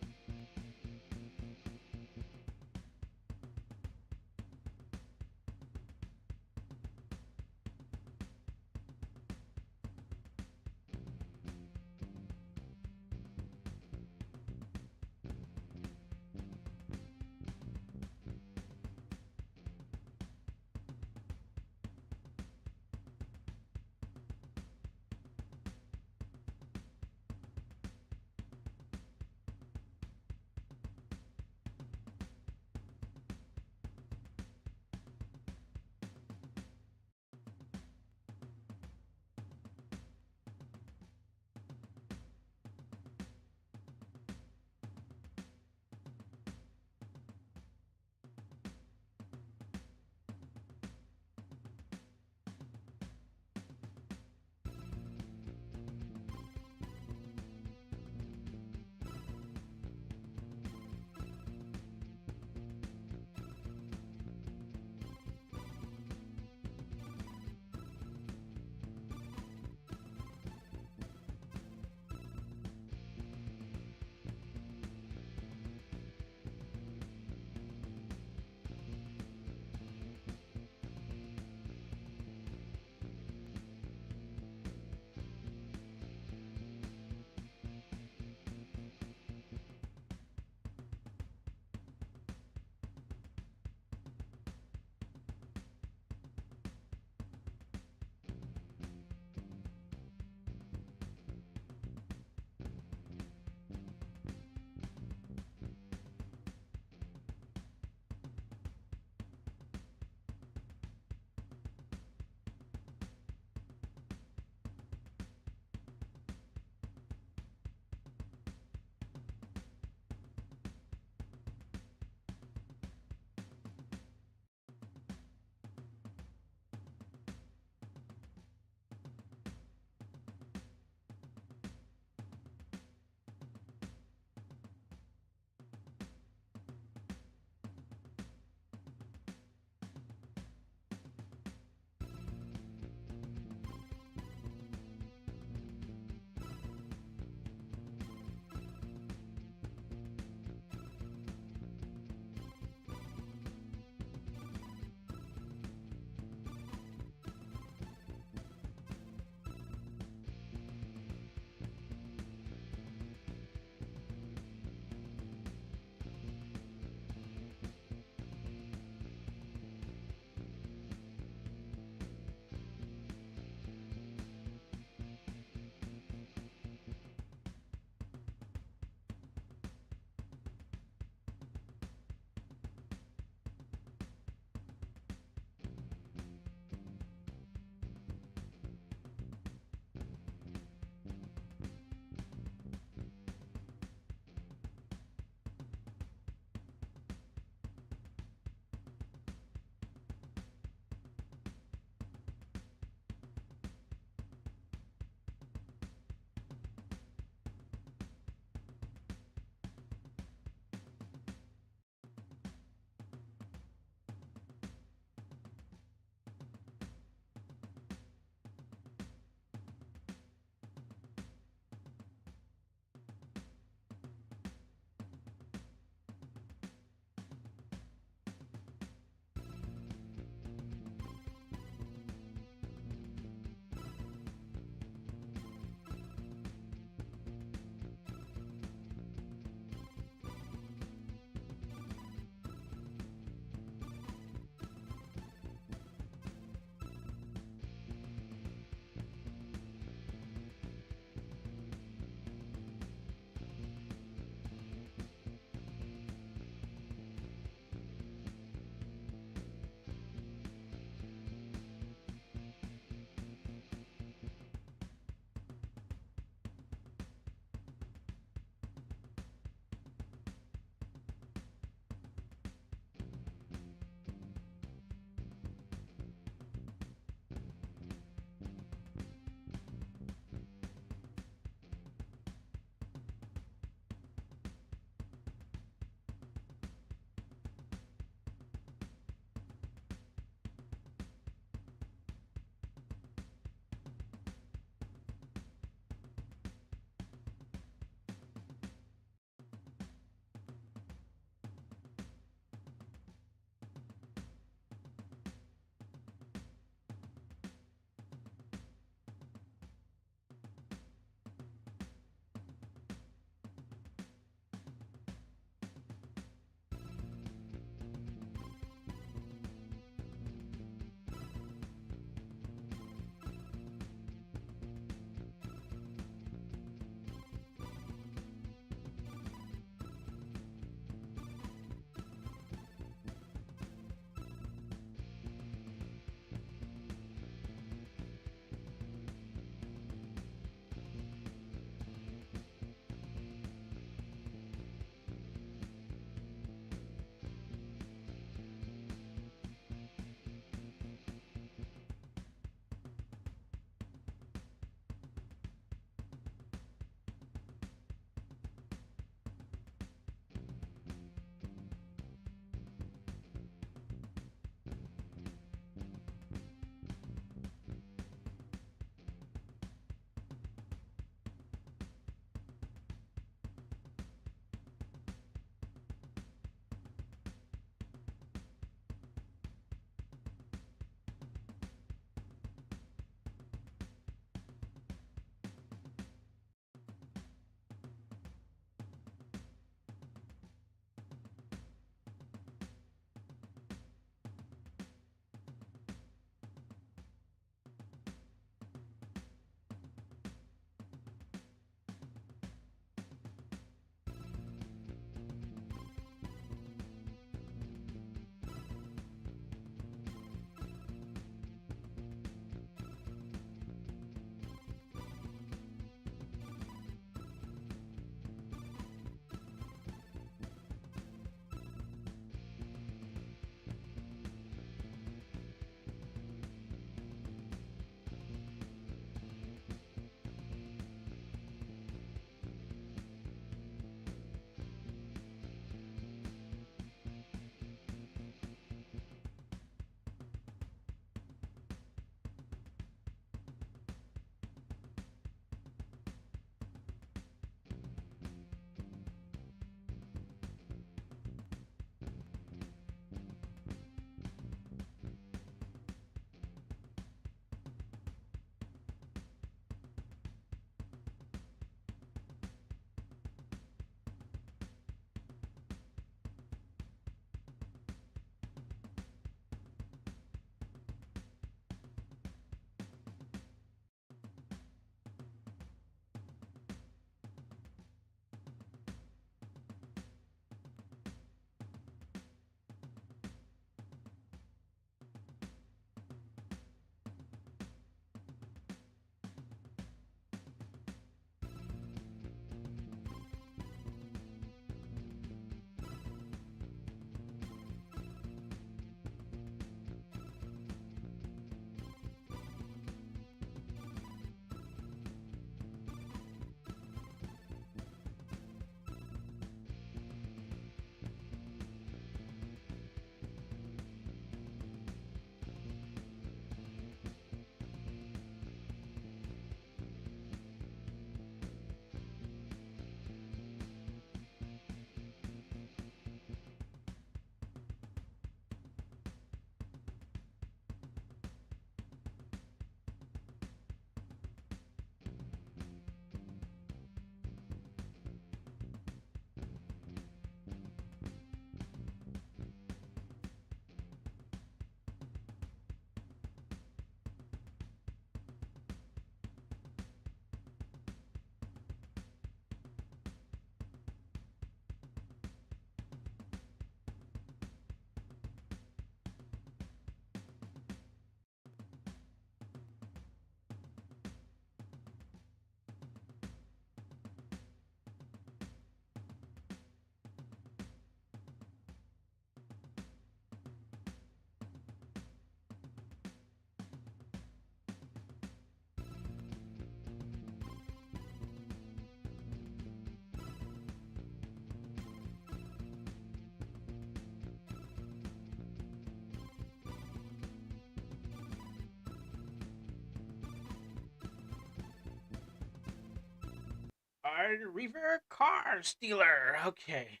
Speaker 1: Reaver car stealer. Okay,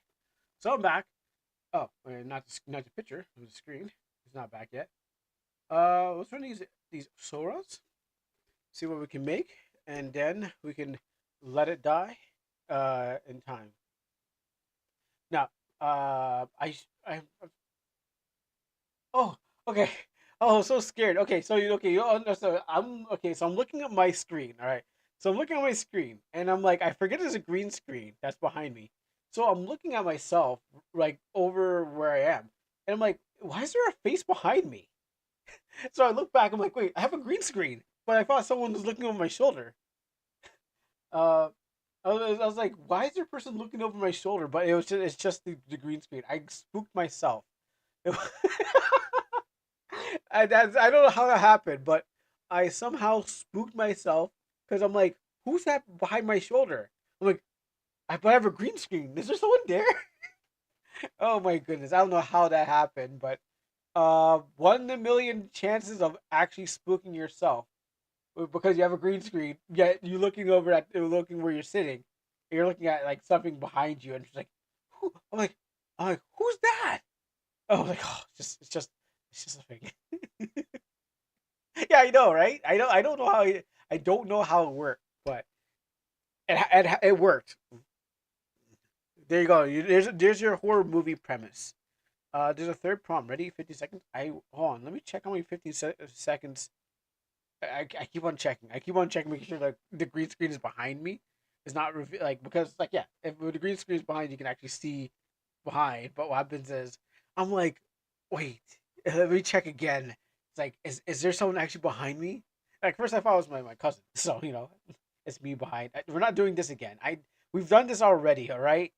Speaker 1: so I'm back. Oh, not the picture. The screen. It's not back yet. Let's run these Soras. See what we can make, and then we can let it die. In time. Now, I. Oh, okay. Oh, so scared. Okay, so you understand. I'm okay. So I'm looking at my screen. All right. So I'm looking at my screen, and I'm like, I forget there's a green screen that's behind me. So I'm looking at myself, like over where I am, and I'm like, why is there a face behind me? So I look back. I'm like, wait, I have a green screen, but I thought someone was looking over my shoulder. Uh, I was like, why is there a person looking over my shoulder? But it's just the green screen. I spooked myself. I don't know how that happened, but I somehow spooked myself because I'm like, who's that behind my shoulder? I'm like, but I have a green screen. Is there someone there? Oh my goodness, I don't know how that happened, but 1 in a million chances of actually spooking yourself because you have a green screen. Yet you looking where you're sitting, and you're looking at like something behind you, and it's like, who? I'm like, who's that? Oh, like, oh, it's just a thing. Yeah, I know, right? I don't know how I don't know how it worked, but it worked. There you go. There's your horror movie premise. There's a third prompt. Ready? 50 seconds. Hold on. Let me check how many 15 seconds. I keep on checking. I keep on checking, making sure that the green screen is behind me. It's not like because like yeah, if the green screen is behind, you can actually see behind. But what happens is I'm like, wait, let me check again. It's like, is there someone actually behind me? Like first I thought it was my cousin. So it's me behind. We're not doing this again. We've done this already. All right.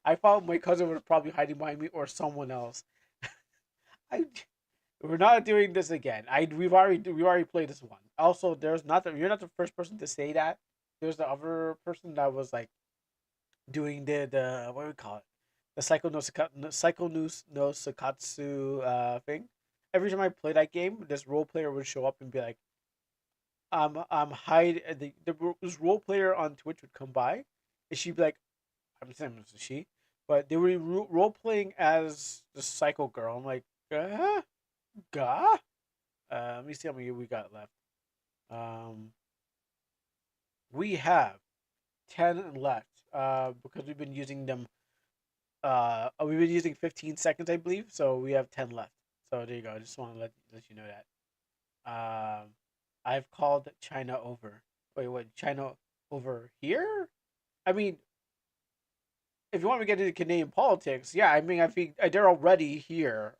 Speaker 1: I thought my cousin was probably hiding behind me or someone else. I we're not doing this again. We already played this one. Also, you're not the first person to say that. There's the other person that was like doing the what do we call it? The Psycho no Sakatsu thing. Every time I play that game, this role player would show up and be like, I'm hide this role player on Twitch would come by, and she'd be like, I'm saying this is she, but they were role playing as the psycho girl. I'm like, gah. Let me see how many we got left. Um, we have 10 left. Because we've been using them. We've been using 15 seconds, I believe. So we have 10 left. So there you go. I just want to let you know that. I've called China over. Wait, what? China over here? I mean, if you want to get into Canadian politics, yeah. I mean, I think they're already here.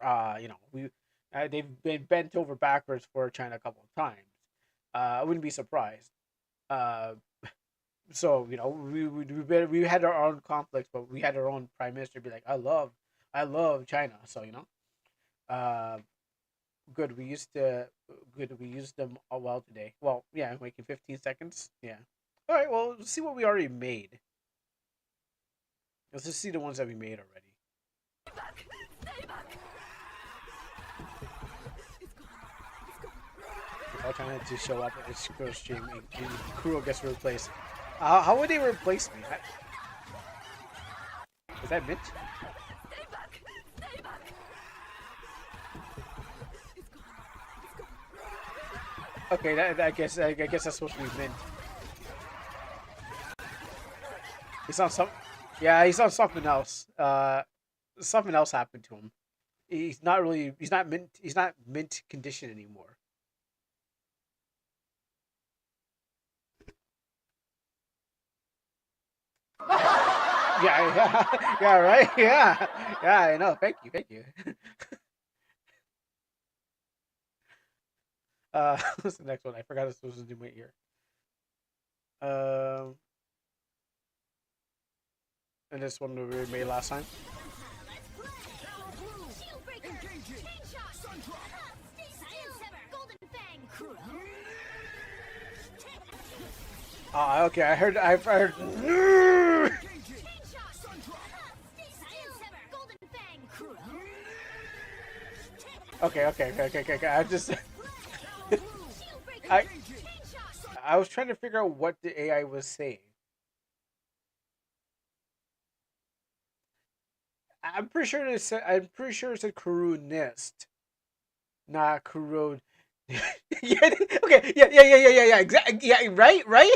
Speaker 1: They've been bent over backwards for China a couple of times. I wouldn't be surprised. Uh, so we had our own conflicts, but we had our own prime minister be like, I love China. So uh, good. We used them all well today. Well, yeah, I'm making 15 seconds. Yeah. All right. Well, let's see what we already made. Let's just see the ones that we made already. All trying to show up at this girl stream and Kuro gets replaced. How would they replace me? Is that Mint? Okay, I guess that's supposed to be Mint. He's on some. Yeah, he's on something else. Something else happened to him. He's not really. He's not mint. He's not mint condition anymore. Yeah, right. Yeah, I know. Thank you. What's the next one? I forgot this was in my ear. And this one we made last time. Okay. I've heard. Okay. I just. I was trying to figure out what the AI was saying. I'm pretty sure it said. I'm pretty sure it said Kurunist, not Kurun. Yeah. Okay. Yeah. Exactly. Yeah. Right. Right.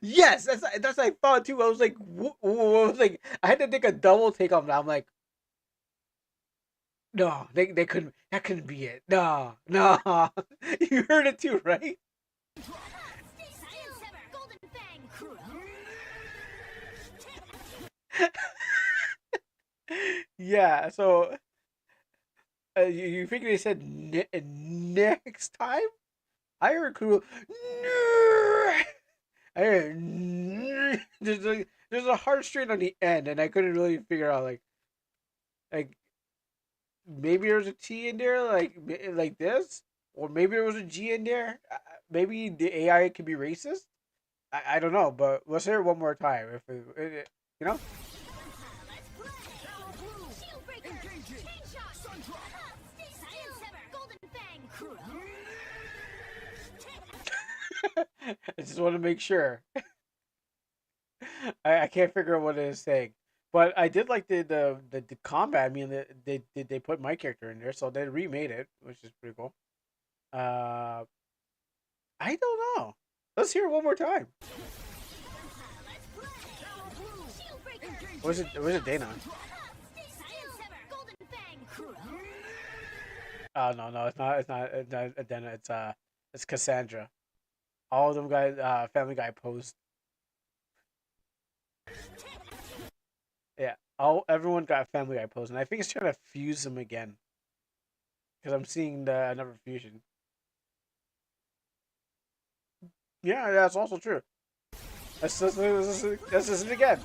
Speaker 1: Yes. That's what I thought too. I was like, I was like, I had to take a double take on that. I'm like, no, they couldn't. That couldn't be it. No, no. You heard it too, right?
Speaker 8: Golden Fang.
Speaker 1: Yeah. So you figure they said next time? I heard Kuro. I heard there's a hard strain on the end, and I couldn't really figure out like maybe there was a T in there like this, or maybe there was a G in there. Maybe the AI could be racist. I don't know, but let's hear it one more time. If you know. I just want to make sure. I can't figure out what it is saying, but I did like the combat. I mean, they put my character in there, so they remade it, which is pretty cool. Uh, I don't know. Let's hear it one more time. Was it Dana? Oh no, it's not Dana. It's Cassandra. All of them guys, Family Guy post. Yeah, everyone got Family Guy post, and I think it's trying to fuse them again because I'm seeing another fusion. Yeah, that's also true. That's just it again.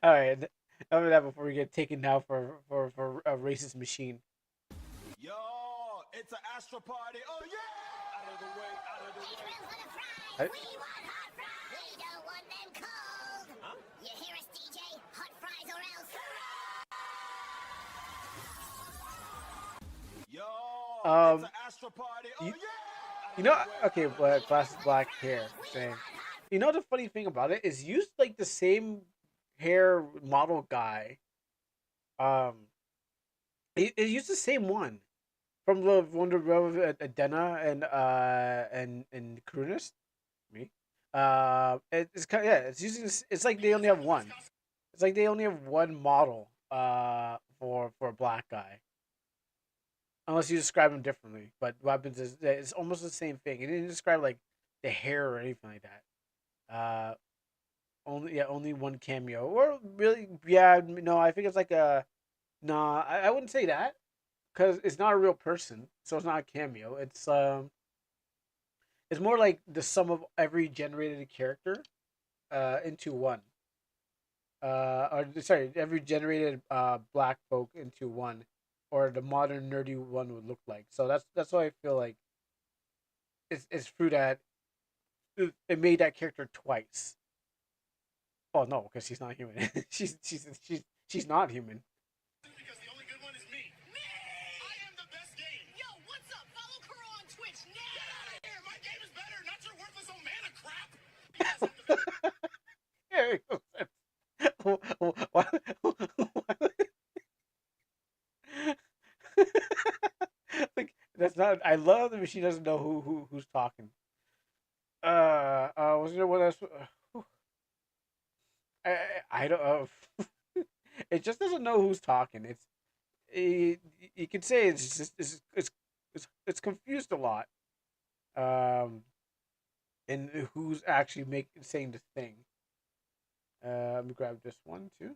Speaker 1: All right, enough of that before we get taken down for a racist machine.
Speaker 7: Yo, it's an Astro party. Oh yeah! Out of the way, out of the way.
Speaker 2: We want hot fries. We don't want them cold. Huh? You hear us, DJ? Hot fries or else.
Speaker 7: Yo, it's an Astro party. Oh yeah!
Speaker 1: You know, okay, but glasses, black hair. Saying, you know, the funny thing about it is, used like the same hair model guy. Um, it used the same one from the Wonder Woman, Adena and Cronus. Me. It's kind of, yeah. It's using. It's like they only have one. It's like they only have one model. For a black guy. Unless you describe him differently, but what happens is that it's almost the same thing. It didn't describe like the hair or anything like that. Only one cameo, or really, yeah, no, I think it's like a, nah, I wouldn't say that because it's not a real person, so it's not a cameo. It's more like the sum of every generated character, into one. Or sorry, every generated black folk into one, or the modern nerdy one would look like. So that's why I feel like it's true that it made that character twice. Oh no, because she's not human. She's not human.
Speaker 7: Because the only good one is me. Me! I am the best game.
Speaker 2: Yo, what's up? Follow Kuro on Twitch now.
Speaker 7: Get out of here! My game is better, not your worthless old mana crap.
Speaker 1: Like, that's not. I love that she doesn't know who's talking. Was there one else? I don't know. It just doesn't know who's talking. You could say it's just it's confused a lot. Um, and who's actually saying the thing. Let me grab this one too.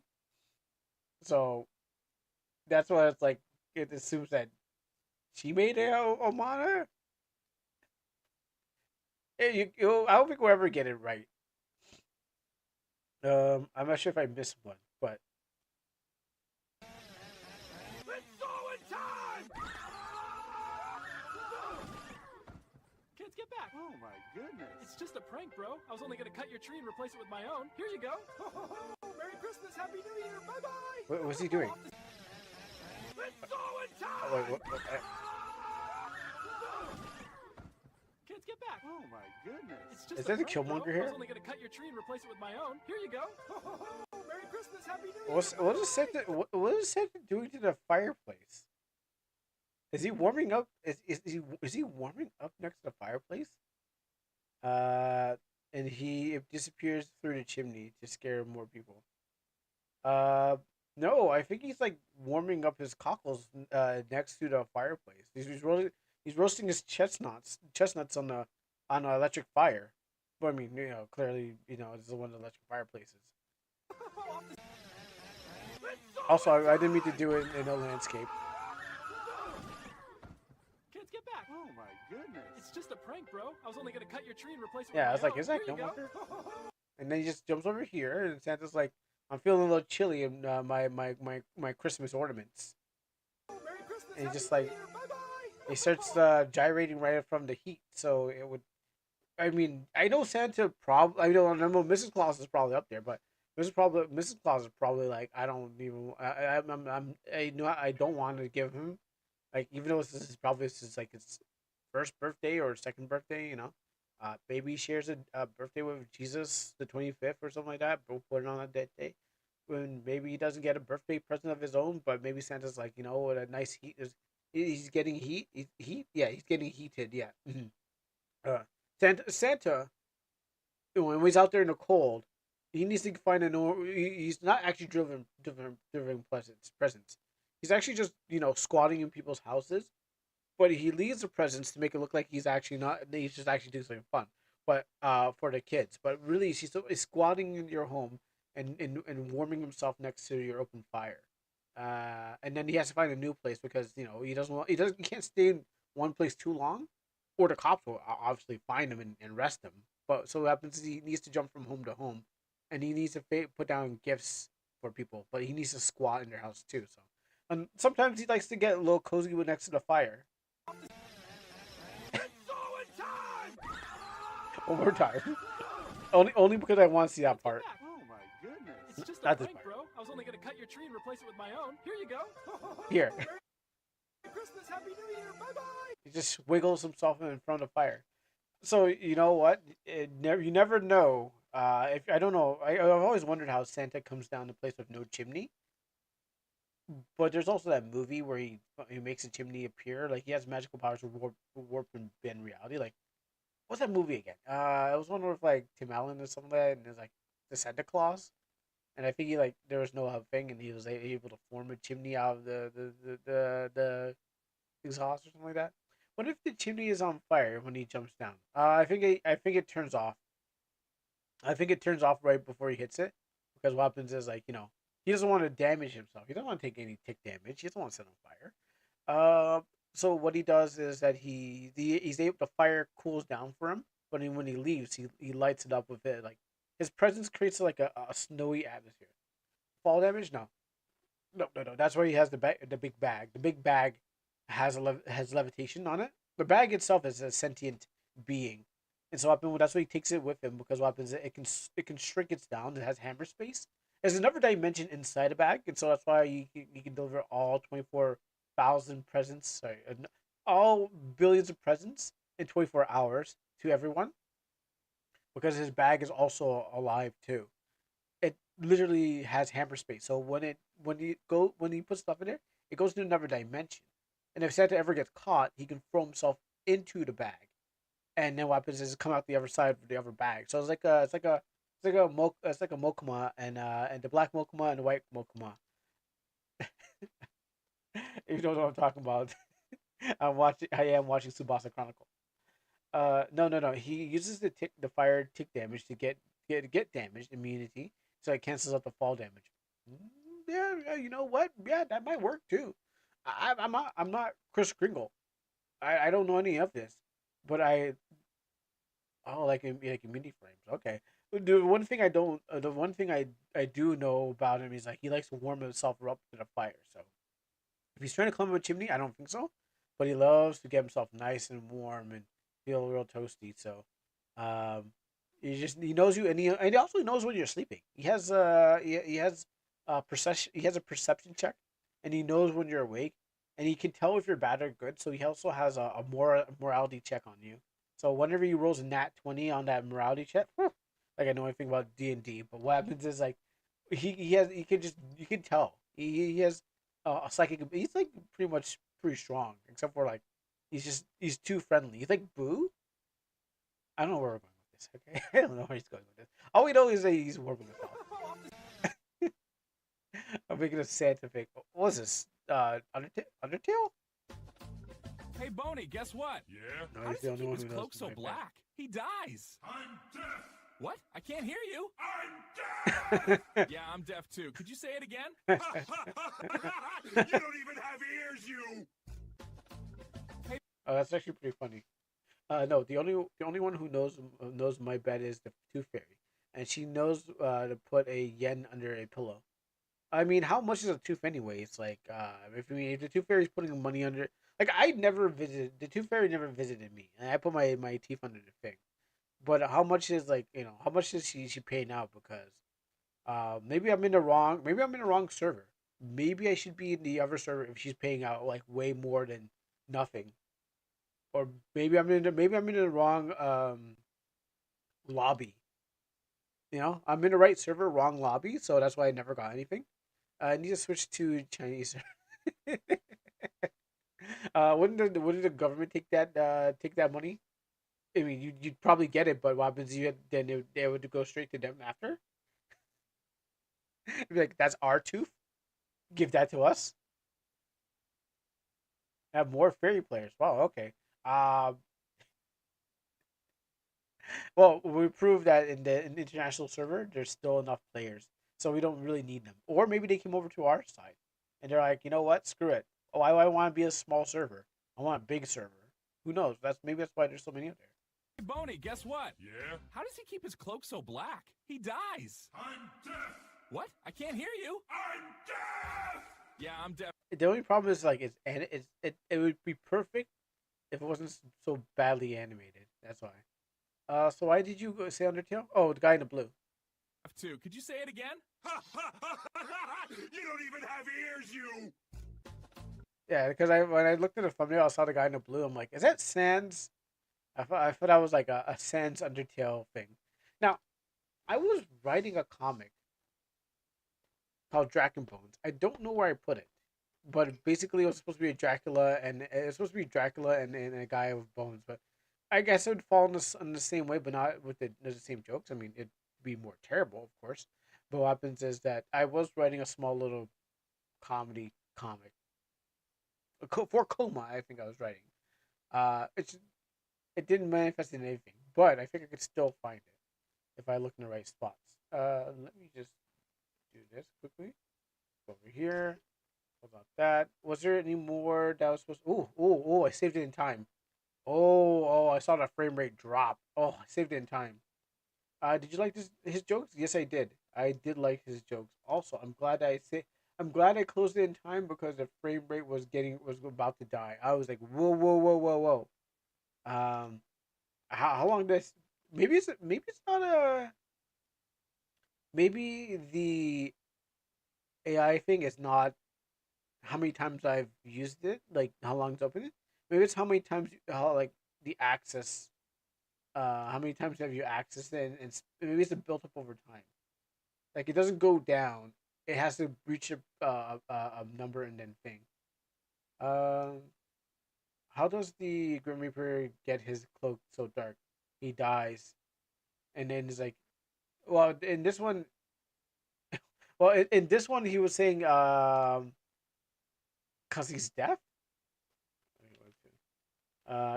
Speaker 1: So that's why it's like it assumes that she made it Omana. I don't think we'll ever get it right. I'm not sure if I missed one, but
Speaker 7: Let's go in time!
Speaker 5: Kids, get back!
Speaker 7: Oh my goodness.
Speaker 5: It's just a prank, bro. I was only gonna cut your tree and replace it with my own. Here you go.
Speaker 7: Merry Christmas, Happy New Year, bye-bye!
Speaker 1: what was he doing?
Speaker 7: Let's go in time!
Speaker 1: Oh, wait,
Speaker 5: Kids, get back.
Speaker 7: Oh my goodness.
Speaker 5: It's just
Speaker 1: Is
Speaker 5: a
Speaker 1: that a
Speaker 5: prank, bro.
Speaker 1: Killmonger
Speaker 5: I
Speaker 1: here?
Speaker 5: was only gonna cut your tree and replace it with my own. Here you go.
Speaker 7: Merry Christmas, Happy New Year.
Speaker 1: What is Santa? What is Santa doing to the fireplace? Is he warming up? Is he warming up next to the fireplace? Uh, and he disappears through the chimney to scare more people. Uh, no, I think he's like warming up his cockles next to the fireplace. He's roasting his chestnuts on an electric fire. But I mean, clearly, it's one of the electric fireplaces. Also, I didn't mean to do it in a landscape.
Speaker 5: Kids, get back.
Speaker 7: Oh my goodness.
Speaker 5: It's just a prank, bro. I was only gonna cut your tree and replace it
Speaker 1: Yeah, I
Speaker 5: with
Speaker 1: was
Speaker 5: my
Speaker 1: like,
Speaker 5: own.
Speaker 1: is that
Speaker 5: Here you go.
Speaker 1: Killmonger? And then he just jumps over here, and Santa's like, I'm feeling a little chilly in my Christmas ornaments.
Speaker 7: Merry Christmas,
Speaker 1: And he
Speaker 7: Happy
Speaker 1: just
Speaker 7: New
Speaker 1: like
Speaker 7: Year. Bye-bye.
Speaker 1: he starts gyrating right from the heat, so it would. I mean, I know Santa probably. I know Mrs. Claus is probably up there, but Mrs. Claus is probably like, I don't even. I know I don't want to give him, like, even though this is probably like his first birthday or second birthday. Maybe he shares a birthday with Jesus the 25th or something like that. But put it on that day. When maybe he doesn't get a birthday present of his own, but maybe Santa's like, what a nice heat is. He's getting heat. Heat. Yeah, he's getting heated. Yeah. Uh, Santa, when he's out there in the cold, he needs to find he's not actually delivering presents. He's actually just squatting in people's houses, but he leaves the presents to make it look like he's actually not. He's just actually doing something fun, but for the kids. But really, he's squatting in your home and warming himself next to your open fire. And then he has to find a new place because he can't stay in one place too long, or the cops will obviously find him and arrest him. But so what happens is he needs to jump from home to home, and he needs to put down gifts for people, but he needs to squat in their house too. So, and sometimes he likes to get a little cozy with next to the fire. One more time. Only because I want to see that part.
Speaker 5: Oh my goodness. It's just a
Speaker 1: Not this
Speaker 5: prank,
Speaker 1: part.
Speaker 5: bro. I was only gonna cut your tree and replace it with my own. Here you go.
Speaker 1: Here.
Speaker 7: Merry Christmas, Happy New Year. Bye-bye.
Speaker 1: He just wiggles himself in front of the fire. So you know what? You never know. If I don't know, I've always wondered how Santa comes down to a place with no chimney. But there's also that movie where he makes a chimney appear. Like he has magical powers to warp and bend reality. Like what's that movie again? It was one with like Tim Allen or something like that, and there's like the Santa Claus. And I think there was no thing, and he was able to form a chimney out of the exhaust or something like that. What if the chimney is on fire when he jumps down? I think it turns off. I think it turns off right before he hits it, because what happens is he doesn't want to damage himself. He doesn't want to take any tick damage. He doesn't want to set on fire. So what he does is that he's able the fire cools down for him, but when he leaves, he lights it up with it. Like his presence creates like a snowy atmosphere. Fall damage? No. No. That's where he has the big bag. The big bag has levitation on it. The bag itself is a sentient being, and so that's why he takes it with him, because what happens is it can shrink it down. It has hammer space. There's another dimension inside a bag, and so that's why you can deliver all 24,000 presents. Sorry, all billions of presents in 24 hours to everyone, because his bag is also alive too. It literally has hamper space. So when he puts stuff in there, it goes to another dimension. And if Santa ever gets caught, he can throw himself into the bag, and then what happens is come out the other side of the other bag. So it's like a Mokuma and the black Mokuma and the white Mokuma. If you don't know what I'm talking about, I am watching Tsubasa Chronicle. No. He uses the fire tick damage to get damaged immunity, so it cancels out the fall damage. Yeah, you know what? Yeah, that might work too. I'm not Chris Kringle. I don't know any of this, but like in mini frames. Okay. The one thing I do know about him is like he likes to warm himself up to the fire. So if he's trying to climb up a chimney, I don't think so. But he loves to get himself nice and warm and feel real toasty. So, he knows you, and he also knows when you're sleeping. He has a perception check, and he knows when you're awake, and he can tell if you're bad or good. So he also has a morality check on you. So whenever he rolls a nat 20 on that morality check, whew, like I know anything about D&D, but what happens is like he can just you can tell he has a psychic. He's like pretty much pretty strong, except for like he's too friendly. You think Boo? I don't know where we're going with this. Okay, I don't know where he's going with this. All we know is that he's warming us off. I'm making a scientific. What was this? Undertale?
Speaker 11: Hey, Boney, guess what?
Speaker 7: Yeah?
Speaker 1: No,
Speaker 11: How
Speaker 1: he's
Speaker 11: does
Speaker 1: the
Speaker 11: he
Speaker 1: only
Speaker 11: keep
Speaker 1: one
Speaker 11: his
Speaker 1: who knows.
Speaker 11: cloak so black? He dies.
Speaker 7: I'm deaf!
Speaker 11: What? I can't hear you.
Speaker 7: I'm deaf!
Speaker 11: Yeah, I'm deaf too. Could you say it again?
Speaker 7: You don't even have ears, you!
Speaker 1: Oh, that's actually pretty funny. No, the only one who knows my bed is the Tooth Fairy, and she knows to put a yen under a pillow. I mean, how much is a tooth anyway? It's like if the Tooth Fairy's putting money under, like I never visited the Tooth Fairy never visited me, and I put my teeth under the thing. But how much is like how much is she paying out? Because maybe I'm in the wrong server. Maybe I should be in the other server if she's paying out like way more than nothing. Or maybe I'm in the wrong lobby. I'm in the right server, wrong lobby, so that's why I never got anything. I need to switch to Chinese. Wouldn't the government take that money? I mean, you'd probably get it, but what happens? They would go straight to them after. Be like, that's our tooth. Give that to us. Have more fairy players. Wow. Okay. Um. Well, we proved that in the international server, there's still enough players, so we don't really need them. Or maybe they came over to our side, and they're like, you know what? Screw it. Oh, I want to be a small server. I want a big server. Who knows? That's why there's so many out there.
Speaker 11: Hey, Boney, guess what?
Speaker 7: Yeah?
Speaker 11: How does he keep his cloak so black? He dies.
Speaker 7: I'm deaf!
Speaker 11: What? I can't hear you.
Speaker 7: I'm deaf!
Speaker 11: Yeah, I'm deaf.
Speaker 1: The only problem is like it would be perfect if it wasn't so badly animated. That's why. So why did you say Undertale? Oh, the guy in the blue.
Speaker 11: Too. Could you say it again?
Speaker 7: You don't even have ears, you!
Speaker 1: Yeah, because when I looked at the thumbnail, I saw the guy in the blue. I'm like, is that Sans? I thought that was like a Sans Undertale thing. Now, I was writing a comic called Dragon Bones. I don't know where I put it, but basically it was supposed to be a Dracula, and it's supposed to be Dracula and a guy with bones. But I guess it would fall in the same way, but not with the same jokes. I mean, it'd be more terrible, of course. But what happens is that I was writing a small little comedy comic for Coma. I think I was writing. It didn't manifest in anything, but I think I could still find it if I look in the right spots. Let me just do this quickly. Go over here. What about that? Was there any more that was supposed? Oh! I saved it in time. Oh! I saw the frame rate drop. Oh, I saved it in time. Did you like his jokes? Yes, I did. I did like his jokes. Also, I'm glad I closed it in time because the frame rate was about to die. I was like, whoa. Um, how long this? Maybe it's not a maybe the AI thing is not how many times I've used it, like how long it's open it. Maybe it's how many times how like the access. How many times have you accessed it? And maybe it's built up over time. Like it doesn't go down. It has to reach a number and then thing. Um, how does the Grim Reaper get his cloak so dark? He dies, and then he's like, well, in this one, in this one, he was saying, cause he's deaf.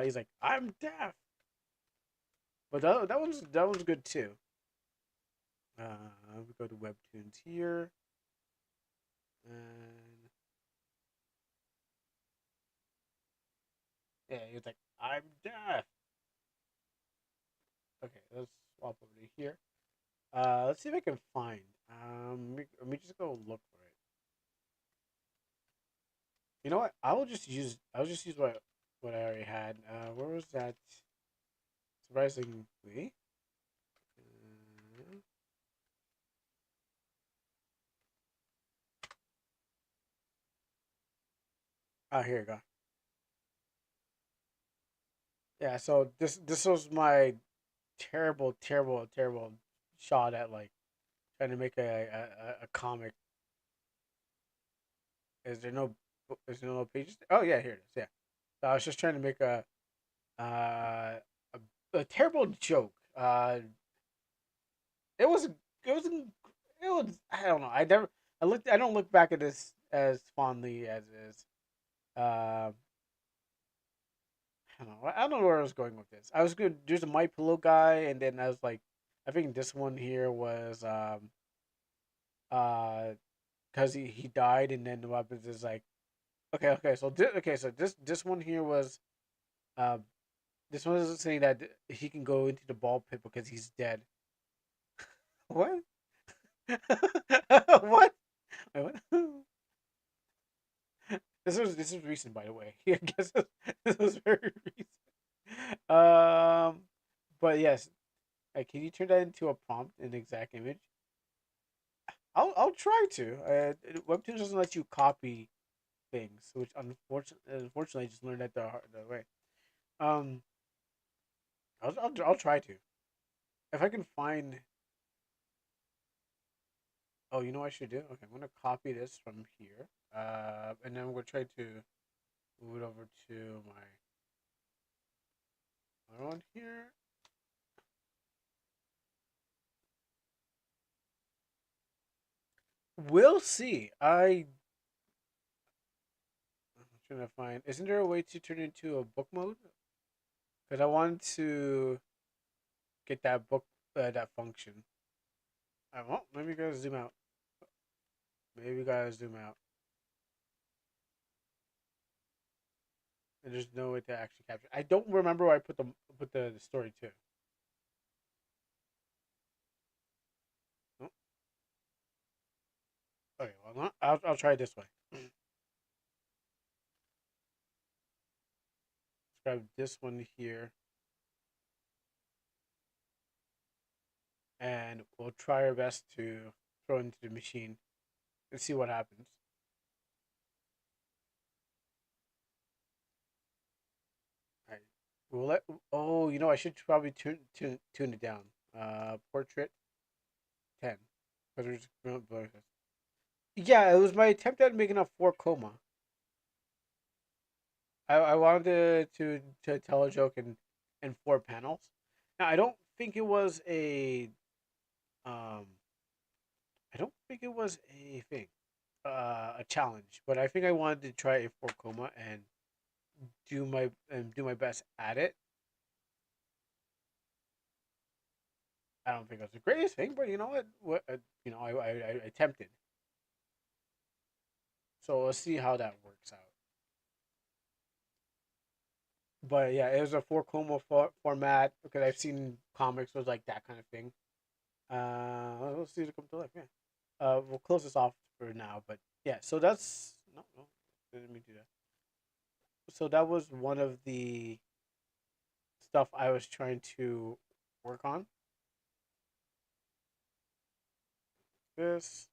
Speaker 1: He's like, I'm deaf, but that one's good too. We go to webtoons here, and yeah, he was like, I'm deaf. Okay, let's swap over to here. Let's see if I can find. Let me just go look for it. You know what? I'll just use what I already had. Where was that? Surprisingly. Here you go. Yeah, so this was my terrible shot at like trying to make a comic. Is there no is there no pages? Oh yeah, here it is. Yeah, so I was just trying to make uh, a terrible joke. It was it was it was I don't know. I don't look back at this as fondly as it is. Uh, I don't know where I was going with this. I was good. There's a My Pillow guy, and then I was like, I think this one here was uh because he died, and then the weapons is like so this one here was um this one is saying that he can go into the ball pit because he's dead. What? What? Wait, what? This was recent, by the way. I guess this was very recent. But yes, can you turn that into a prompt, an exact image? I'll try to. Webtoons doesn't let you copy things, which unfortunately I just learned that the way. Um, I'll try to if I can find. Oh, you know what I should do? Okay, I'm gonna copy this from here. And then I'm gonna try to move it over to my other one here. We'll see. I'm trying to find. Isn't there a way to turn it into a book mode? Because I wanted to get that book that function. I won't. Maybe you gotta zoom out. Maybe you gotta zoom out. And there's no way to actually capture. I don't remember where I put the story too. Oh, okay, well, I'll try it this way. Let's grab this one here, and we'll try our best to throw it into the machine and see what happens. All right. We'll let. Oh, I should probably tune it down. Portrait 10, because we're just. Yeah, it was my attempt at making a 4 coma. I wanted to tell a joke in 4 panels. Now I don't think it was um I don't think it was a thing a challenge, but I think I wanted to try a 4 coma and do my best at it. I don't think it was the greatest thing, but you know what I attempted. So let's see how that works out. But yeah, it was a 4 coma format because I've seen comics was like that kind of thing. Let's see it come to life. Yeah. We'll close this off for now, but yeah. So that's no, let me do that. So that was one of the stuff I was trying to work on. This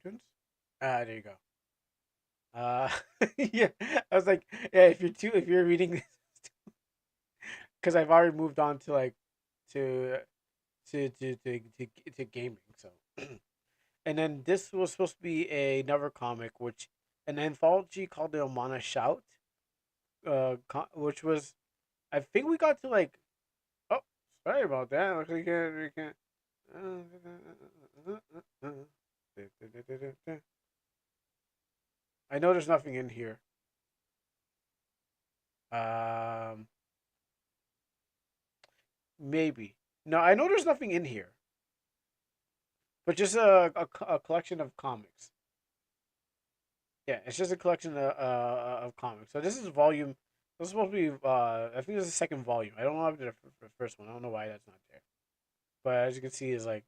Speaker 1: cartoons. There you go. Uh, yeah. I was like, yeah. If you're reading this, because I've already moved on to like to to gaming. So, and then this was supposed to be another comic, which an anthology called the Omana Shout, which was I think we got to like. Oh, sorry about that. Looks like we can't. I know there's nothing in here. Um, maybe. No, I know there's nothing in here, but just a collection of comics. Yeah, it's just a collection of comics. So this is volume. This is supposed to be. I think this is the second volume. I don't know if the first one. I don't know why that's not there. But as you can see, is like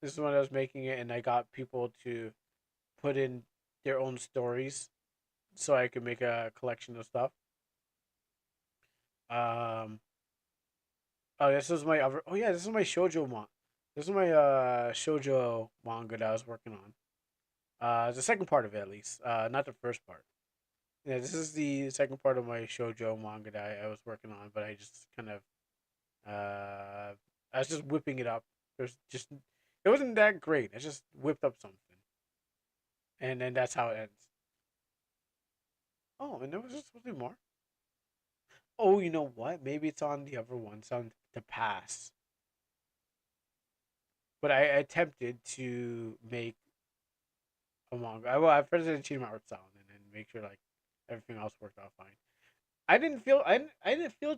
Speaker 1: this is when I was making it, and I got people to put in their own stories, so I could make a collection of stuff. Um. Oh, this is my other. Oh yeah, this is my shoujo manga. This is my shoujo manga that I was working on. The second part of it at least. Not the first part. Yeah, this is the second part of my shoujo manga that I was working on, but I just kind of I was just whipping it up. There's just it wasn't that great. I just whipped up something, and then that's how it ends. Oh, and there was just supposed to be more. Oh, you know what? Maybe it's on the other one. It's on the pass. But I attempted to make a manga. I first did achieve my art style and then make sure like everything else worked out fine. I didn't feel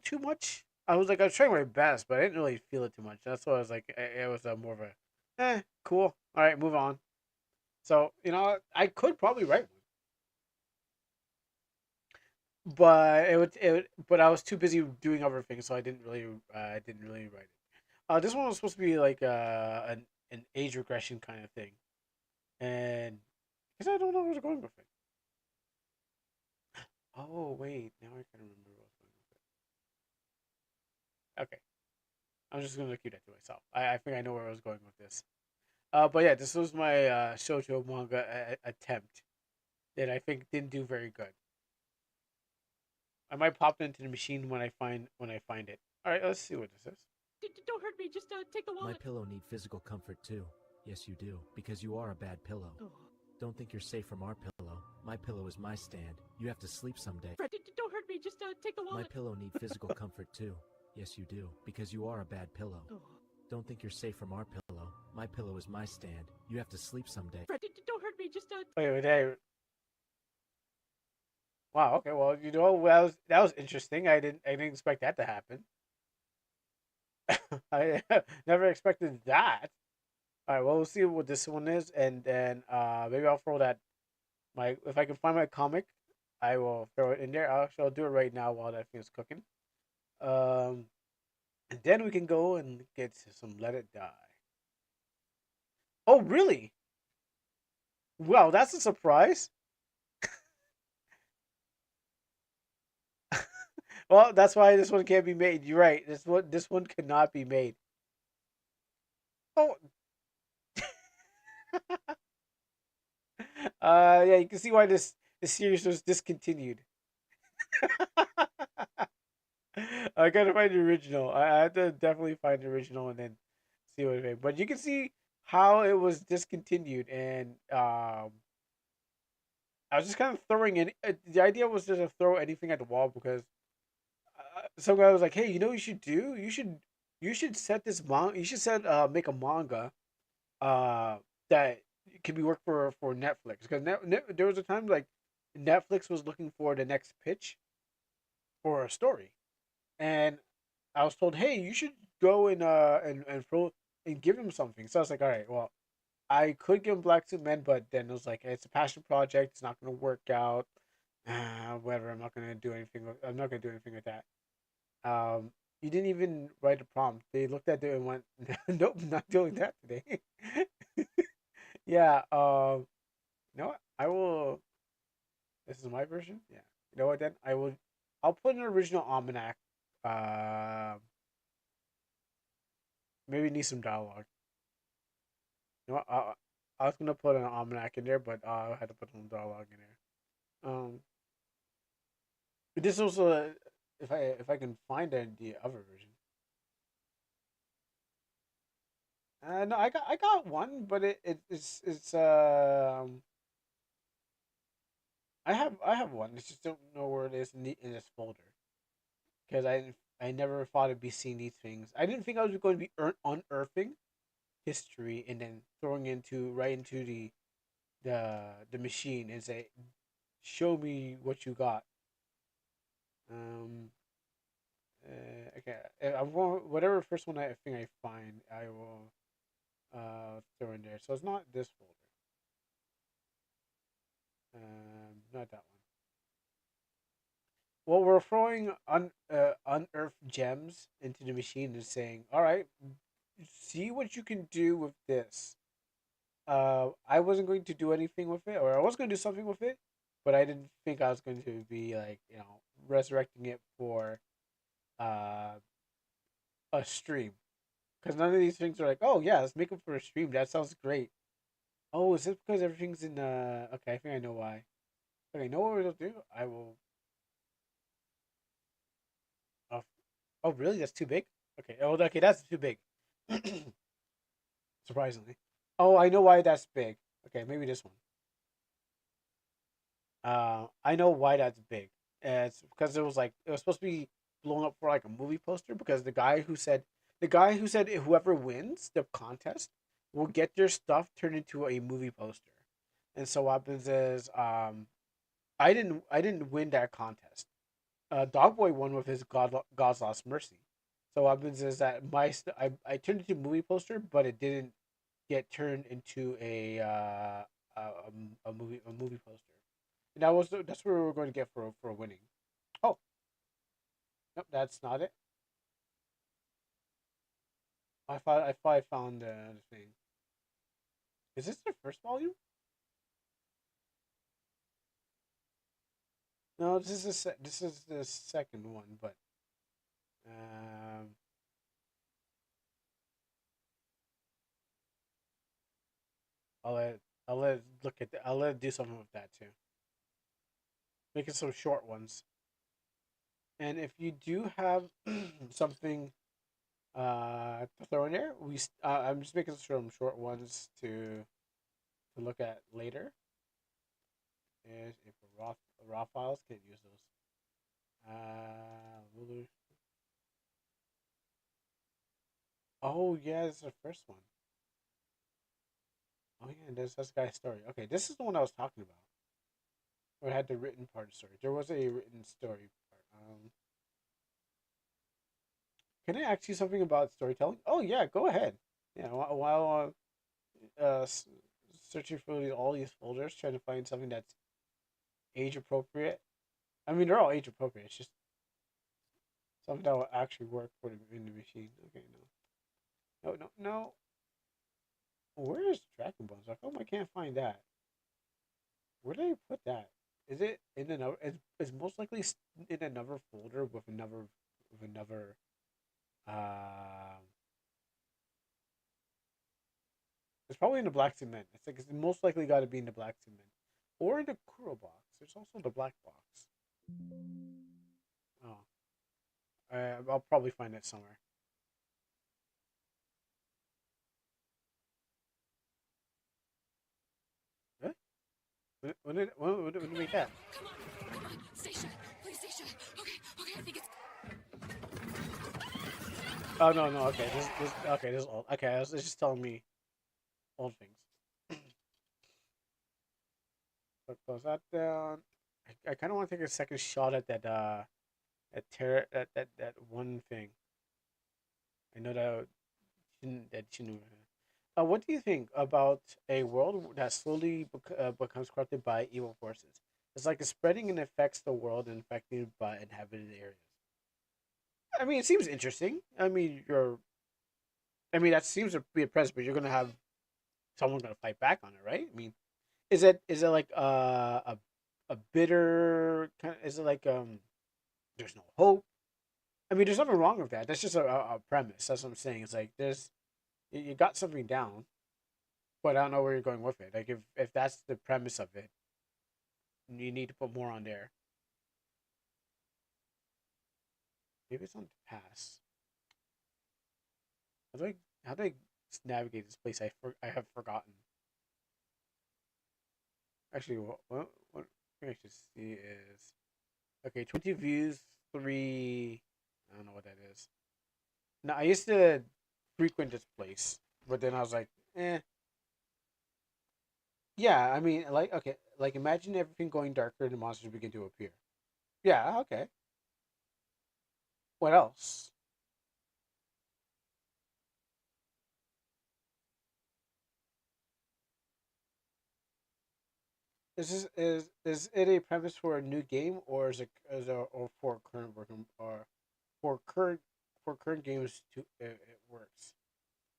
Speaker 1: too much. I was trying my best, but I didn't really feel it too much. That's why I was like it was more of a cool. All right, move on. So I could probably write one, but but I was too busy doing other things, so I didn't really write it. This one was supposed to be like an age regression kind of thing, and because I don't know where to going with it. Oh wait, now I can remember what I was going with it. Okay, I'm just gonna keep that to myself. I think I know where I was going with this. But yeah, this was my shoujo manga attempt that I think didn't do very good. I might pop it into the machine when I find it. All right, let's see what this is.
Speaker 6: Don't hurt me. Just take the
Speaker 12: My
Speaker 6: wallet.
Speaker 12: pillow need physical comfort too. Yes, you do, because you are a bad pillow. Don't think you're safe from our pillow. My pillow is my stand. You have to sleep someday.
Speaker 6: Fred, don't hurt me. Just take the
Speaker 12: My
Speaker 6: wallet.
Speaker 12: pillow need physical comfort too. Yes, you do, because you are a bad pillow. Don't think you're safe from our pillow. My pillow is my stand. You have to sleep someday.
Speaker 6: Fred, don't hurt me. Just
Speaker 1: Wait, hey. Wow. Okay. Well, that was interesting. I didn't expect that to happen. I never expected that. All right. Well, we'll see what this one is, and then maybe I'll throw that my if I can find my comic, I will throw it in there. I'll do it right now while that thing is cooking. Um, and then we can go and get some Let It Die. Oh, really? Wow, that's a surprise. Well, that's why this one can't be made. You're right. This one cannot be made. Oh, yeah, you can see why this series was discontinued. I gotta find the original. I have to definitely find the original and then see what it made. But you can see how it was discontinued, and I was just kind of throwing in. The idea was just to throw anything at the wall because some guy was like, "Hey, you know what you should do? You should set this manga. You should set make a manga uh that can be work for Netflix because there was a time like Netflix was looking for the next pitch for a story, and I was told, hey, you should go and give him something. So I was like, all right, well, I could give him Black Suit Men, but then it was like it's a passion project. It's not going to work out. Whatever. I'm not going to do anything. I'm not going to do anything with that. You didn't even write a prompt. They looked at it and went, nope, not doing that today. Yeah. You know what? I will. This is my version. Yeah. You know what? Then I will. I'll put an original almanac. Uh, maybe need some dialogue. You know what? I was gonna put an almanac in there, but I had to put some dialogue in there. But this also, if I can find the other version. No, I got one, but it's I have one. I just don't know where it is in this folder because I never thought I'd be seeing these things. I didn't think I was going to be unearthing history and then throwing into right into the machine and say, "Show me what you got." Um. Okay. I'm going whatever first one I think I find, I will throw in there. So it's not this folder. Not that one. Well, we're throwing unearthed gems into the machine and saying, "All right, see what you can do with this." I wasn't going to do anything with it, or I was going to do something with it, but I didn't think I was going to be like resurrecting it for uh a stream because none of these things are like, oh yeah, let's make them for a stream. That sounds great. Oh, is it because everything's in? Okay, I think I know why. Okay, know what we'll do? I will. Oh, oh, really? That's too big. Okay. Oh, okay. That's too big. Surprisingly. Oh, I know why that's big. Okay, maybe this one. I know why that's big. It's because it was supposed to be blown up for like a movie poster because the guy who said whoever wins the contest will get their stuff turned into a movie poster. And so what happens is I didn't win that contest. Dogboy won with his God's Lost Mercy. So what happens is that I turned it into a movie poster, but it didn't get turned into a movie poster. And that's what we were going to get for winning. Oh, nope, that's not it. I thought I found the thing. Is this the first volume? No, this is the second one, but um, I'll let I'll let it do something with that too. Making some short ones. And if you do have something to throw in there, I'm just making some short ones to look at later. Is if raw files can't use those. Lulu. Oh yeah, this is the first one. Oh yeah, that's guy's story. Okay, this is the one I was talking about. Where it had the written part of the story. There was a written story part. Can I ask you something about storytelling? Oh yeah, go ahead. Yeah, while searching for all these folders, trying to find something that's age appropriate. I mean, they're all age appropriate. It's just something that will actually work for in the machine. Okay, no, no, no, no. Where is Dragon Bones? How come I can't find that? Where did I put that? Is it in another? It's most likely in another folder with another. Uh, it's probably in the black cement. It's most likely got to be in the black cement, or in the Kuro box. There's also the black box. Oh, I'll probably find it somewhere. Really? When did we make that?
Speaker 6: Come on, come on, stay shut. Please stay shut. Okay, okay, I think it's.
Speaker 1: Oh no no okay this is old. Okay, it's just telling me old things. So close that down. I kind of want to take a second shot at that one thing. I know that shouldn't. What do you think about a world that slowly becomes corrupted by evil forces? It's like it's spreading and affects the world and affected by inhabited areas. I mean, it seems interesting. I mean, that seems to be a premise, but you're gonna have someone gonna fight back on it, right? I mean, is it like a bitter kind of? Is it like there's no hope? I mean, there's nothing wrong with that. That's just a premise. That's what I'm saying. It's like you got something down, but I don't know where you're going with it. Like if that's the premise of it, you need to put more on there. Maybe it's on the pass. How do I how do I navigate this place? I have forgotten. Actually, what I should see is okay. 20 views, three. I don't know what that is. Now I used to frequent this place, but then I was like, eh. Yeah, I mean, like okay, like imagine everything going darker and the monsters begin to appear. Yeah, okay. What else? Is it a premise for a new game or or for current working or for current games to it works?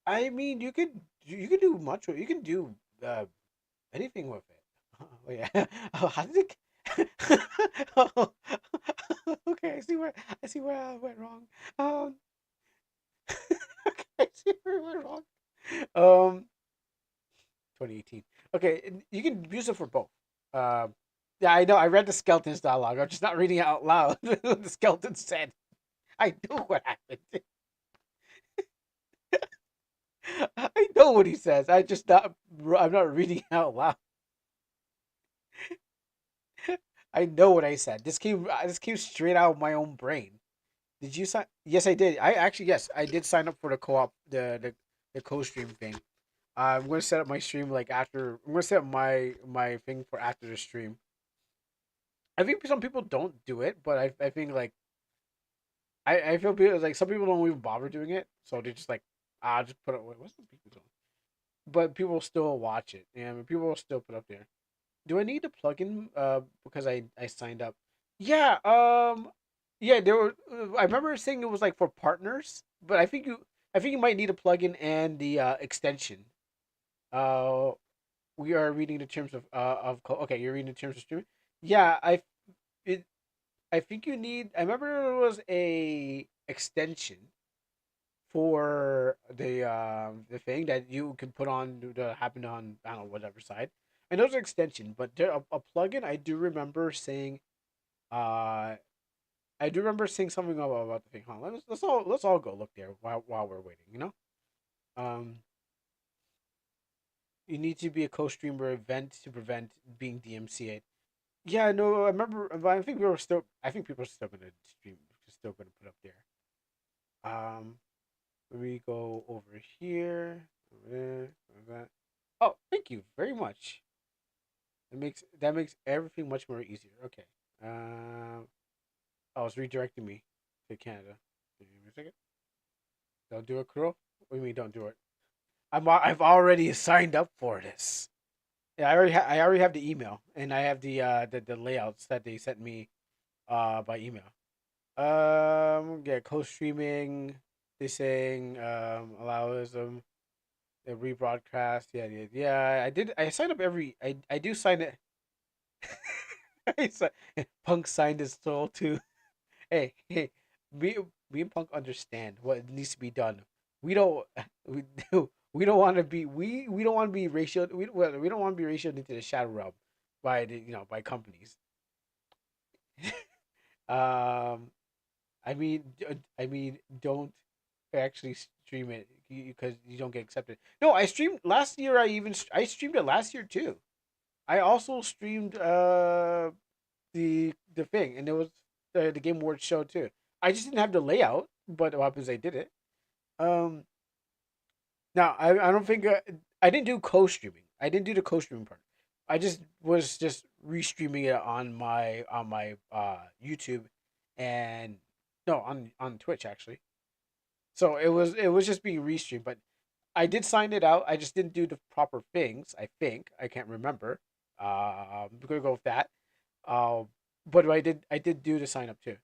Speaker 1: I mean, you could do much with you can do anything with it. Oh yeah. Oh, how did it? Oh, okay, I see where I went wrong. Um, okay, I see where I went wrong. Um, 2018. Okay, you can use it for both. Yeah, I know. I read the skeleton's dialogue. I'm just not reading it out loud. The skeleton said, "I know what happened." I know what he says. I'm not reading it out loud. I know what I said. This came straight out of my own brain. Did you sign? Yes, I did. I actually yes, I did sign up for the co-op the co-stream thing. I'm gonna set up my stream like after. I'm gonna set up my thing for after the stream. I think some people don't do it, but I think like I feel people like some people don't even bother doing it, so they just like just put it. Wait, what's the people doing? But people still watch it, and people will still put up there. Do I need a plugin? Because I signed up. Yeah. Yeah. There were. I remember saying it was like for partners, but I think you might need a plugin and the extension. Uh, we are reading the terms okay, you're reading the terms of streaming. Yeah, it I think you need. I remember there was a extension for the thing that you can put on to happen on I don't know whatever side. And there's an extension, but a plugin. I do remember saying, uh, I do remember saying something about the thing. Hold on, let's all go look there while we're waiting. Um, you need to be a co-streamer event to prevent being DMCA'd. Yeah, no, I remember. But I think we were still. I think people are still gonna stream. Still gonna put up there. Let me go over here. Over there. Over that. Oh, thank you very much. That makes everything much more easier. Okay. Oh, it's redirecting me to Canada. Give me a second. Don't do it, Kuro. What do you mean don't do it? I've already signed up for this. Yeah, I already have the email and I have the layouts that they sent me by email. Yeah, co-streaming. They saying allows them the rebroadcast. Yeah, yeah, yeah. I did. I signed up every. I do sign it. I Punk signed his soul too. Hey, hey. Me, me and Punk understand what needs to be done. We don't. We do. We don't want to be. We don't want to be racial. We don't want to be racial into the shadow realm by the by companies. um, I mean, don't actually stream it because you don't get accepted. No, I streamed last year. I streamed it last year too. I also streamed the thing, and it was the Game Awards show too. I just didn't have the layout, but what happens? I did it. Um, Now I don't think I didn't do co-streaming. I didn't do the co-streaming part. I just was just restreaming it on my YouTube and no on Twitch actually. So it was just being restreamed, but I did sign it out. I just didn't do the proper things. I think I can't remember. I'm gonna go with that. Um, but I did do the sign up too.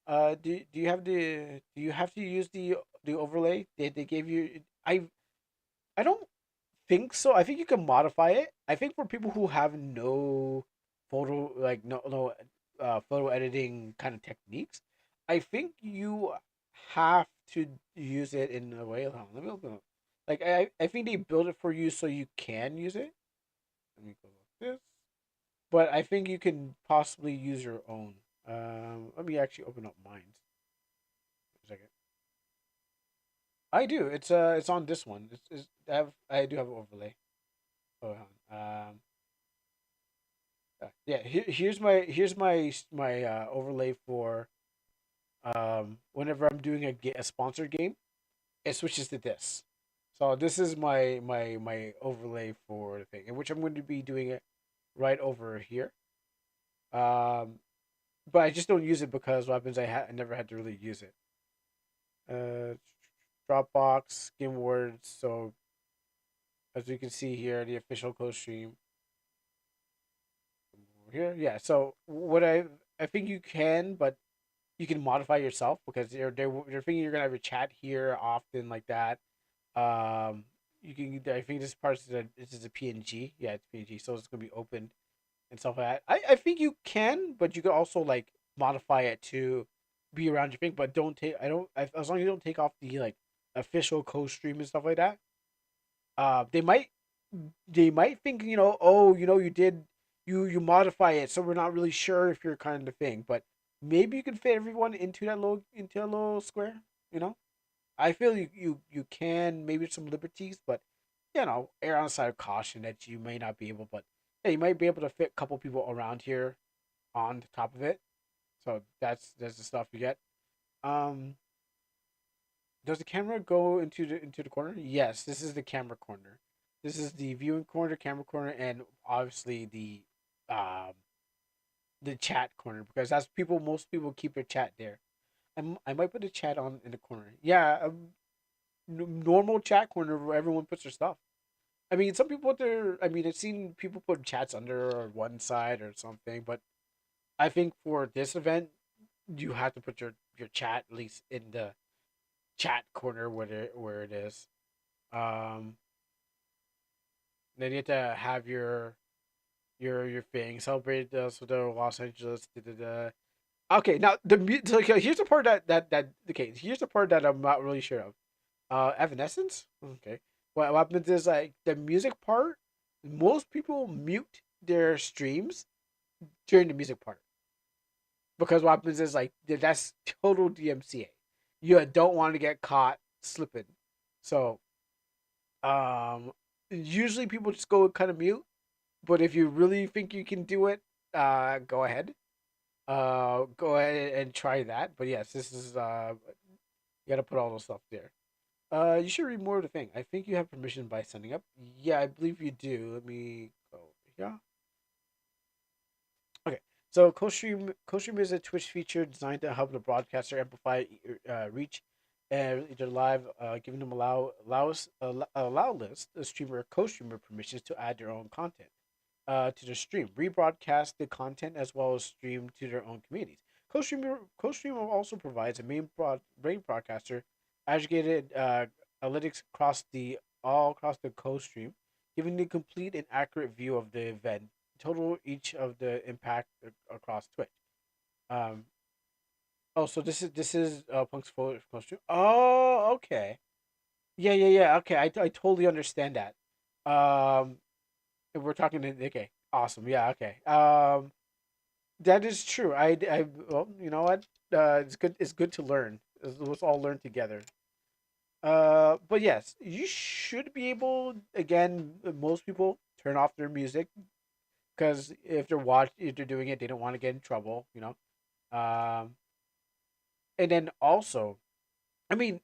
Speaker 1: Do you have to use the overlay they gave you? I don't think so. I think you can modify it. I think for people who have no photo editing kind of techniques, I think you have to use it in a way. Hold on, let me open up. Like I think they build it for you so you can use it. Let me go like this. But I think you can possibly use your own. Let me actually open up mine. A second. I do. It's on this one. I do have an overlay. Hold on. Yeah. Here's my overlay for whenever I'm doing a sponsored game, it switches to this. So this is my overlay for the thing, in which I'm going to be doing it right over here. Um, but I just don't use it because what happens? I never had to really use it. Uh, Dropbox, Game Awards. So as you can see here, the official co-stream here. Yeah. So what I think you can, but you can modify yourself because they're thinking you're gonna have a chat here often like that. You can. I think this is a PNG. Yeah, it's PNG, so it's gonna be open and stuff like that. I think you can, but you can also like modify it to be around your thing. But don't take. I don't. As long as you don't take off the like official co-stream and stuff like that. They might think oh you did you modify it so we're not really sure if you're kind of thing, but maybe you can fit everyone into that little square. You know, I feel you can maybe some liberties, but err on the side of caution that you may not be able. But yeah, you might be able to fit a couple people around here on the top of it. So that's the stuff you get. Um, does the camera go into the corner? Yes, this is the camera corner. This is the viewing corner, camera corner, and obviously um the chat corner because that's people. Most people keep their chat there. I might put the chat on in the corner. Yeah, normal chat corner where everyone puts their stuff. I mean, some people put their. I mean, I've seen people put chats under or one side or something, but I think for this event, you have to put your chat at least in the chat corner where it is. Um, then you have to have your thing celebrate so the Los Angeles. Da, da, da. Okay, now so, okay, here's the part that okay, here's the part that I'm not really sure of. Evanescence. Okay, what happens is like the music part. Most people mute their streams during the music part because what happens is like that's total DMCA. You don't want to get caught slipping. So usually people just go kind of mute. But if you really think you can do it, go ahead. Go ahead and try that. But yes, this is you got to put all those stuff there. You should read more of the thing. I think you have permission by signing up. Yeah, I believe you do. Let me go. Yeah. Okay. So co-stream is a Twitch feature designed to help the broadcaster amplify reach and either live, giving them allow list the streamer co-streamer permissions to add their own content to the stream, rebroadcast the content as well as stream to their own communities. Co-streamer also provides a main broadcaster aggregated analytics across the co-stream, giving the complete and accurate view of the event, total each of the impact across Twitch. Um, oh, so this is Punk's co-stream. Oh, okay. Yeah. Okay, I totally understand that. Um, if we're talking okay, awesome. Yeah, okay. That is true. Well, you know what? It's good. It's good to learn. Let's all learn together. But yes, you should be able. Again, most people turn off their music because if they're doing it, they don't want to get in trouble. And then also, I mean,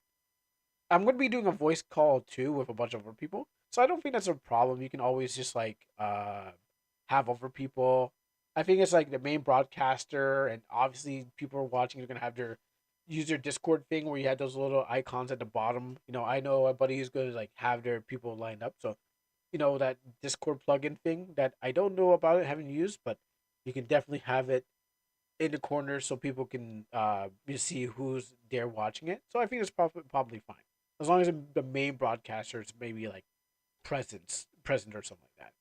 Speaker 1: I'm gonna be doing a voice call too with a bunch of other people, so I don't think that's a problem. You can always just like have over people. I think it's like the main broadcaster, and obviously people are watching. They're gonna have their use their Discord thing where you had those little icons at the bottom. I know a buddy who's gonna like have their people lined up. So that Discord plugin thing that I don't know about it, haven't used, but you can definitely have it in the corner so people can you see who's there watching it. So I think it's probably fine as long as the main broadcaster is maybe like present or something like that.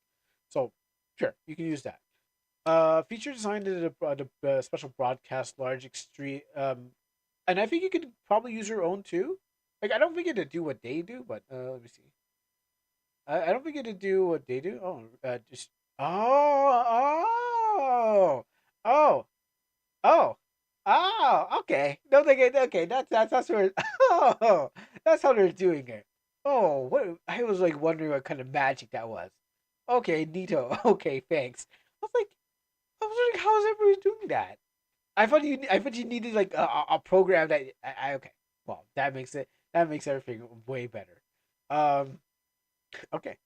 Speaker 1: So sure, you can use that. Feature designed to the special broadcast large extreme. And I think you could probably use your own too. Like I don't think it'd do what they do, but let me see. I don't think it'd do what they do. Oh, just oh oh oh okay. No, okay. That's where. Oh, that's how they're doing it. Oh, what? I was like wondering what kind of magic that was. Okay, Nito. Okay, thanks. I was like, how is everybody doing that? I thought you needed like a program that okay. Well, that makes everything way better. Um, okay.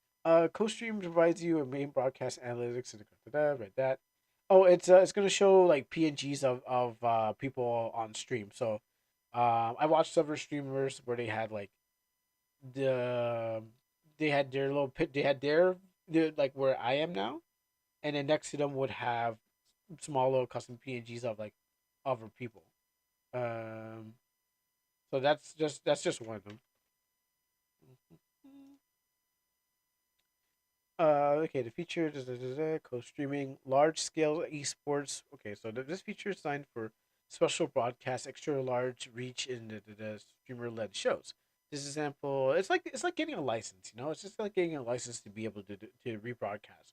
Speaker 1: Co-stream provides you a main broadcast analytics and right that. Oh, it's gonna show like PNGs of people on stream. So, I watched several streamers where they had like the they had their little pit. They had their like where I am now, and then next to them would have small little custom PNGs of like other people. Um, so that's just one of them. Okay, the feature co-streaming large scale esports. Okay, so this feature is designed for special broadcast, extra large reach in the streamer led shows. This example, it's like getting a license. It's just like getting a license to be able to rebroadcast.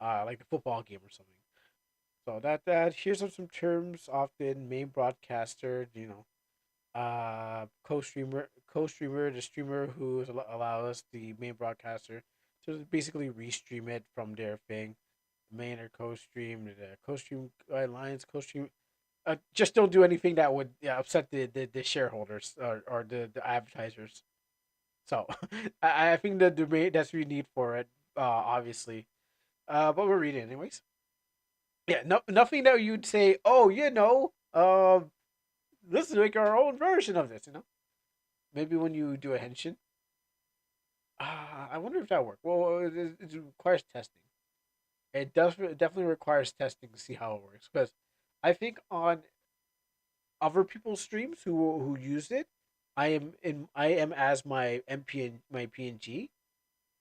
Speaker 1: like the football game or something. So that here's some terms often main broadcaster, co-streamer, the streamer who allows the main broadcaster to basically restream it from their thing, main or co-stream, the co-stream guidelines, co-stream. Just don't do anything that would upset the shareholders or the advertisers. So I think the debate that's we need for it, obviously. But we're reading anyways. Yeah, no, nothing that you'd say. Oh, let's make our own version of this. Maybe when you do a henshin. I wonder if that works. Well, it requires testing. It definitely requires testing to see how it works. Because I think on other people's streams who used it, I am as my MP my PNG.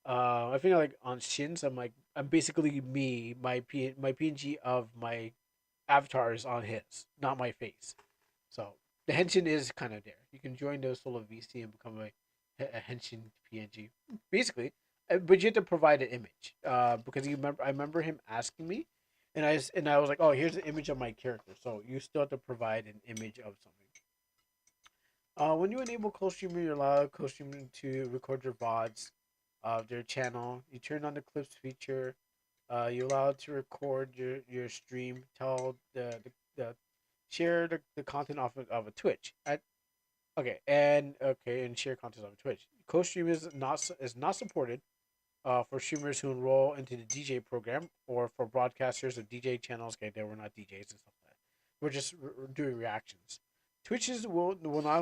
Speaker 1: I think like on Shins, I'm basically me. My PNG of my avatar is on his, not my face. So the henshin is kind of there. You can join the solo VC and become a henshin PNG, basically. But you have to provide an image. Because I remember him asking me, and I was like, oh, here's the image of my character. So you still have to provide an image of something. When you enable co-streaming, you allow co-streaming to record your VODs of their channel. You turn on the clips feature. You allow it to record your stream. Tell the share the content off of a Twitch. And share content on Twitch. Co-stream is not supported for streamers who enroll into the DJ program or for broadcasters of DJ channels. Okay, they were not DJs and stuff like that. We're just doing reactions. Twitches will not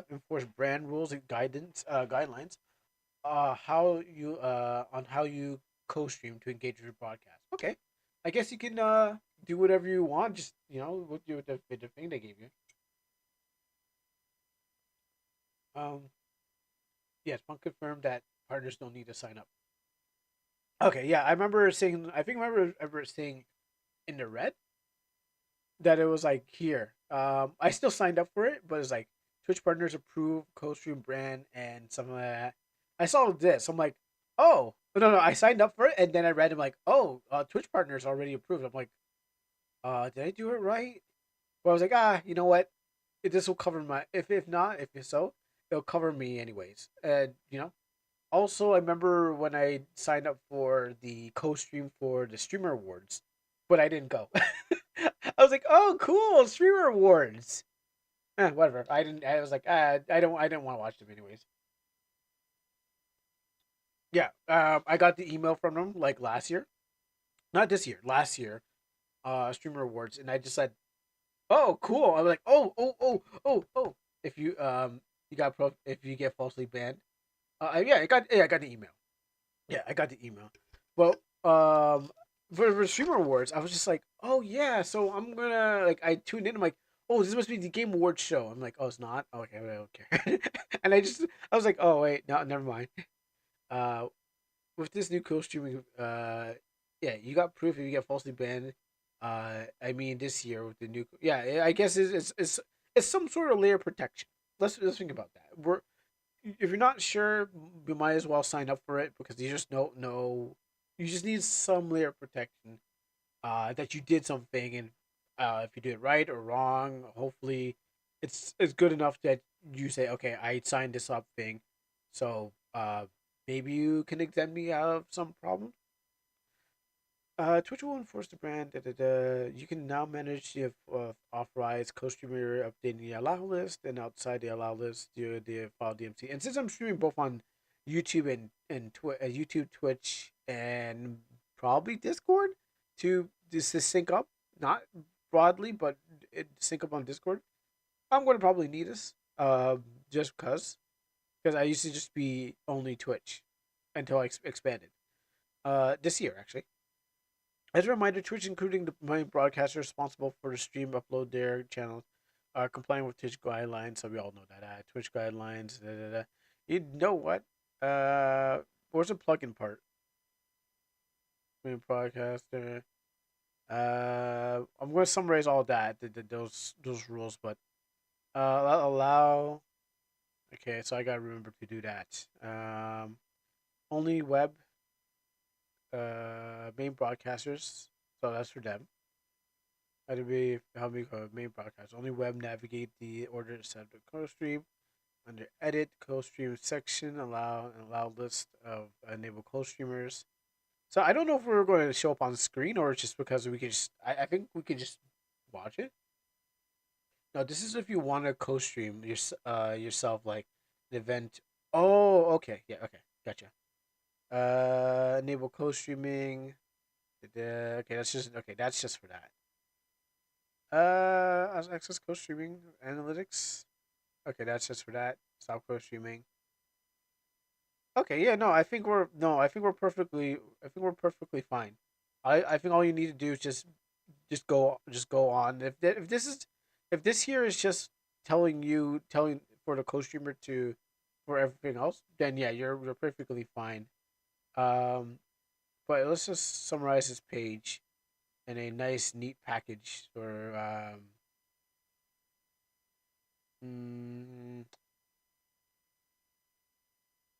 Speaker 1: enforce brand rules and guidelines. On how you co-stream to engage with your broadcast. Okay, I guess you can do whatever you want. Just with the thing they gave you. Yes, Punk confirmed that partners don't need to sign up. Okay, yeah, I remember saying. I remember saying in the red that it was like here. I still signed up for it, but it's like Twitch partners approve co-stream brand and something like that. I saw this. I'm like, oh no, I signed up for it, and then I read. I'm like, oh, Twitch partners already approved. I'm like, did I do it right? Well, I was like, you know what? This will cover my. If not, if so, it'll cover me anyways. And also, I remember when I signed up for the co-stream for the Streamer Awards, but I didn't go. I was like, "Oh, cool, Streamer Awards." Whatever. I didn't. I was like, I don't. I didn't want to watch them anyways. Yeah. I got the email from them like last year, not this year, last year. Streamer Awards, and I just said, "Oh, cool." I'm like, "Oh. If if you get falsely banned, I got the email. Yeah, I got the email. Well, for Streamer Awards, I was just like, oh yeah, so I'm gonna I tuned in. I'm like, oh, this must be the Game Awards show. I'm like, oh, it's not. Okay, I don't care. And I was like, oh wait, no, never mind. Uh, with this new co-streaming, yeah, you got proof if you get falsely banned. I mean, this year with the new, yeah, I guess it's some sort of layer of protection. Let's think about that. If you're not sure, you might as well sign up for it because you just don't know. You just need some layer of protection. That you did something, and if you did it right or wrong, hopefully, it's good enough that you say, okay, I signed this up thing, so maybe you can exempt me out of some problem. Twitch will enforce the brand. You can now manage the authorized co-streamer updating the allow list, and outside the allow list, the file DMC. And since I'm streaming both on YouTube and YouTube, Twitch, and probably Discord to just to sync up, not broadly, but sync up on Discord, I'm going to probably need this. Just because I used to just be only Twitch until I expanded. This year actually. As a reminder, Twitch, including the main broadcaster responsible for the stream upload their channels, are complying with Twitch guidelines. So we all know that. Twitch guidelines. Da, da, da. You know what? Where's the plugin part? Main broadcaster. I'm going to summarize all that. Those rules, but allow. Okay, so I gotta remember to do that. Only web Main broadcasters. So that's for them. How do we go main broadcast? Only web navigate the order set of co-stream. Under edit, co-stream section, allow list of enable co-streamers. So I don't know if we're going to show up on screen or just because we can just. I think we can just watch it. No, this is if you want to co-stream yourself like an event. Oh, okay, yeah, okay, gotcha. Enable co-streaming. Okay, that's just for that. Access co-streaming analytics. Okay, that's just for that. Stop co-streaming. Okay, yeah, no, I think we're perfectly fine. I think all you need to do is just go on. If this here is just telling for the co-streamer to for everything else, then yeah, you're perfectly fine. Um, but let's just summarize this page in a nice, neat package for mm,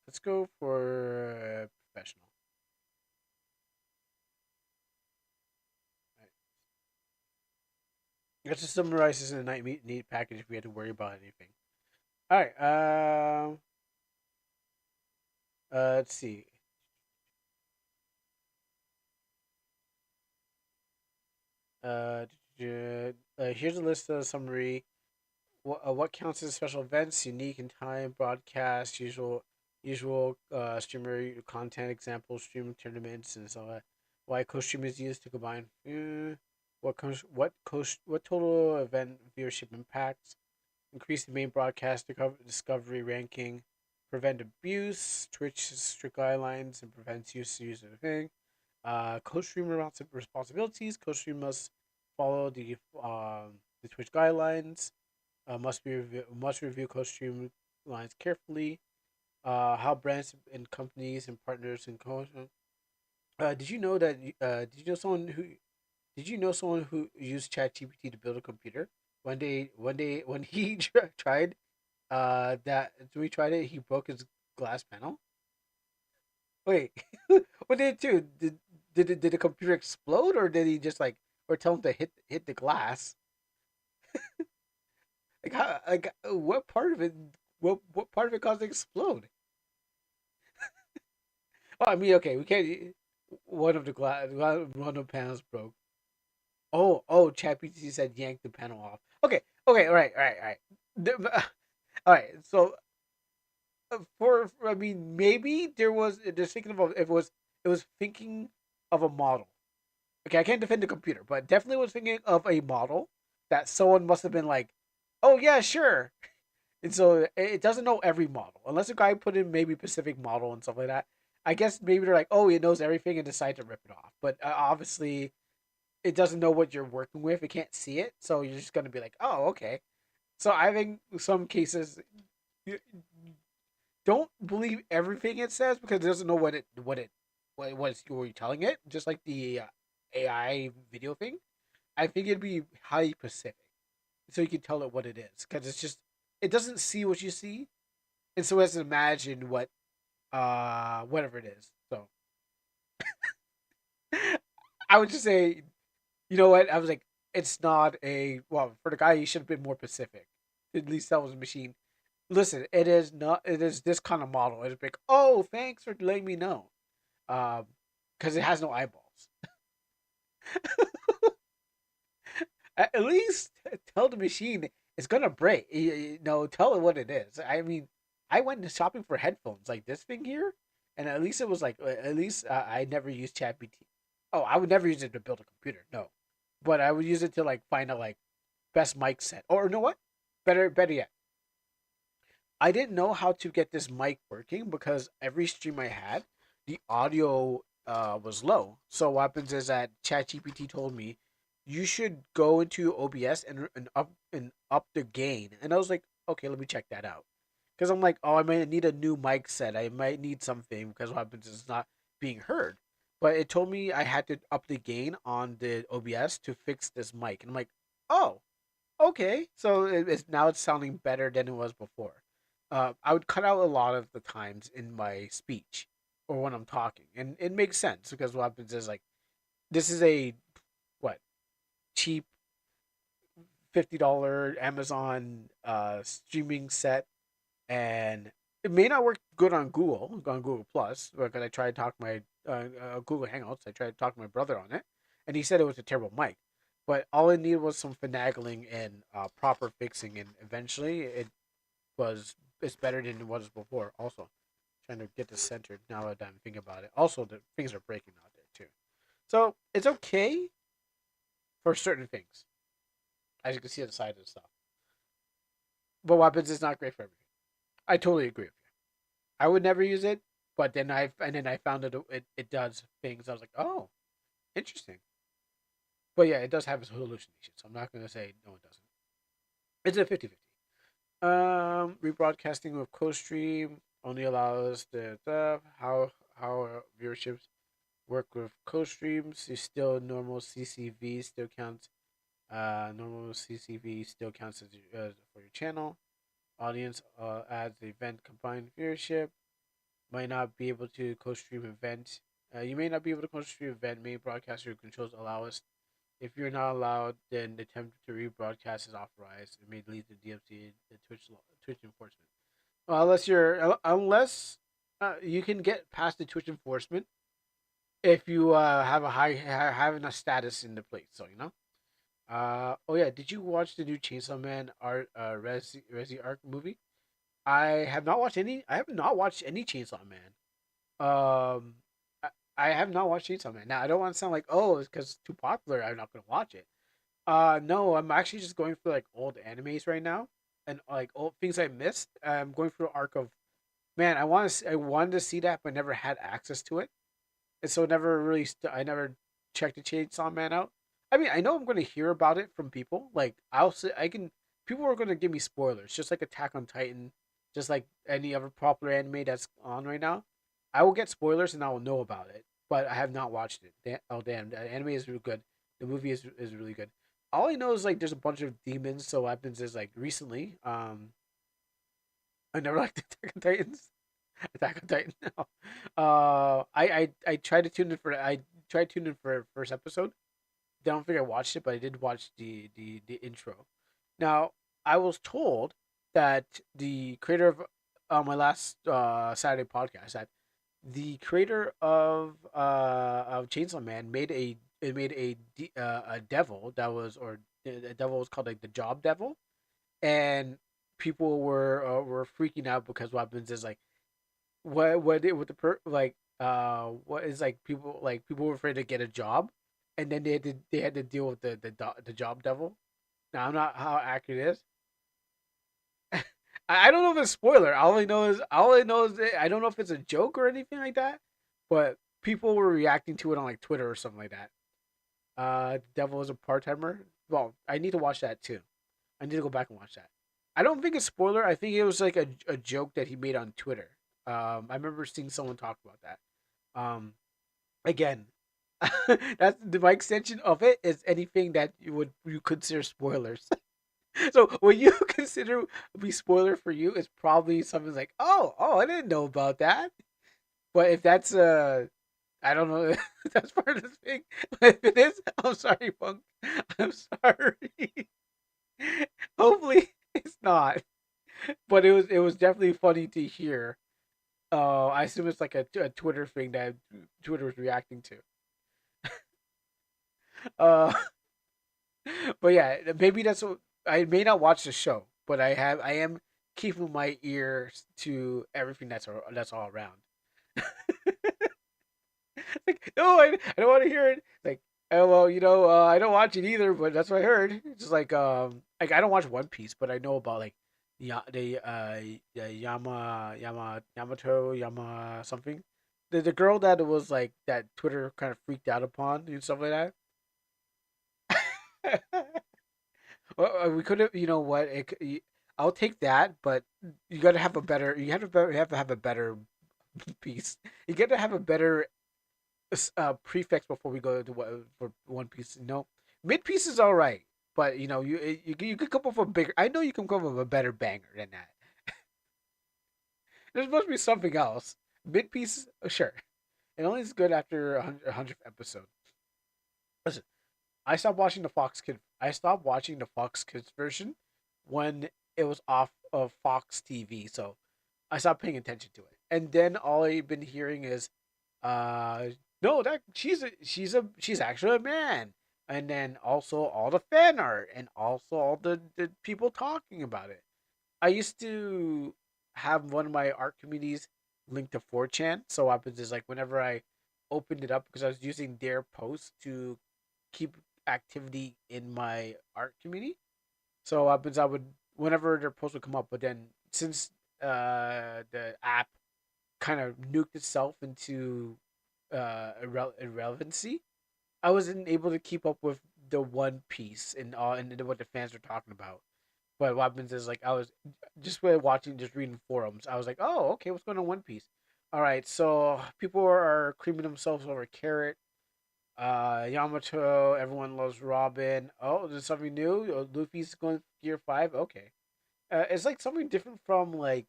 Speaker 1: let's go for professional. Right. Let's just summarize this in a nice, neat package if we had to worry about anything. All right. Let's see. Uh, Here's a list of summary. What counts as special events? Unique in time, broadcast, usual streamer content examples, stream tournaments, and so on. Why co-stream is used to combine. What total event viewership impacts? Increase the main broadcast discovery ranking. Prevent abuse. Twitch strict guidelines and prevents use of the thing. Co-streamer responsibilities. Co-streamer must follow the Twitch guidelines. Must review co-stream lines carefully. How brands and companies and partners and co. Did you know that? Did you know someone who used ChatGPT to build a computer? When he tried that when we tried it, he broke his glass panel. Wait, what did it do? Did the computer explode, or did he just like, or tell him to hit the glass? Like how, what part of it? What part of it caused it to explode? Oh, I mean, okay, we can't. One of the panels broke. ChatGPT said yank the panel off. Okay, all right. All right. So I mean, maybe there was just thinking of it was thinking of a model. Okay, I can't defend the computer, but definitely was thinking of a model that someone must have been like, oh yeah, sure. And so it doesn't know every model unless a guy put in maybe Pacific model and stuff like that. I guess maybe they're like, oh, it knows everything and decide to rip it off. But obviously, it doesn't know what you're working with. It can't see it, so you're just gonna be like, oh, okay. So I think some cases you don't believe everything it says because it doesn't know what you're telling it. Just like the AI video thing, I think it'd be highly specific, so you can tell it what it is because it doesn't see what you see, and so it has to imagine what whatever it is. So I would just say, you know what? I was like, it's not a well for the guy. He should have been more specific. At least that was a machine. Listen, it is not. It is this kind of model. It's like, oh, thanks for letting me know, because it has no eyeballs. At least tell the machine it's gonna break. Tell it what it is. I mean, I went shopping for headphones like this thing here, and at least it was like at least I never used ChatGPT. Oh, I would never use it to build a computer. No, but I would use it to like find a like best mic set. Or you know what? Better yet, I didn't know how to get this mic working because every stream I had, the audio was low. So what happens is that ChatGPT told me you should go into OBS and up the gain. And I was like, okay, let me check that out. Because I'm like, oh, I might need a new mic set. I might need something because what happens is it's not being heard. But it told me I had to up the gain on the OBS to fix this mic. And I'm like, oh, okay. So it's sounding better than it was before. I would cut out a lot of the times in my speech or when I'm talking, and it makes sense because what happens is like this is a what cheap $50 Amazon streaming set, and it may not work good on Google Plus because I tried to talk my Google Hangouts. I tried to talk to my brother on it, and he said it was a terrible mic. But all it needed was some finagling and proper fixing, and eventually was it's better than it was before. Also, trying to get this centered now that I'm thinking about it. Also, the things are breaking out there too, so it's okay for certain things, as you can see on the side of the stuff. But weapons is not great for everything. I totally agree with you. I would never use it, but then I found it does things. I was like, oh, interesting. But yeah, it does have its hallucinations. So I'm not gonna say no, it doesn't. It's a 50-50. Rebroadcasting with co-stream only allows the how viewerships work with co-streams. Is still normal CCV still counts. Normal CCV still counts as for your channel. Audience adds the event combined viewership. Might not be able to co-stream event. You may not be able to co-stream event. Main broadcaster controls allow us. If you're not allowed, then the attempt to rebroadcast is authorized. It may lead to DMC, the Twitch enforcement. Unless you can get past the Twitch enforcement if you have having a status in the place. So you know. Oh yeah, did you watch the new Chainsaw Man art Resi Arc movie? I have not watched any. I have not watched any Chainsaw Man. Um, I have not watched Chainsaw Man. Now I don't want to sound like oh it's because it's too popular. I'm not gonna watch it. No, I'm actually just going through like old animes right now and like old things I missed. I'm going through an arc of man. I wanted to see that but never had access to it, and so never really. I never checked the Chainsaw Man out. I mean, I know I'm going to hear about it from people. Like I'll say I can. People are going to give me spoilers, just like Attack on Titan, just like any other popular anime that's on right now. I will get spoilers and I will know about it, but I have not watched it. Oh damn, the anime is really good. The movie is really good. All I know is like there's a bunch of demons. So what happens is like recently, I never liked Attack on Titans. Attack on Titan. No. I tried to tune in for I tried to tune in for first episode. Don't think I watched it, but I did watch the intro. Now I was told that the creator of my last Saturday podcast that the creator of Chainsaw Man made a devil that was or the devil was called like the Job Devil, and people were freaking out because what happens is like what it with the what is like people were afraid to get a job, and then they had to deal with the Job Devil. Now I'm not how accurate it is. I don't know if it's a spoiler. All I know is I don't know if it's a joke or anything like that, but people were reacting to it on like Twitter or something like that. The Devil is a part timer. Well, I need to watch that too. I need to go back and watch that. I don't think it's spoiler. I think it was like a joke that he made on Twitter. I remember seeing someone talk about that. Again, that's my extension of it is anything that you consider spoilers. So what you consider be spoiler for you is probably something like, oh, I didn't know about that. But if that's I don't know if that's part of the thing. But if it is, I'm sorry, Punk. I'm sorry. Hopefully it's not. But it was definitely funny to hear. I assume it's like a Twitter thing that Twitter was reacting to. Uh, but yeah, maybe that's what I may not watch the show, but I am keeping my ears to everything that's all around. Like, no, I don't want to hear it. Like, oh well, I don't watch it either, but that's what I heard. It's just like I don't watch One Piece, but I know about like the Yamato Yama something. The girl that was like that Twitter kind of freaked out upon and stuff like that. Well, we could have, you know what? I'll take that, but you got to have a better. You have to have a better piece. You got to have a better prefix before we go to for One Piece. Mid piece is all right, but you could come up with a bigger. I know you can come up with a better banger than that. There's supposed to be something else. Mid piece, sure. It only is good after 100th episode. Listen, I stopped watching the Fox Kid. I stopped watching the Fox Kids version when it was off of Fox TV. So I stopped paying attention to it. And then all I've been hearing is, uh, no, that she's actually a man. And then also all the fan art and also all the people talking about it. I used to have one of my art communities linked to 4chan. So what happens is like whenever I opened it up because I was using their posts to keep activity in my art community. So what happens I would whenever their posts would come up, but then since the app kind of nuked itself into irrelevancy, I wasn't able to keep up with the One Piece and all and what the fans were talking about. But what happens is like I was just watching, just reading forums. I was like, oh, okay, what's going on One Piece? All right, so people are creaming themselves over Carrot, Yamato. Everyone loves Robin. Oh, there's something new. Oh, Luffy's going Gear 5. Okay, it's like something different from like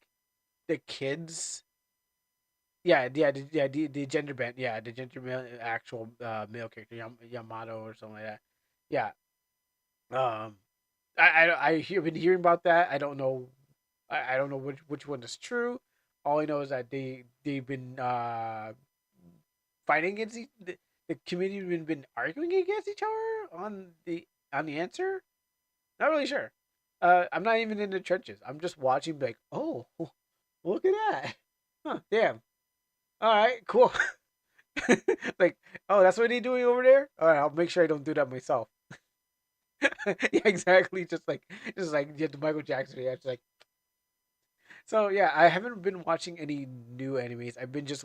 Speaker 1: the kids. The gender band. Yeah, the gender male, actual male character Yamato or something like that. Yeah. Um, been hearing about that. I don't know. I don't know which one is true. All I know is that they've been fighting against the community been arguing against each other on the answer. Not really sure. I'm not even in the trenches. I'm just watching, like, oh, look at that. Huh, damn. All right, cool. Like, oh, that's what they're doing over there. All right, I'll make sure I don't do that myself. Yeah, exactly. Just like yeah, the Michael Jackson. Yeah, it's like so. Yeah, I haven't been watching any new animes. I've been just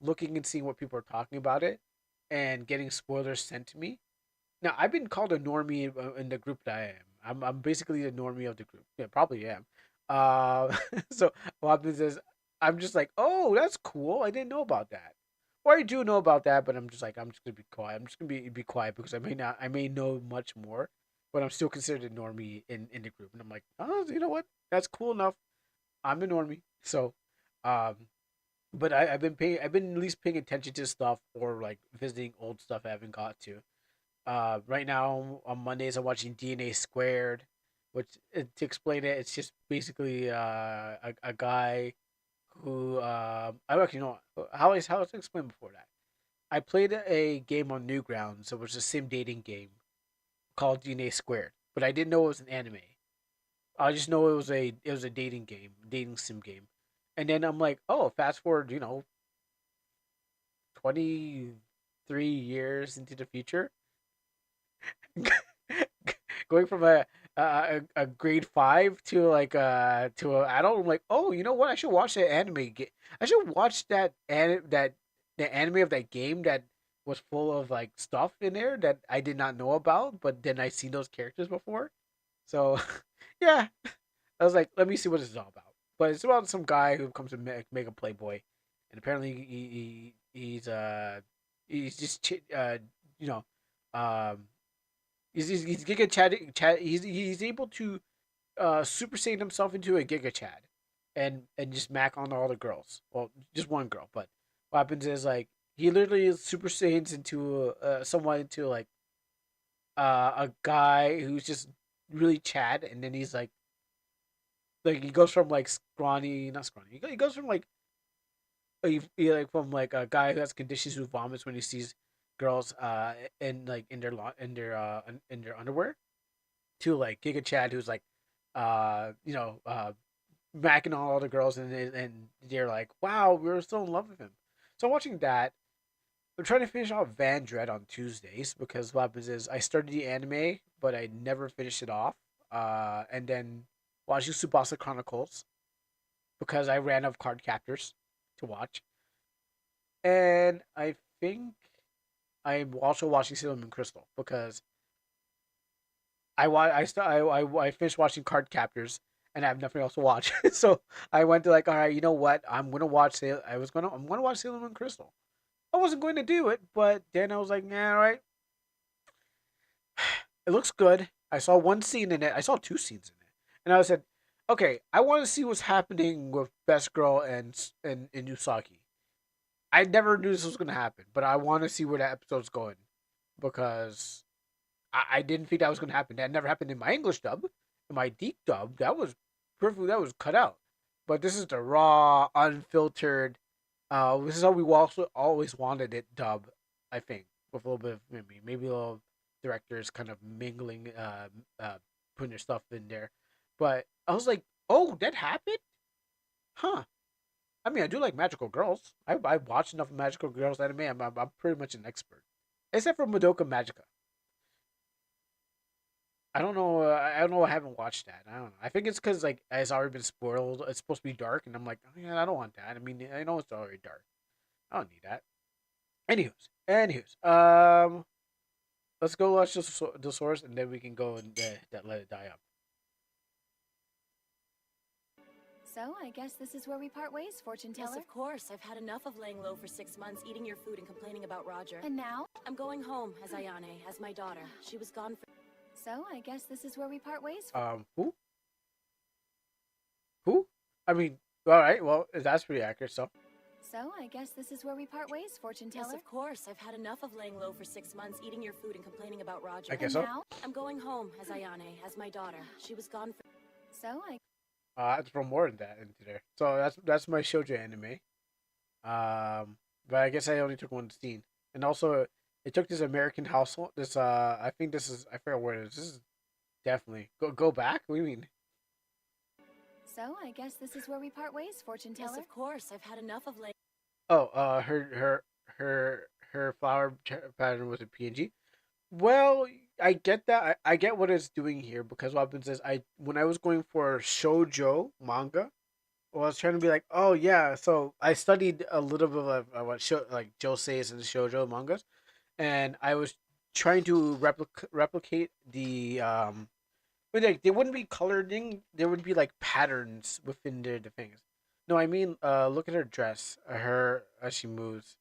Speaker 1: looking and seeing what people are talking about it, and getting spoilers sent to me. Now, I've been called a normie in the group that I am. I'm basically the normie of the group. Yeah, probably am. So what happens is I'm just like, oh, that's cool. I didn't know about that. Or I do know about that, but I'm just gonna be quiet. I'm just gonna be quiet because I may know much more, but I'm still considered a normie in the group. And I'm like, oh, you know what? That's cool enough. I'm a normie. So, um, but I've been at least paying attention to stuff or like visiting old stuff I haven't got to. Right now on Mondays I'm watching DNA Squared, which to explain it, it's just basically a guy who I actually know how to explain before that. I played a game on Newgrounds. It was a sim dating game called DNA Squared, but I didn't know it was an anime. I just know it was a dating game, dating sim game, and then I'm like, oh, fast forward, 23 years into the future, going from a grade 5 to like to an adult. I'm like, oh, you know what? I should watch that anime. I should watch that the anime of that game that was full of like stuff in there that I did not know about, but then I seen those characters before. So, yeah, I was like, let me see what this is all about. But it's about some guy who comes to make a playboy, and apparently he's just you know um he's Giga Chad. He's able to Super Saiyan himself into a Giga Chad, and just mac on all the girls. Well, just one girl, but what happens is like he literally Super Saiyans into someone into like a guy who's just really Chad, and then he's like he goes from like scrawny, not scrawny. He goes from like like from like a guy who has conditions who vomits when he sees girls in like in their underwear to like Giga Chad who's like macking on all the girls and they're like, wow, we're still in love with him. So watching that, I'm trying to finish off Van Dread on Tuesdays because what happens is I started the anime but I never finished it off. And then watching Subasa Chronicles because I ran out of card captors to watch. And I think I'm also watching Sailor Moon Crystal because I finished watching Card Captors and I have nothing else to watch. So I went to like, all right, you know what? I'm gonna watch Sailor Moon Crystal. I wasn't going to do it, but then I was like, nah, all right. It looks good. I saw one scene in it. I saw two scenes in it, and I said, okay, I want to see what's happening with Best Girl and Usagi. I never knew this was gonna happen, but I want to see where that episode's going because I didn't think that was gonna happen. That never happened in my English dub. In my deep dub, that was perfect. That was cut out. But this is the raw, unfiltered. This is how we also always wanted it dub. I think with a little bit of maybe a little directors kind of mingling, putting their stuff in there. But I was like, oh, that happened, huh? I mean, I do like magical girls. I watched enough magical girls anime. I'm pretty much an expert, except for Madoka Magica. I don't know. I don't know. I haven't watched that. I don't know. I think it's because like it's already been spoiled. It's supposed to be dark, and I'm like, oh, yeah, I don't want that. I mean, I know it's already dark. I don't need that. Anywho's. Let's go watch the source, and then we can go and let it die up.
Speaker 8: So, I guess this is where we part ways, fortune teller.
Speaker 13: Yes, of course. I've had enough of laying low for 6 months, eating your food and complaining about Roger.
Speaker 8: And now?
Speaker 13: I'm going home as Ayane, as my daughter. She was gone for...
Speaker 8: So, I guess this is where we part ways.
Speaker 1: Who? Who? I mean, all right. Well, that's pretty accurate. So.
Speaker 8: So, I guess this is where we part ways, fortune teller.
Speaker 13: Yes, of course. I've had enough of laying low for 6 months, eating your food and complaining about Roger.
Speaker 1: I guess
Speaker 8: and
Speaker 1: so.
Speaker 8: Now?
Speaker 13: I'm going home as Ayane, as my daughter. She was gone for...
Speaker 8: So, I...
Speaker 1: It's from more than that into there. So that's my shoujo anime. But I guess I only took one scene, and also it took this American household. This I think this is I forget where it is. This is definitely go back. What do you mean?
Speaker 8: So I guess this is where we part ways, fortune teller.
Speaker 13: Yes, of course. I've had enough of laying...
Speaker 1: Oh, her flower pattern was a PNG. Well, I get that. I get what it's doing here because what happens is when I was going for shoujo manga, well, I was trying to be like, oh yeah. So I studied a little bit of what like joseis and shoujo mangas, and I was trying to replicate the but like they wouldn't be coloring. There would be like patterns within the things. No, I mean, look at her dress. Her as she moves.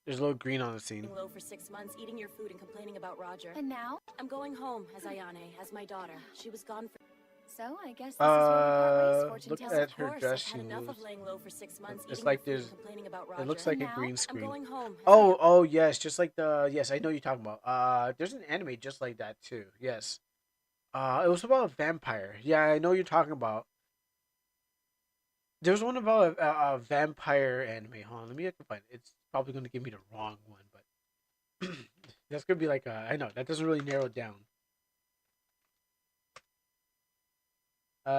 Speaker 1: There's a little green on the scene.
Speaker 13: Low for 6 months, eating your food and complaining about Roger.
Speaker 8: And now?
Speaker 13: I'm going home as Ayane, as my daughter. She was gone for...
Speaker 8: So I guess this is where we part ways, fortune
Speaker 1: look
Speaker 8: teller.
Speaker 1: at her dress. She
Speaker 13: enough
Speaker 1: moves.
Speaker 13: of laying low for 6 months,
Speaker 1: It's
Speaker 13: eating
Speaker 1: like
Speaker 13: your food
Speaker 1: there's.
Speaker 13: and complaining about Roger.
Speaker 1: It looks like
Speaker 8: And
Speaker 1: a
Speaker 8: now?
Speaker 1: green
Speaker 13: I'm
Speaker 1: screen.
Speaker 13: going home.
Speaker 1: Oh yes, just like the yes, I know you're talking about. There's an anime just like that too. Yes. It was about a vampire. Yeah, I know you're talking about. There's one about a vampire anime. Hold on, let me have to find it. It's probably going to give me the wrong one, but that's going to be like I know that doesn't really narrow it down. A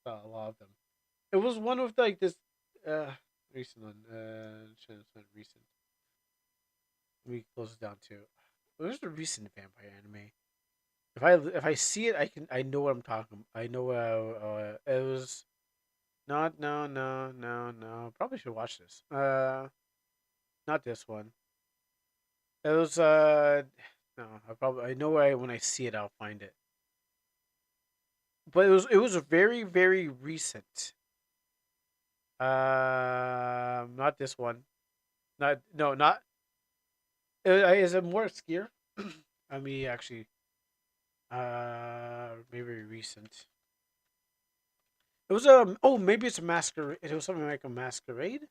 Speaker 1: lot of them. It was one with like this recent one. It's not recent. Let me close it down too. Where's the recent vampire anime? If I see it, I know what I'm talking. I know it was. Not no. Probably should watch this. Not this one. It was no. I know when I see it, I'll find it. But it was very very recent. Not this one. Not no not. Is it more obscure? I mean, actually, maybe recent. It was oh maybe it's a masquerade. It was something like a masquerade.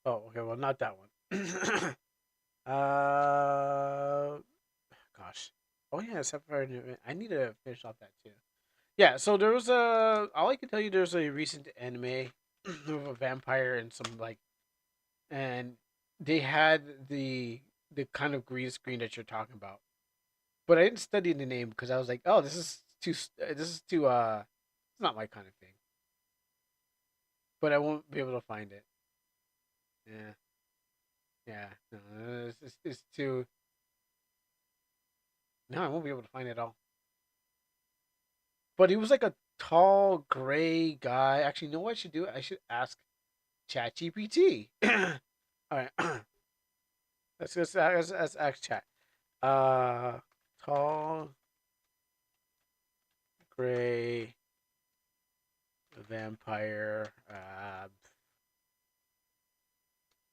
Speaker 1: Oh okay, well not that one. Gosh. Oh yeah, Sapphire. I need to finish off that too. Yeah, so there was a. All I can tell you, there's a recent anime of a vampire and some like, and they had the kind of green screen that you're talking about, but I didn't study the name because I was like, oh, this is too it's not my kind of thing. But I won't be able to find it. Yeah, yeah, no, it's too. No, I won't be able to find it at all. But he was like a tall, gray guy. Actually, you know what I should do? I should ask ChatGPT. All right, let's ask Chat. Tall, gray, vampire.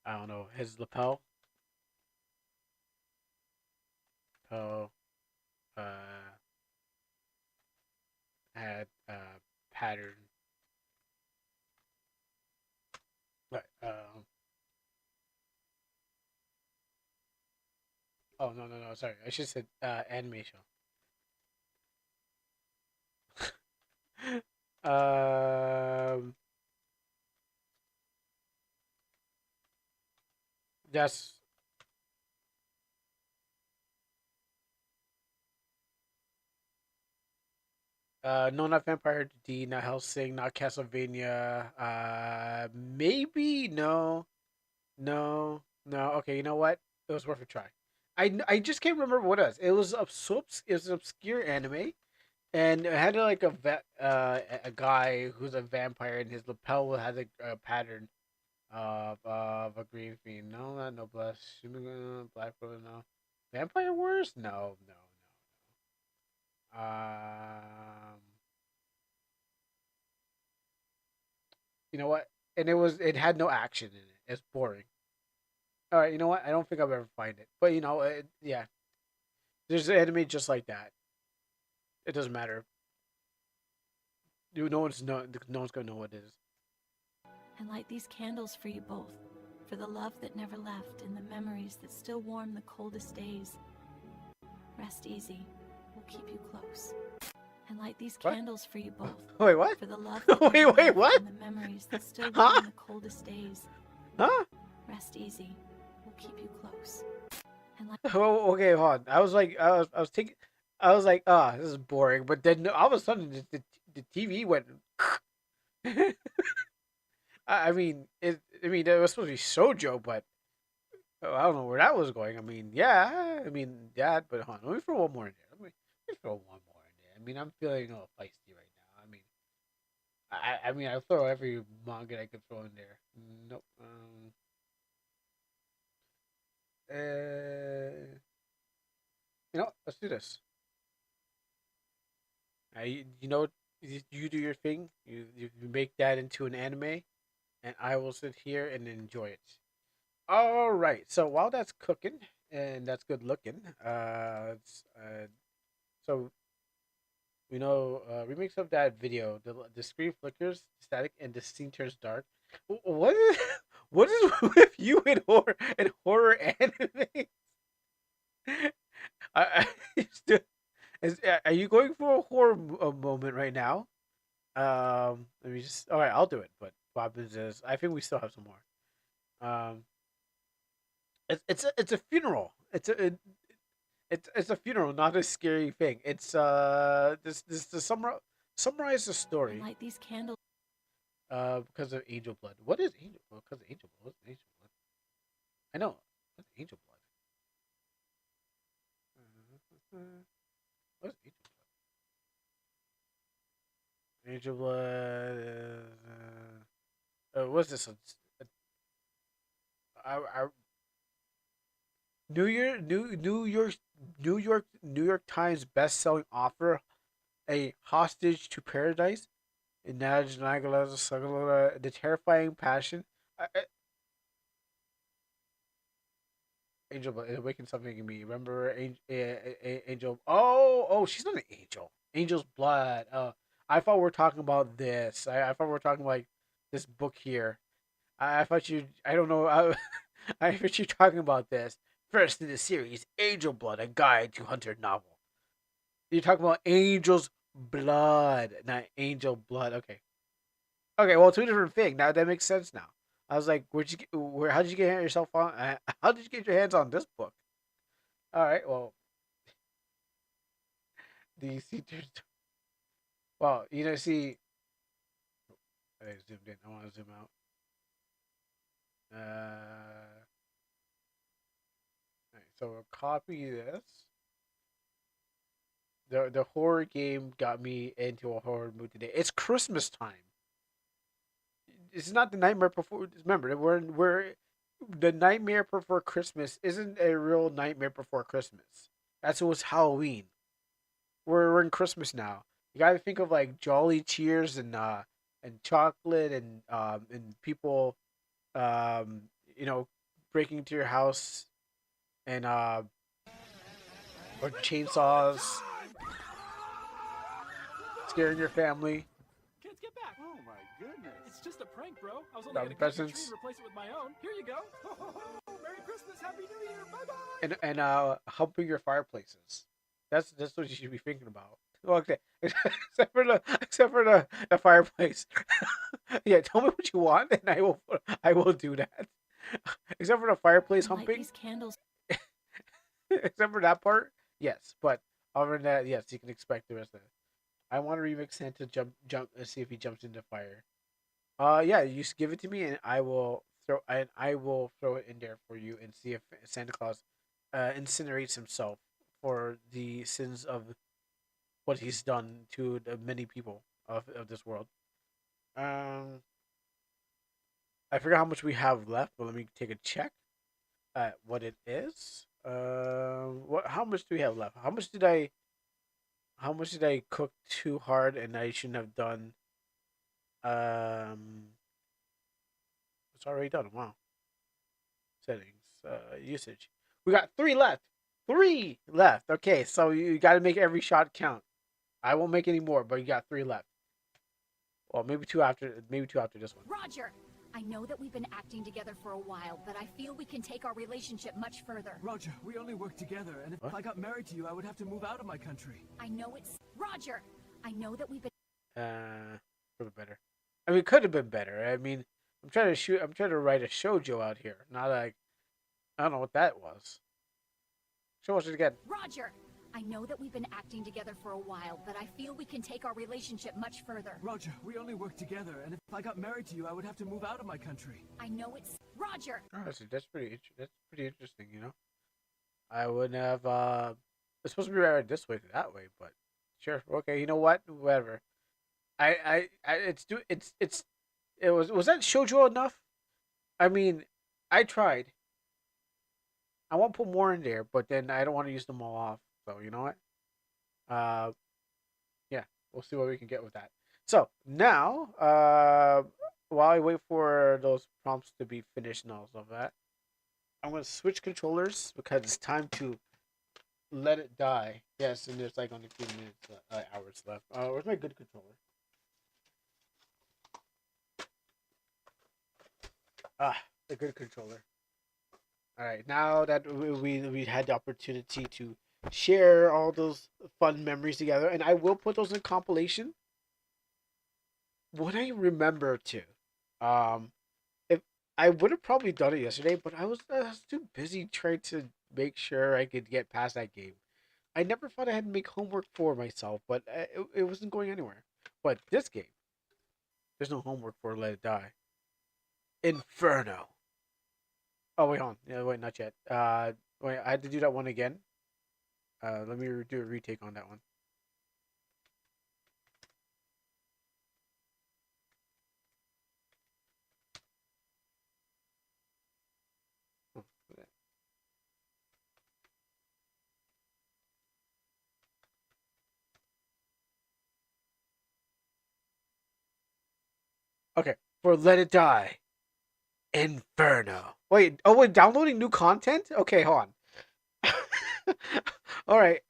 Speaker 1: I don't know his lapel. Oh, uh, had pattern Oh no. Sorry, I should said anime show. um, that's no, not Vampire D, not Hellsing, not Castlevania. Maybe no. Okay, you know what? It was worth a try. I just can't remember what it was. It was it was an obscure anime, and it had like a guy who's a vampire, and his lapel has a pattern of a green fiend. No, not no bless. Black Brother, no. Vampire Wars? No. You know what? And it had no action in it. It's boring. All right, you know what? I don't think I'll ever find it. But yeah, there's an anime just like that. It doesn't matter. No one's gonna know what it is.
Speaker 8: And light these candles for you both, for the love that never left and the memories that still warm the coldest days. Rest easy. We'll keep you close. And light these candles for you both.
Speaker 1: Wait, what?
Speaker 8: For the love that never
Speaker 1: wait,
Speaker 8: left
Speaker 1: what?
Speaker 8: and the memories that still warm the coldest days.
Speaker 1: Huh?
Speaker 8: Rest easy. We'll keep you close. And
Speaker 1: Oh, okay, hold on. I was thinking, I was like, this is boring. But then all of a sudden, the TV went. I mean, it was supposed to be Sojo, but I don't know where that was going. I mean, yeah, that, but hold on, let me throw one more in there. Let me throw one more in there. I mean, I'm feeling a little feisty right now. I mean, I throw every manga I could throw in there. Nope. Let's do this. You know, you do your thing. You make that into an anime, and I will sit here and enjoy it. All right. So while that's cooking and that's good looking, so remakes of that video. The screen flickers, static, and the scene turns dark. What is what is with you in horror anime? Still, are you going for a horror moment right now? Let me just. All right, I'll do it. But Bob says, I think we still have some more. It's a funeral. It's a funeral, not a scary thing. It's this to summarize the story.
Speaker 8: light these candles.
Speaker 1: Because of angel blood. What is angel? Well, because of angel blood. What's angel blood? I know. What's angel blood? What's angel blood? Angel blood. What's this? I New York Times best-selling author, A Hostage to Paradise, the terrifying passion. Angel, it awakened something in me. Remember, Angel? Oh, she's not an angel. Angel's blood. I thought we were talking about this. I thought we were talking like this book here. I thought you. I don't know. I thought you were talking about this. First in the series, Angel Blood, a guide to Hunter novel. You're talking about Angel's blood, not Angel Blood. Okay. Okay. Well, two different things. Now that makes sense. Now I was like, how did you get yourself on? How did you get your hands on this book? All right. Well, the teachers. Well, see. I zoomed in. I want to zoom out. Right, so we'll copy this. The horror game got me into a horror mood today. It's Christmas time. It's not the nightmare before. Remember, we're the nightmare before Christmas isn't a real nightmare before Christmas. That's what's Halloween. We're in Christmas now. You gotta think of like jolly cheers and chocolate and people you know breaking into your house and or chainsaws scaring your family.
Speaker 11: Kids, get back!
Speaker 7: Oh my
Speaker 3: goodness.
Speaker 5: It's just a prank, bro. I was only
Speaker 1: Got
Speaker 5: gonna cut your tree
Speaker 1: presents.
Speaker 5: and replace it with my own. Here you go. Ho, ho, ho. Merry Christmas, Happy New Year, bye-bye.
Speaker 1: And helping your fireplaces. That's what you should be thinking about. Well, okay, except for the fireplace. Yeah, tell me what you want, and I will do that. Except for the fireplace
Speaker 8: And light
Speaker 1: humping.
Speaker 8: these candles.
Speaker 1: Except for that part, yes. But other than that, yes, you can expect the rest of it. I want to remix Santa jump, see if he jumps into fire. Yeah, you just give it to me, and I will throw it in there for you, and see if Santa Claus, incinerates himself for the sins of what he's done to the many people of this world. Um, I forgot how much we have left, but let me take a check at what it is. What? How much do we have left? How much did I cook too hard, and I shouldn't have done? Um, it's already done. Wow. Settings. Usage. We got 3 left. 3 left. Okay, so you got to make every shot count. I won't make any more, but you got 3 left. Well, maybe 2 after. Maybe 2 after this one.
Speaker 2: Roger! I know that we've been acting together for a while, but I feel we can take our relationship much further.
Speaker 3: Roger, we only work together, and if
Speaker 1: What?
Speaker 3: I got married to you, I would have to move out of my country.
Speaker 2: I know it's... Roger! I know that we've been...
Speaker 1: For the better. I mean, it could have been better. I mean, I'm trying to write a shoujo out here. Not like, I don't know what that was. Show us it again.
Speaker 2: Roger! I know that we've been acting together for a while, but I feel we can take our relationship much further.
Speaker 3: Roger, we only work together, and if I got married to you, I would have to move out of my country.
Speaker 2: I know it's... Roger!
Speaker 1: Oh, that's pretty interesting. You know, I wouldn't have. It's supposed to be right this way to that way, but sure. Okay, you know what? Whatever. It was that shoujo enough? I mean, I tried. I won't put more in there, but then I don't want to use them all off. So you know what? Yeah, we'll see what we can get with that. So now, while I wait for those prompts to be finished and all of that, I'm gonna switch controllers because it's time to let it die. Yes, and there's like only a few minutes, hours left. Where's my good controller? Ah, the good controller. All right, now that we had the opportunity to share all those fun memories together, and I will put those in compilation when I remember to. If I would have probably done it yesterday, but I was too busy trying to make sure I could get past that game. I never thought I had to make homework for myself, but it wasn't going anywhere. But this game, there's no homework for Let It Die. Inferno. Oh wait, hold on. Yeah, wait, not yet. Wait, I had to do that one again. Let me do a retake on that one. Oh, okay, for Let It Die. Inferno. Wait, oh wait, downloading new content? Okay, hold on. All right.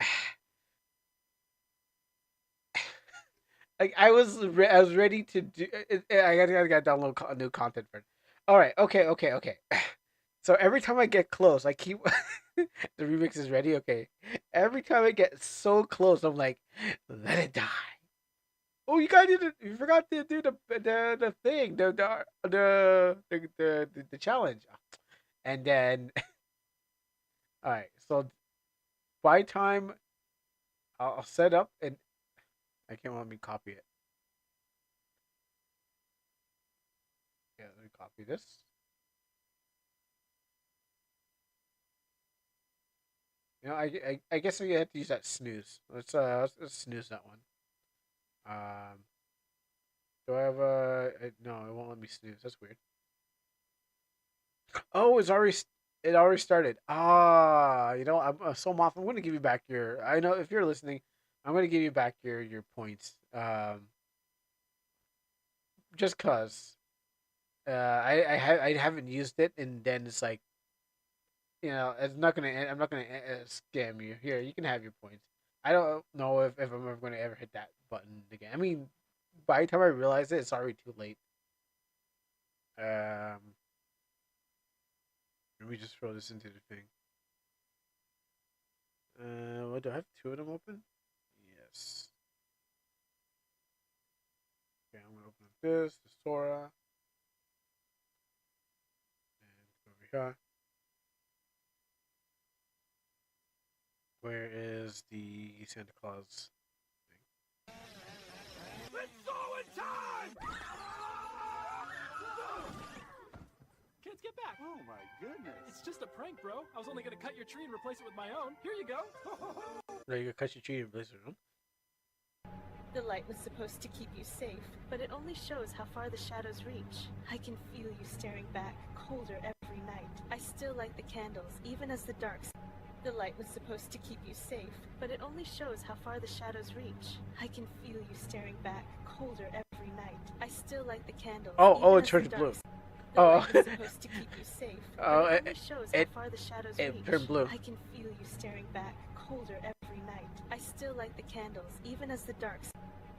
Speaker 1: Like I was ready to do. I gotta download new content for it. All right. Okay. So every time I get close, I keep the remix is ready. Okay. Every time I get so close, I'm like, let it die. Oh, you guys did it. You forgot to do the thing, the challenge, and then all right. So by time I'll set up and I can't let me copy it. Yeah, let me copy this. You know, I guess we have to use that snooze. Let's snooze that one. Do I have no? It won't let me snooze. That's weird. Oh, it already started. Ah, you know, I'm so off. I'm gonna give you back your. I know if you're listening, I'm gonna give you back your points. Just cause. I haven't used it, and then it's like, you know, it's not gonna. I'm not gonna scam you. Here, you can have your points. I don't know if I'm ever gonna ever hit that button again. I mean, by the time I realize it, it's already too late. Um, Let me just throw this into the thing. What do I have? Two of them open? Yes. Okay, I'm gonna open up this, the Sora, and over here. Where is the Santa Claus thing?
Speaker 11: Let's go in time!
Speaker 5: Kids, get back!
Speaker 7: Oh my goodness.
Speaker 5: It's just a prank, bro. I was only gonna cut your tree and replace it with my own. Here you go.
Speaker 1: No, you can cut your tree and replace it.
Speaker 8: The light was supposed to keep you safe, but it only shows how far the shadows reach. I can feel you staring back, colder every night. I still light the candles, even as the dark. The light was supposed to keep you safe, but it only shows how far the shadows reach. I can feel you staring back, colder every night. I still light the candles.
Speaker 1: Oh, it
Speaker 8: as
Speaker 1: turned
Speaker 8: the
Speaker 1: blue.
Speaker 8: dark.
Speaker 1: Oh.
Speaker 8: The light was supposed to keep you safe,
Speaker 1: Oh,
Speaker 8: but it only shows how far the shadows
Speaker 1: it
Speaker 8: reach.
Speaker 1: turned blue.
Speaker 8: I can feel you staring back, colder every night. I still light the candles, even as the dark.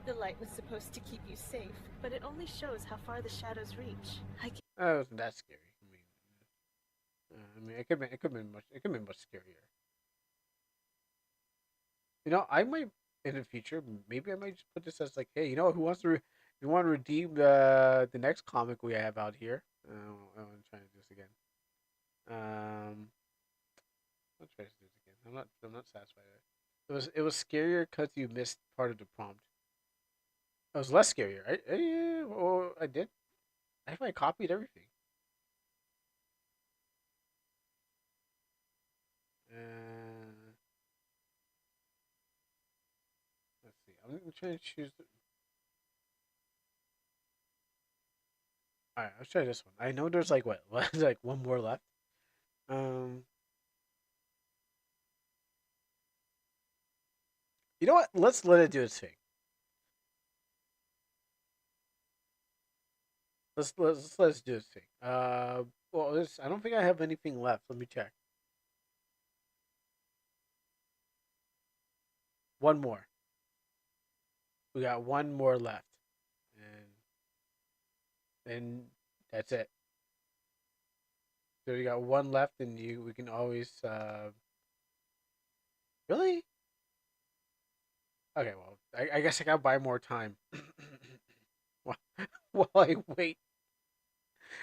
Speaker 8: The light was supposed to keep you safe, but it only shows how far the shadows reach.
Speaker 1: It wasn't that scary. I mean, it could have been much scarier. You know, I might in the future. Maybe I might just put this as like, hey, you know, who wants to? You want to redeem the next comic we have out here? I'm trying to do this again. Let's try to do this again. I'm not satisfied. It was scarier because you missed part of the prompt. It was less scarier. I did. I copied everything. Uh, let's see. I'm trying to choose. All right, let's try this one. I know there's like what, like one more left. Um, you know what? Let's let it do its thing. Let's do its thing. Well, I don't think I have anything left. Let me check. One more. We got one more left, and that's it. So we got one left, and we can always. Really? Okay, well, I guess I gotta buy more time while, while I wait,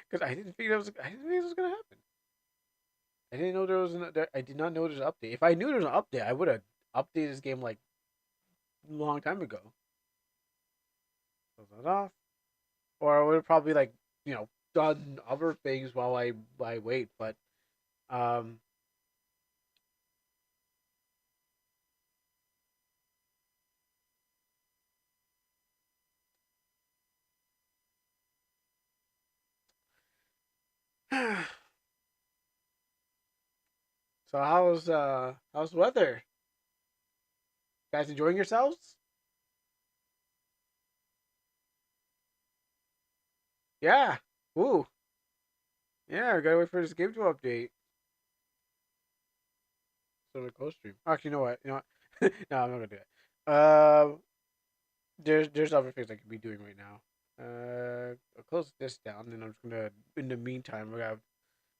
Speaker 1: because I didn't think it was gonna happen. I didn't know there was I did not know there's an update. If I knew there was an update, I would have updated this game like a long time ago. Close that off, or I would have probably like done other things while I wait. But um, so how's the weather? Guys enjoying yourselves? Yeah. Ooh. Yeah, we gotta wait for this game to update. So the close stream. Actually, you know what? You know what? No, I'm not gonna do it. There's other things I could be doing right now. I'll close this down, and I'm just gonna. In the meantime, I'm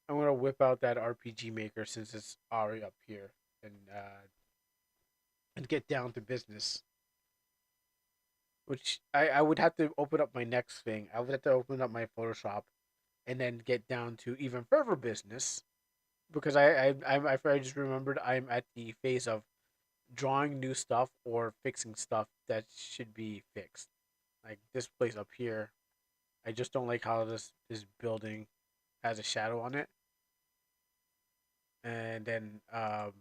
Speaker 1: gonna whip out that RPG maker since it's already up here, and get down to business. Which I would have to open up my next thing. I would have to open up my Photoshop, and then get down to even further business, because I just remembered I'm at the phase of drawing new stuff or fixing stuff that should be fixed. Like this place up here, I just don't like how this building has a shadow on it, and then I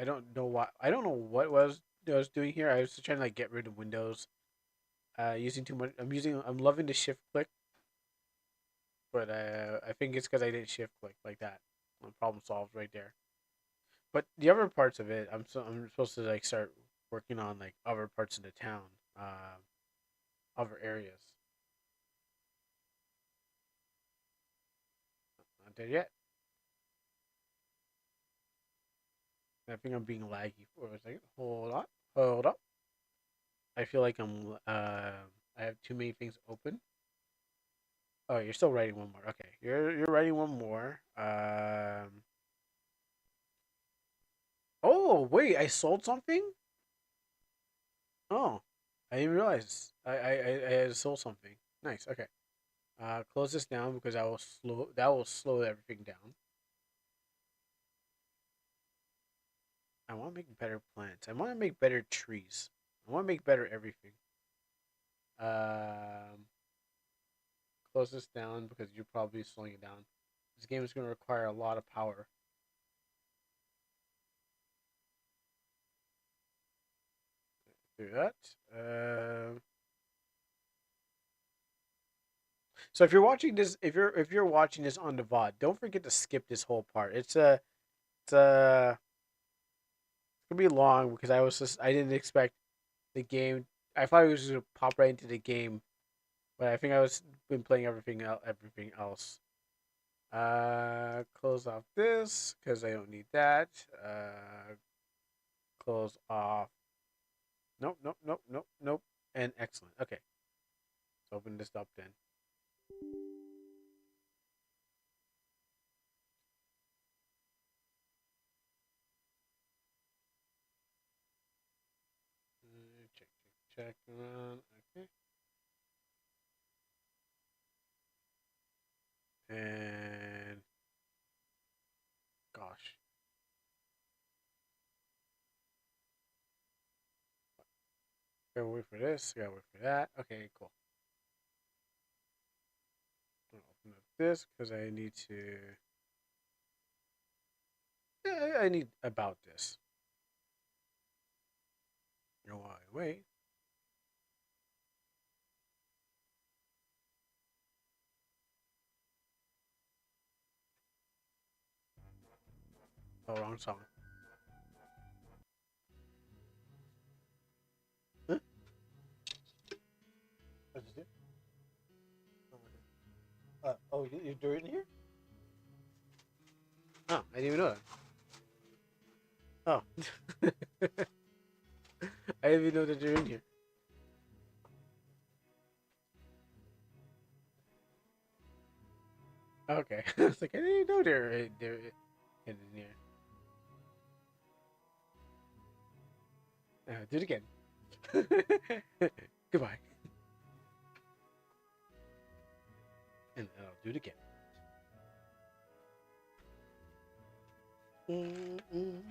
Speaker 1: don't know what I was doing here. I was just trying to like get rid of windows. Using too much. I'm loving the shift click, but I think it's because I didn't shift click like that. Problem solved right there. But the other parts of it, I'm supposed to like start working on like other parts of the town, other areas. Not there yet. I think I'm being laggy for a second. Hold on. Hold up. I feel like I have too many things open. Oh, you're still writing one more. Okay, you're writing one more. Oh wait, I sold something. Oh, I didn't realize I had sold something. Nice. Okay. Close this down because that will slow everything down. I want to make better plants. I want to make better trees. I want to make better everything. Um, Close this down because you're probably slowing it down. This game is going to require a lot of power. Do that. So if you're watching this, if you're watching this on the VOD, don't forget to skip this whole part. It's gonna be long because I didn't expect the game. I thought it was just gonna pop right into the game, but I think I was been playing everything else. Close off this because I don't need that. Close off. Nope, nope, nope, nope, nope. And excellent. Okay, let's open this up then. Check, check, check. Okay. And gosh, gotta wait for this. Gotta wait for that. Okay, cool. I'll open up this because I need to. Yeah, I need about this. No, while I wait. Oh, wrong song. Huh? What's this? Oh, you're doing it here? Oh, I didn't even know that. Oh, I didn't even know that you're in here. Okay, I was like, I didn't know they're in here. Do it again. Goodbye. And I'll do it again. Mm-mm.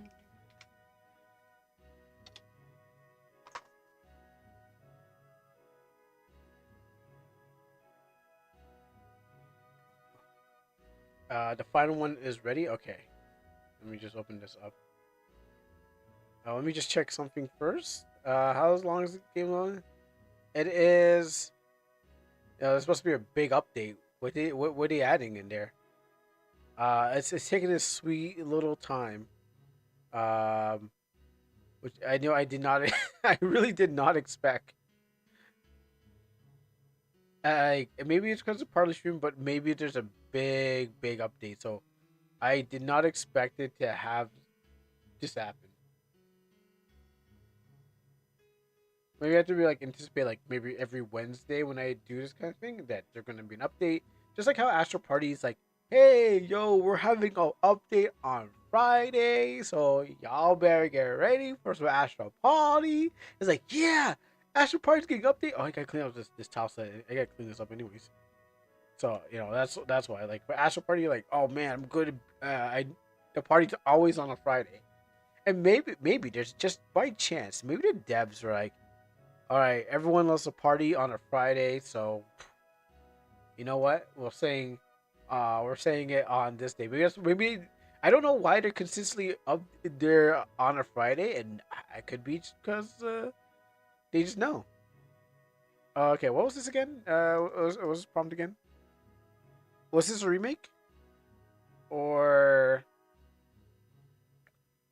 Speaker 1: The final one is ready. Okay, let me just open this up. Let me just check something first. How long is the game on? It is. There's supposed to be a big update. What are they adding in there? It's taking a sweet little time. Um, which I know I did not. I really did not expect. Maybe it's because of partly stream, but maybe there's a big update. So I did not expect it to have this happen. Maybe I have to be like anticipate like maybe every Wednesday when I do this kind of thing that there's gonna be an update. Just like how Astro Party is like, hey yo, we're having an update on Friday, so y'all better get ready for some Astro Party. It's like, yeah, Astro Party's getting update. Oh, I gotta clean up this tile set. I gotta clean this up anyways. So that's why like for Astro Party, like, oh man, I'm good. The party's always on a Friday, and maybe there's just by chance maybe the devs are like, all right, everyone loves to party on a Friday, so you know what? We're saying it on this day. Because maybe I don't know why they're consistently up there on a Friday, and I could be because they just know. Okay, what was this again? What was this prompt again? Was this a remake or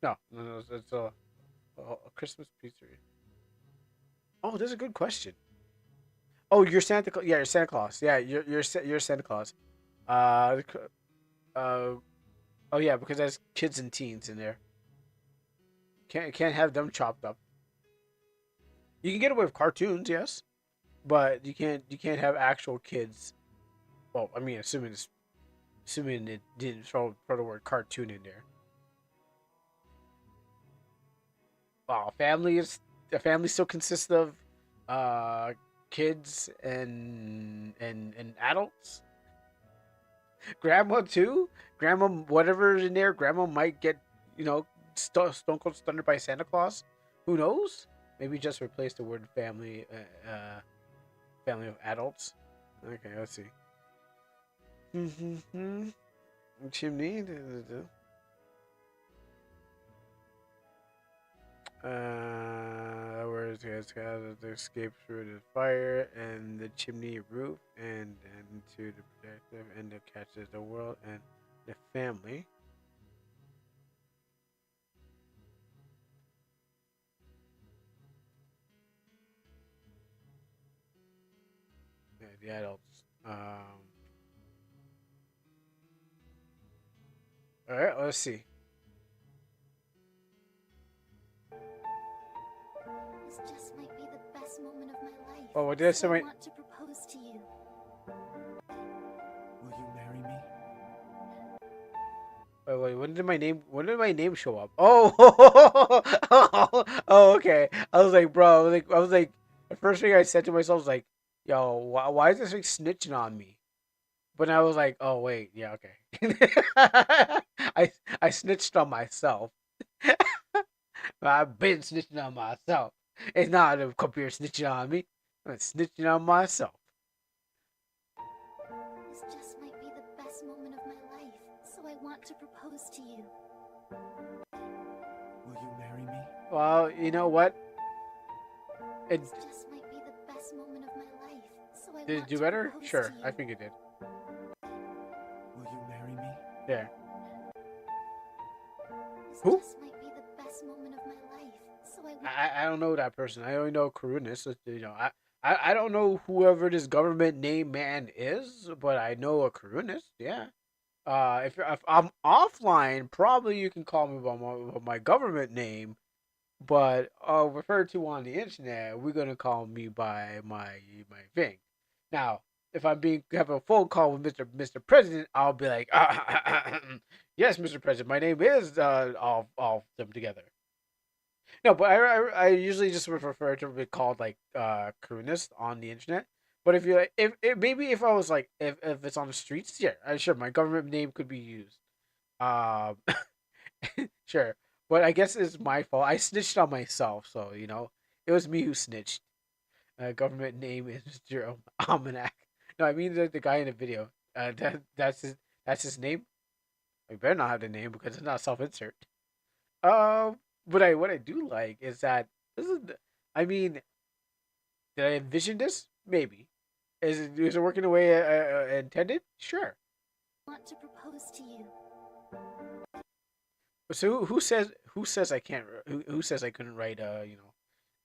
Speaker 1: no? No, no, it's a Christmas pizzeria. Oh, that's a good question. Oh, you're Santa Claus. Yeah, you're Santa Claus. Yeah, you're Santa Claus. Uh, uh, oh yeah, because there's kids and teens in there. Can't have them chopped up. You can get away with cartoons, yes, but you can't have actual kids. Well, I mean, assuming it didn't throw the word cartoon in there. Wow, a family still consists of uh kids and adults. Grandma too. Grandma, whatever's in there, grandma might get you know stone cold stunned by Santa Claus. Who knows? Maybe just replace the word family, family of adults. Okay, let's see. Chimney. Where it has to escape through the fire and the chimney roof and to the protective and the catches the world and the family. Yeah, the adults. All right, let's see.
Speaker 2: This just might be the best moment of my life.
Speaker 1: Oh, what did I say?
Speaker 2: So I want to propose to you.
Speaker 3: Will you marry me?
Speaker 1: Wait, when did my name show up? Oh, oh, okay. I was like, bro, I was like, the first thing I said to myself was like, yo, why is this thing snitching on me? But I was like, oh wait, yeah, okay. I snitched on myself. I've been snitching on myself. It's not a computer snitching on me. I'm snitching on myself.
Speaker 2: This just might be the best moment of my life, so I want to propose to you.
Speaker 3: Will you marry me?
Speaker 1: Well, you know what?
Speaker 2: This just might be the best moment of my life, so I
Speaker 1: Did it
Speaker 2: want
Speaker 1: do
Speaker 2: to
Speaker 1: better?
Speaker 2: propose
Speaker 1: Sure,
Speaker 2: to you.
Speaker 1: I think it did.
Speaker 3: Will you marry me?
Speaker 1: Yeah.
Speaker 2: This
Speaker 1: Who?
Speaker 2: just might be the best moment of my life, so I want.
Speaker 1: I don't know that person. I only know Karunus. You know, I don't know whoever this government name man is, but I know a Karunus. Yeah. If I'm offline, probably you can call me by my government name, but referred to on the internet, we're gonna call me by my thing. Now, if I'm being have a phone call with Mr. President, I'll be like, yes, Mr. President, my name is all of them together. No, but I usually just refer to be called like Karunist on the internet. But if you if maybe if I was like if it's on the streets, yeah, sure my government name could be used. Um, sure, but I guess it's my fault. I snitched on myself, so you know it was me who snitched. Government name is Mr. Almanac. No, I mean the guy in the video. That's his name. I better not have the name because it's not self insert. But I what I do like is that this is. I mean, did I envision this? Maybe. Is it working the way I intended? Sure.
Speaker 2: I want to propose to you.
Speaker 1: So who says I can't? Who says I couldn't write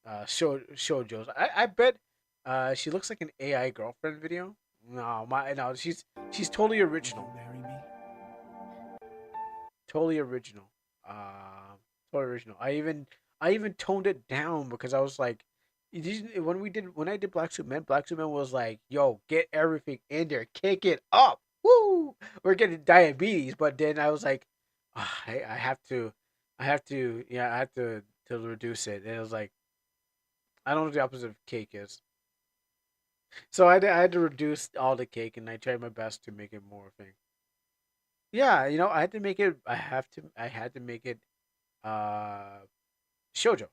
Speaker 1: shojos? I bet she looks like an AI girlfriend video. No, she's totally original.
Speaker 3: Will you marry me?
Speaker 1: Totally original. Totally original. I even toned it down because I was like, when I did Black Suit Man was like, yo, get everything in there, kick it up, woo, we're getting diabetes. But then I was like, I have to, yeah, I have to reduce it. And it was like, I don't know what the opposite of cake is. So I had to reduce all the cake, and I tried my best to make it more thing. Yeah, you know, I had to make it. I had to make it uh shojo.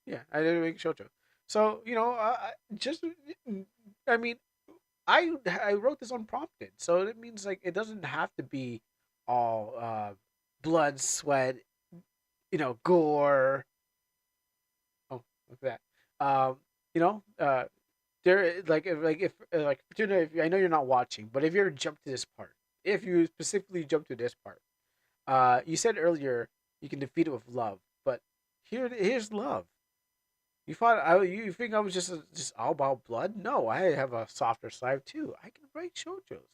Speaker 1: Yeah, I did make shoujo. So you know, just I mean, I wrote this unprompted, so it means like it doesn't have to be all blood, sweat, you know, gore. Oh, look at that. You know, there like if like Fortuna, if I know you're not watching, but if you're jump to this part, if you specifically jump to this part, you said earlier you can defeat it with love, but here's love. You think I was just all about blood? No, I have a softer side too. I can write shoujos.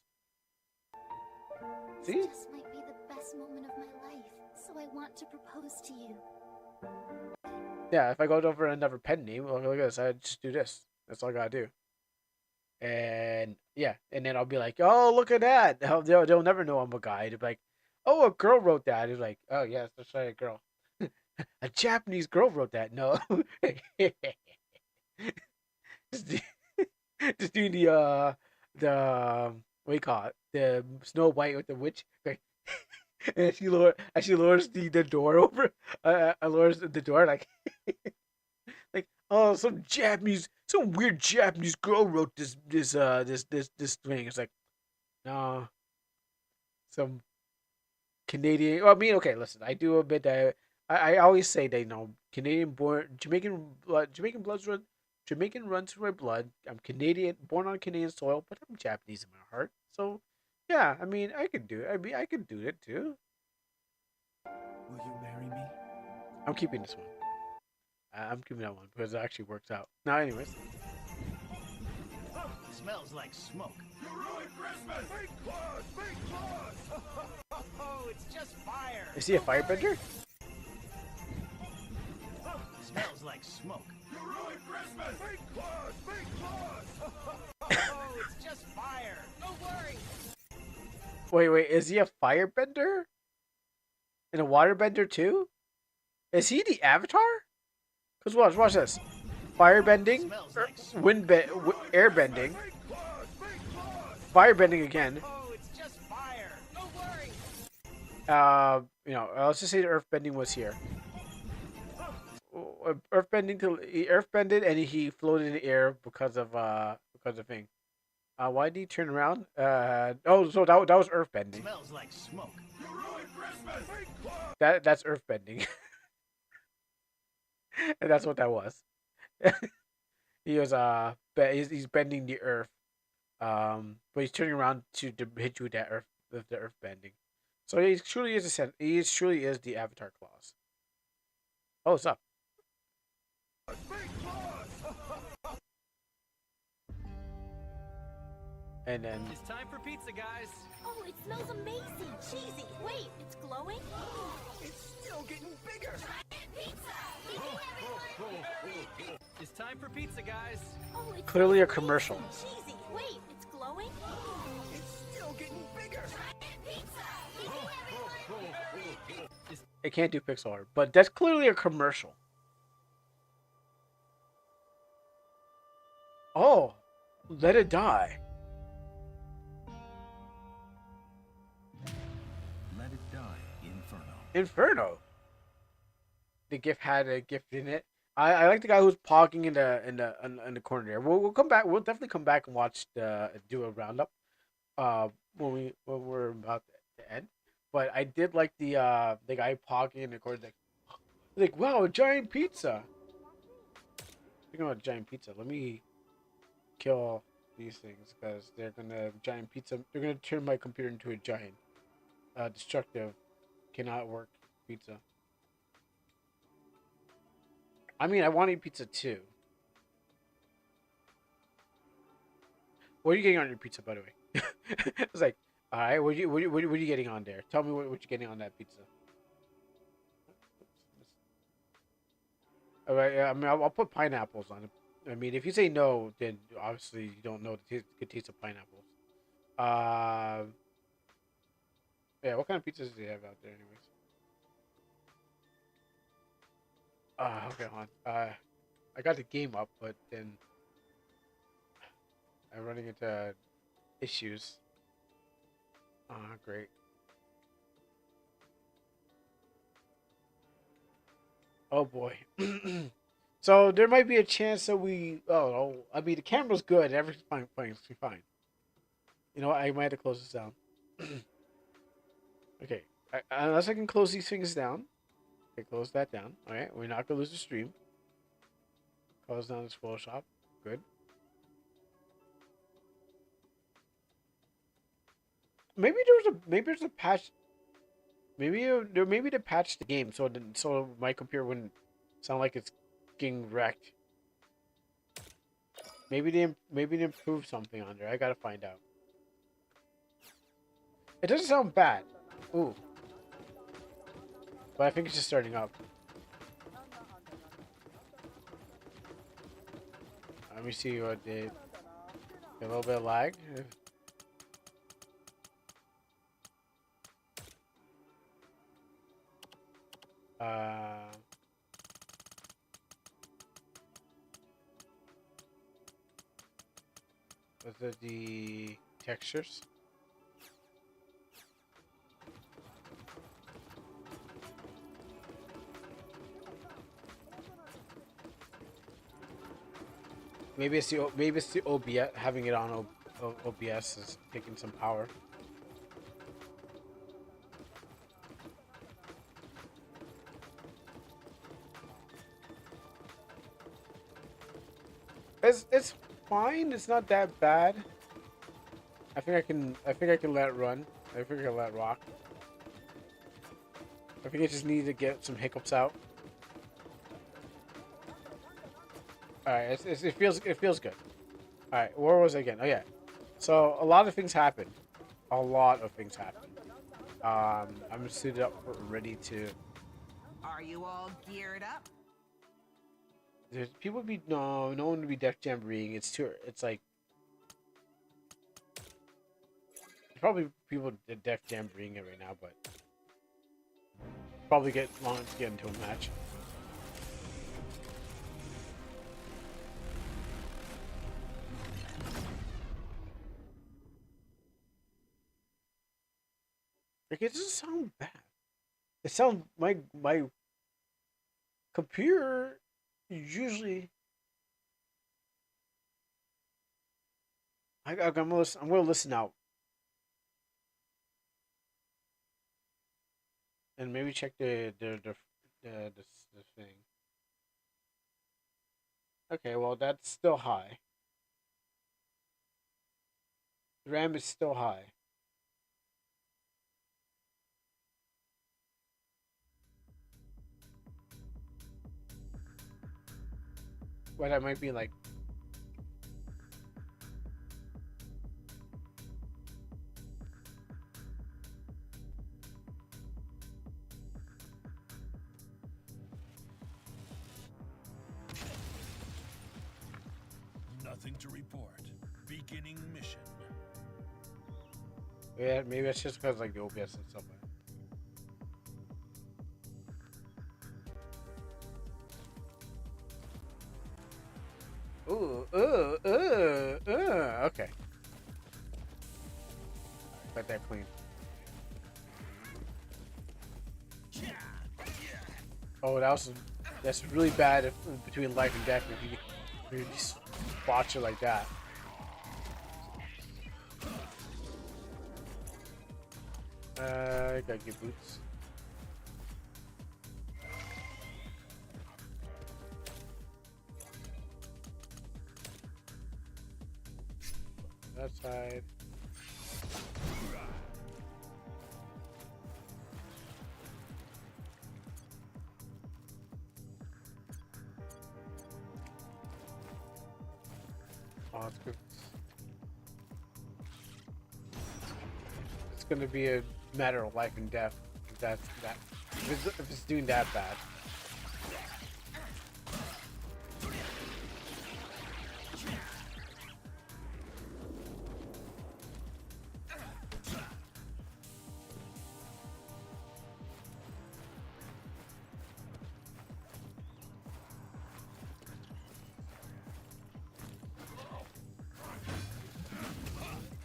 Speaker 2: This
Speaker 1: See?
Speaker 2: just might be the best moment of my life, so I want to propose to you.
Speaker 1: Yeah, if I go over another pen name, look at this. I just do this. That's all I gotta do. And yeah, and then I'll be like, oh, look at that. They'll never know I'm a guy. They'll be like, oh, a girl wrote that. It's like, oh yes, that's right, a girl. A Japanese girl wrote that. No, just, do, just doing what do you call it? The Snow White with the witch. Like, and she lowers the door over. I lowers the door like like, oh, some weird Japanese girl wrote this thing. It's like, no, some Canadian. Well, I mean, okay, listen, I do admit that I always say they know Canadian born Jamaican bloods run Jamaican runs through my blood. I'm Canadian, born on Canadian soil, but I'm Japanese in my heart. So, yeah, I mean, I could do it. I mean, I could do it too.
Speaker 3: Will you marry me?
Speaker 1: I'm keeping this one. I'm keeping that one because it actually works out. Now, anyways.
Speaker 3: Smells like smoke.
Speaker 11: You ruined Christmas! Fake claws! Fake claws!
Speaker 3: Oh, it's just fire.
Speaker 1: Is he a firebender?
Speaker 3: Smells like smoke.
Speaker 11: You ruined Christmas! Fake claws! Fake claws!
Speaker 3: Oh, it's just fire.
Speaker 6: Don't worry.
Speaker 1: Wait, is he a firebender? And a waterbender too? Is he the Avatar? Cause watch this. Firebending, airbending, firebending again.
Speaker 3: Oh, it's just fire.
Speaker 6: Don't worry.
Speaker 1: Let's just say the earthbending was here. Earthbended and he floated in the air because of thing. Why did he turn around? So that was earthbending.
Speaker 3: Smells like smoke.
Speaker 11: You ruined Christmas! Fake claws!
Speaker 1: That's earthbending. And that's what that was. He was he's bending the earth. But he's turning around to hit you with the earth bending. So he truly is the Avatar claws. Oh, what's up? And then
Speaker 5: It's time for pizza, guys.
Speaker 13: Oh, it smells amazing. Cheesy. Wait, it's glowing?
Speaker 3: It's still getting bigger.
Speaker 5: It's time for pizza, guys.
Speaker 13: Oh, it
Speaker 1: clearly a
Speaker 13: smells
Speaker 1: commercial.
Speaker 13: amazing. Cheesy. Wait, it's glowing?
Speaker 3: It's still getting bigger.
Speaker 1: It can't do pixel art, but that's clearly a commercial. Oh, let it die.
Speaker 3: Let it die, Inferno.
Speaker 1: Inferno. The gift had a gift in it. I like the guy who's pogging in the corner there. We'll come back. We'll definitely come back and do a roundup. When we're about to end. But I did like the guy pogging in the corner. Like wow, a giant pizza. Speaking about giant pizza, let me kill these things because they're gonna giant pizza. They're gonna turn my computer into a giant, destructive, cannot work pizza. I mean, I want to eat pizza too. What are you getting on your pizza, by the way? It's like, all right, what are you getting on there? Tell me what you're getting on that pizza. All right, I mean, I'll put pineapples on it. I mean, if you say no, then obviously you don't know the good taste of pineapples. Yeah, what kind of pizzas do you have out there, anyways? Okay, hold on. I got the game up, but then I'm running into issues. Great. Oh boy. So there might be a chance that we. Oh, I mean the camera's good. Everything's fine. You know what? I might have to close this down. Okay. Unless I can close these things down. Okay, close that down. All right, we're not gonna lose the stream. Close down this Photoshop. Good. Maybe there's a patch. Maybe to patch the game so my computer wouldn't sound like it's getting wrecked. Maybe they improve something on there. I gotta find out. It doesn't sound bad. Ooh. But I think it's just starting up. Let me see what did. A little bit of lag. Was it the textures? Maybe it's the OBS, having it on OBS is taking some power. It's fine. It's not that bad. I think I can let it run. I think I can let it rock. I think I just need to get some hiccups out. All right, it feels good. All right, where was I again? Oh yeah, so a lot of things happened. A lot of things happened. I'm suited up, ready to.
Speaker 14: Are you all geared up?
Speaker 1: There's people be no one would be Def Jamboreeing. It's like probably people Def Jamboreeing it right now, but probably get long to get into a match. Like it doesn't sound bad. It sounds my computer usually. I'm gonna listen out and maybe check the thing. Okay, well that's still high. The RAM is still high. But I might be like.
Speaker 11: Nothing to report. Beginning mission.
Speaker 1: Yeah, maybe that's just because like the OBS and stuff. Ooh, okay. Got that clean. Oh, that's really bad between life and death if you just watch it like that. I gotta get boots. That side. Oh, it's good. It's gonna be a matter of life and death. If it's doing that bad.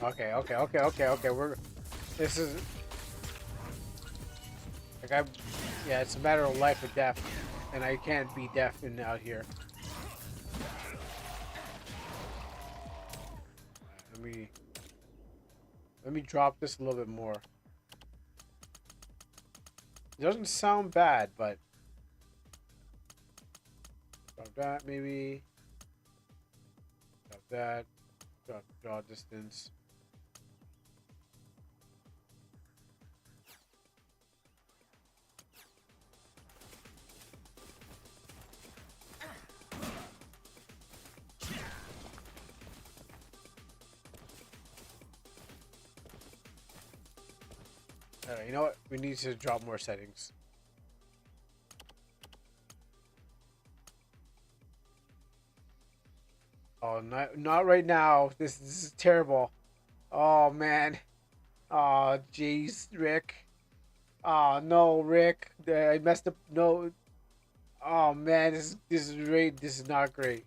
Speaker 1: Okay. This is like yeah, it's a matter of life or death, and I can't be deaf in out here. Let me drop this a little bit more. It doesn't sound bad, but drop that maybe. Drop that. Drop draw distance. Alright, you know what? We need to drop more settings. Oh, not right now. This is terrible. Oh man. Oh jeez, Rick. Oh no, Rick. I messed up. No. Oh man, this is great. This is not great.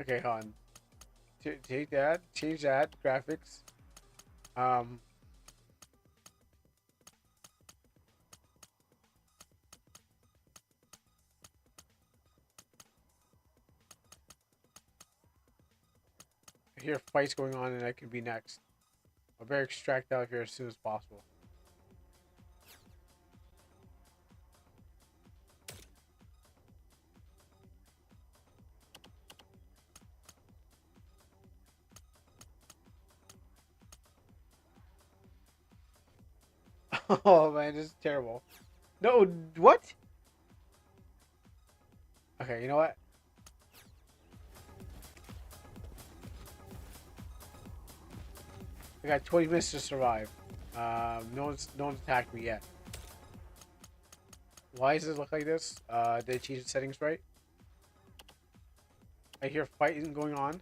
Speaker 1: Okay, hold on. Take that. Change that graphics. Um. I hear fights going on, and I could be next. I better extract out of here as soon as possible. Oh man, this is terrible. No, what? Okay, you know what? I got 20 minutes to survive. No one's attacked me yet. Why does it look like this? Did I change the settings right? I hear fighting going on.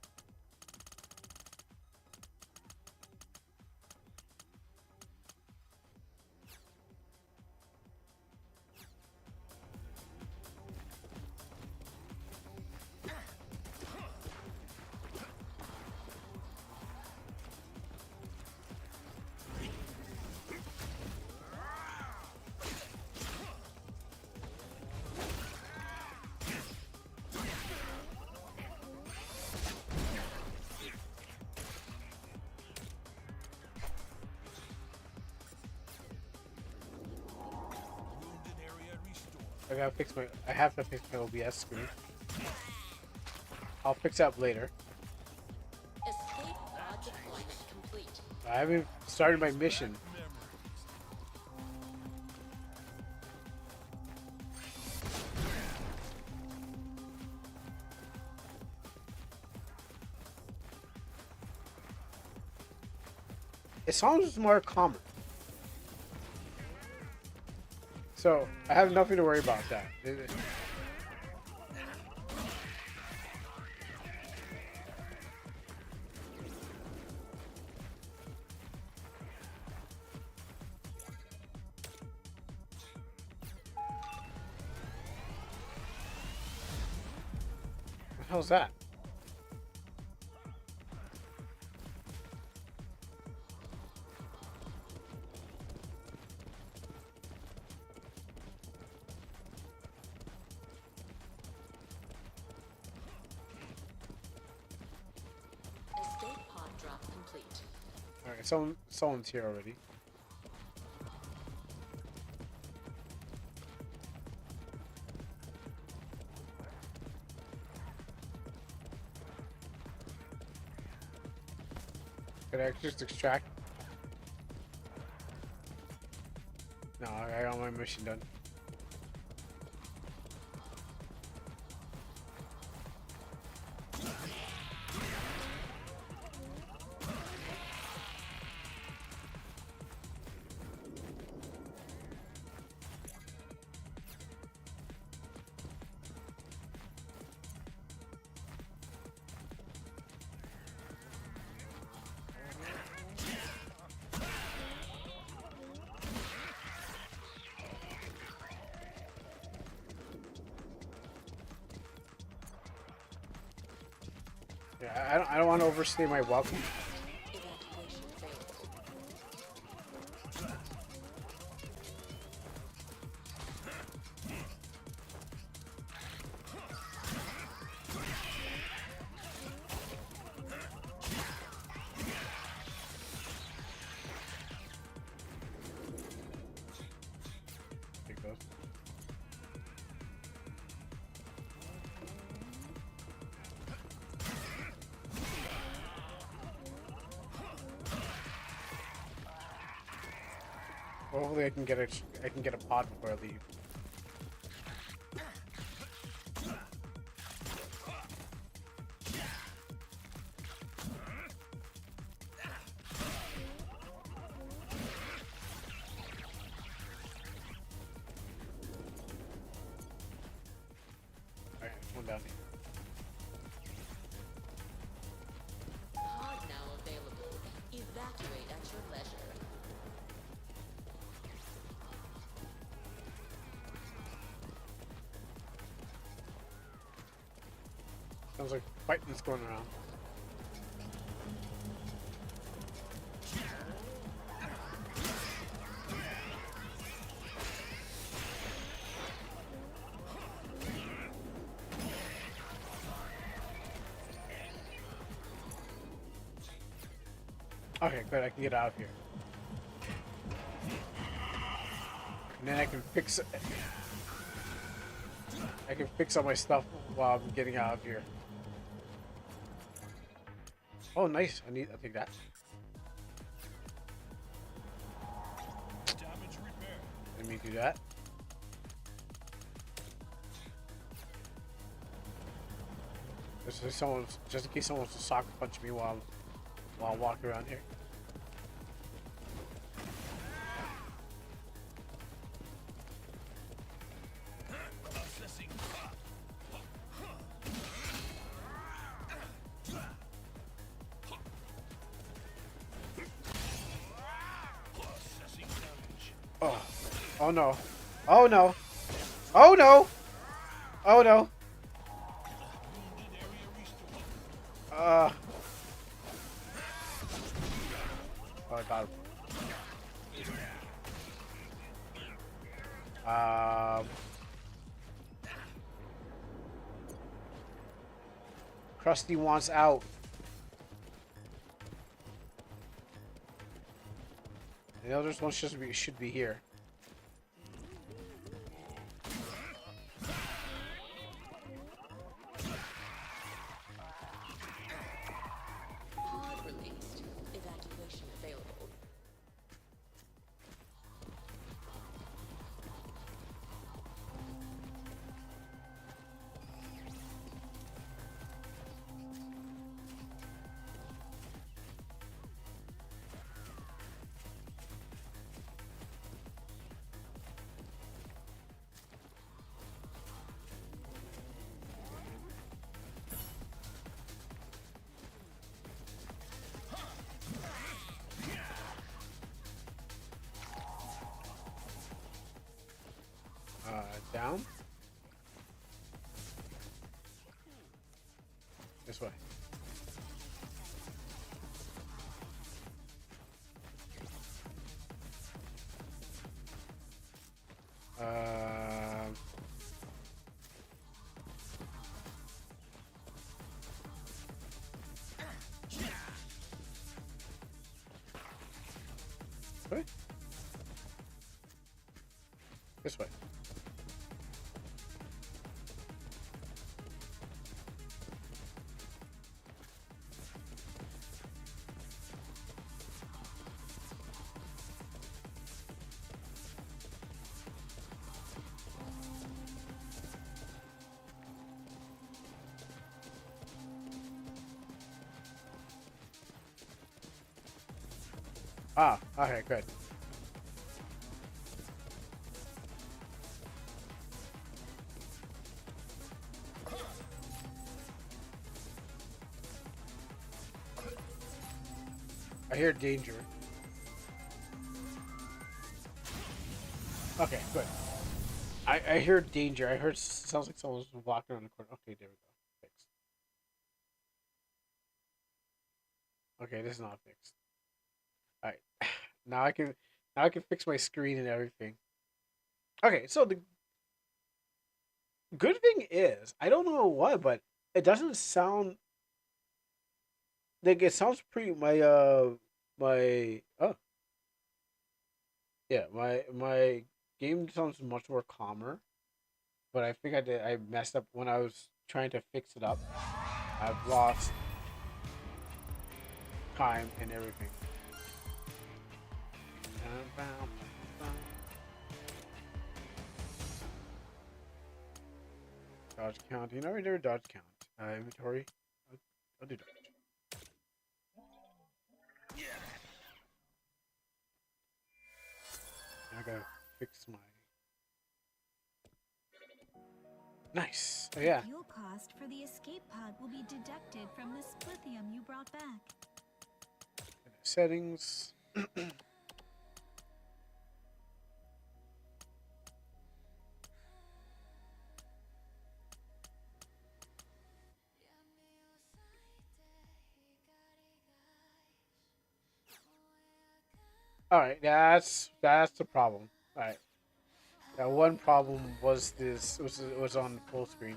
Speaker 1: I have to fix my OBS screen. I'll fix that later.
Speaker 13: Escape pod deployment complete.
Speaker 1: I haven't started my mission. It sounds more common. So, I have nothing to worry about that. What the hell's that?
Speaker 13: Escape pod drop complete.
Speaker 1: Alright, someone's here already. Could I just extract? No, I got my mission done. Yeah, I don't want to overstay my welcome.
Speaker 13: Evacuation failed.
Speaker 1: There it goes. Hopefully I can get a pod before I leave. Alright, one down here.
Speaker 13: Pod now available. Evacuate at your leisure.
Speaker 1: Sounds like fighting's going around. Okay, good. I can get out of here. And then I can fix all my stuff while I'm getting out of here. Oh, nice. I'll take that.
Speaker 11: Damage repair.
Speaker 1: Let me do that. Just in case someone wants to sock punch me while I walk around here.
Speaker 11: Processing. Processing damage.
Speaker 1: Oh. Oh no. Oh no. Oh no. Oh no. Oh, I got him. Krusty wants out. The other one should be here.
Speaker 13: Pod released. Evacuation available.
Speaker 1: Down. This way. What? This way. Ah, okay, good. I hear danger. Okay, good. I hear danger. I heard sounds like someone's walking around the corner. Okay, there we go. Fixed. Okay, this is not fixed. All right, now I can fix my screen and everything. Okay, so the good thing is I don't know what, but it doesn't sound like it sounds pretty. My oh yeah, my game sounds much more calmer. But I think I messed up when I was trying to fix it up. I've lost time and everything. Dodge count. You know, we never dodge count. Inventory. I'll do dodge. I gotta fix my. Nice. Oh, yeah.
Speaker 15: Fuel cost for the escape pod will be deducted from the splithium you brought back.
Speaker 1: Settings. All right, that's the problem. All right, that one problem was this was on full screen.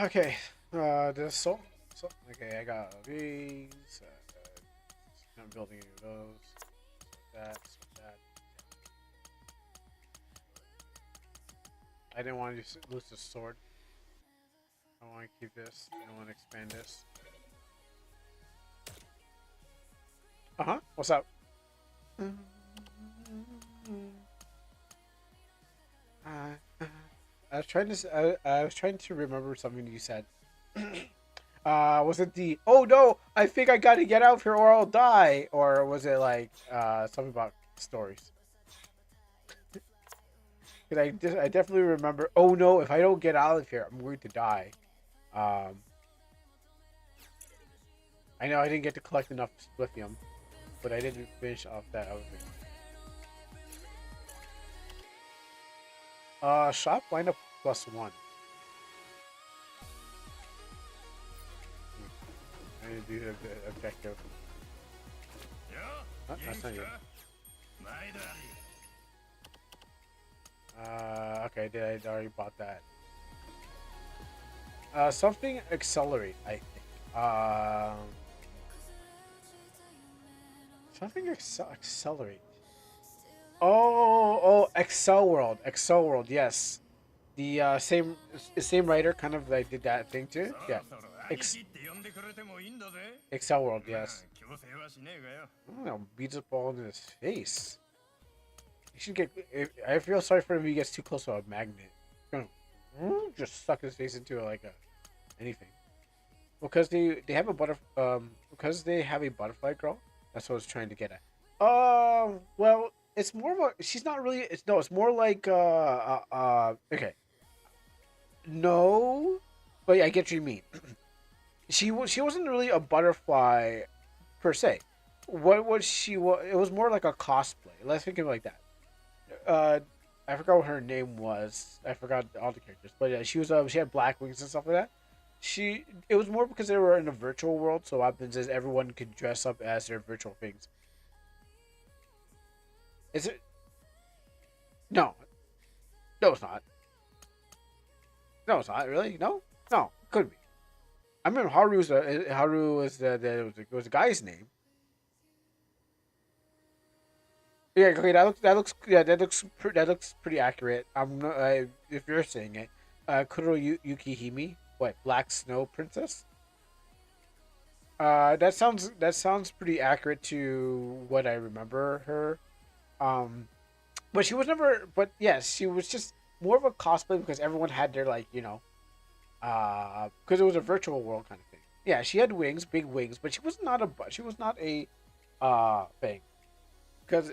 Speaker 1: Okay, this so okay. I got these. I'm building those. That. I didn't want to lose the sword. I want to keep this. I want to expand this. What's up? I was trying to. I was trying to remember something you said. Was it the? Oh no! I think I got to get out of here or I'll die. Or was it like something about stories? I definitely remember. Oh no! If I don't get out of here, I'm going to die. I know I didn't get to collect enough lithium, but I didn't finish off that other thing. Shop lineup +1. I need to do the objective. Oh, that's not you. Okay, I already bought that. Something accelerate, I think. Something accelerate. Oh, Excel World, yes. The same writer kind of like did that thing too. Yeah. Excel World, yes. Oh, beats up all in his face. He should get. I feel sorry for him if he gets too close to a magnet. Just suck his face into like anything. Because they have a because they have a butterfly girl. That's what I was trying to get at. Well, it's more of a. She's not really. It's more like okay. No, but yeah, I get what you mean. She wasn't really a butterfly per se. What was she? It was more like a cosplay. Let's think of it like that. I forgot what her name was. I forgot all the characters, but yeah, she was. She had black wings and stuff like that. It was more because they were in a virtual world. So what happens is everyone could dress up as their virtual things. Is it? No, no, it's not. No, it's not really. No, could be. I remember Haru was the was a guy's name. Yeah, okay, that looks pretty accurate. I'm not, if you're saying it, Kuro Yukihime, what, Black Snow Princess? That sounds pretty accurate to what I remember her. But she was never. But yes, she was just more of a cosplay because everyone had their like because it was a virtual world kind of thing. Yeah, she had wings, big wings, but she was not a thing because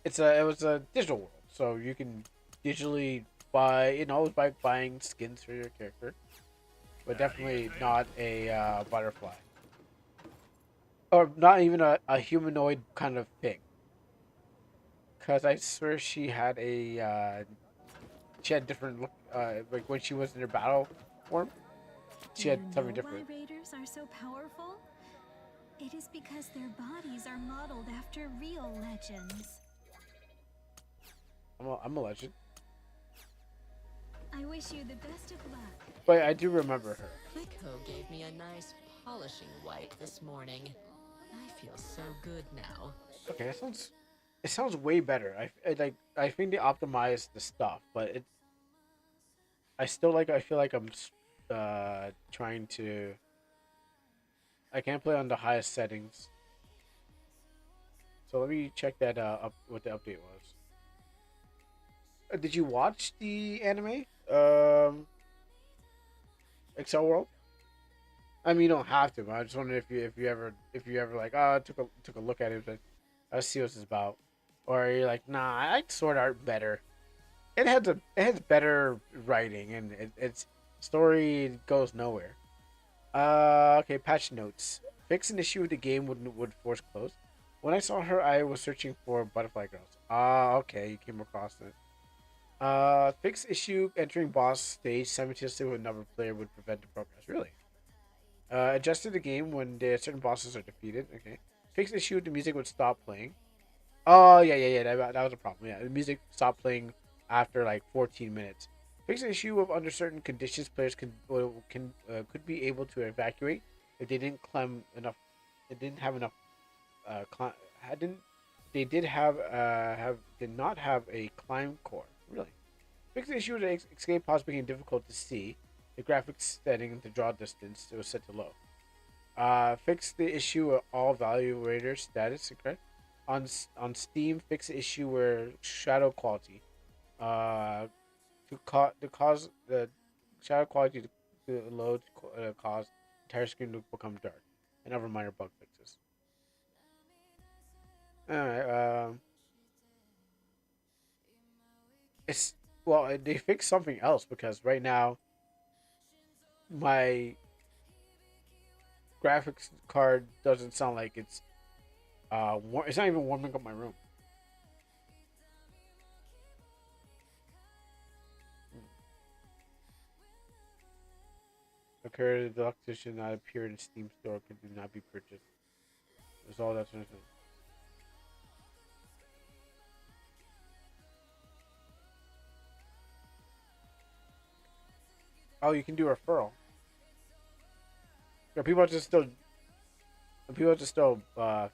Speaker 1: it was a digital world, so you can digitally buy by buying skins for your character, but definitely not a butterfly or not even a humanoid kind of thing. Because I swear she had different look. Like when she was in her battle form, she had something different.
Speaker 15: Why raiders are so powerful? It is because their bodies are modeled after real legends.
Speaker 1: I'm a legend.
Speaker 15: I wish you the best of luck.
Speaker 1: But I do remember her.
Speaker 16: Clico gave me a nice polishing wipe this morning. I feel so good now.
Speaker 1: Okay, it sounds way better. I think they optimized the stuff, but I feel like I'm trying to. I can't play on the highest settings. So let me check that up what the update was. Did you watch the anime? Excel World? I mean, you don't have to, but I just wonder if you ever like, oh, I took a look at it, but let's see what it's about, or you're like, nah, I like sword art better. It has better writing, and its story goes nowhere. Okay, patch notes. Fix an issue with the game would force close. When I saw her, I was searching for butterfly girls. Okay, you came across it. Fix issue entering boss stage simultaneously with another player would prevent the progress. Really? Adjusted the game when certain bosses are defeated. Okay. Fix issue the music would stop playing. Oh yeah. That was a problem. Yeah, the music stopped playing after like 14 minutes. Fix the issue of under certain conditions, players could be able to evacuate if they didn't climb enough. They didn't have enough. Hadn't they did not have a climb core. Really. Fix the issue with the escape pods being difficult to see. The graphics setting the draw distance it was set to low. Fix the issue of all evaluator status. Okay. On Steam, fix the issue where shadow quality. To cause the shadow quality to load cause entire screen to become dark, and other minor bug fixes. Alright. It's well they fixed something else because right now my graphics card doesn't sound like it's it's not even warming up my room. Occurred the deluxe edition not appear in Steam store could do not be purchased. That's all that's anything. Oh, you can do a referral. Yeah, people just still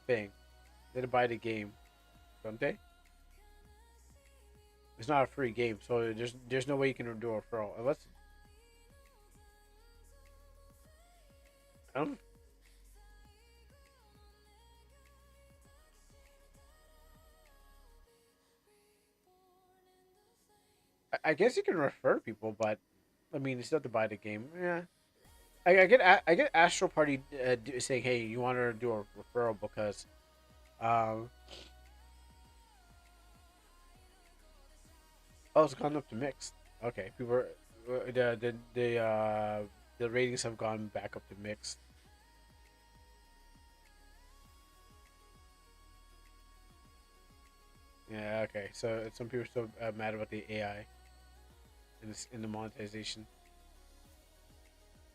Speaker 1: thing. They buy the game, don't they? It's not a free game, so there's no way you can do a referral unless. I don't. I guess you can refer people, but I mean, you still have to buy the game. Yeah, I get Astro Party saying, "Hey, you want to do a referral because, um, oh, it's gone up to mixed. Okay, people are, the ratings have gone back up to mixed. Yeah, okay. So some people are still mad about the AI in the monetization.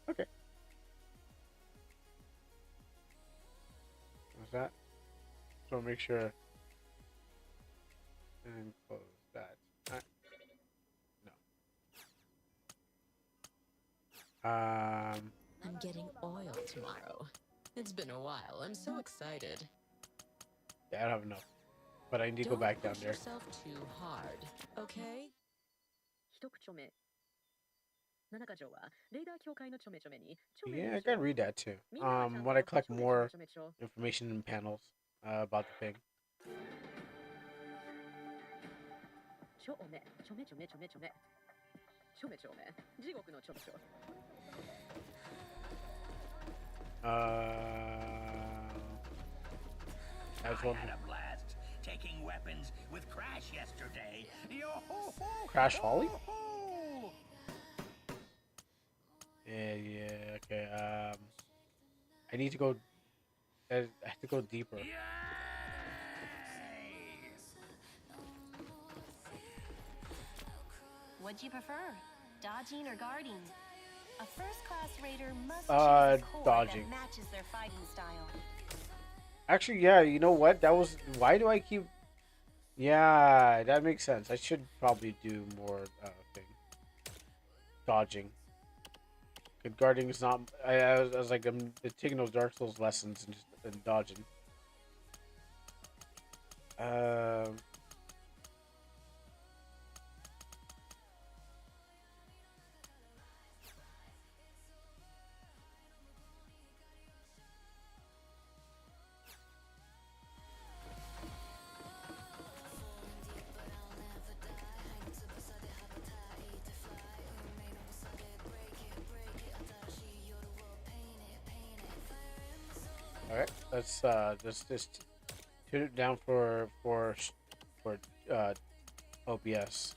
Speaker 1: Okay, what's that? So make sure and close that. No.
Speaker 16: I'm getting oil tomorrow. It's been a while. I'm so excited.
Speaker 1: Yeah, I don't have enough, but I need to go
Speaker 16: Don't
Speaker 1: back down
Speaker 16: push
Speaker 1: there.
Speaker 16: yourself too hard, okay?
Speaker 1: Yeah, I gotta read that too. When I collect more information and panels about the thing. As
Speaker 11: I
Speaker 1: one
Speaker 11: had a blast taking weapons with Crash yesterday. Yo-ho-ho!
Speaker 1: Crash Holly.
Speaker 11: Ho-ho!
Speaker 1: Yeah, okay. I need to go. I have to go deeper.
Speaker 2: What'd you prefer? Dodging or guarding? A first-class raider must choose a core
Speaker 1: Dodging.
Speaker 2: that matches their fighting style.
Speaker 1: Actually, yeah. You know what? That was. Why do I keep? Yeah, that makes sense. I should probably do more thing. Dodging. Good guarding is not. I was like, I'm taking those Dark Souls lessons and dodging. Alright, let's just tune it down for OBS.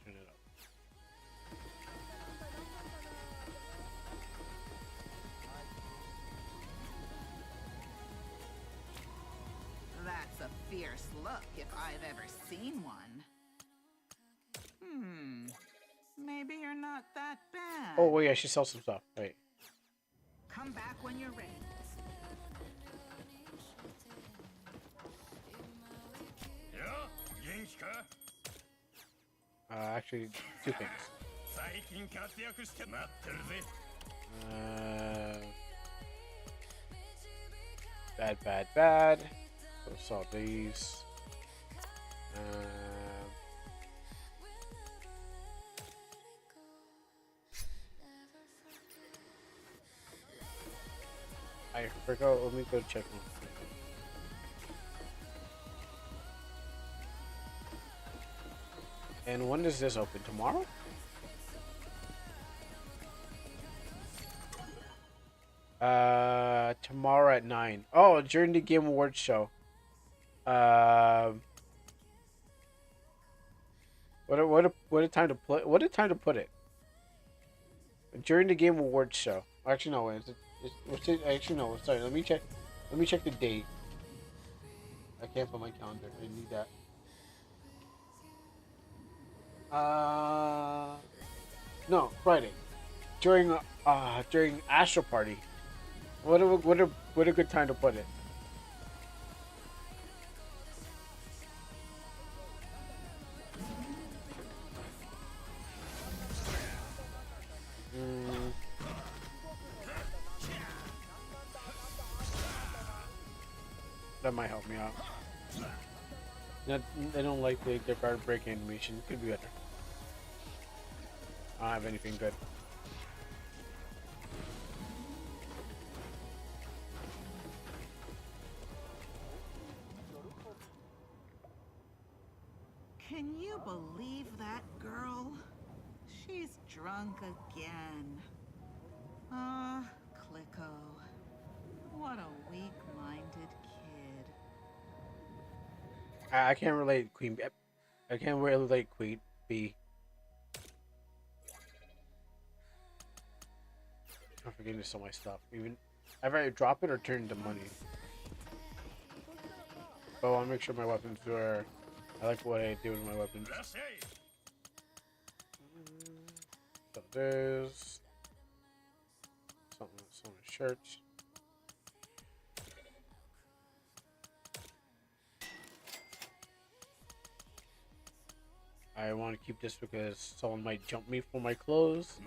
Speaker 1: Turn it up.
Speaker 14: That's a fierce look if I've ever seen one. Maybe you're not that bad.
Speaker 1: Oh wait, I should sell some stuff. Wait.
Speaker 14: Come back when you're ready.
Speaker 1: Actually, two things. Bad. So saw these. I forgot. Let me go check one. And when does this open? Tomorrow? Tomorrow at 9. Oh, during the Game Awards show. What a time to play. What a time to put it. During the Game Awards show. Actually, no. What's it? Actually, no. Sorry. Let me check. Let me check the date. I can't put my calendar. I need that. No, Friday. During Astro Party. What a good time to put it. That might help me out. They don't like the guard break animation. Could be better. I don't have anything good.
Speaker 14: Can you believe that girl? She's drunk again. Ah, Clicko. What a weak-minded kid.
Speaker 1: I can't relate Queen B. I can't relate Queen B. I'm forgetting to sell my stuff. Even I've either drop it or turn into money. But I want to make sure my weapons are. I like what I do with my weapons. So there's some shirts. I want to keep this because someone might jump me for my clothes.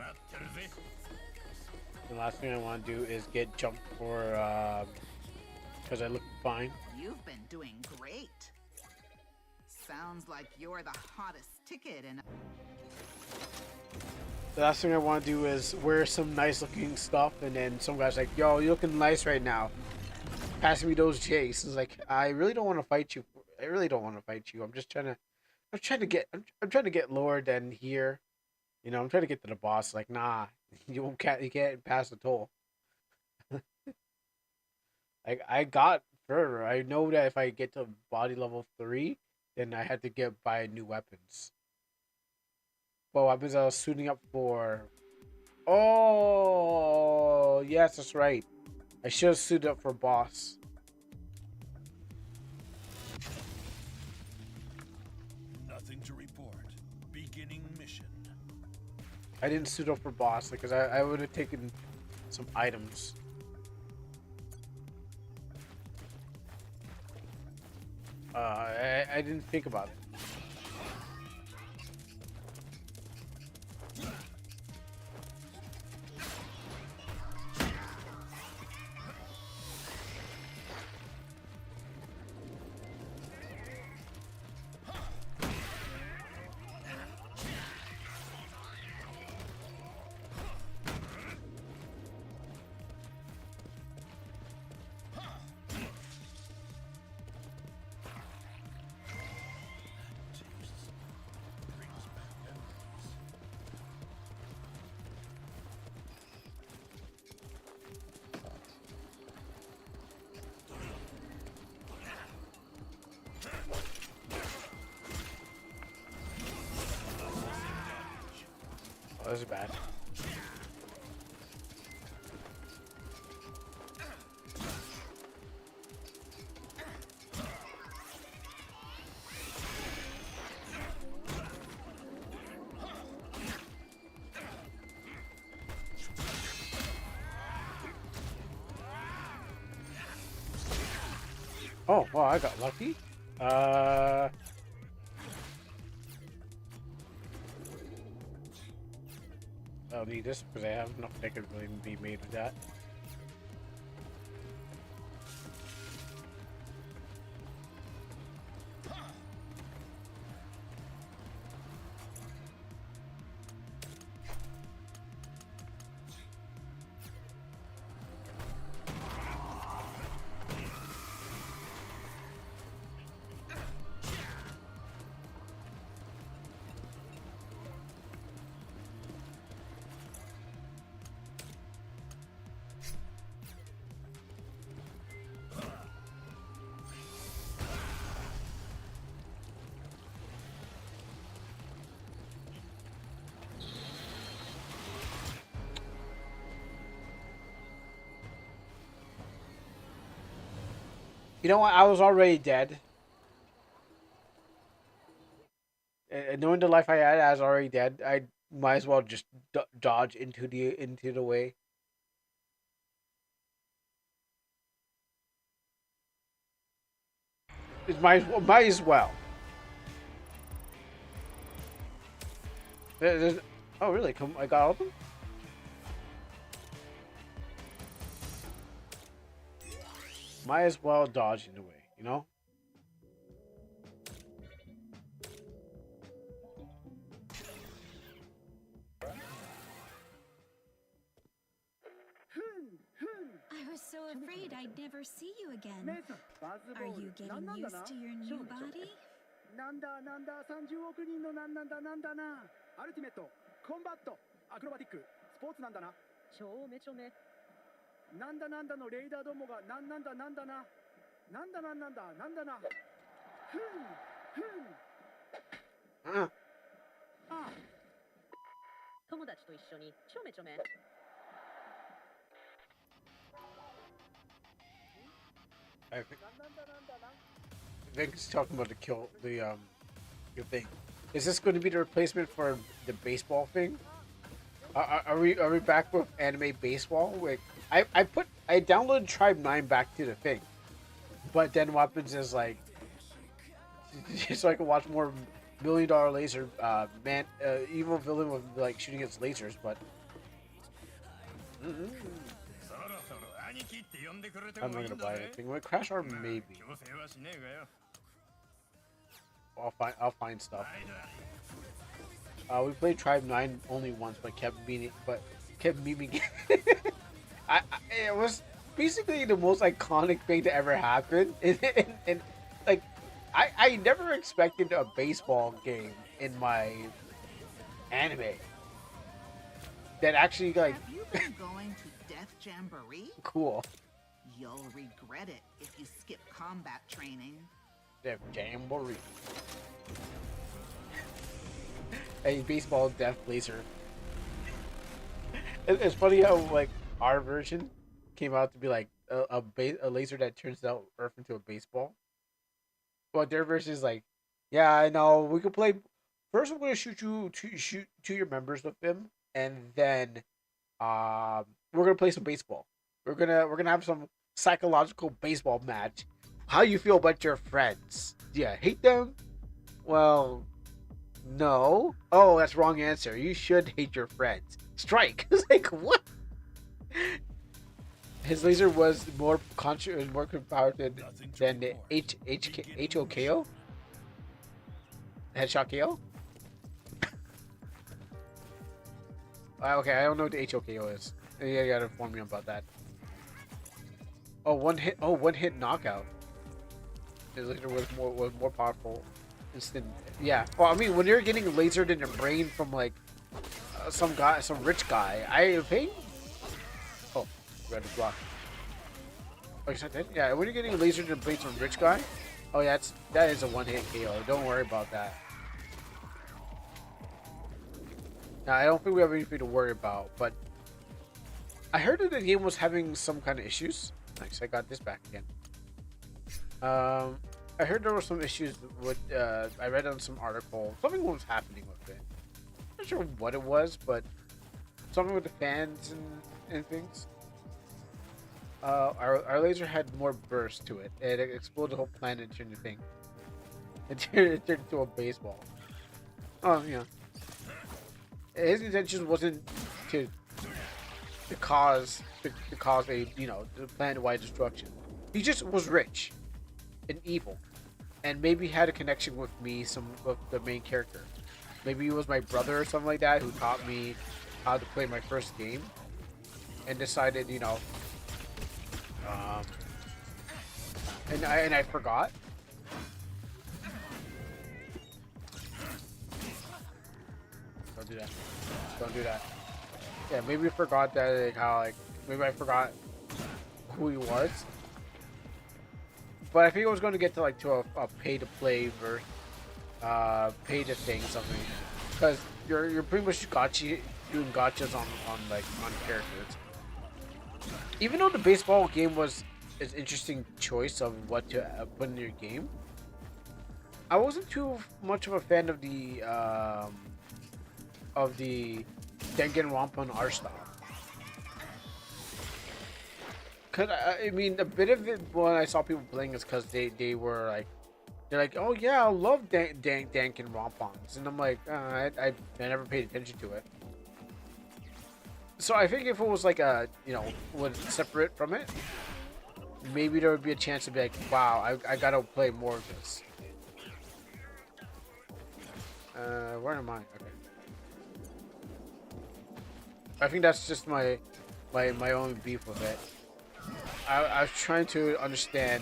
Speaker 1: The last thing I want to do is get jumped for because I look fine.
Speaker 14: You've been doing great. Sounds like you're the hottest ticket in.
Speaker 1: The last thing I want to do is wear some nice looking stuff, and then some guy's like, "Yo, you're looking nice right now. Pass me those J's." It's like, I really don't want to fight you. I really don't want to fight you. I'm trying to get lower than here. You know, I'm trying to get to the boss. Like, nah, you can't pass the toll. Like, I got further. I know that if I get to body level 3, then I had to buy new weapons. Well, weapons I was suiting up for. Oh, yes, that's right. I should have suited up for boss.
Speaker 17: Nothing to report. Beginning mission.
Speaker 1: I didn't suit up for boss because I would have taken some items. I didn't think about it. was bad. Oh, well, I got lucky. I'll need this because I have nothing that could really be made with that. You know what? I was already dead. And knowing the life I had, I was already dead. I might as well just dodge into the way. It might as well. Oh really? Come, I got all of them. Might as well dodge in the way, you know?
Speaker 15: I was so afraid I'd never see you again. Are you getting used to your new body?
Speaker 3: なんだなんだ30億人のなんなんだなんだなアルティメットコンバットアクロバティックスポーツなんだな超めちょめなんだなんだのレイダーどもがなんなんだなんだななんだなんなんだなんだなふんふんああ
Speaker 9: 友達と一緒にちょめちょめ
Speaker 1: I think it's talking about the your thing. Is this going to be the replacement for the baseball thing? Are we back with anime baseball? Like I downloaded Tribe 9 back to the thing, but then what happens is like so I can watch more $1 Million Laser evil villain with like shooting its lasers, but I'm not gonna buy anything. With Crash or maybe. I'll find stuff. We played Tribe 9 only once, but kept memeing. It was basically the most iconic thing to ever happen. And like, I never expected a baseball game in my anime that actually like.
Speaker 14: Have you been going to Death Jamboree?
Speaker 1: Cool.
Speaker 14: You'll regret it if you skip combat training.
Speaker 1: Death Jamboree. A baseball death laser. It's funny how like our version came out to be like a laser that turns out Earth into a baseball. Well, their version is like, yeah, I know we could play. First, we're gonna shoot your members with them, and then we're gonna play some baseball. We're gonna have some psychological baseball match. How you feel about your friends? Do you hate them? Well, no. Oh, that's wrong answer. You should hate your friends. Strike. It's like what? His laser was more powerful than the HOKO? Headshot KO? Okay, I don't know what the HOKO is. You gotta inform me about that. Oh, one hit knockout. His laser was more powerful. Instant. Yeah. Well, I mean, when you're getting lasered in your brain from like some rich guy, I think. Oh, red block. Oh, you said that? Yeah, when you're getting lasered in the brain from a rich guy, oh yeah, that is a one-hit KO. Don't worry about that. Now, I don't think we have anything to worry about, but I heard that the game was having some kind of issues. Nice, I got this back again. I heard there were some issues with. I read on some article something was happening with it. Not sure what it was, but something with the fans and things. Our laser had more burst to it. It exploded the whole planet into a thing. It turned into a baseball. Oh, yeah. His intention wasn't to cause a the planet-wide destruction. He just was rich and evil, and maybe had a connection with me, some of the main character. Maybe he was my brother or something like that who taught me how to play my first game, and decided and I forgot. Don't do that. Don't do that. Yeah, maybe I forgot that maybe I forgot who he was. But I think I was going to get to a pay to play version, pay to thing something, because you're pretty much doing gotchas on characters. Even though the baseball game was an interesting choice of what to put in your game, I wasn't too much of a fan of the Danganronpa art style. Cause I mean, a bit of it when I saw people playing is because they're like, oh yeah, I love Danganronpas, and I'm like, I never paid attention to it. So I think if it was was separate from it, maybe there would be a chance to be like, wow, I gotta play more of this. Where am I? Okay. I think that's just my own beef with it. I was trying to understand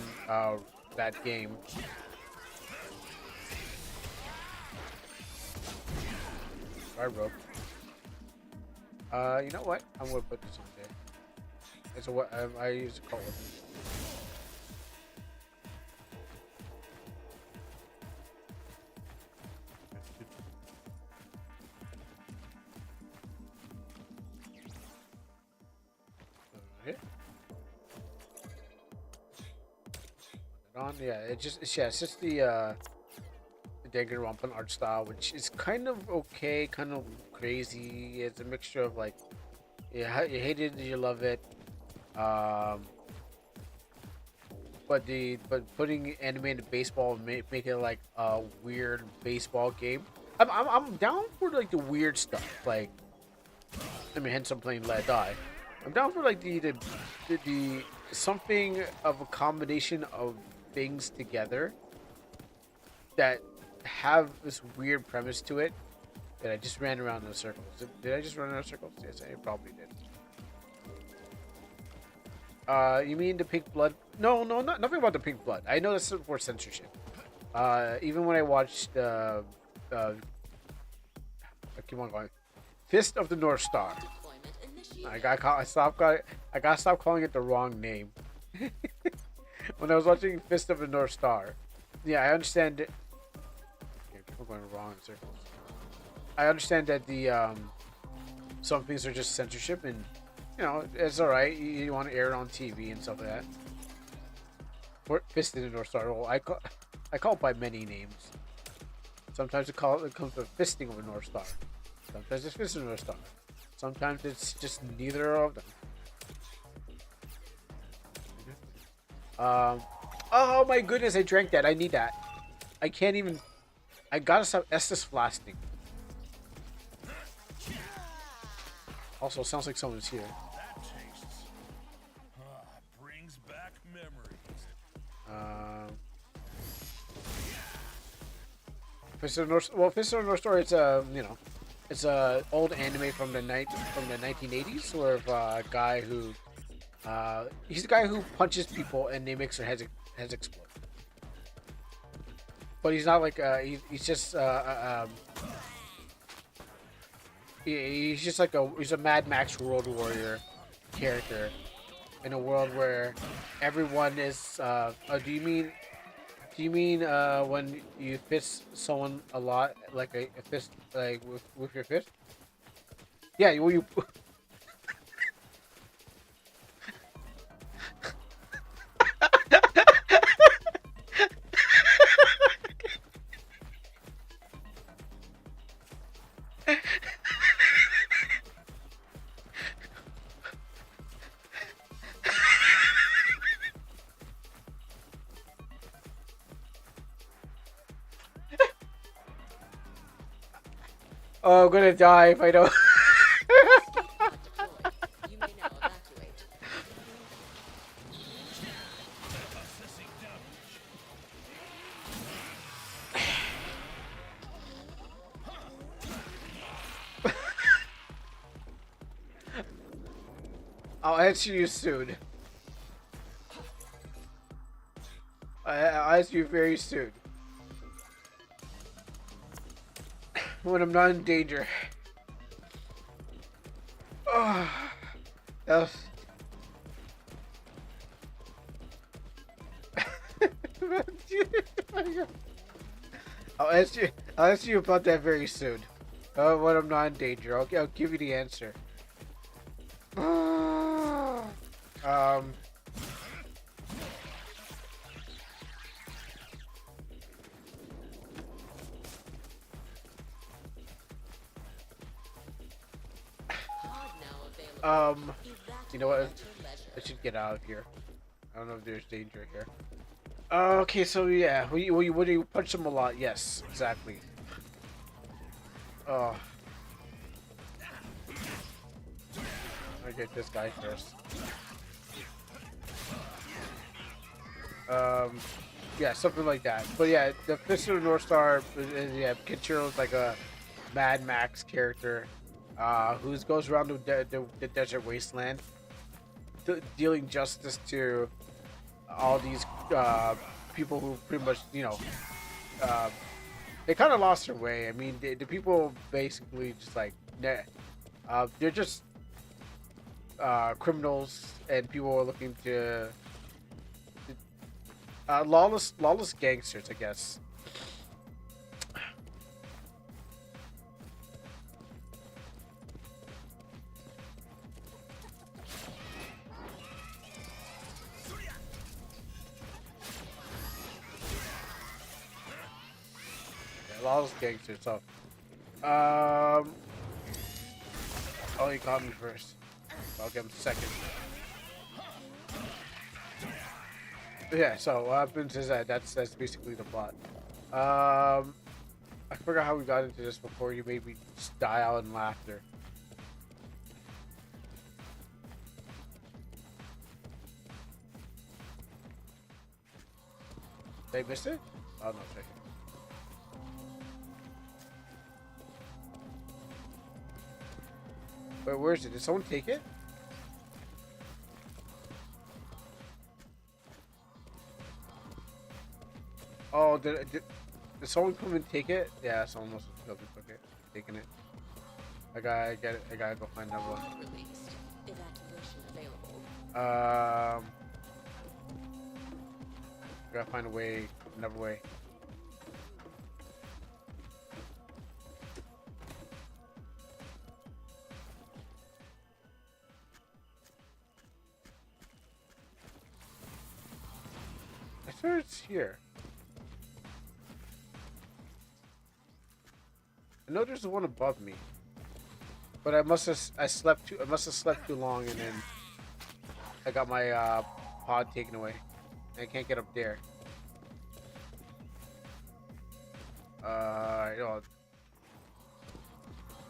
Speaker 1: that game. Sorry, bro. You know what? I'm gonna put this on there. It's a what I use a code. Yeah, it's just the Danganronpa art style, which is kind of okay, kind of crazy. It's a mixture of you hate it, you love it. But putting anime into baseball and make it like a weird baseball game. I'm down for the weird stuff. Hence I'm playing Let It Die. I'm down for the something of a combination of things together that have this weird premise to it that I just ran around in circles. Did I just run around in circles? Yes, I probably did. You mean the pink blood? No, nothing about the pink blood. I know that's for censorship. Even when I watched I keep on going, Fist of the North Star. I gotta stop calling it the wrong name. When I was watching Fist of the North Star, yeah, I understand. People going wrong in circles. I understand that some things are just censorship, and it's all right. You want to air it on TV and stuff like that. For Fist of the North Star, well, I call it by many names. Sometimes it comes to fisting of a North Star. Sometimes it's Fist of the North Star. Sometimes it's just neither of them. Oh my goodness, I drank that. I need that. I can't even. I gotta stop Estes blasting. Also, sounds like someone's here.
Speaker 17: That tastes. Brings back memories.
Speaker 1: Fist of the North. Well, Fist of the North Star. It's it's a old anime from the 1980s, where a guy who. He's the guy who punches people and they makes their heads explode. But he's not he's just he's just he's a Mad Max World Warrior character in a world where everyone is. Do you mean when you fist someone a lot, like a fist, with your fist? Yeah, well, you. Oh, I'm gonna die if I don't.
Speaker 16: You may now evacuate.
Speaker 1: I'll answer you soon. I'll answer you very soon. When I'm not in danger. Oh, that was... I'll answer you about that very soon. When I'm not in danger. I'll give you the answer. You know what? I should get out of here. I don't know if there's danger here. Okay, so yeah, what do you punch them a lot? Yes, exactly. Oh, I get this guy first. Yeah, something like that. But yeah, the Fist of the North Star, yeah, Kichiro's like a Mad Max character, who goes around the desert wasteland, dealing justice to all these people who pretty much, you know, they kind of lost their way. I mean, the people basically just like, they're just criminals and people are looking to lawless gangsters, I guess. Lawless gangsters. So, oh, he caught me first. I'll give him second. Yeah. So what happens is that's basically the plot. I forgot how we got into this before. You made me just die out in laughter. They missed it? Oh no, it's right here. Wait, where is it? Did someone take it? Oh, did someone come and take it? Yeah, someone must have took it, taken it. I gotta get it. I gotta go find another one.
Speaker 16: Released. Evacuation available.
Speaker 1: I gotta find a way, another way. I swear it's here. I know there's the one above me, but I must have slept too long, and then I got my pod taken away. I can't get up there. You know,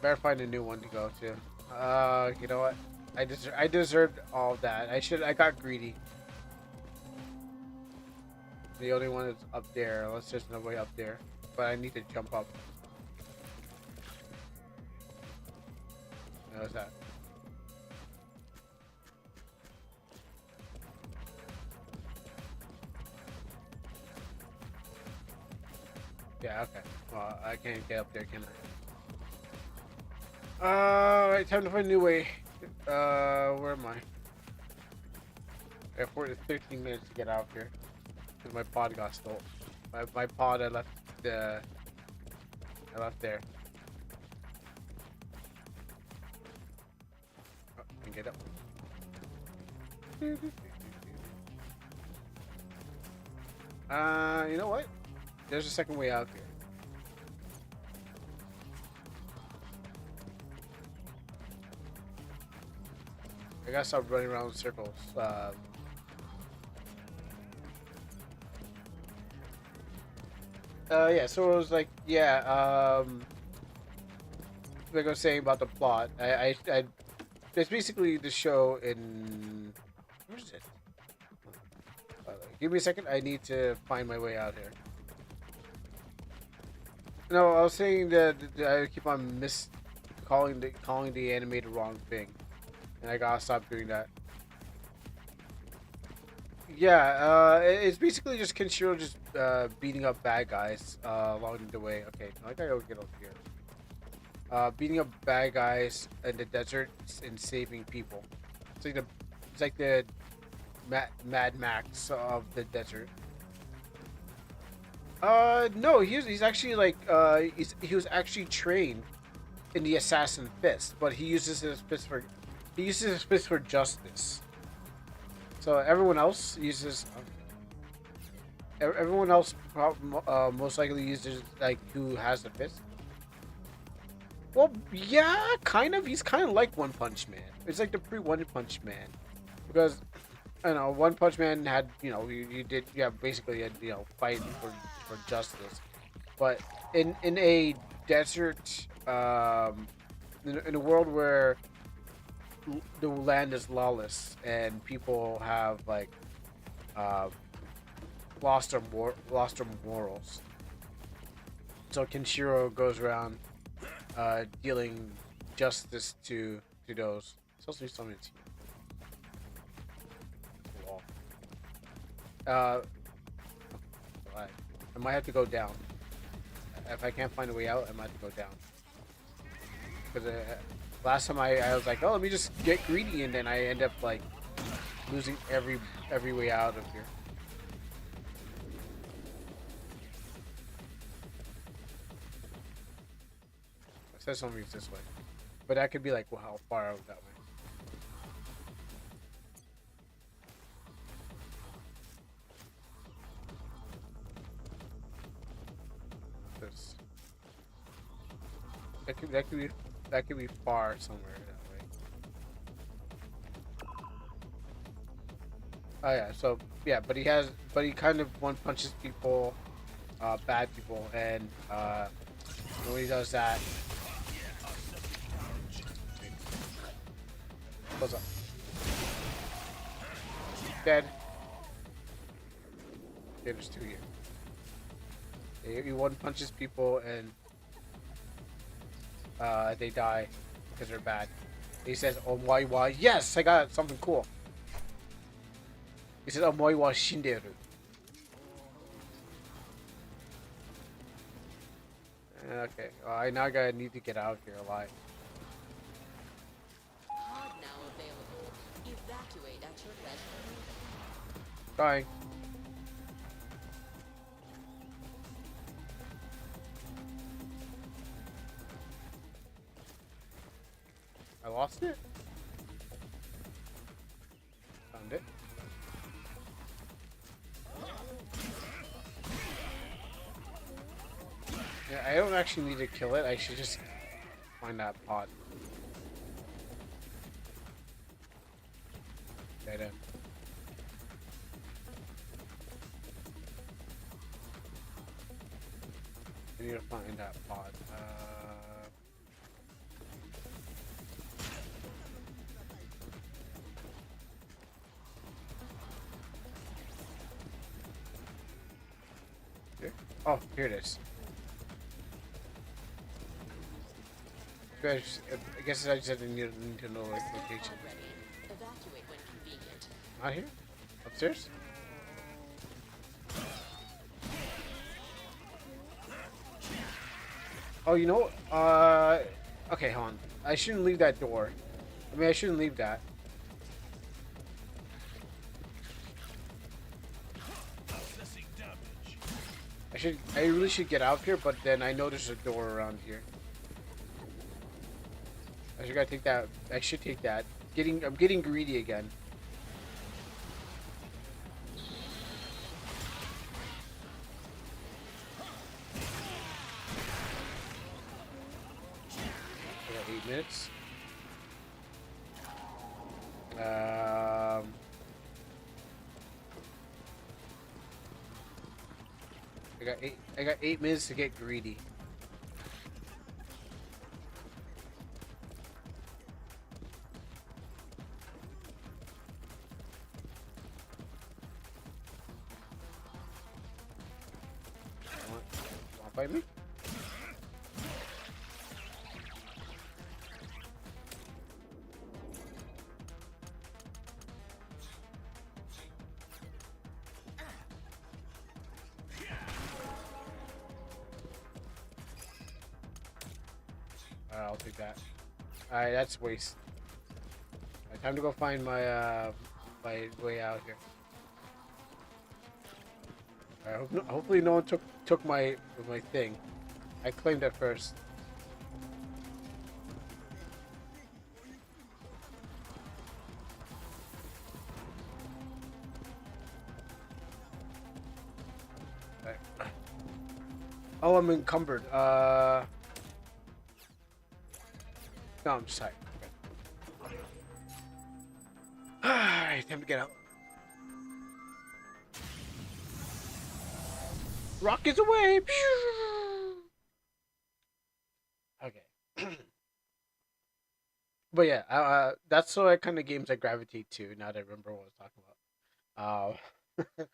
Speaker 1: better find a new one to go to. You know what? I deserved all that. I got greedy. The only one that's up there. Let's just no way up there. But I need to jump up. What's that? Yeah, okay. Well, I can't get up there, can I? Alright, time to find a new way. Where am I? I have 13 minutes to get out of here. Because my pod got stolen. My pod I left there.
Speaker 18: And get up. You know what? There's a second way out here. I gotta stop running around in circles. Yeah, so it was like, yeah, like I was saying about the plot, it's basically the show in, where is it? Give me a second, I need to find my way out here. No, I was saying that I keep on calling the animated wrong thing, and I gotta stop doing that. Yeah, it's basically just Kenshiro just beating up bad guys along the way. Okay, I gotta go get over here. Beating up bad guys in the desert and saving people. It's like the Mad Max of the desert. No, he's actually like he was actually trained in the assassin fist, but he uses his fist for justice. So everyone else uses. Everyone else most likely uses like who has the fist. Well, yeah, kind of. He's kind of like One Punch Man. It's like the pre-One Punch Man, because I don't know One Punch Man had you did basically fighting for justice, but in a desert in a world where the land is lawless and people have like lost their morals. So Kenshiro goes around dealing justice to those. It's supposed to be something to wall. I might have to go down. If I can't find a way out, I might have to go down. Because last time I was like, oh, let me just get greedy, and then I end up like losing every way out of here. I said something's this way, but that could be like, well, how far out that way? This. That could be far somewhere that way. Oh yeah, so yeah, but he kind of one punches people, bad people, and when he does that, what's up? Dead. Okay, there's two here. He one punches people and they die because they're bad. He says, "Omoi wa." Yes, I got something cool. He says, "Omoi wa shinderu." Okay, I now need to get out of here alive.
Speaker 16: Pod now available. Evacuate at your leisure.
Speaker 18: Dying. I lost it? Found it. Yeah, I don't actually need to kill it. I should just find that pod. Dead end. I need to find that pod. Oh, here it is. I guess I just had to need to know like location.
Speaker 16: Evacuate when convenient.
Speaker 18: Not here? Upstairs? Oh, you know, okay, hold on. I shouldn't leave that door. I mean, I shouldn't leave that. I really should get out here, but then I know there's a door around here. I should take that. I'm getting greedy again. I got 8 minutes. I got 8 minutes to get greedy. Wanna fight me? I'll take that. Alright, that's waste. Time to go find my my way out here. Hopefully no one took my thing. I claimed it first. Right. Oh, I'm encumbered. No, I'm just tired. Okay. Alright, time to get out. Rockets away! Okay. But yeah, that's the kind of games I gravitate to. Now that I remember what I was talking about.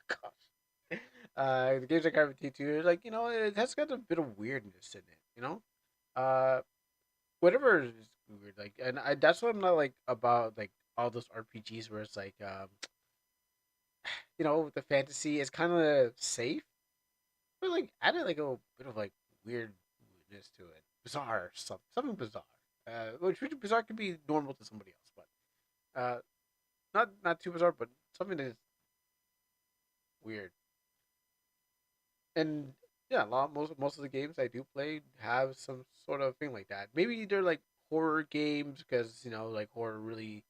Speaker 18: Gosh. The games I gravitate to is like, it has got a bit of weirdness in it, whatever is weird, like, and that's what I'm not like about like all those RPGs where it's like, the fantasy is kind of safe, but like added like a bit of like weirdness to it, bizarre, something bizarre. Which bizarre could be normal to somebody else, but not too bizarre, but something that is weird. And yeah, most of the games I do play have some sort of thing like that. Maybe they're like horror games because like horror really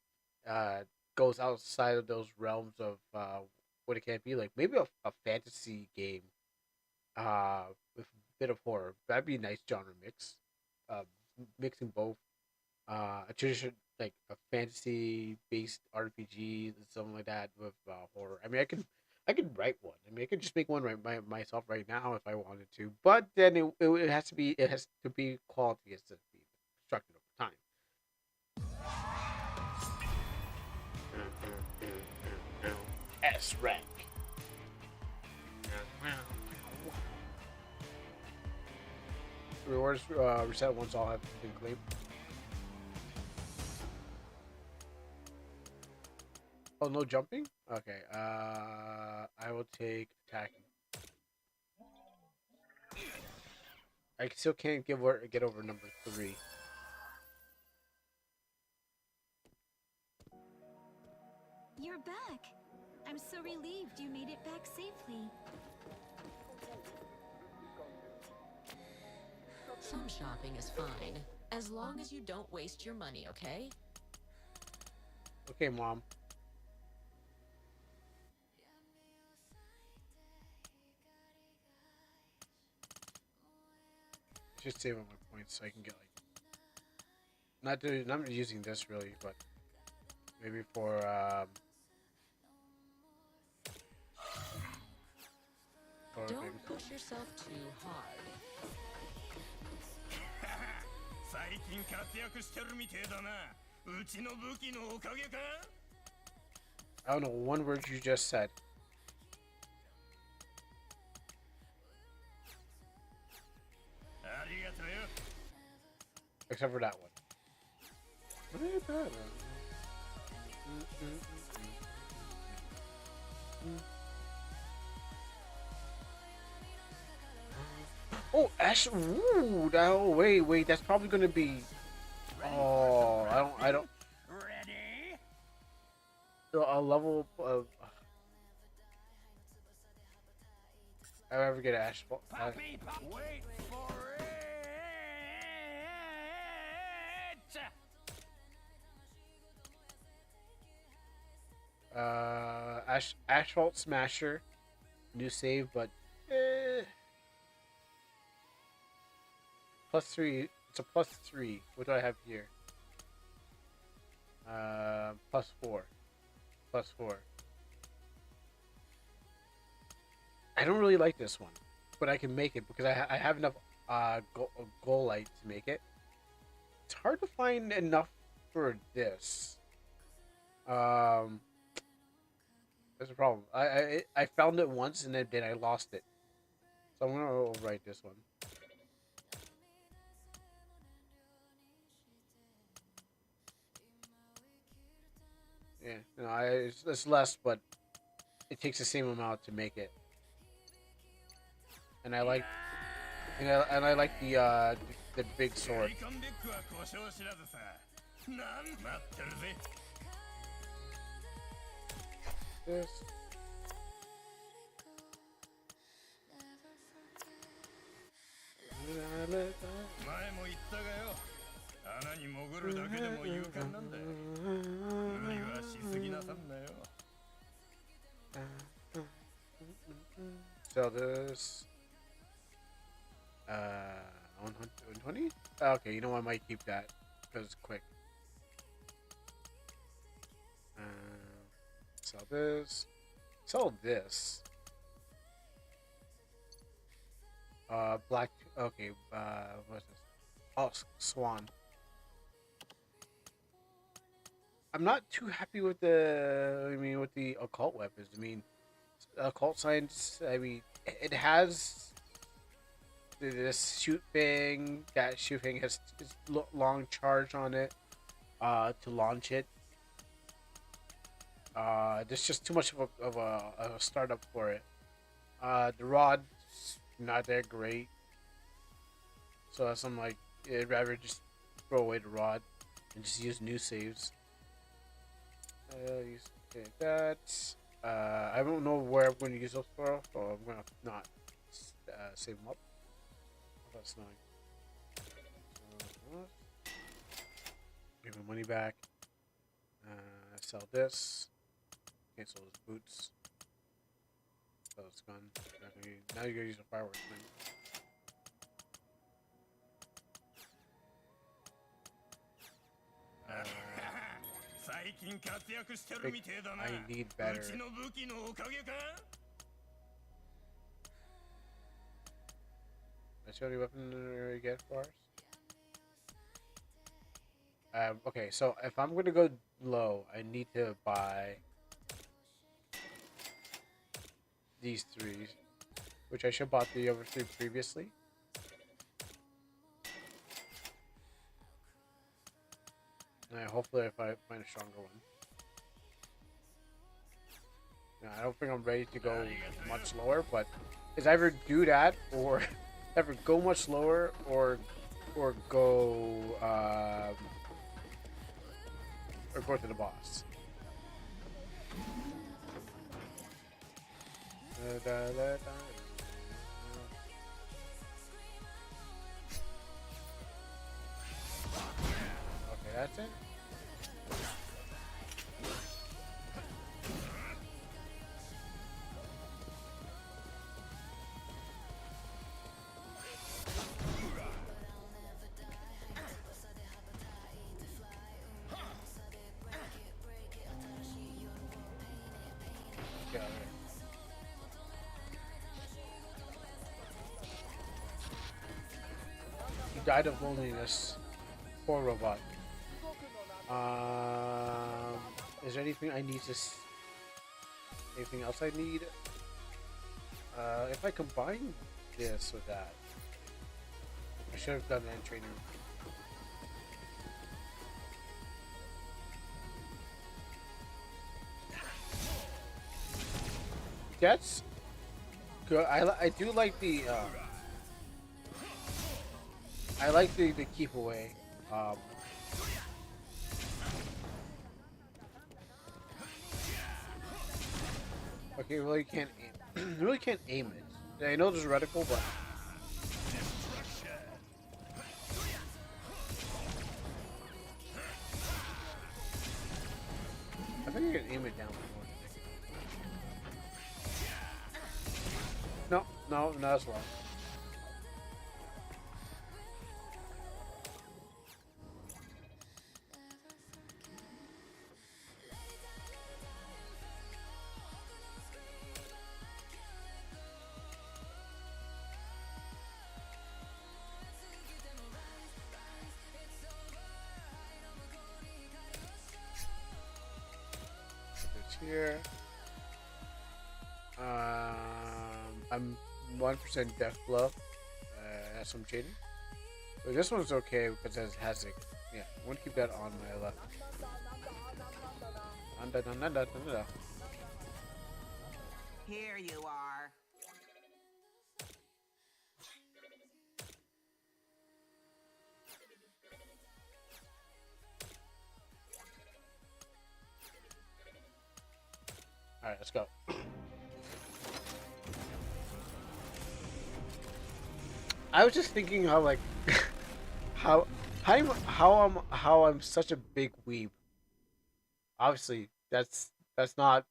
Speaker 18: uh goes outside of those realms of what it can be. Like maybe a fantasy game with a bit of horror. That'd be a nice genre mix. Uh, Mixing both a tradition like a fantasy based RPG, something like that with horror. I mean, I could write one. I mean, I could just make one myself right now if I wanted to. But then it has to be quality. It has to be constructed over time. S rank. Rewards reset once all have been claimed. Oh, no jumping? Okay. I will take attacking. I still can't get over number 3.
Speaker 15: You're back. I'm so relieved you made it back safely.
Speaker 16: Some shopping is fine, as long as you don't waste your money, okay?
Speaker 18: Okay, Mom. Just save on my points so I can get like not using this really, but maybe for
Speaker 16: Don't push yourself too hard.
Speaker 17: 最近活躍してるみてえだな。うちの武器のおかげか
Speaker 18: I don't know one word you just said.
Speaker 17: ありがとうよ。
Speaker 18: Except for that one. Oh, Ash. Ooh, oh, wait. That's probably gonna be. Oh, I don't.
Speaker 17: Ready?
Speaker 18: A level of. I ever get Ash.
Speaker 17: Puppy, wait for it.
Speaker 18: Asphalt Smasher, new save, but +3. It's a +3. What do I have here? +4. +4. I don't really like this one, but I can make it because I have enough goal light to make it. It's hard to find enough for this. That's a problem. I found it once and then I lost it. So I'm gonna overwrite this one. Yeah, it's less, but it takes the same amount to make it. And I like, and I like the big sword. This. So this 120? Okay, you know what, I might keep that because it's quick. Sell this. Sell this. Black. Okay. What's this? Oh, Swan. I'm not too happy with with the occult weapons. I mean, occult science. I mean, it has this shoot thing. That shoot thing has long charge on it. To launch it. There's just too much of a startup for it. The rod's not that great. So that's I'm like, I'd rather just throw away the rod and just use new saves. Okay, that. I don't know where I'm going to use those for, so I'm going to not save them up. That's annoying. Give my money back. Sell this. Cancel those boots. Sell this gun. Now you're going to use a fireworks thing. I need better. That's the only weapon we get for us. Okay, so if I'm gonna go low, I need to buy these three, which I should have bought the other three previously. Hopefully if I find a stronger one. I don't think I'm ready to go much lower, but it's either do that or either go much lower or go to the boss. Okay, that's it. He died of loneliness. Poor robot. Is there anything I need to? Anything else I need? If I combine this with that, I should have done that in training. That's good. I do like the I like the keep away. Okay, really can't aim. Really can't aim it. I know there's reticle, but I think I can aim it down more. No, no, not as long. It's here. I'm 1% death blow. Has some cheating. But this one's okay because it has it. Yeah, I want to keep that on my left.
Speaker 14: Here you are.
Speaker 18: All right, let's go. I was just thinking how like how I'm such a big weeb. Obviously, that's not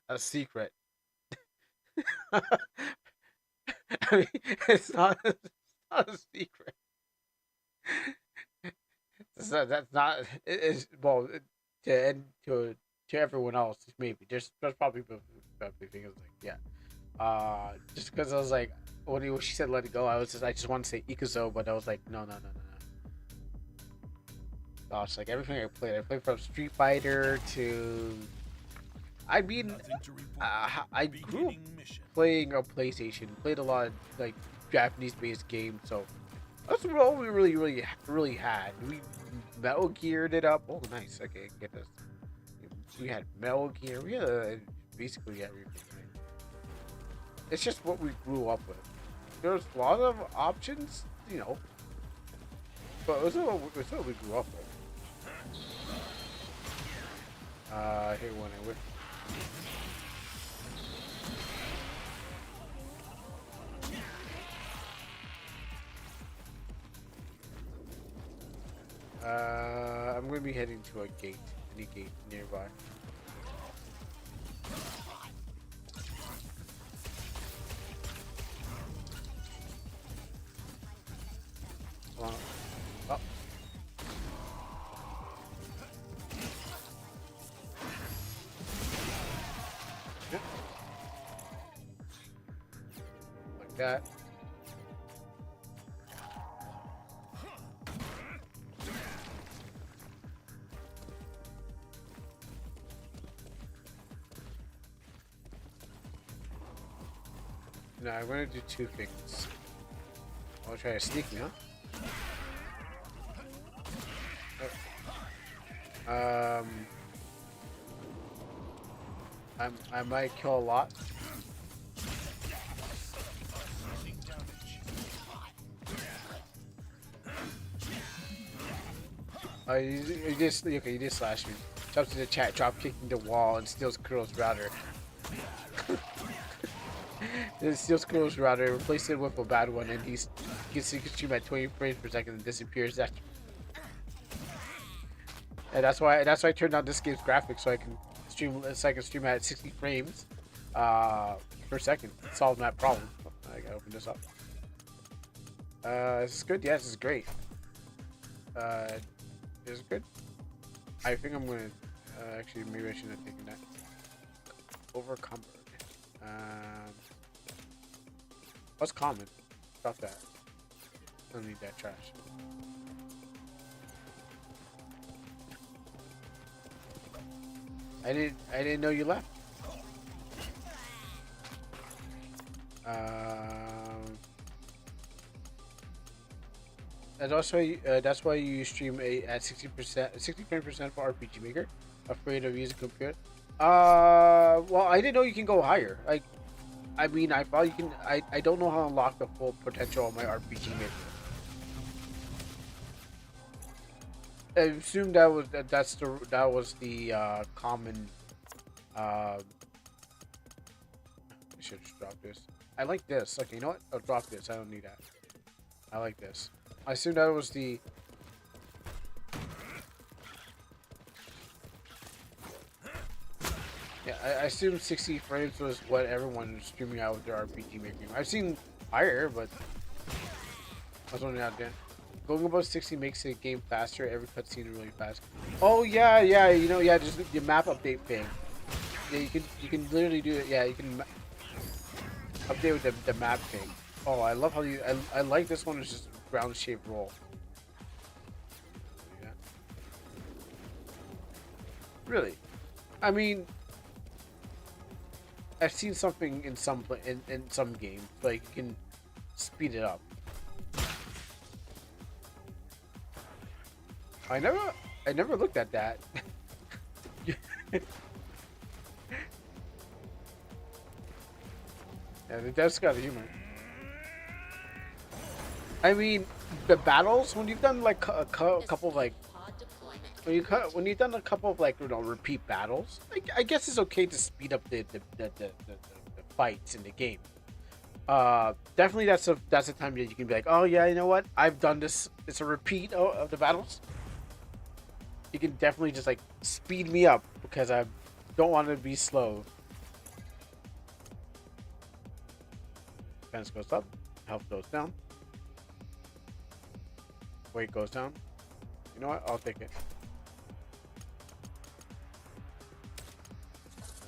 Speaker 18: a secret. I mean, it's not a secret. That's not. It's well to everyone else. Maybe there's probably things like just because I was like when she said let it go, I just wanted to say Ikuzo, but I was like no. Gosh, like everything I played from Street Fighter to. I mean, I grew up playing a PlayStation, played a lot of like Japanese-based games, so that's all we really had. We Metal Geared it up. Oh, nice. Okay, get this. We had Metal Gear. We had basically everything. Right? It's just what we grew up with. There's a lot of options, you know, but it's what we grew up with. Here one I with. I'm gonna be heading to a gate, any gate nearby. Oh. Yep. Like that. Now I'm gonna do two things. I'll try to sneak me, huh? I might kill a lot. Oh, you just slashed me. Jumps in the chat, drop kicking the wall, and steals Kuro's router. Then steals Kuro's router, replaces it with a bad one, and he gets to stream at 20 frames per second and disappears after. And that's why I turned on this game's graphics so I can stream at 60 frames per second. Solve that problem. I gotta open this up. This is good. Yeah, this is great. This is good. I think I'm gonna actually maybe I shouldn't have taken that. Overcumbered. What's common? Stop that. I don't need that trash. I didn't know you left. That's why you stream at 60% for RPG Maker. Afraid of using computer. Well, I didn't know you can go higher. Like, I mean, I thought you can. I don't know how to unlock the full potential of my RPG Maker. I assume that was the common. I should just drop this. I like this. Okay, you know what? I'll drop this. I don't need that. I like this. I assume that was the. Yeah, I assume 60 frames was what everyone was streaming out with their RPG making. I've seen higher, but I was only out there. Going above 60 makes the game faster. Every cutscene really fast. Oh yeah, yeah. You know, yeah. Just the map update thing. Yeah, you can literally do it. Yeah, you can update with the map thing. Oh, I love how you. I like this one. It's just round shaped roll. Yeah. Really, I mean, I've seen something in in some games like you can speed it up. I never looked at that. Yeah, the dev's got humor. I mean, the battles when you've done like a couple of like when you've done a couple of like repeat battles, I guess it's okay to speed up the fights in the game. Definitely that's a time that you can be like, oh yeah, you know what? I've done this. It's a repeat of the battles. You can definitely just like speed me up because I don't want to be slow. Defense goes up, health goes down, weight goes down. You know what? I'll take it.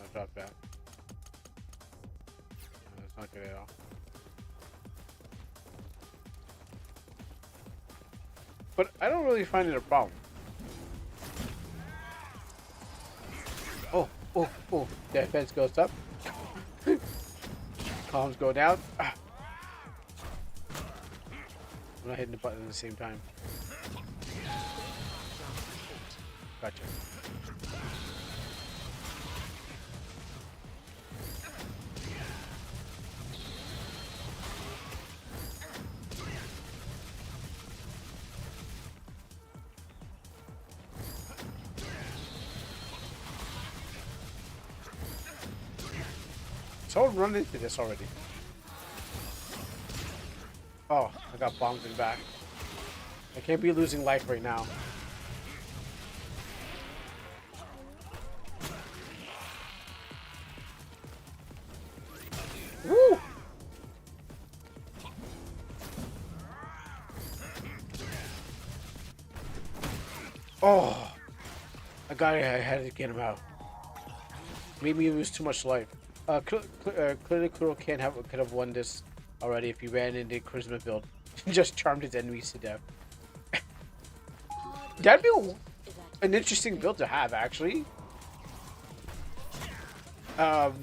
Speaker 18: I'll drop that. No, that's not good at all. But I don't really find it a problem. Oh, defense goes up. Columns go down. Ah. I'm not hitting the button at the same time. Gotcha. Someone run into this already. Oh, I got bombed in back. I can't be losing life right now. Woo! Oh, I had to get him out. Made me lose too much life. Clearly Kuro could have won this already if he ran into Charisma build. Just charmed his enemies to death. That'd be an interesting build to have, actually.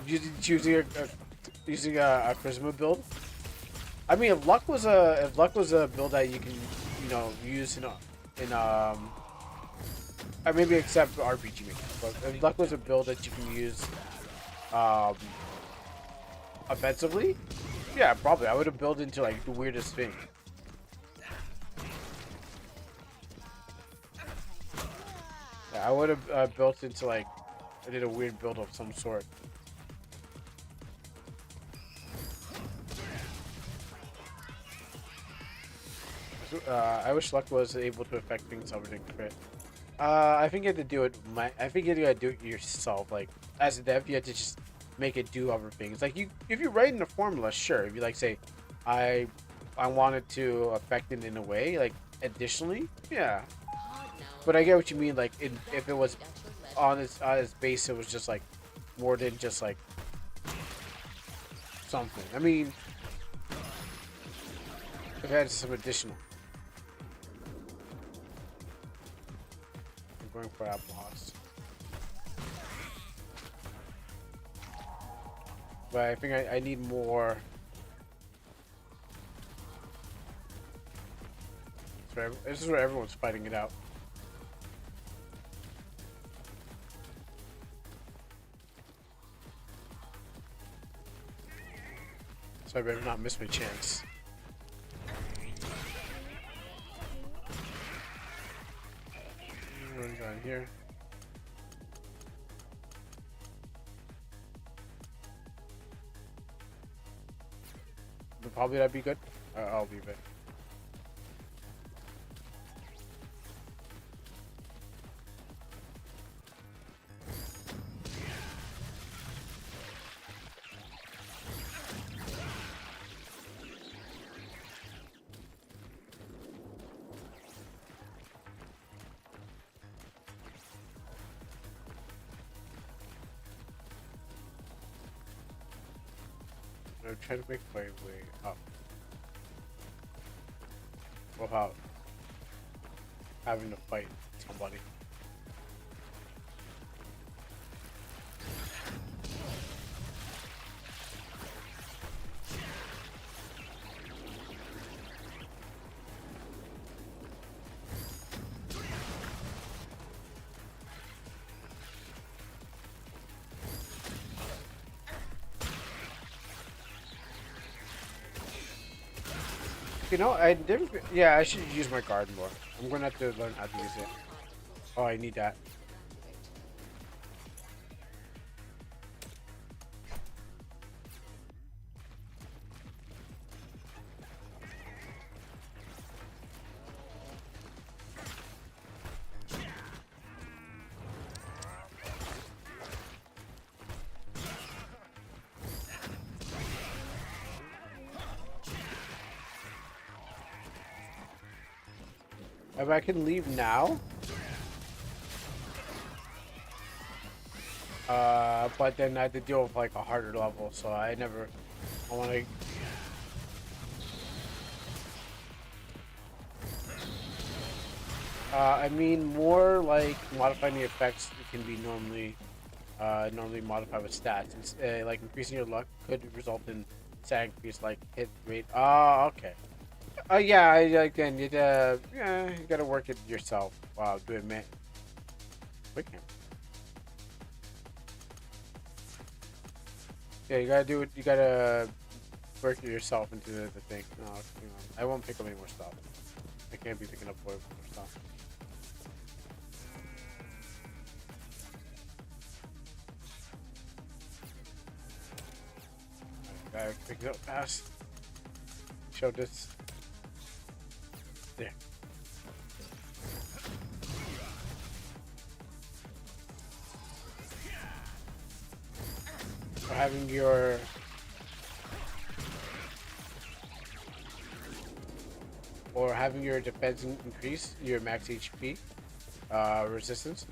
Speaker 18: Using a Charisma build. I mean, if luck was a build that you can use maybe except RPG making, but if luck was a build that you can use offensively, yeah, probably I would have built into like the weirdest thing. Yeah, I would have built into like I did a weird build of some sort. I wish luck was able to affect things other than crit. I think you have to do it. I think you gotta do it yourself. Like as a dev, you have to just make it do other things. Like if you write in a formula, sure. If you like say, I wanted to affect it in a way, like additionally, yeah. But I get what you mean. Like if it was on its base, it was just like more than just like something. I mean, it had some additional. I'm going for Apple House. But I think I need more. This is where everyone's fighting it out. So I better not miss my chance. What do we got here? But probably that'd be good. I'll leave it. I'm trying to make my way up without having to fight somebody. You know, I didn't. Yeah, I should use my guard more. I'm gonna have to learn how to use it. Oh, I need that. If I can leave now, but then I have to deal with like a harder level, so I want to. I mean, more like modifying the effects that can be normally modified with stats. It's, like increasing your luck could result in stat increase, like hit rate. Oh, okay. Yeah, again, you gotta work it yourself. Wow, do admit. Quick him. Yeah, you gotta do it. You gotta work it yourself into the thing. No, I won't pick up any more stuff. I can't be picking up more stuff. I gotta pick it up fast. Show this. There. So having your defense increase, your max HP, resistance.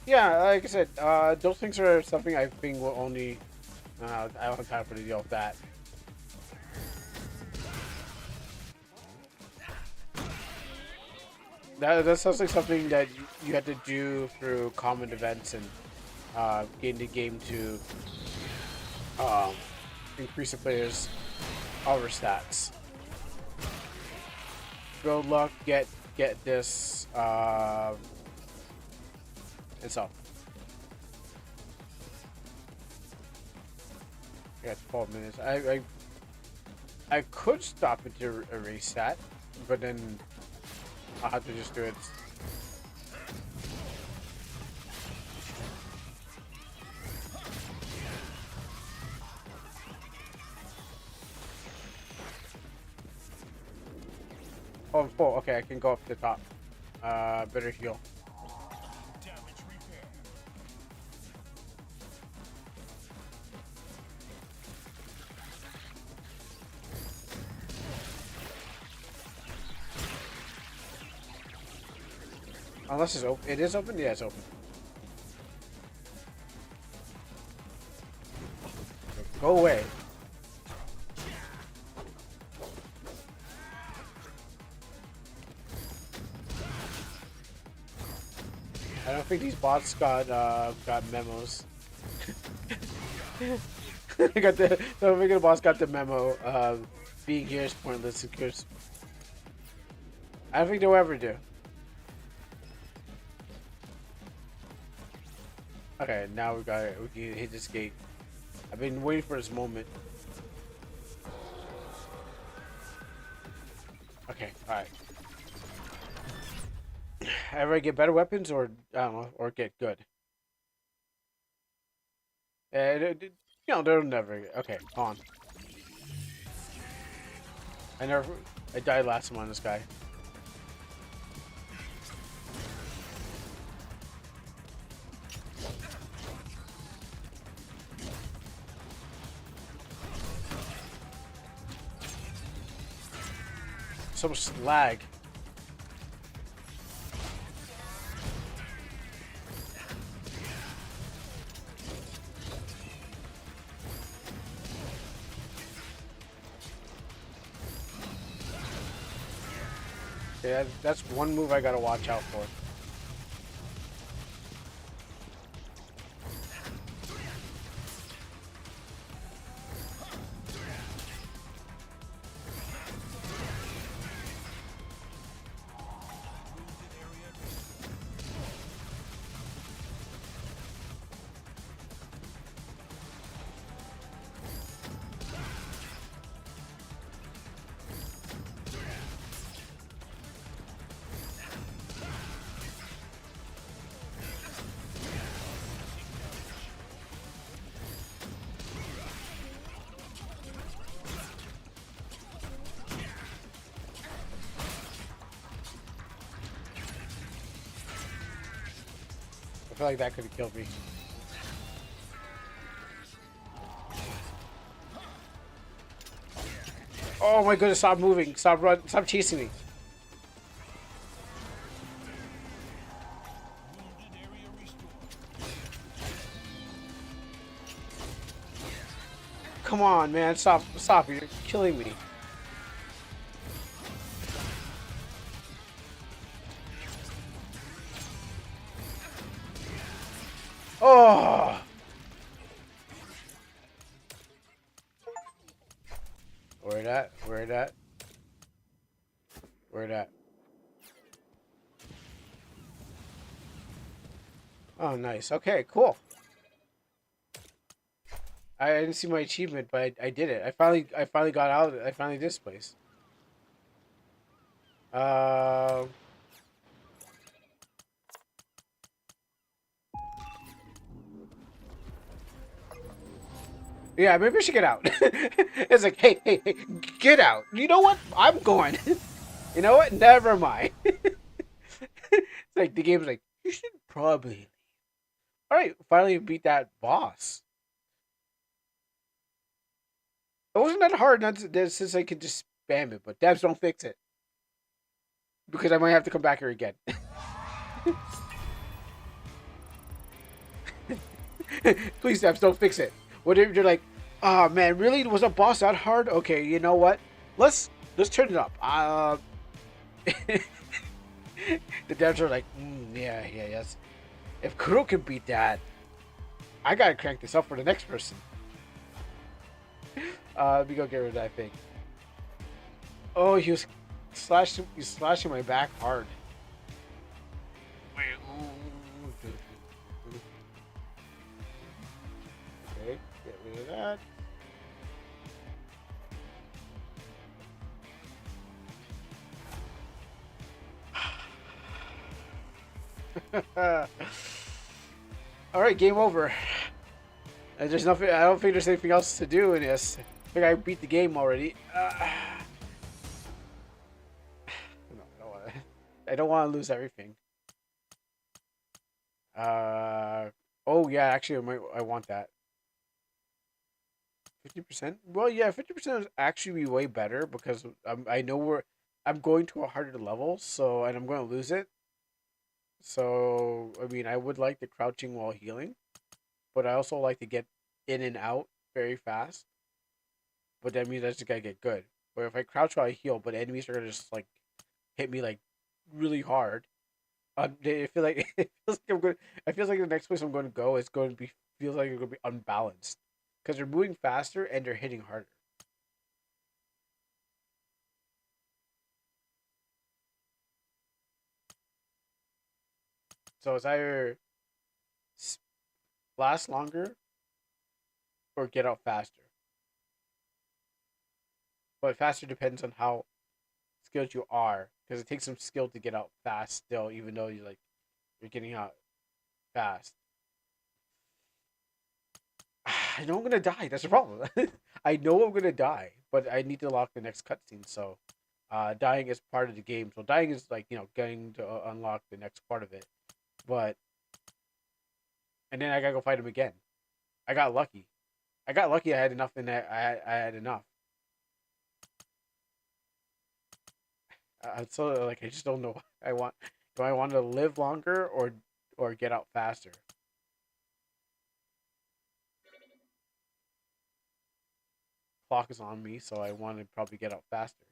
Speaker 18: Yeah, like I said, those things are something I think will only. I don't have time for the deal with that. That sounds like something that you have to do through common events and gain the game to increase the player's power stats. Good luck, get this, and so. Yeah, 12 minutes. I could stop it to erase that, but then I'll have to just do it. Oh, I'm full. Okay, I can go up to the top. Better heal. Unless it's open. It is open? Yeah, it's open. Go away. I don't think these bots got memos. I don't think the bots got the memo. Being here is pointless because I don't think they'll ever do. Okay, now we got it. We can hit this gate. I've been waiting for this moment. Okay, alright. Ever get better weapons or, I don't know, or get good? You know, they'll never get. Okay, hold on. I died last time on this guy. So much lag. Yeah, that's one move I gotta watch out for. I feel like that could have killed me. Oh my goodness, stop moving. Stop running. Stop chasing me. Come on, man. Stop. Stop. You're killing me. Oh. Where that? Where that? Where that? Oh, nice. Okay, cool. I didn't see my achievement, but I did it. I finally got out. I finally did this place. Yeah, maybe I should get out. It's like, hey, hey, hey, get out. You know what? I'm going. You know what? Never mind. It's like the game's like, you should probably. All right, finally beat that boss. It wasn't that hard, not since I could just spam it, but devs don't fix it because I might have to come back here again. Please, devs, don't fix it. What if you're like, oh man, really? Was a boss that hard? Okay, you know what? Let's turn it up. The devs are like, yeah, yes. If Kuro can beat that, I gotta crank this up for the next person. Let me go get rid of that thing. Oh, he's slashing my back hard. Okay, get rid of that. All right, game over. There's nothing. I don't think there's anything else to do in this. I think I beat the game already. No, I don't want to lose everything. Oh yeah, actually, I want that. 50%. Well, yeah, 50% is actually way better because I know I'm going to a harder level, so and I'm going to lose it. So I mean, I would like the crouching while healing, but I also like to get in and out very fast. But that means I just gotta get good. But if I crouch while I heal, but enemies are gonna just like hit me like really hard, I feel like it feels like I'm going. I feel like the next place I'm going to go is going to be feels like it's going to be unbalanced because they're moving faster and they're hitting harder. So it's either last longer or get out faster. But faster depends on how skilled you are because it takes some skill to get out fast still, even though you're getting out fast. I know I'm gonna die. That's the problem. I know I'm gonna die, but I need to lock the next cutscene. So, dying is part of the game. So dying is like getting to unlock the next part of it. But and then I gotta go fight him again. I got lucky. I got lucky. I had enough, and I had enough. So like I just don't know. What I want. Do I want to live longer or get out faster? Clock is on me, so I want to probably get out faster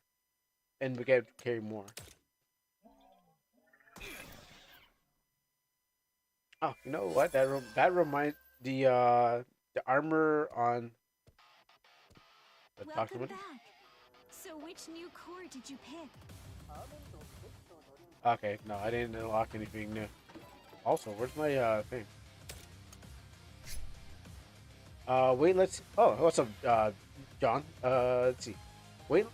Speaker 18: and we get carry more. Oh, you know what? That reminds the armor on the
Speaker 15: Welcome
Speaker 18: document.
Speaker 15: back. So which new core did you pick?
Speaker 18: Okay, no, I didn't unlock anything new. Also, where's my thing? Wait, let's. Oh, what's up, John? Let's see. Wait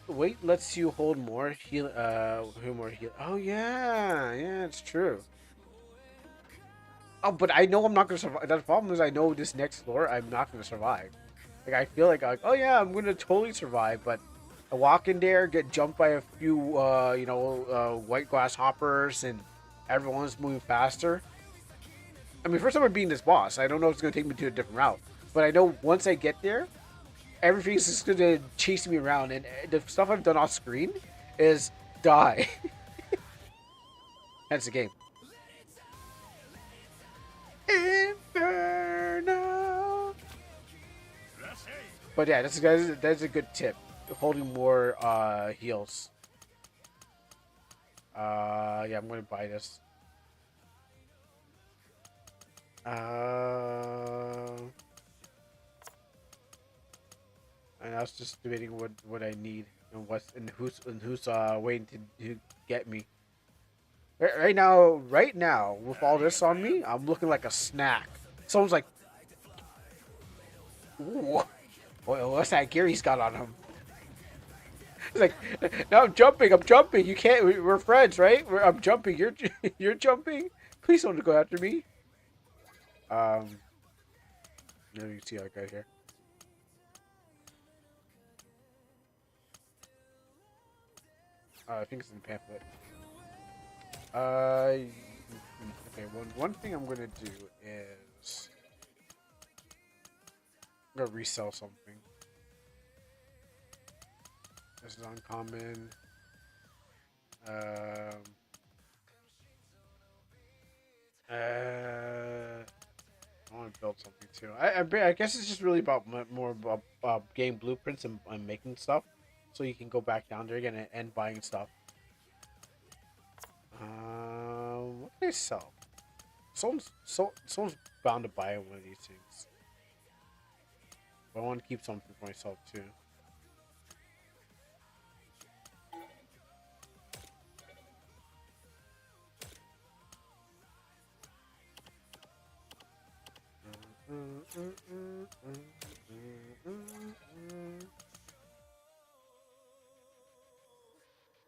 Speaker 18: lets you hold more heal. More heal. Oh yeah, yeah, it's true. Oh, but I know I'm not gonna survive. The problem is I know this next floor I'm not gonna survive. Like I feel like oh yeah, I'm gonna totally survive, but I walk in there, get jumped by a few white grasshoppers, and everyone's moving faster. I mean, first time I'm beating this boss, I don't know if it's gonna take me to a different route, but I know once I get there, everything's just gonna chase me around, and the stuff I've done off screen is die. That's the game. Inferno. But yeah, that's a good tip. Holding more heals. Yeah, I'm gonna buy this. And I was just debating what I need and who's waiting to get me. Right now, with all this on me, I'm looking like a snack. Someone's like, "Ooh, what's that gear he's got on him?" It's like, "No, I'm jumping. I'm jumping. You can't. We're friends, right? I'm jumping. You're jumping. Please don't go after me." Let me see how I got here. I think it's in the pamphlet. Okay. One thing I'm gonna do is I'm gonna resell something. This is uncommon. I want to build something too. I guess it's just really about more about getting blueprints and making stuff, so you can go back down there again and buying stuff. What can I sell? Someone's bound to buy one of these things. But I want to keep something for myself too.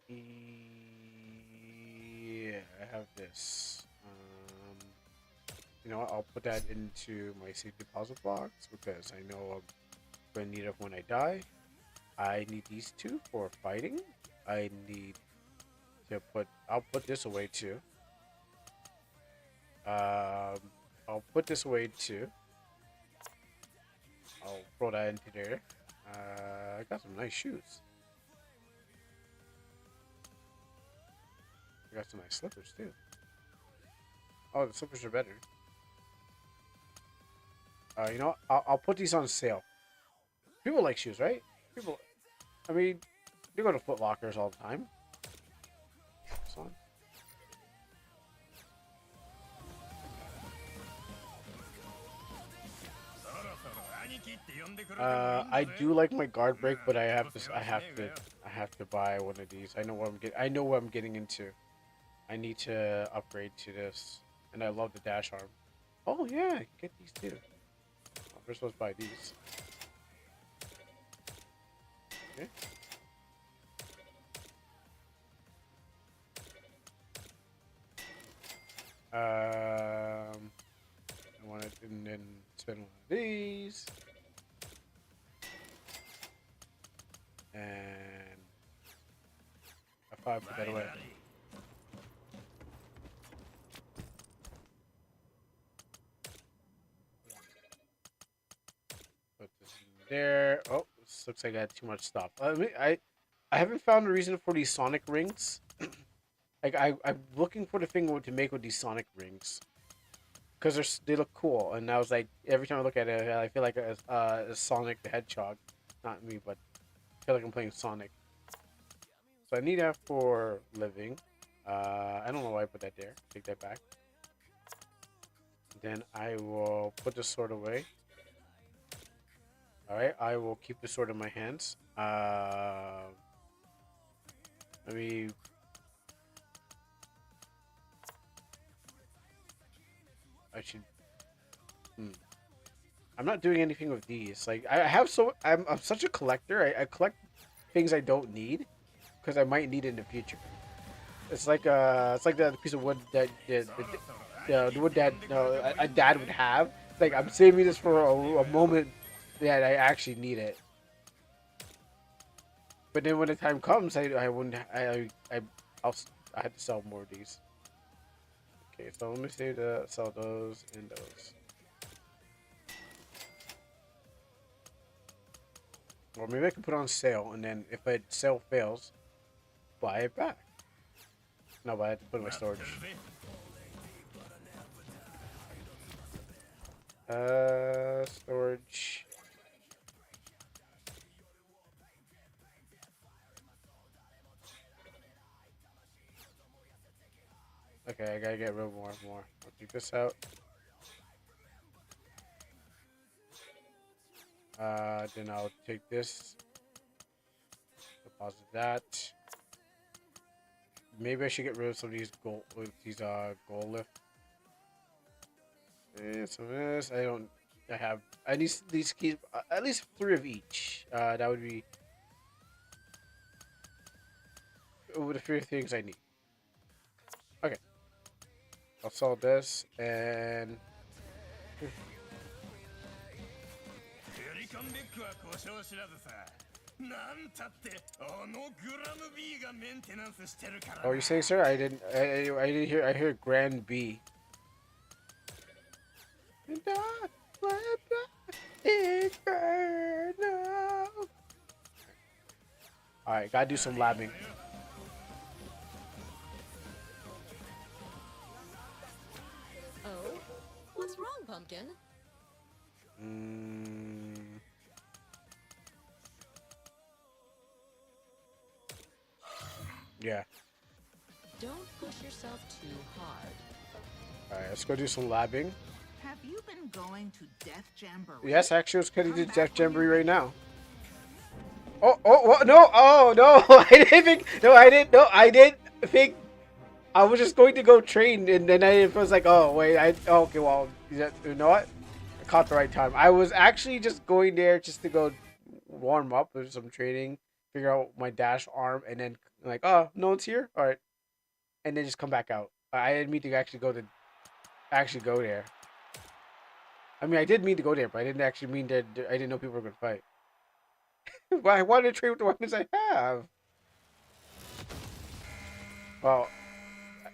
Speaker 18: Yeah, I have this. You know what? I'll put that into my safe deposit box because I know I'm gonna need it when I die. I need these two for fighting. I need to put. I'll put this away too. I'll put this away too. I'll throw that into there. I got some nice shoes. I got some nice slippers too. Oh, the slippers are better. You know what? I'll put these on sale. People like shoes, right? People. I mean, you go to Foot Lockers all the time. Son. I do like my guard break, but I have to buy one of these. I know what I'm getting into. I need to upgrade to this, and I love the dash arm. Oh yeah, get these too. We're supposed to buy these. Okay. I want to and then spend one of these. And a 5 for that away. Put this in there. Oh, this looks like I had too much stuff. I haven't found a reason for these Sonic rings. Like I'm looking for the thing to make with these Sonic rings, because they look cool. And I was like, every time I look at it, I feel like a Sonic the Hedgehog. Not me, but I feel like I'm playing Sonic. So I need that for living. I don't know why I put that there. Take that back. Then I will put the sword away. Alright, I will keep the sword in my hands. Let me... I should... I'm not doing anything with these. Like, I have so... I'm such a collector. I collect things I don't need because I might need it in the future. It's like the piece of wood that the wood that a dad would have. Like, I'm saving this for a moment that I actually need it. But then when the time comes, I wouldn't. I had to sell more of these. Okay, so let me sell those and those. Or maybe I can put it on sale, and then if a sale fails, buy it back. No, but I have to put it in my storage. Storage. Okay, I gotta get rid of more. I'll take this out. Then I'll take this. Deposit that. Maybe I should get rid of some of these gold lift. And some of this. I need these keys, at least 3 of each. That would be the 3 things I need. Okay. I'll sell this and oh, you're saying, sir? I didn't hear. I heard Grand B. Alright, gotta do some labbing.
Speaker 16: Oh, what's wrong, Pumpkin?
Speaker 18: Yeah.
Speaker 16: Don't push yourself too hard.
Speaker 18: Alright, let's go do some labbing.
Speaker 14: Have you been going to Death Jamboree?
Speaker 18: Yes, actually, I was going to do Death Jamboree right now. Oh, what? No, oh, no, I didn't think, no, I didn't think, I was just going to go train, and then I was like, oh, wait, okay, well, you know what? I caught the right time. I was actually just going there just to go warm up with some training, figure out my dash arm, and then, like, oh, no one's here? All right. And then just come back out. I didn't mean to actually go there. I mean, I did mean to go there, but I didn't actually mean that. I didn't know people were gonna fight. Well, I wanted to trade with the weapons I have. Well,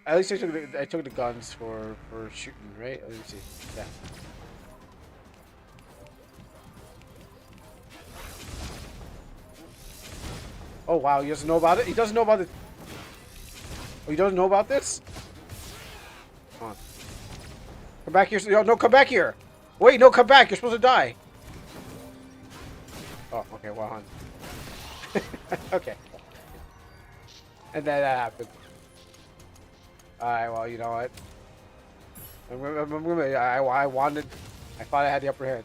Speaker 18: at least I took the guns for shooting, right? Let me see. Yeah. Oh wow, he doesn't know about it. He doesn't know about it. Oh, he doesn't know about this. Come on. Come back here. No, come back here. Wait, no, come back. You're supposed to die. Oh, okay, well, hon. Okay. And then that happened. Alright, well, you know what? I thought I had the upper hand.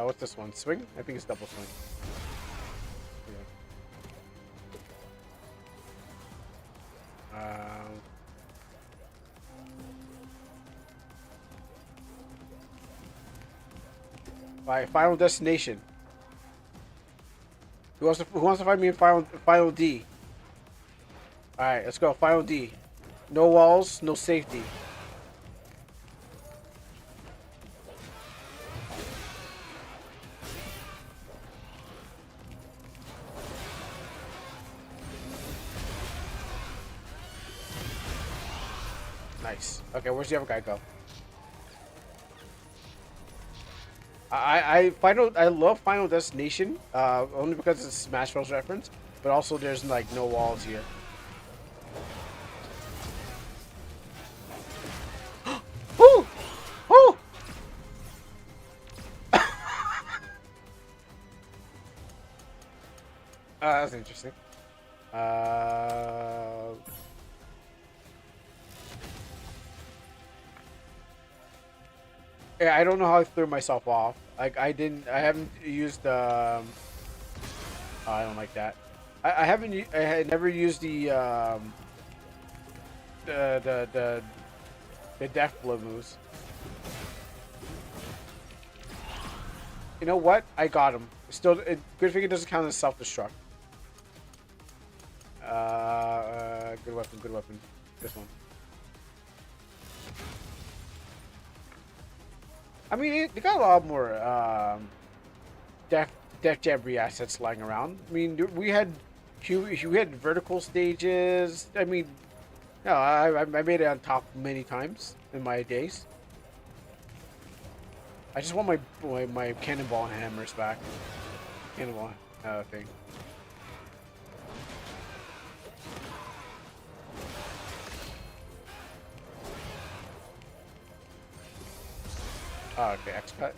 Speaker 18: What's this one? Swing? I think it's double swing. Yeah. Alright, Final Destination. Who wants to find me in Final D? Alright, let's go. Final D. No walls, no safety. Nice. Okay, where's the other guy go? I love Final Destination, only because it's a Smash Bros reference, but also there's like no walls here. Woo! Woo! That's interesting. I don't know how I threw myself off. Like I haven't used I don't like that. I haven't. I had never used the death blow moves. You know what? I got him. Still, good thing it doesn't count as self-destruct. Good weapon. Good weapon. This one. I mean, they got a lot more Death Jabbery assets lying around. I mean, we had vertical stages. I mean, no, I made it on top many times in my days. I just want my cannonball and hammers back. Cannonball thing. Oh, okay, X cut.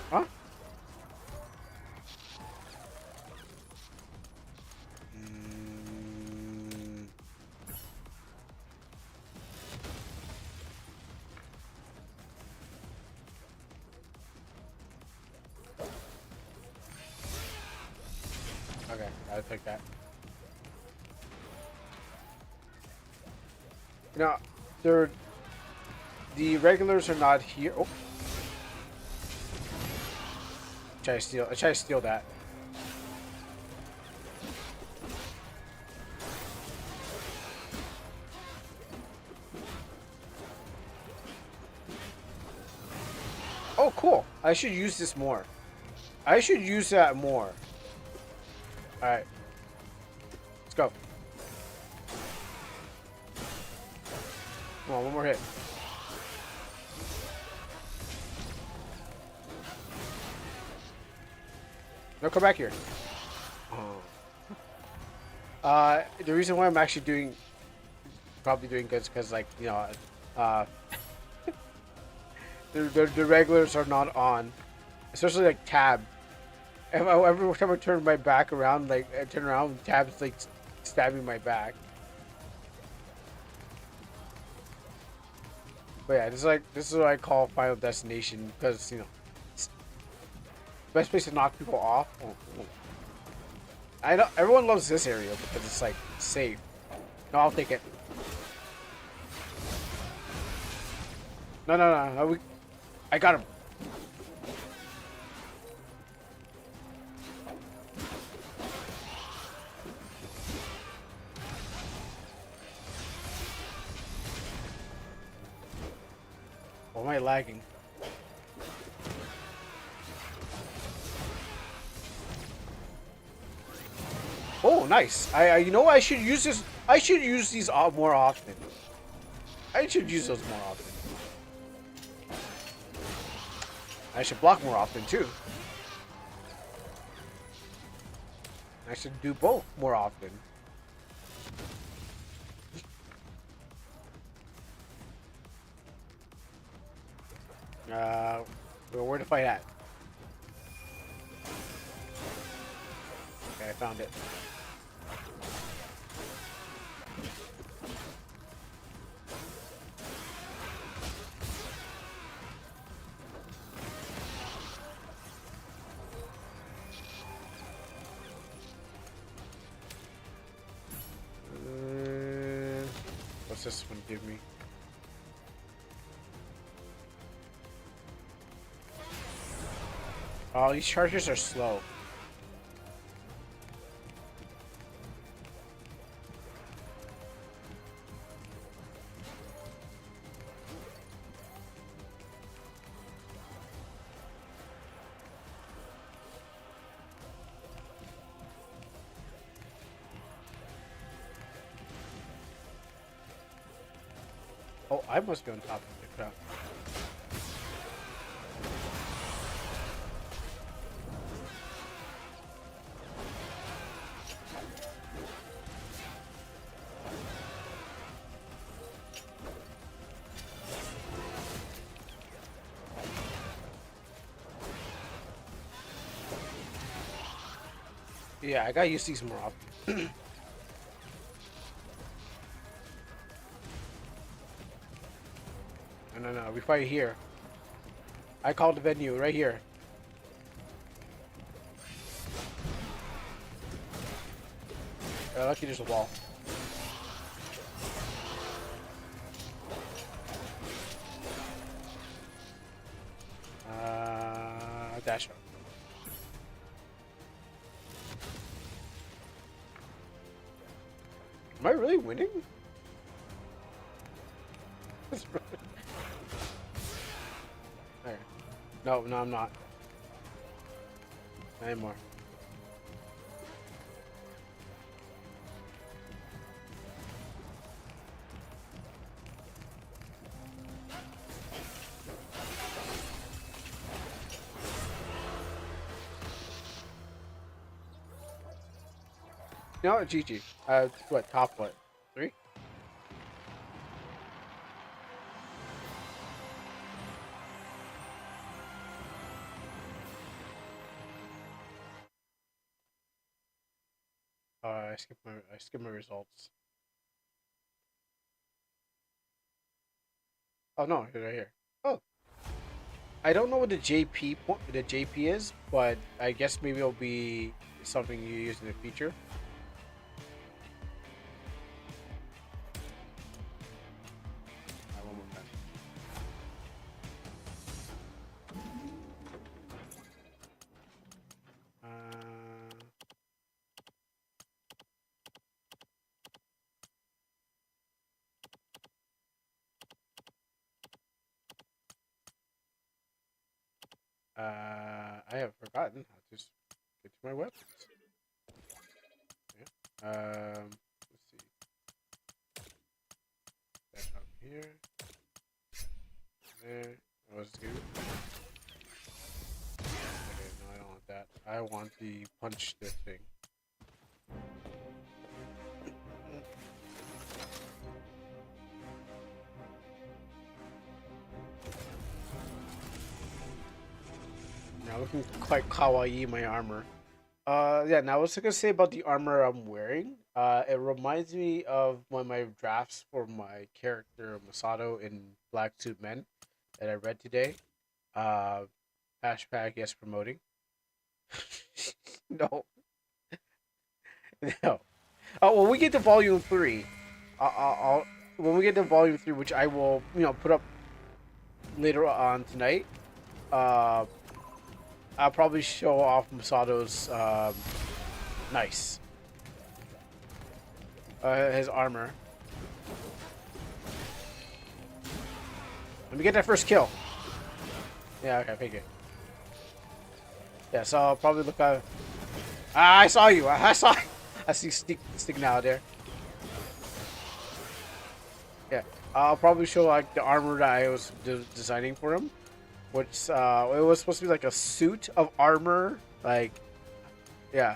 Speaker 18: Huh? Okay, I'll take that. Now, the regulars are not here. Oh. I try to steal that. Oh, cool. I should use this more. I should use that more. Alright. Let's go. Come on, one more hit. No, come back here. Oh. The reason why I'm actually probably doing good is because, like, you know, the regulars are not on. Especially, like, Tab. Every time I turn my back around, like, I turn around, Tab's, like, stabbing my back. But yeah, this is what I call Final Destination, because, you know, best place to knock people off. Oh. I know everyone loves this area because it's like safe. No, I'll take it. No. I got him. Why am I lagging? Oh, nice. You know what? I should use this. I should use these more often. I should use those more often. I should block more often too. I should do both more often. Where to fight at? Okay, I found it. What's this one give me? Oh, these chargers are slow. Oh, I must be on top of the crowd. Yeah, I gotta use these more often. No, we fight here. I called the venue right here. Lucky there's a wall. Dash up. Am I really winning? There. No, I'm not. Not anymore. No, GG. What, top what? 3? I skipped my results. Oh no, it's right here. Oh. I don't know what the JP is, but I guess maybe it'll be something you use in the future. One more time. I have forgotten how to just get to my weapons. Yeah. Let's see. That up here. There. Oh, is it good? Okay, no, I don't want that. I want the punch this thing. Now looking quite kawaii, my armor. Yeah, now what's I gonna say about the armor I'm wearing? It reminds me of one of my drafts for my character Masato in Black Suit Men that I read today. Hashtag yes promoting. No. No. Oh, when we get to volume 3, when we get to volume 3, which I will, put up later on tonight, I'll probably show off Masato's, nice. His armor. Let me get that first kill. Yeah, okay, take it. Yeah, so I'll probably look at... Ah, I saw you! I saw you! I see sticking out there. Yeah, I'll probably show like the armor that I was designing for him. Which, it was supposed to be like a suit of armor. Like, yeah.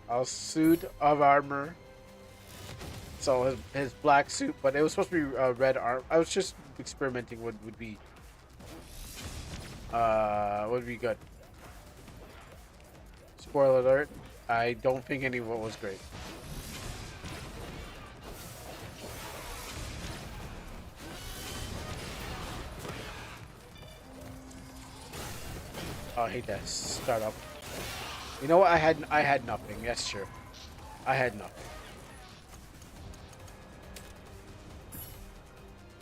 Speaker 18: A suit of armor. So his black suit, but it was supposed to be red armor. I was just experimenting what would be good. Spoiler alert, I don't think any of it was great. Oh, I hate that startup. You know what? I had nothing. That's true. I had nothing.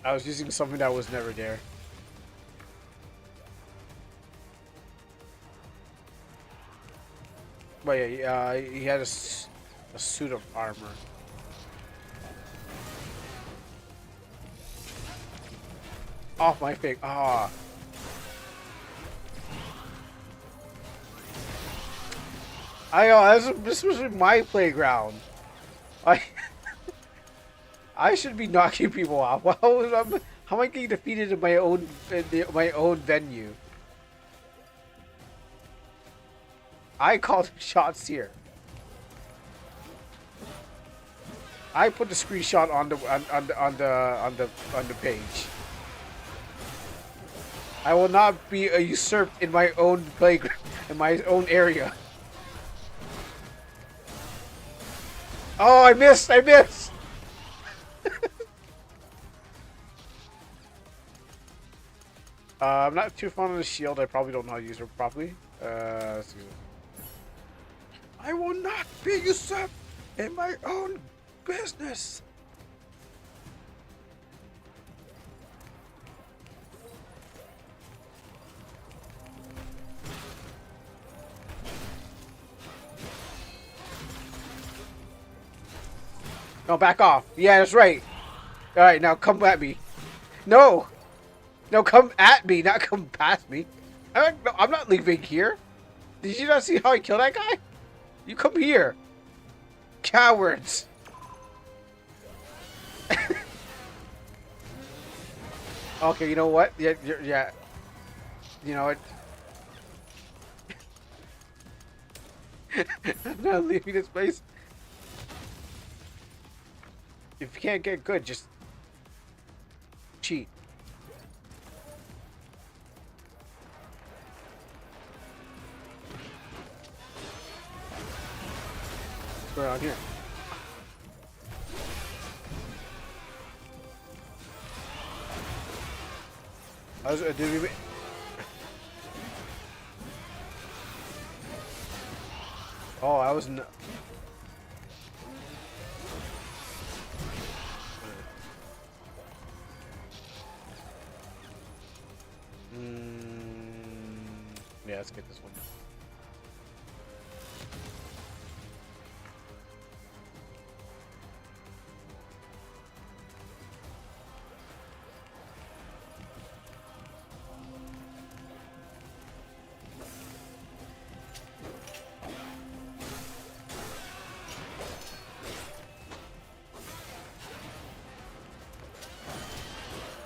Speaker 18: I was using something that was never there. But yeah, he had a suit of armor. Off my face. Ah. This was my playground. I should be knocking people off. How am I getting defeated in my own venue? I called shots here. I put the screenshot on the page. I will not be usurped in my own playground, in my own area. Oh, I missed! I missed! I'm not too fond of the shield. I probably don't know how to use her properly. Let's use it. I will not be usurped in my own business. No, back off. Yeah, that's right. All right, now come at me. No, no, come at me, not come past me. I'm not leaving here. Did you not see how I killed that guy? You come here, cowards. Okay, you know what? Yeah, yeah. You know what? I'm not leaving this place. If you can't get good, just cheat. What's going on here? Did we... Oh, I was no... Yeah, let's get this one.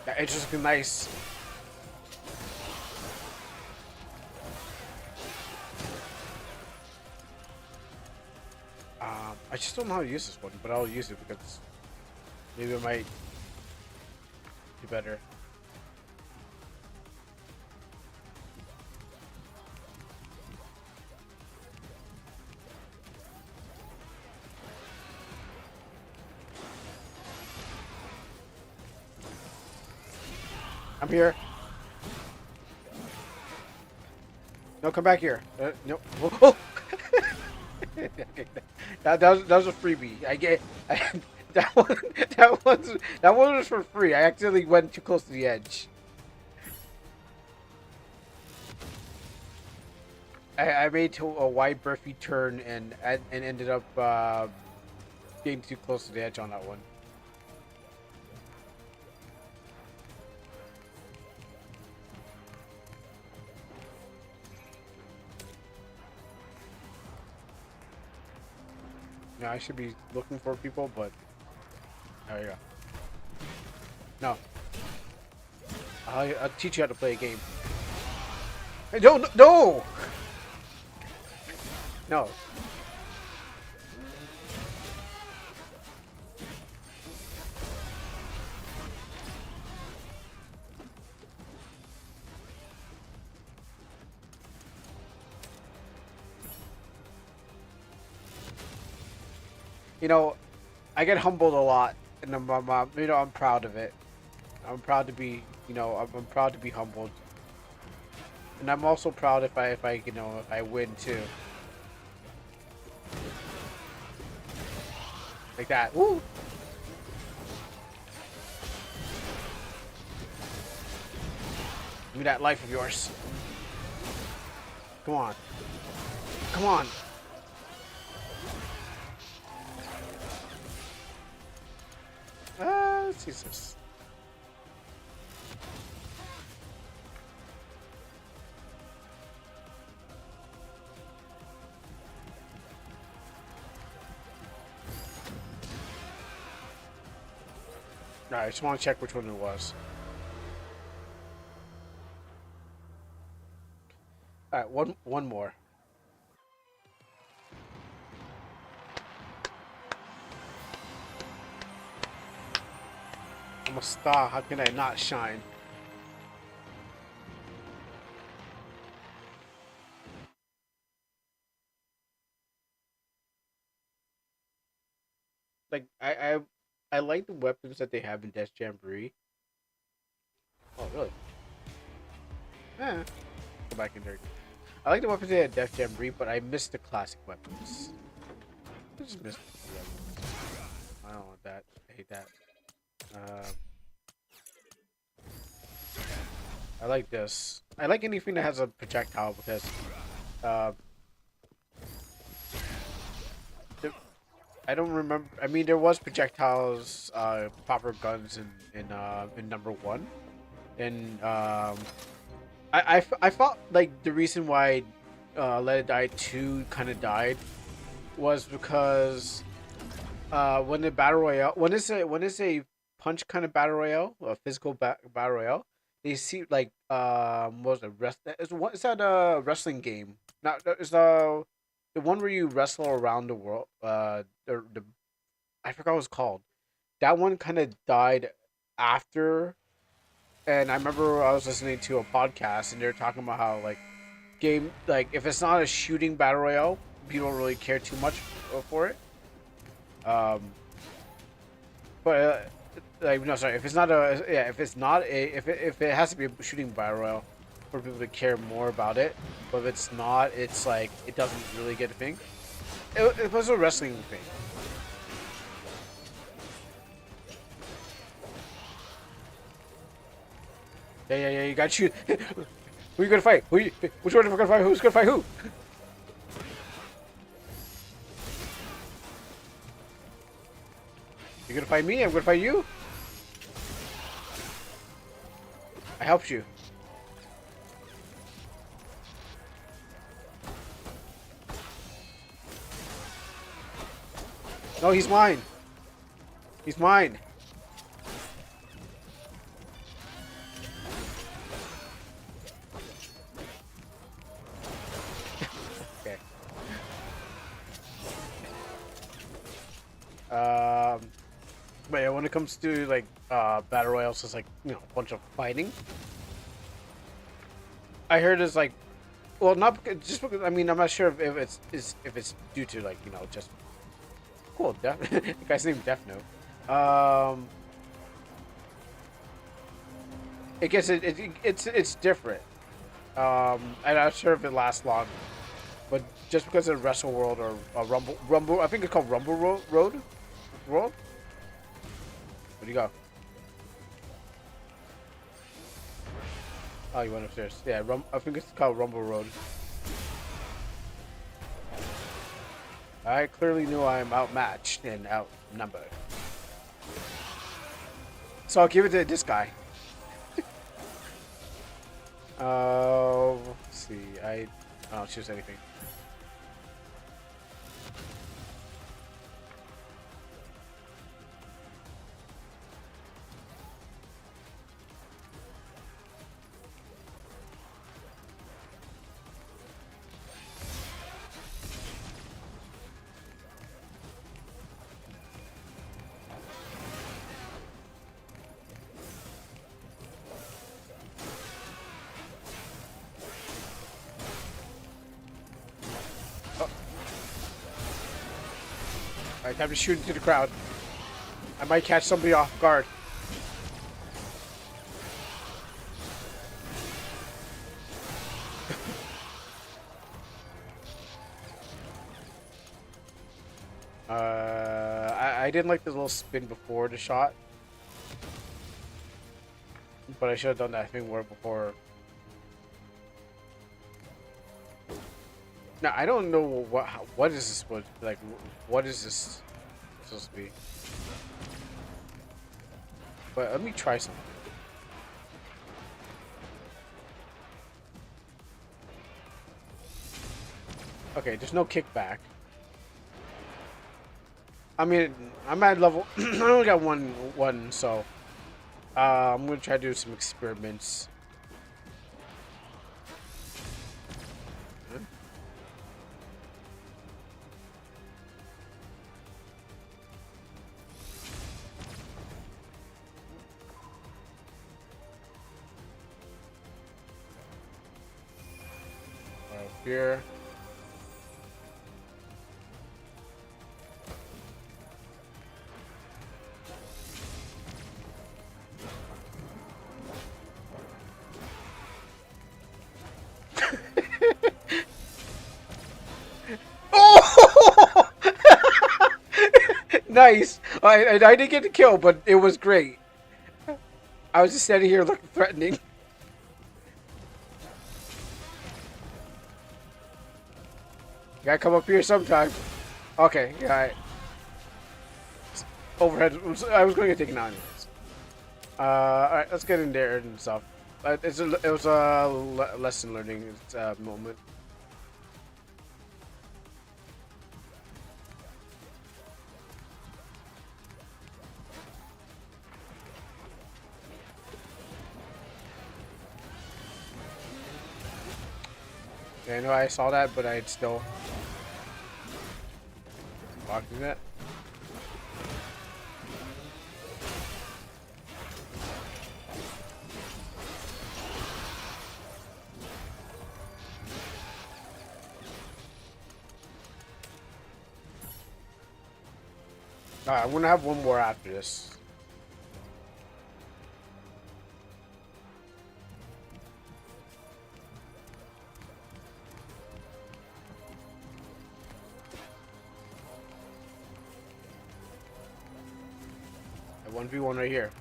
Speaker 18: Yeah, it's just nice. I just don't know how to use this one, but I'll use it because maybe it might be better. I'm here. No, come back here. No. Oh! Okay, that was a freebie. I get that one. That one was for free. I accidentally went too close to the edge. I made a wide berthy turn and ended up getting too close to the edge on that one. Yeah, I should be looking for people, but there you go. No, I'll teach you how to play a game. Hey, no, no, no. You know, I get humbled a lot, and I'm proud of it. I'm proud to be, I'm proud to be humbled, and I'm also proud if I if I win too. Like that. Woo! Give me that life of yours. Come on. Come on. Let's use this. Alright, I just want to check which one it was. Alright, one more. I'm a star, how can I not shine? like I like the weapons that they have in Death Jamboree. Oh really? Go back in there. I like the weapons they had in Death Jamboree, but I miss the classic weapons. I just miss the weapons. I don't want that. I hate that. I like this. I like anything that has a projectile because I don't remember. I mean, there was projectiles, proper guns in number one, and I thought like the reason why Let It Die 2 kind of died was because when the battle royale when it's a punch kind of battle royale, a physical battle royale, they see like what was it is that a wrestling game? Not is the one where you wrestle around the world. The I forgot what it's called. That one kind of died after, and I remember I was listening to a podcast and they were talking about how like if it's not a shooting battle royale, people don't really care too much for it. Um, but like no, sorry, if it's not a yeah, if it's not a if it has to be a shooting battle royale for people to care more about it. But if it's not, it's like it doesn't really get a thing. It was a wrestling thing. Yeah, you gotta shoot. Who you gonna fight? Which one are we gonna fight? Who's gonna fight who? You're gonna fight me? I'm gonna fight you? I helped you. No, he's mine. He's mine. Okay. But yeah, when it comes to like battle royales, it's like a bunch of fighting. I heard it's like, well, not because, just because. I mean, I'm not sure if it's due to like just cool. Death. The guy's named Death Note. I guess it's different. I'm not sure if it lasts long, but just because of Wrestle World or Rumble, I think it's called Rumble Road. World. Where'd you go? Oh, you went upstairs. Yeah, I think it's called Rumble Road. I clearly knew I'm outmatched and outnumbered. So I'll give it to this guy. Let's see. I don't choose anything. Alright, time to shoot into the crowd. I might catch somebody off guard. I didn't like the little spin before the shot. But I should have done that thing where before. Now I don't know what is this supposed to be like. What is this supposed to be? But let me try something. Okay, there's no kickback. I mean, I'm at level. I only got one, so I'm gonna try to do some experiments. Here. nice. I didn't get the kill, but it was great. I was just standing here looking threatening. You gotta come up here sometime. Okay, yeah. Overhead. I was going to take an eye. Alright, let's get in there and stuff. It was a lesson learning moment. Yeah, I know I saw that, but I'd still walk through that. Alright, I'm gonna have one more after this. A 1v1 right here.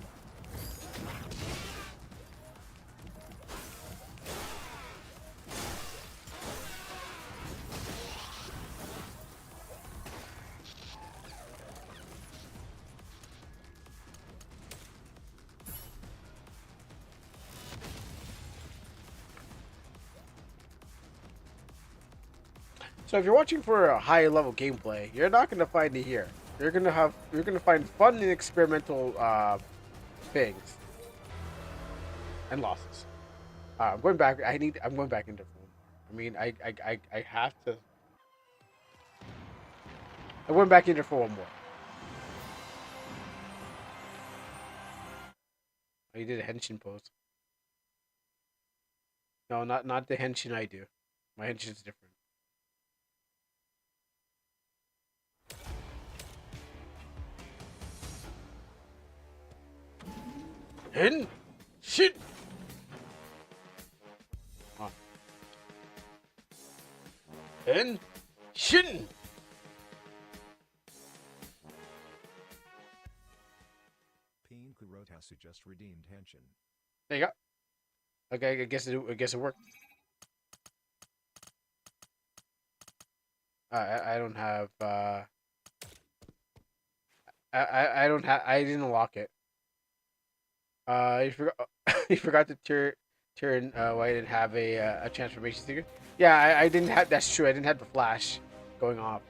Speaker 18: So if you're watching for a high level gameplay, you're not gonna find it here. You're gonna find fun and experimental things and losses. I'm going back. I'm going back into form. I mean, I have to. I went back into for one more. Oh, you did a henshin pose. No, not the henshin I do. My henshin's different. Shit. Shin.
Speaker 19: Peen Kurotasu just redeemed Henshin.
Speaker 18: There you go. Okay, I guess it worked. I don't have I don't have I didn't lock it. You forgot you forgot to turn why I didn't have a transformation sticker. Yeah, I didn't have. That's true. I didn't have the flash going off.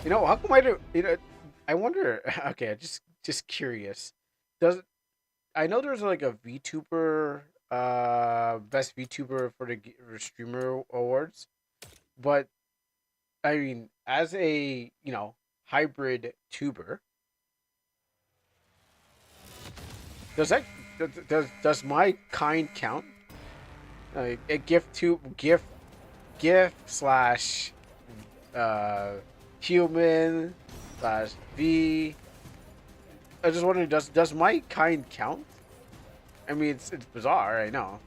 Speaker 18: You know, how come I do? You know, I wonder. Okay, just curious. Does I know there's like a VTuber, best VTuber for the streamer awards, but I mean, as a hybrid tuber, does my kind count? A gift slash human slash V. I just wondering, does my kind count? I mean, it's bizarre. I know.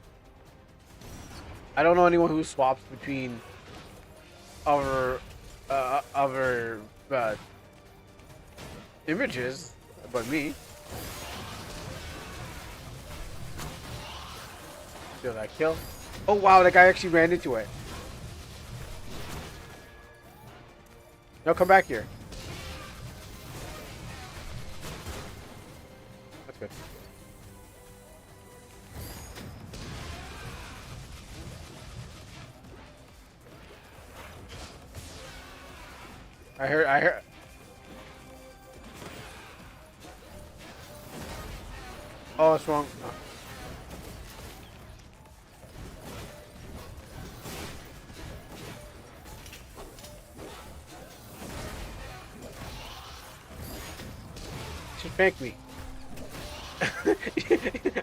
Speaker 18: I don't know anyone who swaps between other images, but me. Feel that kill? Oh wow, that guy actually ran into it. No, come back here. That's good. I heard. Oh, it's wrong. Oh. You should fake me.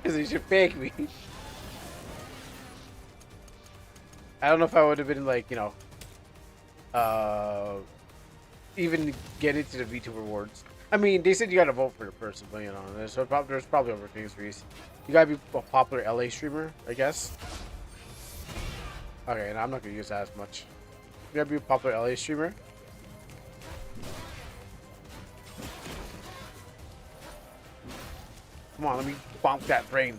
Speaker 18: You should fake me. I don't know if I would have been like, even get into the VTuber awards. I mean, they said you gotta vote for the person, but there's probably other things for you. You gotta be a popular LA streamer, I guess. Okay, and I'm not gonna use that as much. You gotta be a popular LA streamer. Come on, let me bonk that brain.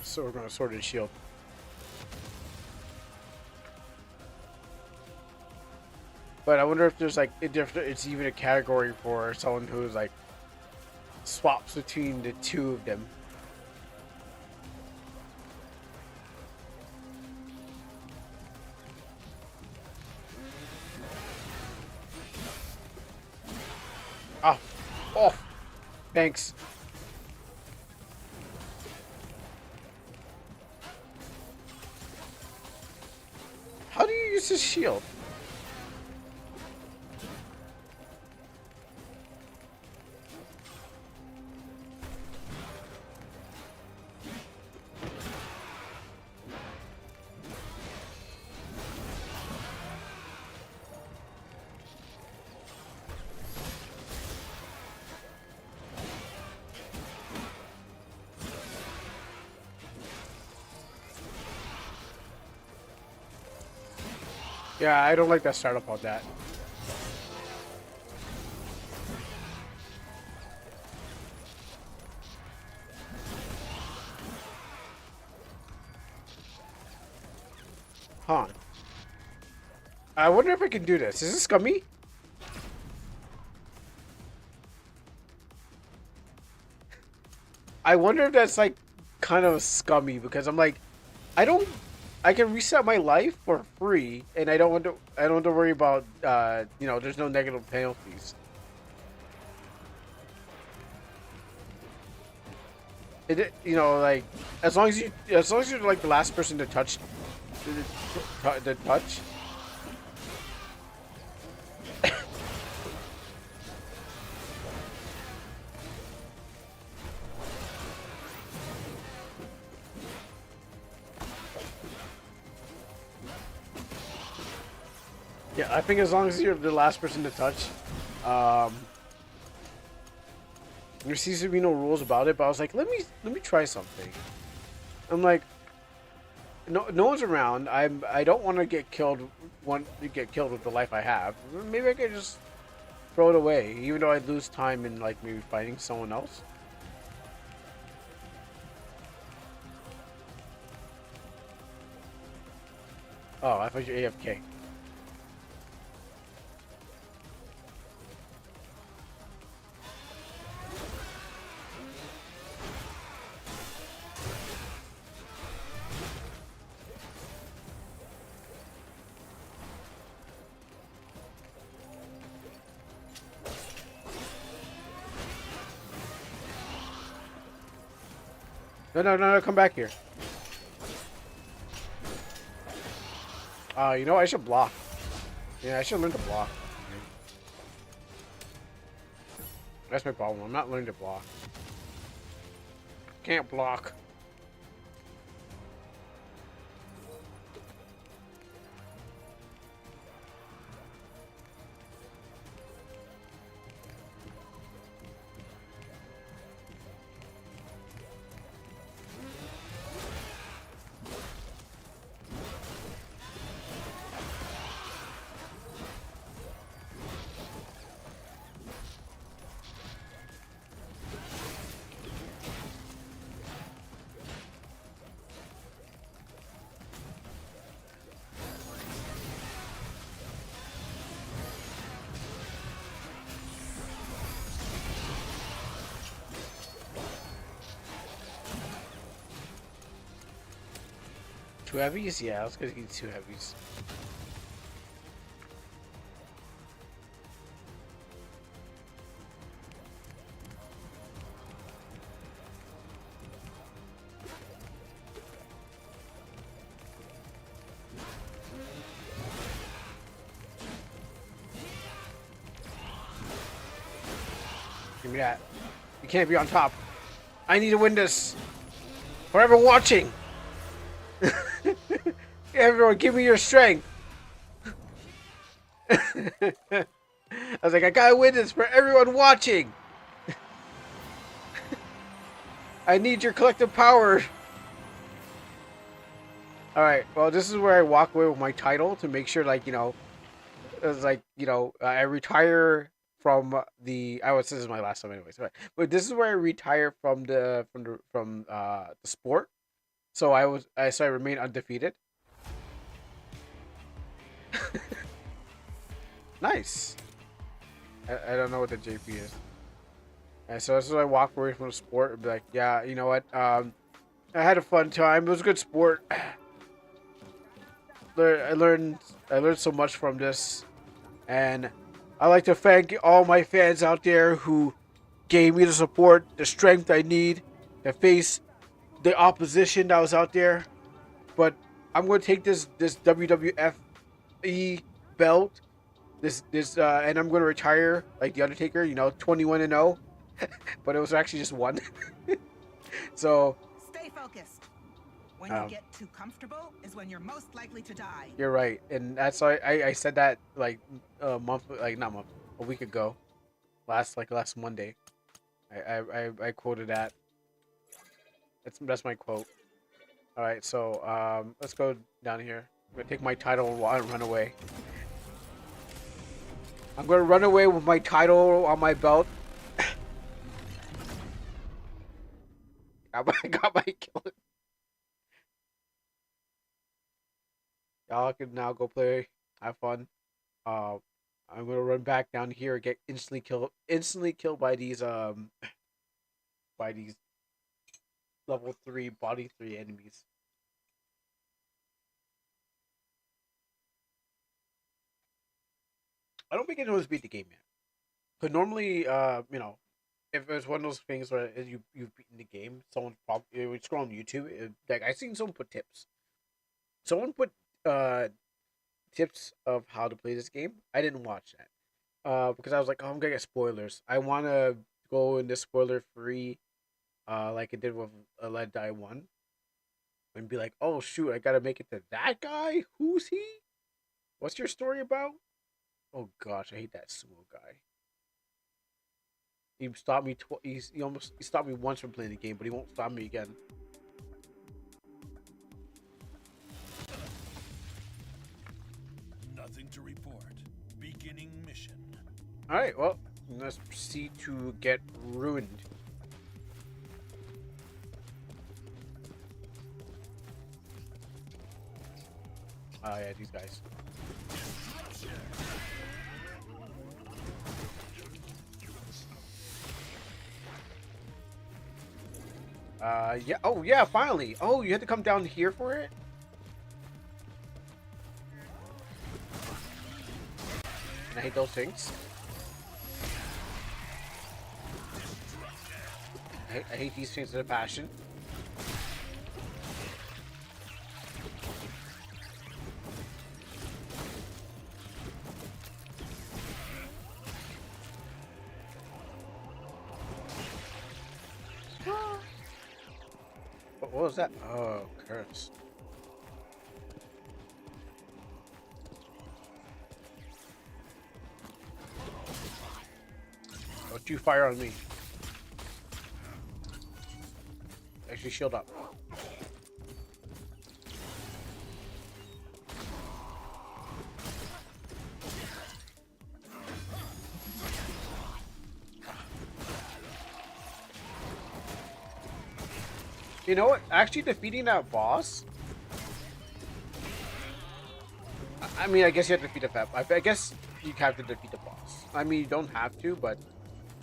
Speaker 18: So we're gonna Sword and Shield. But I wonder if there's like it's even a category for someone who's like swaps between the two of them. Ah, oh, thanks. How do you use this shield? Yeah, I don't like that startup on that. Huh. I wonder if I can do this. Is this scummy? I wonder if that's like kind of scummy because I'm like, I can reset my life for free, and I don't want to worry about you know, there's no negative penalties. You know, like as long as you're like the last person to touch the touch. Yeah, I think as long as you're the last person to touch, there seems to be no rules about it. But I was like, let me try something. I'm like, no one's around. I don't want to get killed. Get killed with the life I have. Maybe I could just throw it away, even though I'd lose time in like maybe fighting someone else. Oh, I thought you're AFK. No, come back here. You know, I should block. Yeah, I should learn to block. That's my problem. I'm not learning to block. Can't block. Two heavies? Yeah, I was gonna get two heavies. Give me that. You can't be on top. I need to win this. For everyone watching. Everyone, give me your strength. I was like, I gotta win this for everyone watching. I need your collective power. All right. Well, this is where I walk away with my title to make sure, like, it's like, I retire from the. I was This is my last time, anyways. Right. But this is where I retire from the sport. So I remain undefeated. Nice. I don't know what the JP is. And so this is why I walk away from the sport and be like, yeah, you know what? I had a fun time. It was a good sport. I learned so much from this, and I'd like to thank all my fans out there who gave me the support, the strength I need to face the opposition that was out there. But I'm going to take this WWFE belt, and I'm going to retire like the Undertaker. 21-0, but it was actually just one. So
Speaker 14: Stay focused. When you get too comfortable is when you're most likely to die.
Speaker 18: you're right, and that's why I said that like a week ago, last Monday. I quoted that. That's my quote. All right, so let's go down here. I'm gonna take my title and run away. I'm gonna run away with my title on my belt. I got my kill. Y'all can now go play, have fun. I'm gonna run back down here and get instantly killed by these level 3 body 3 enemies. I don't think anyone's beat the game yet. But normally, if it's one of those things where you've beaten the game, someone probably would scroll on YouTube. Like I seen someone put tips. Someone put tips of how to play this game. I didn't watch that because I was like, oh, I'm gonna get spoilers. I want to go into spoiler free, like I did with Let Die 1, and be like, oh shoot, I gotta make it to that guy. Who's he? What's your story about? Oh gosh, I hate that sumo guy. He stopped me. He stopped me once from playing the game, but he won't stop me again.
Speaker 20: Nothing to report. Beginning mission.
Speaker 18: All right, well, let's proceed to get ruined. Oh yeah, these guys. Yeah. Oh, yeah. Finally. Oh, you had to come down here for it. I hate those things. I hate these things with a passion. What was that? Oh, curse. Don't you fire on me. Actually, shield up. You know what? Actually defeating that boss... I mean, I guess you have to defeat the fat... I guess you have to defeat the boss. I mean, you don't have to, but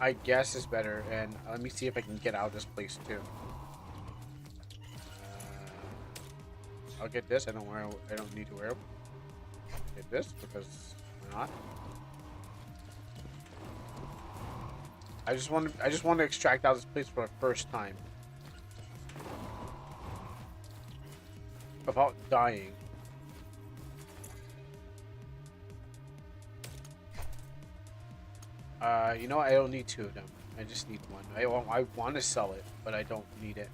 Speaker 18: I guess it's better. And let me see if I can get out of this place, too. I'll get this. I don't need to wear them. Get this, because why not? I just want to extract out of this place for the first time. Without dying. You know what? I don't need two of them. I just need one. I want to sell it, but I don't need it.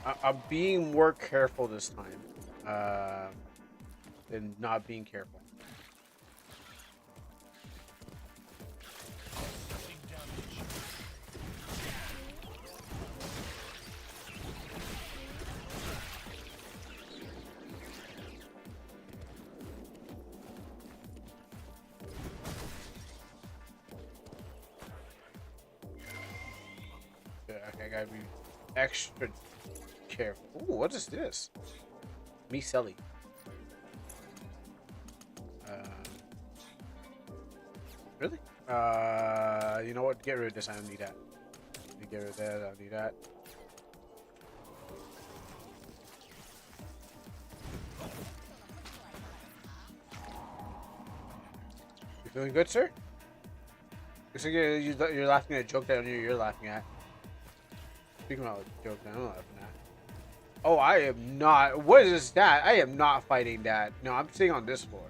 Speaker 18: I'm being more careful this time. Than not being careful. Okay, I gotta be extra careful. Ooh, what is this? Micelli. Really? You know what? Get rid of this. I don't need that. Get rid of that. I don't need that. You feeling good, sir? Looks like you're laughing at a joke that I knew you're laughing at. Speaking about a joke that I'm laughing at. Oh, I am not. What is that? I am not fighting that. No, I'm sitting on this floor.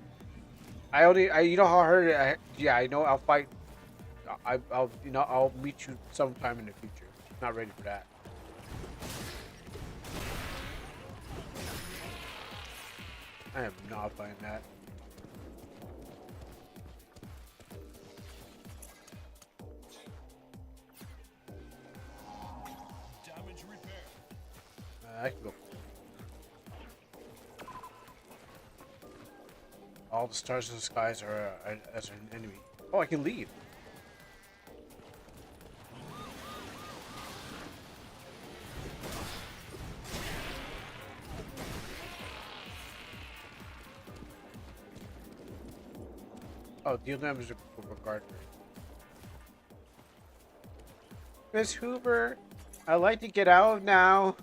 Speaker 18: You know how hard yeah, I know. I'll fight. I'll meet you sometime in the future. Not ready for that. I am not fighting that.
Speaker 20: Damage repair.
Speaker 18: I can go. All the stars in the skies are as an enemy. Oh, I can lead. Oh, deal damage to Gardner. Miss Hoover, I'd like to get out now.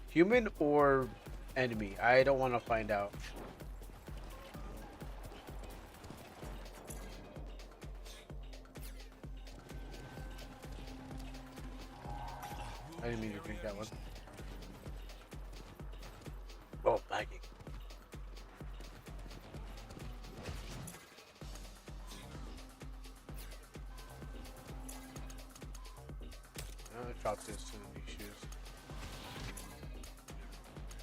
Speaker 18: Human or enemy? I don't want to find out. I didn't mean to drink that one. Oh, lagging. Drop this in these shoes.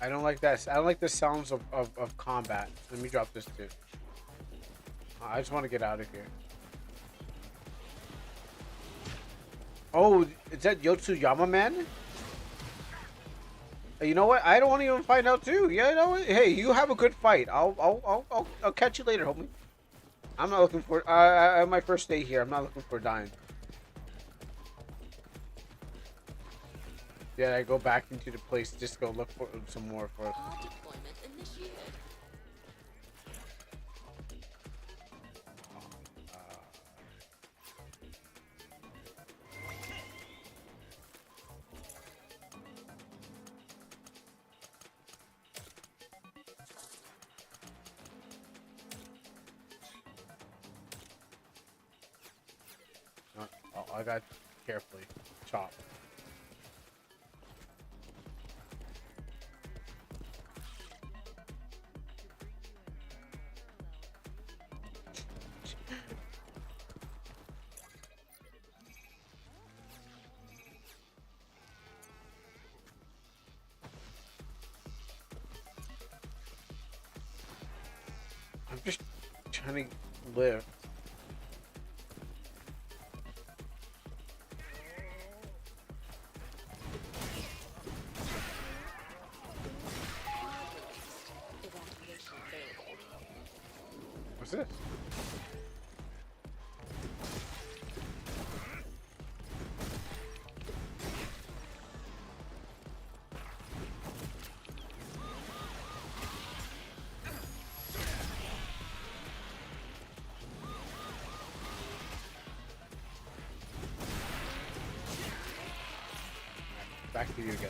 Speaker 18: I don't like that. I don't like the sounds of combat. Let me drop this too. I just want to get out of here. Oh, is that Yotsuyama man? You know what? I don't want to even find out too. Yeah, you know what? Hey, you have a good fight. I'll catch you later, homie. I'm not looking for. My first day here. I'm not looking for dying. Yeah, I go back into the place just to go look for some more for.
Speaker 16: Deployment initiated.
Speaker 18: I got carefully chop. I'm just trying to live. What's this? Back to you again.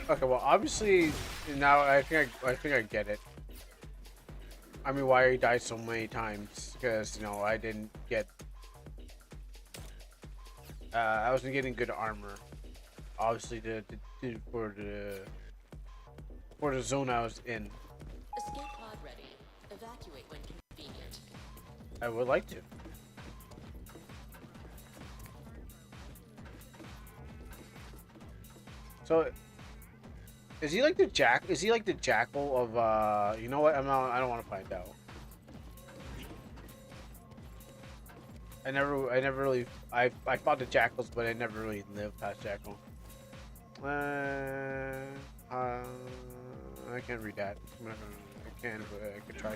Speaker 18: Okay, well, obviously now I think I get it. I mean, why he died so many times? Because, you know, I didn't get... I wasn't getting good armor. Obviously, for the zone I was in.
Speaker 16: Escape pod ready. Evacuate when convenient.
Speaker 18: I would like to. So, is he like the Is he like the jackal of You know what? I don't want to find out. I never really. I fought the jackals, but I never really lived past jackal. I can't read that. I can, but I could try.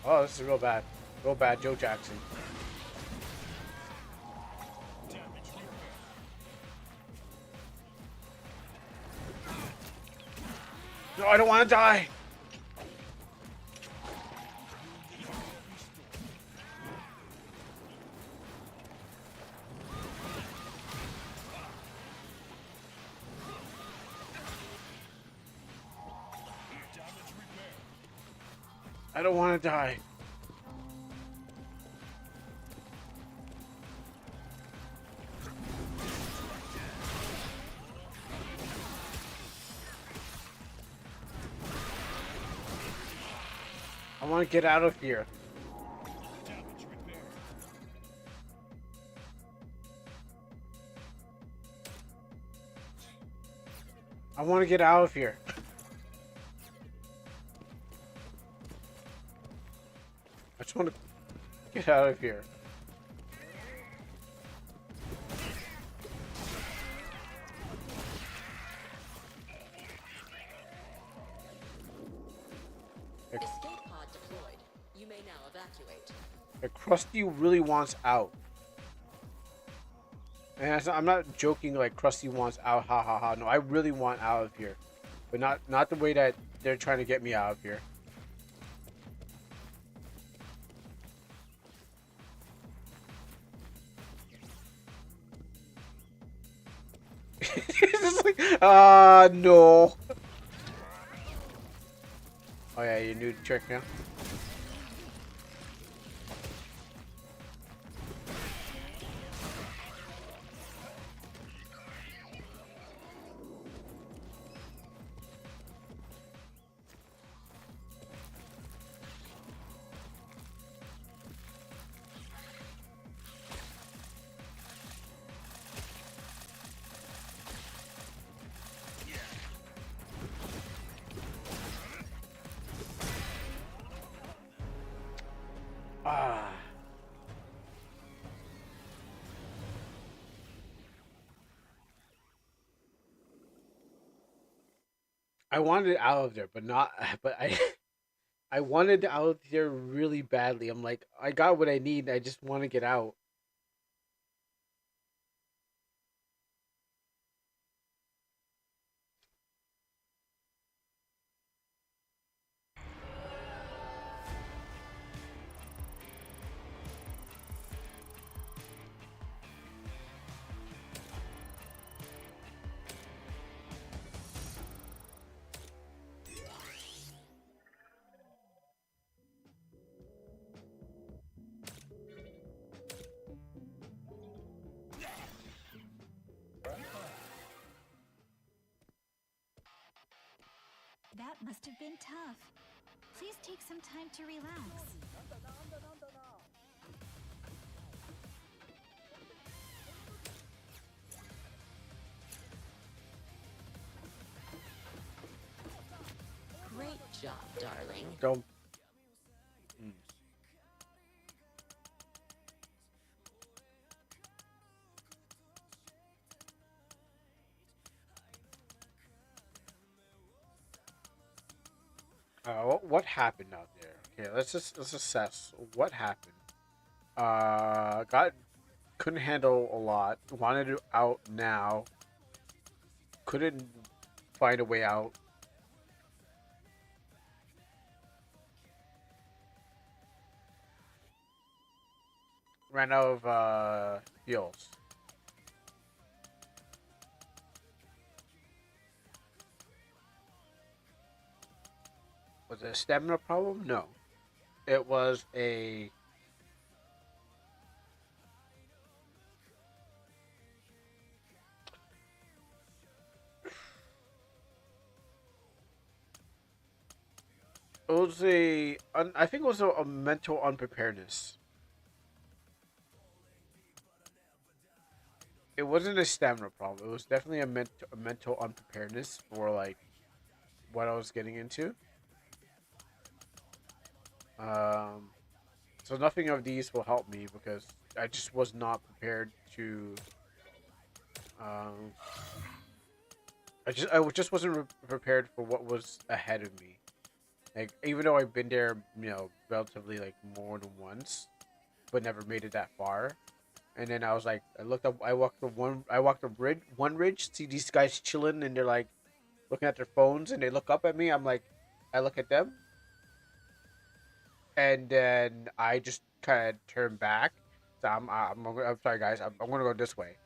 Speaker 18: Oh, this is real bad. Real bad, Joe Jackson. No, I don't want to die. I don't want to die. I want to get out of here. I want to get out of here. I just want to get out of here.
Speaker 16: Escape pod deployed. You may now evacuate.
Speaker 18: The Krusty really wants out. And I'm not joking like Krusty wants out, ha ha ha. No, I really want out of here. But not the way that they're trying to get me out of here. It's just like, no. Oh yeah, you knew the trick now. Ah. I wanted out of there, but not. But I wanted out of there really badly. I'm like, I got what I need. I just want to get out.
Speaker 15: That must have been tough. Please take some time to relax.
Speaker 16: Great job, darling.
Speaker 18: Don't. What happened out there? Okay, let's assess what happened. Couldn't handle a lot. Wanted it out now. Couldn't find a way out. ran out of heals. Was it a stamina problem? No. It was a... It was a... I think it was a mental unpreparedness. It wasn't a stamina problem. It was definitely a mental unpreparedness for, like, what I was getting into. So nothing of these will help me because I just was not prepared to. I just wasn't prepared for what was ahead of me. Like even though I've been there, relatively like more than once, but never made it that far. And then I was like, I looked up, I walked one ridge, see these guys chilling, and they're like looking at their phones, and they look up at me. I'm like, I look at them, and then I just kind of turn back. So I'm sorry guys, I'm gonna go this way.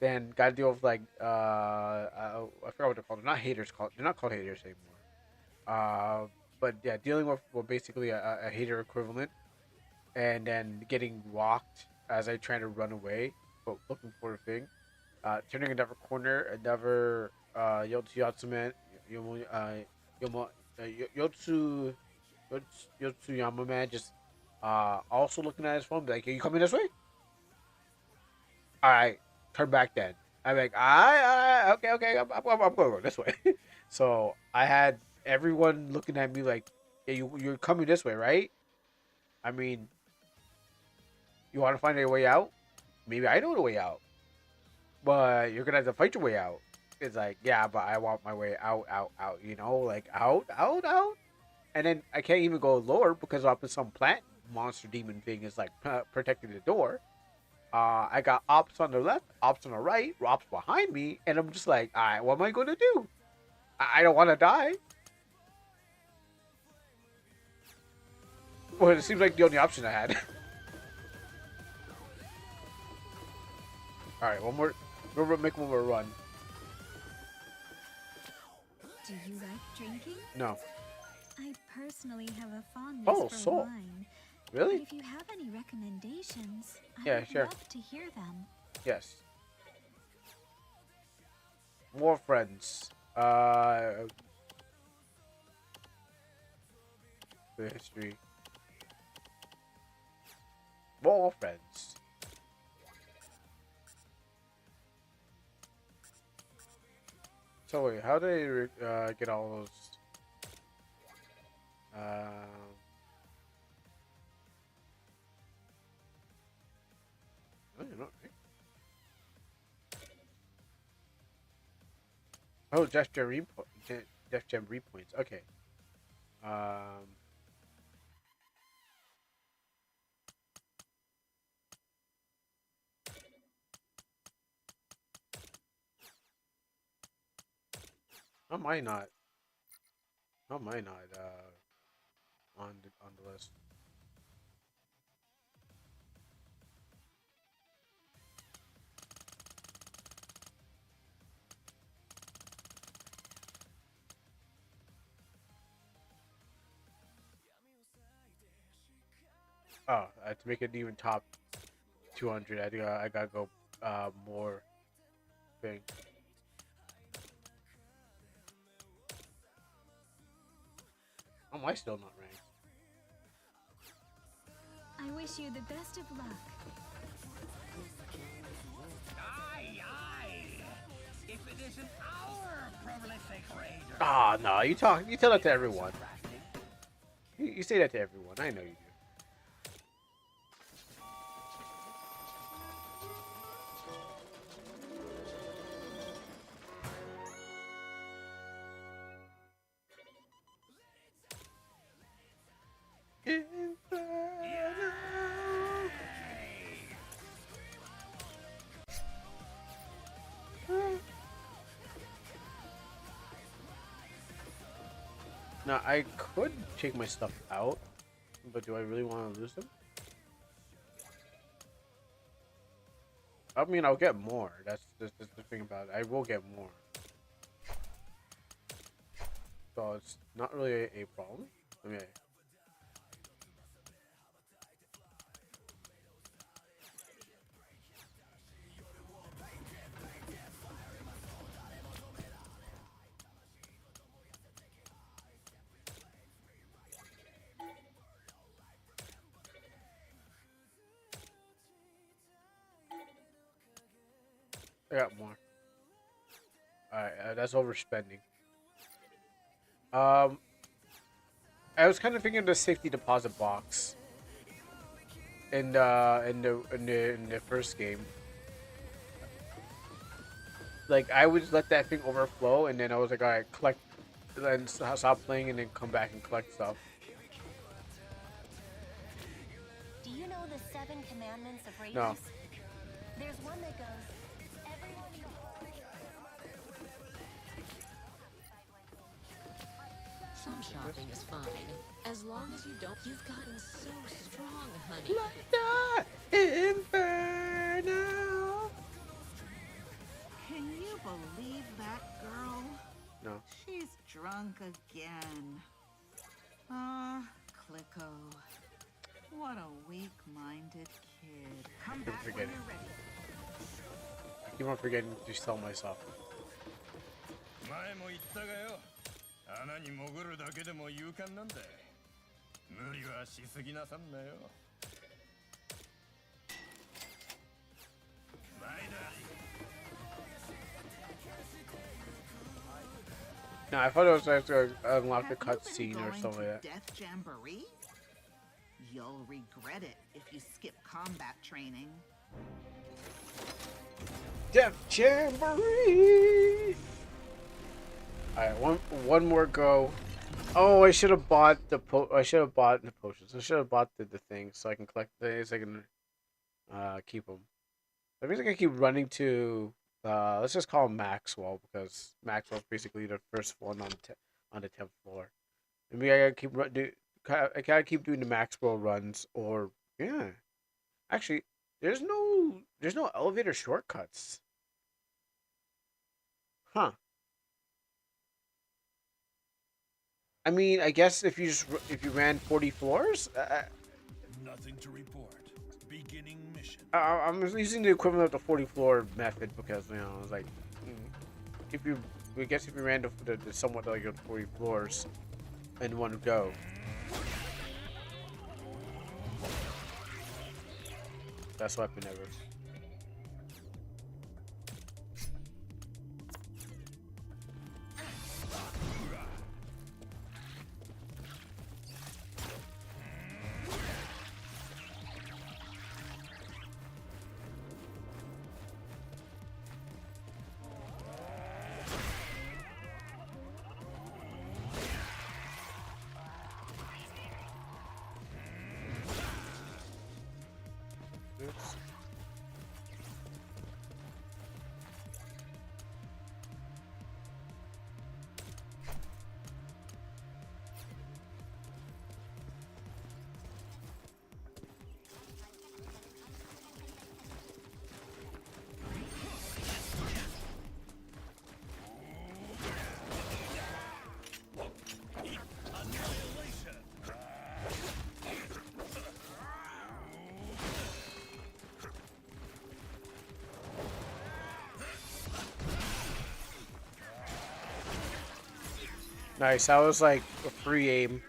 Speaker 18: Then got to deal with like I forgot what they're called. They're not haters called. They're not called haters anymore. But yeah, dealing with basically a hater equivalent, and then getting walked as I try to run away, but looking for a thing. Turning another corner, another Yotsu Yatsuman, Yomo, Yomo, Yotsu, Yotsu man just also looking at his phone, be like, "Are you coming this way?" All right, turn back then. I'm like, okay, I'm going to go this way. So I had everyone looking at me like, yeah, you're coming this way, right? I mean, you want to find a way out? Maybe I know the way out, but you're gonna have to fight your way out. It's like, yeah, but I want my way out, out. Like out. And then I can't even go lower because up in some plant monster demon thing is like protecting the door. I got ops on the left, ops on the right, ops behind me, and I'm just like, all right, what am I going to do? I don't want to die. Well, it seems like the only option I had. All right, one more. We'll make one more run.
Speaker 15: Do you like drinking?
Speaker 18: No.
Speaker 15: I personally have a fondness for
Speaker 18: soul.
Speaker 15: wine.
Speaker 18: Really?
Speaker 15: But if you have any recommendations,
Speaker 18: Yeah,
Speaker 15: I'd
Speaker 18: sure.
Speaker 15: love to hear them.
Speaker 18: Yes. More friends. The history. More friends. So wait, how do they get all those? I don't know. Oh, Def Jam repoints. Okay. How am I not? How am I not on the list? Oh, to make it even top 200, I gotta go more thing. How am I still not ranked?
Speaker 15: I wish you the best of luck.
Speaker 11: Aye. If it isn't our prolific raider.
Speaker 18: Ah, no, you tell that to everyone. You say that to everyone. I know you do. Now, I could take my stuff out, but do I really want to lose them? I mean, I'll get more. That's the thing about it. I will get more. So it's not really a problem. Okay. I got more. Alright, that's overspending. I was kind of thinking of the safety deposit box in the first game. Like I would let that thing overflow, and then I was like, all right, collect, then stop playing, and then come back and collect stuff.
Speaker 2: Do you know the 7 commandments of raiders?
Speaker 18: No.
Speaker 2: There's one that goes, everyone
Speaker 16: Some shopping is fine, as long as you don't. You've gotten so strong, honey.
Speaker 18: Die Inferno.
Speaker 14: Can you believe that girl?
Speaker 18: No.
Speaker 14: She's drunk again. Ah, Clicko. What a weak-minded kid. Come back when you're ready.
Speaker 18: I keep on forgetting to sell myself.
Speaker 17: 前も言ったがよ、穴に潜るだけでも勇敢なんだ。無理はしすぎなさんなよ。前だ。
Speaker 18: No, I thought it was like to unlock the cutscene or something like that.
Speaker 14: Death Jamboree? You'll regret it if you skip combat training.
Speaker 18: Death Jamboree! Alright, one more go. Oh, I should have bought the potions. I should have bought the thing so I can collect things. I can keep them. That means I can keep running to let's just call him Maxwell, because Maxwell's basically the first one on the 10th floor. Maybe I gotta keep doing the Maxwell runs, or yeah. Actually, there's no elevator shortcuts. Huh. I mean, I guess if you ran 40 floors,
Speaker 20: Nothing to report. Beginning mission.
Speaker 18: I'm using the equivalent of the 40 floor method, because it's like I guess if you ran the somewhat like 40 floors in one go. Best weapon ever. Nice. That was like a free aim.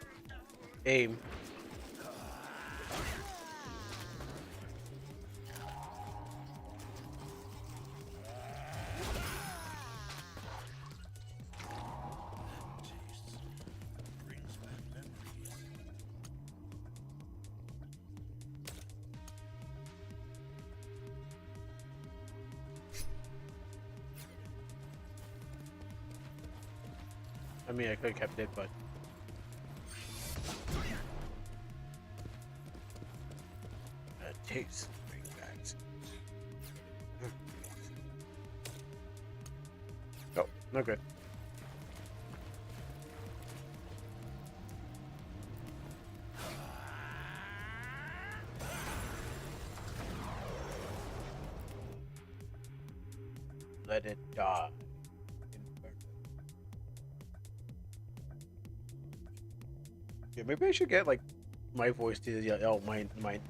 Speaker 18: I mean, I could have kept it, but taste that. Oh, no good. Let It Die. Yeah, maybe I should get like my voice to yell my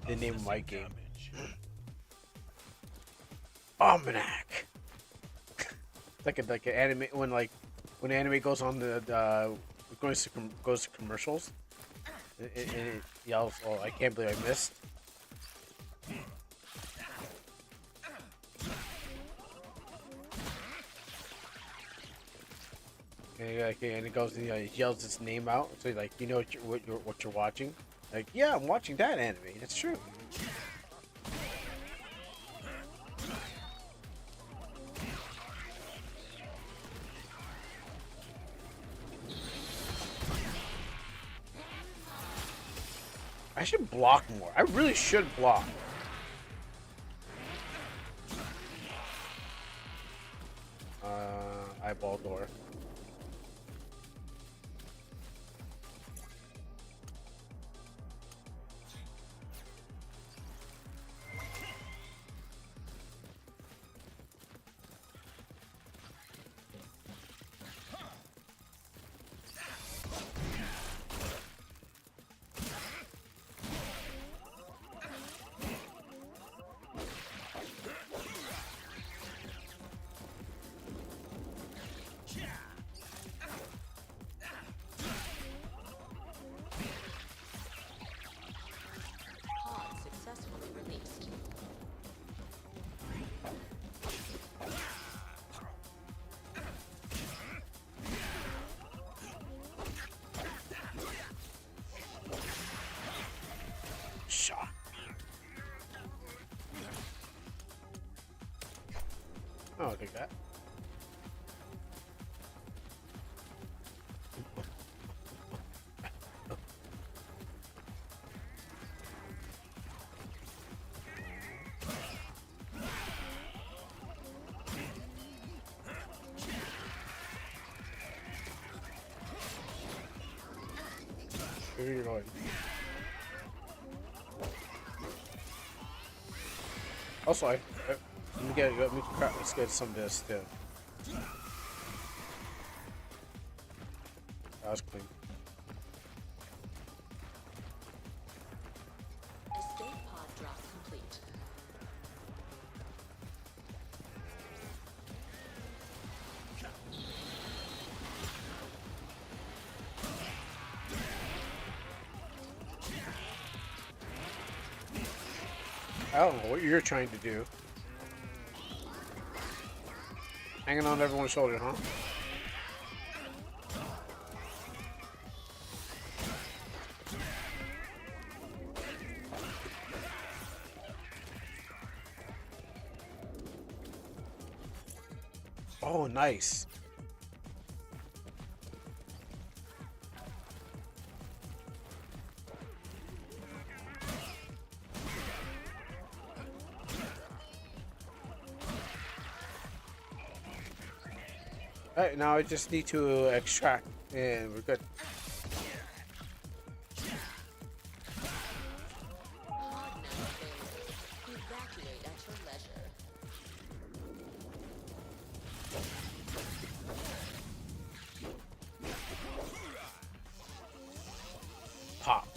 Speaker 18: the name of my game. Almanac. like an anime when anime goes on the goes to commercials. It yells, "Oh, I can't believe I missed." And it goes and it yells its name out, so like you know what you're watching. Like, yeah, I'm watching that anime. That's true. I should block more. I really should block. Eyeball door.
Speaker 16: Pod successfully released.
Speaker 18: Shot. Oh, I'll take that. Where are you going? Also, let's get some of this too. That was clean.
Speaker 16: Escape pod drop complete.
Speaker 18: I don't know what you're trying to do. Hanging on everyone's shoulder, huh? Oh, nice. Alright, now I just need to extract, and we're good.
Speaker 16: Pod now available. Evacuate at your leisure.
Speaker 18: Pop.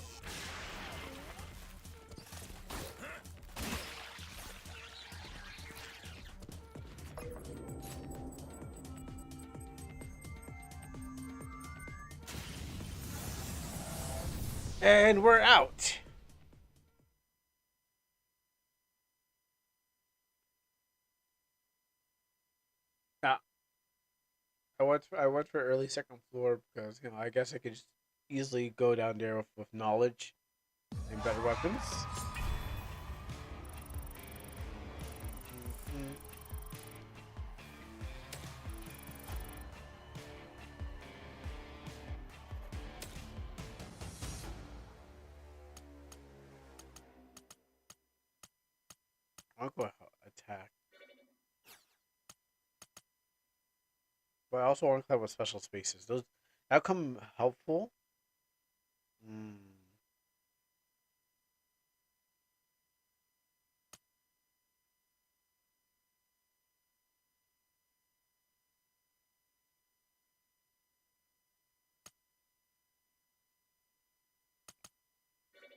Speaker 18: And we're out. Now, I went for early second floor because I guess I could just easily go down there with knowledge and better weapons. I'll go attack. But I also want to play with special spaces. Those that come helpful. Mm.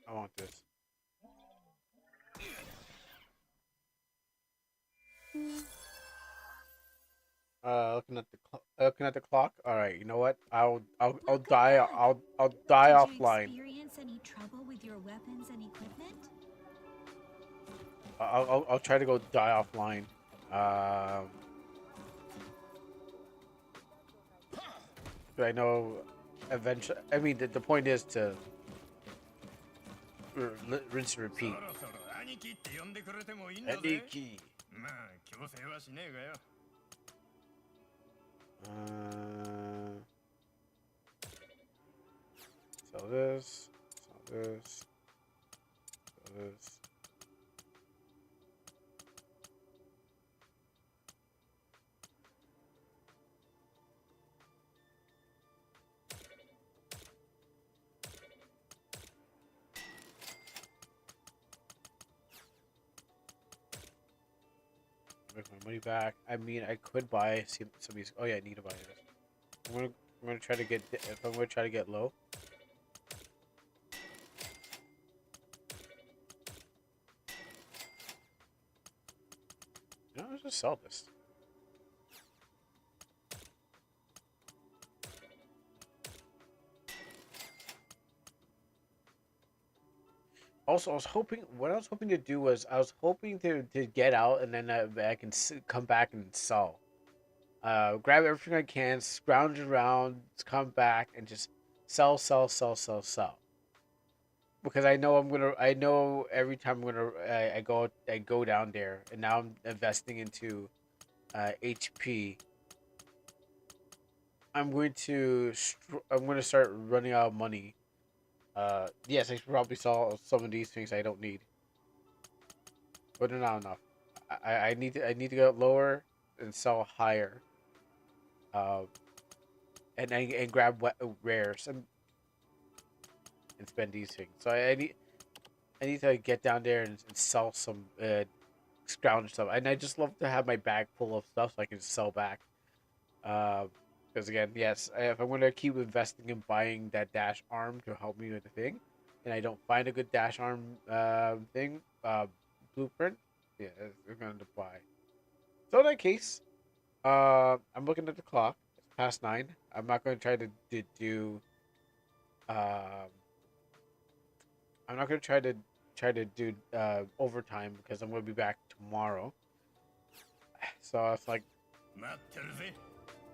Speaker 18: I want this. Looking at the clock. All right, you know what? I'll die. I'll die
Speaker 15: Did you
Speaker 18: offline.
Speaker 15: experience any trouble with your weapons and equipment?
Speaker 18: I'll try to go die offline. Um, I know eventually. I mean, the point is to rinse and repeat.
Speaker 17: そろそろ兄貴って呼んでくれてもいいんだぜ。
Speaker 18: 兄貴。
Speaker 17: まあ強制はしねえがよ。
Speaker 18: Sell this. Sell this. Sell this. Make my money back. I mean, I could buy some of these. Oh yeah, I need to buy this. I'm gonna try to get. If I'm gonna try to get low. No, let's just sell this. Also, what I was hoping to do was, I was hoping to get out and then I can come back and sell. Grab everything I can, scrounge around, come back, and just sell, sell, sell, sell, sell. Because I know every time I go down there, and now I'm investing into HP. I'm going to start running out of money. Yes, I should probably sell some of these things I don't need, but they're not enough. I need to go lower and sell higher. And grab rares and spend these things. So I need to get down there and sell some scrounge stuff. And I just love to have my bag full of stuff so I can sell back. Because again, yes, if I'm going to keep investing in buying that dash arm to help me with the thing, and I don't find a good dash arm blueprint, yeah, I'm going to buy. So in that case, I'm looking at the clock. It's past 9. I'm not going to try to do. I'm not going to try to do overtime because I'm going to be back tomorrow. So it's like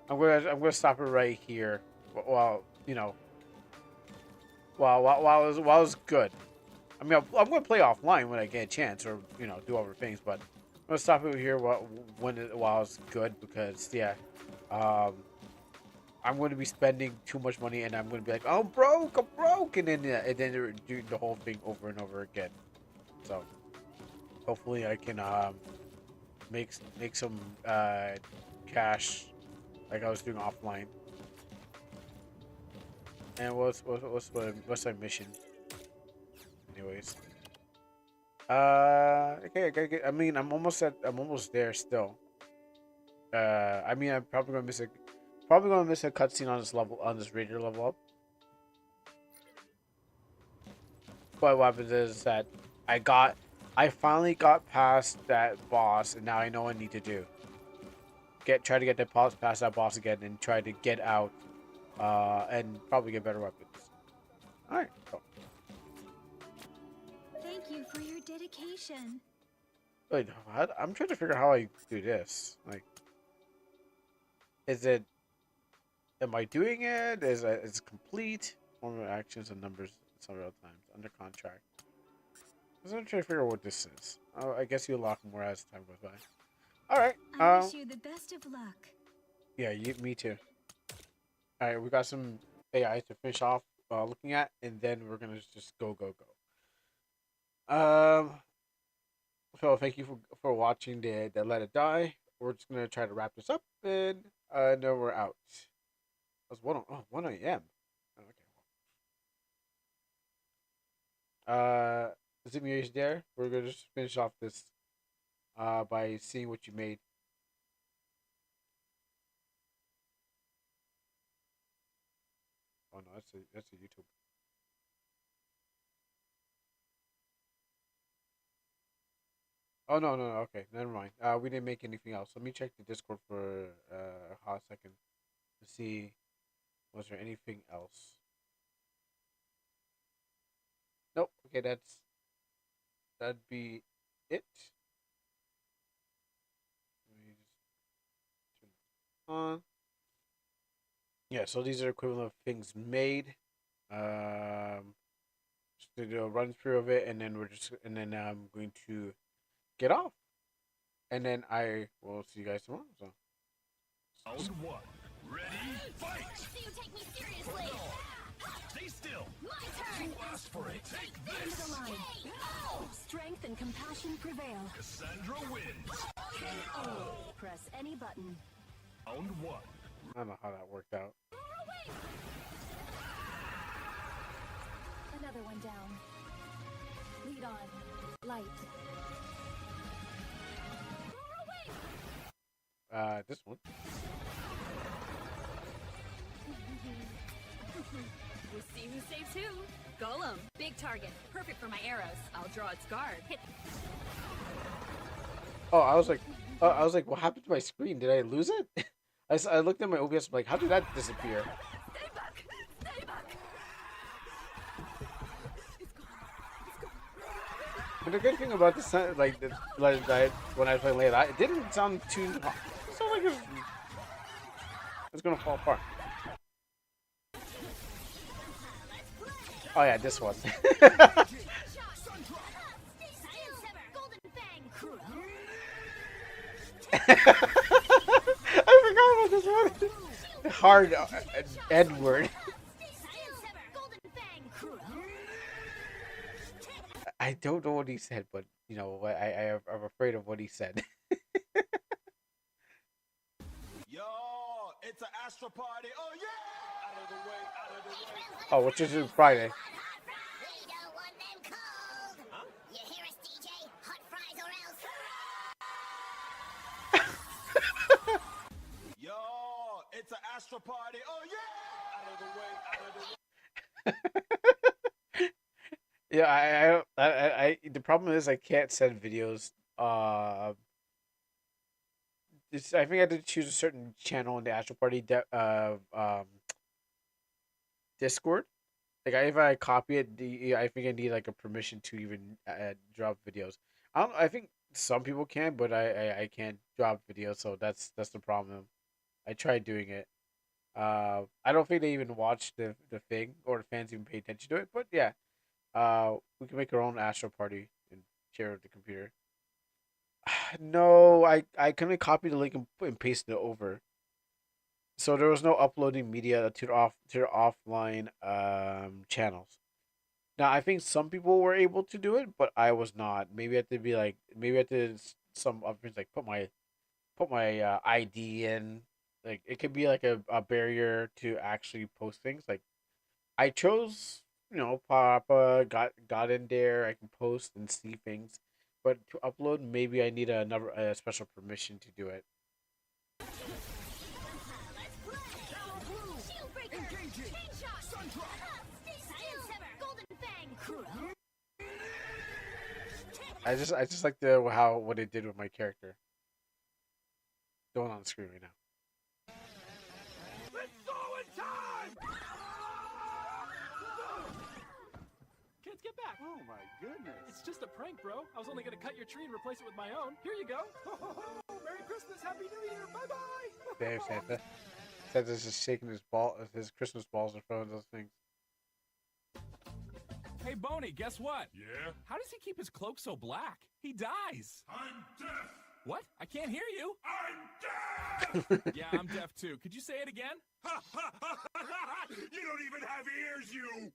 Speaker 18: I'm gonna stop it right here. While while it's good. I mean, I'm gonna play offline when I get a chance, or do other things. But I'm gonna stop it here while it's good because yeah, I'm going to be spending too much money, and I'm going to be like, oh, I'm broke, and then do the whole thing over and over again. So hopefully I can make some cash like I was doing offline. And what's my mission? Anyways, okay, I gotta get. I mean, I'm almost there still. I mean, I'm probably gonna miss a cutscene on this ranger level up. But what happens is that I finally got past that boss, and now I know what I need to do. Try to get that boss past that boss again, and try to get out, and probably get better weapons. All right. Cool.
Speaker 15: Thank you for your dedication.
Speaker 18: Wait, I'm trying to figure out how I do this. Like, is it? Am I doing it? Is it complete? Formal actions and numbers several times under contract. I'm trying to figure out what this is. Oh, I guess you unlock more as time goes by. All right.
Speaker 15: I wish you the best of luck.
Speaker 18: Yeah, me too. All right, we got some AI to finish off looking at, and then we're gonna just go. So thank you for watching the Let It Die. We're just gonna try to wrap this up, and then we're out. That's 1 a.m. Okay. Zimier there. We're gonna just finish off this by seeing what you made. Oh no, that's a YouTube. Oh no, no, no. Okay, never mind. We didn't make anything else. Let me check the Discord for a hot second to see was there anything else. Nope. Okay, that'd be it. Let me just turn this on. Yeah, so these are equivalent of things made. Just to do a run through of it, and then I'm going to get off, and then I will see you guys tomorrow. So.
Speaker 20: Round one. Ready? Fight!
Speaker 2: So you take me seriously.
Speaker 20: Stay still.
Speaker 2: My turn.
Speaker 20: Who asked for it? Take
Speaker 2: Into
Speaker 20: this.
Speaker 2: the line.
Speaker 15: Strength and compassion prevail.
Speaker 20: Cassandra wins.
Speaker 15: Press any button.
Speaker 20: Round one.
Speaker 18: I don't know how that worked out.
Speaker 15: Another one down. Lead on. Light.
Speaker 18: This one.
Speaker 13: We'll see who saves who. Golem, big target, perfect for my arrows. I'll draw its guard. Hit.
Speaker 18: Oh, I was like, what happened to my screen? Did I lose it? I looked at my OBS, like, how did that disappear?
Speaker 2: Stay back. Stay back.
Speaker 18: But the good thing about this, like when I played late, it didn't sound too. It sounded like it's gonna fall apart. Oh yeah, this one. I forgot about this one. Hard Edward. I don't know what he said, but you know, I'm afraid of what he said.
Speaker 7: Yo, it's an Astro party. Oh yeah! Out of the way, out of the way.
Speaker 18: Oh, which is Friday.
Speaker 2: We don't want them cold. Huh? You hear us, DJ? Hot fries or else.
Speaker 7: Yo, it's an Astro party. Oh yeah! Out of the way, out of the way.
Speaker 18: Yeah, the problem is I can't send videos. I think I had to choose a certain channel in the Astro Party Discord. Like, if I copy it, I think I need like a permission to even drop videos. I think some people can, but I can't drop videos, so that's the problem. I tried doing it. I don't think they even watch the thing or the fans even pay attention to it. But yeah, we can make our own Astro Party and share it with the computer. No, I couldn't copy the link and paste it over. So there was no uploading media to the offline channels. Now I think some people were able to do it, but I was not. Maybe I had to be like maybe I had to some other things like put my ID in. Like it could be like a barrier to actually post things. Like I chose, Papa got in there. I can post and see things, but to upload, maybe I need another special permission to do it. I just like the how what it did with my character. Going on the screen right now.
Speaker 20: Let's go in time!
Speaker 5: Kids, get back!
Speaker 3: Oh my goodness.
Speaker 5: It's just a prank, bro. I was only gonna cut your tree and replace it with my own. Here you go.
Speaker 3: Merry Christmas, Happy New Year, bye-bye.
Speaker 18: Damn, Santa. Santa's just shaking his Christmas balls in front of those things.
Speaker 21: Hey, Boney, guess what?
Speaker 20: Yeah?
Speaker 21: How does he keep his cloak so black? He dies.
Speaker 20: I'm deaf!
Speaker 21: What? I can't hear you.
Speaker 20: I'm deaf!
Speaker 21: Yeah, I'm deaf too. Could you say it again?
Speaker 20: You don't even have ears, you!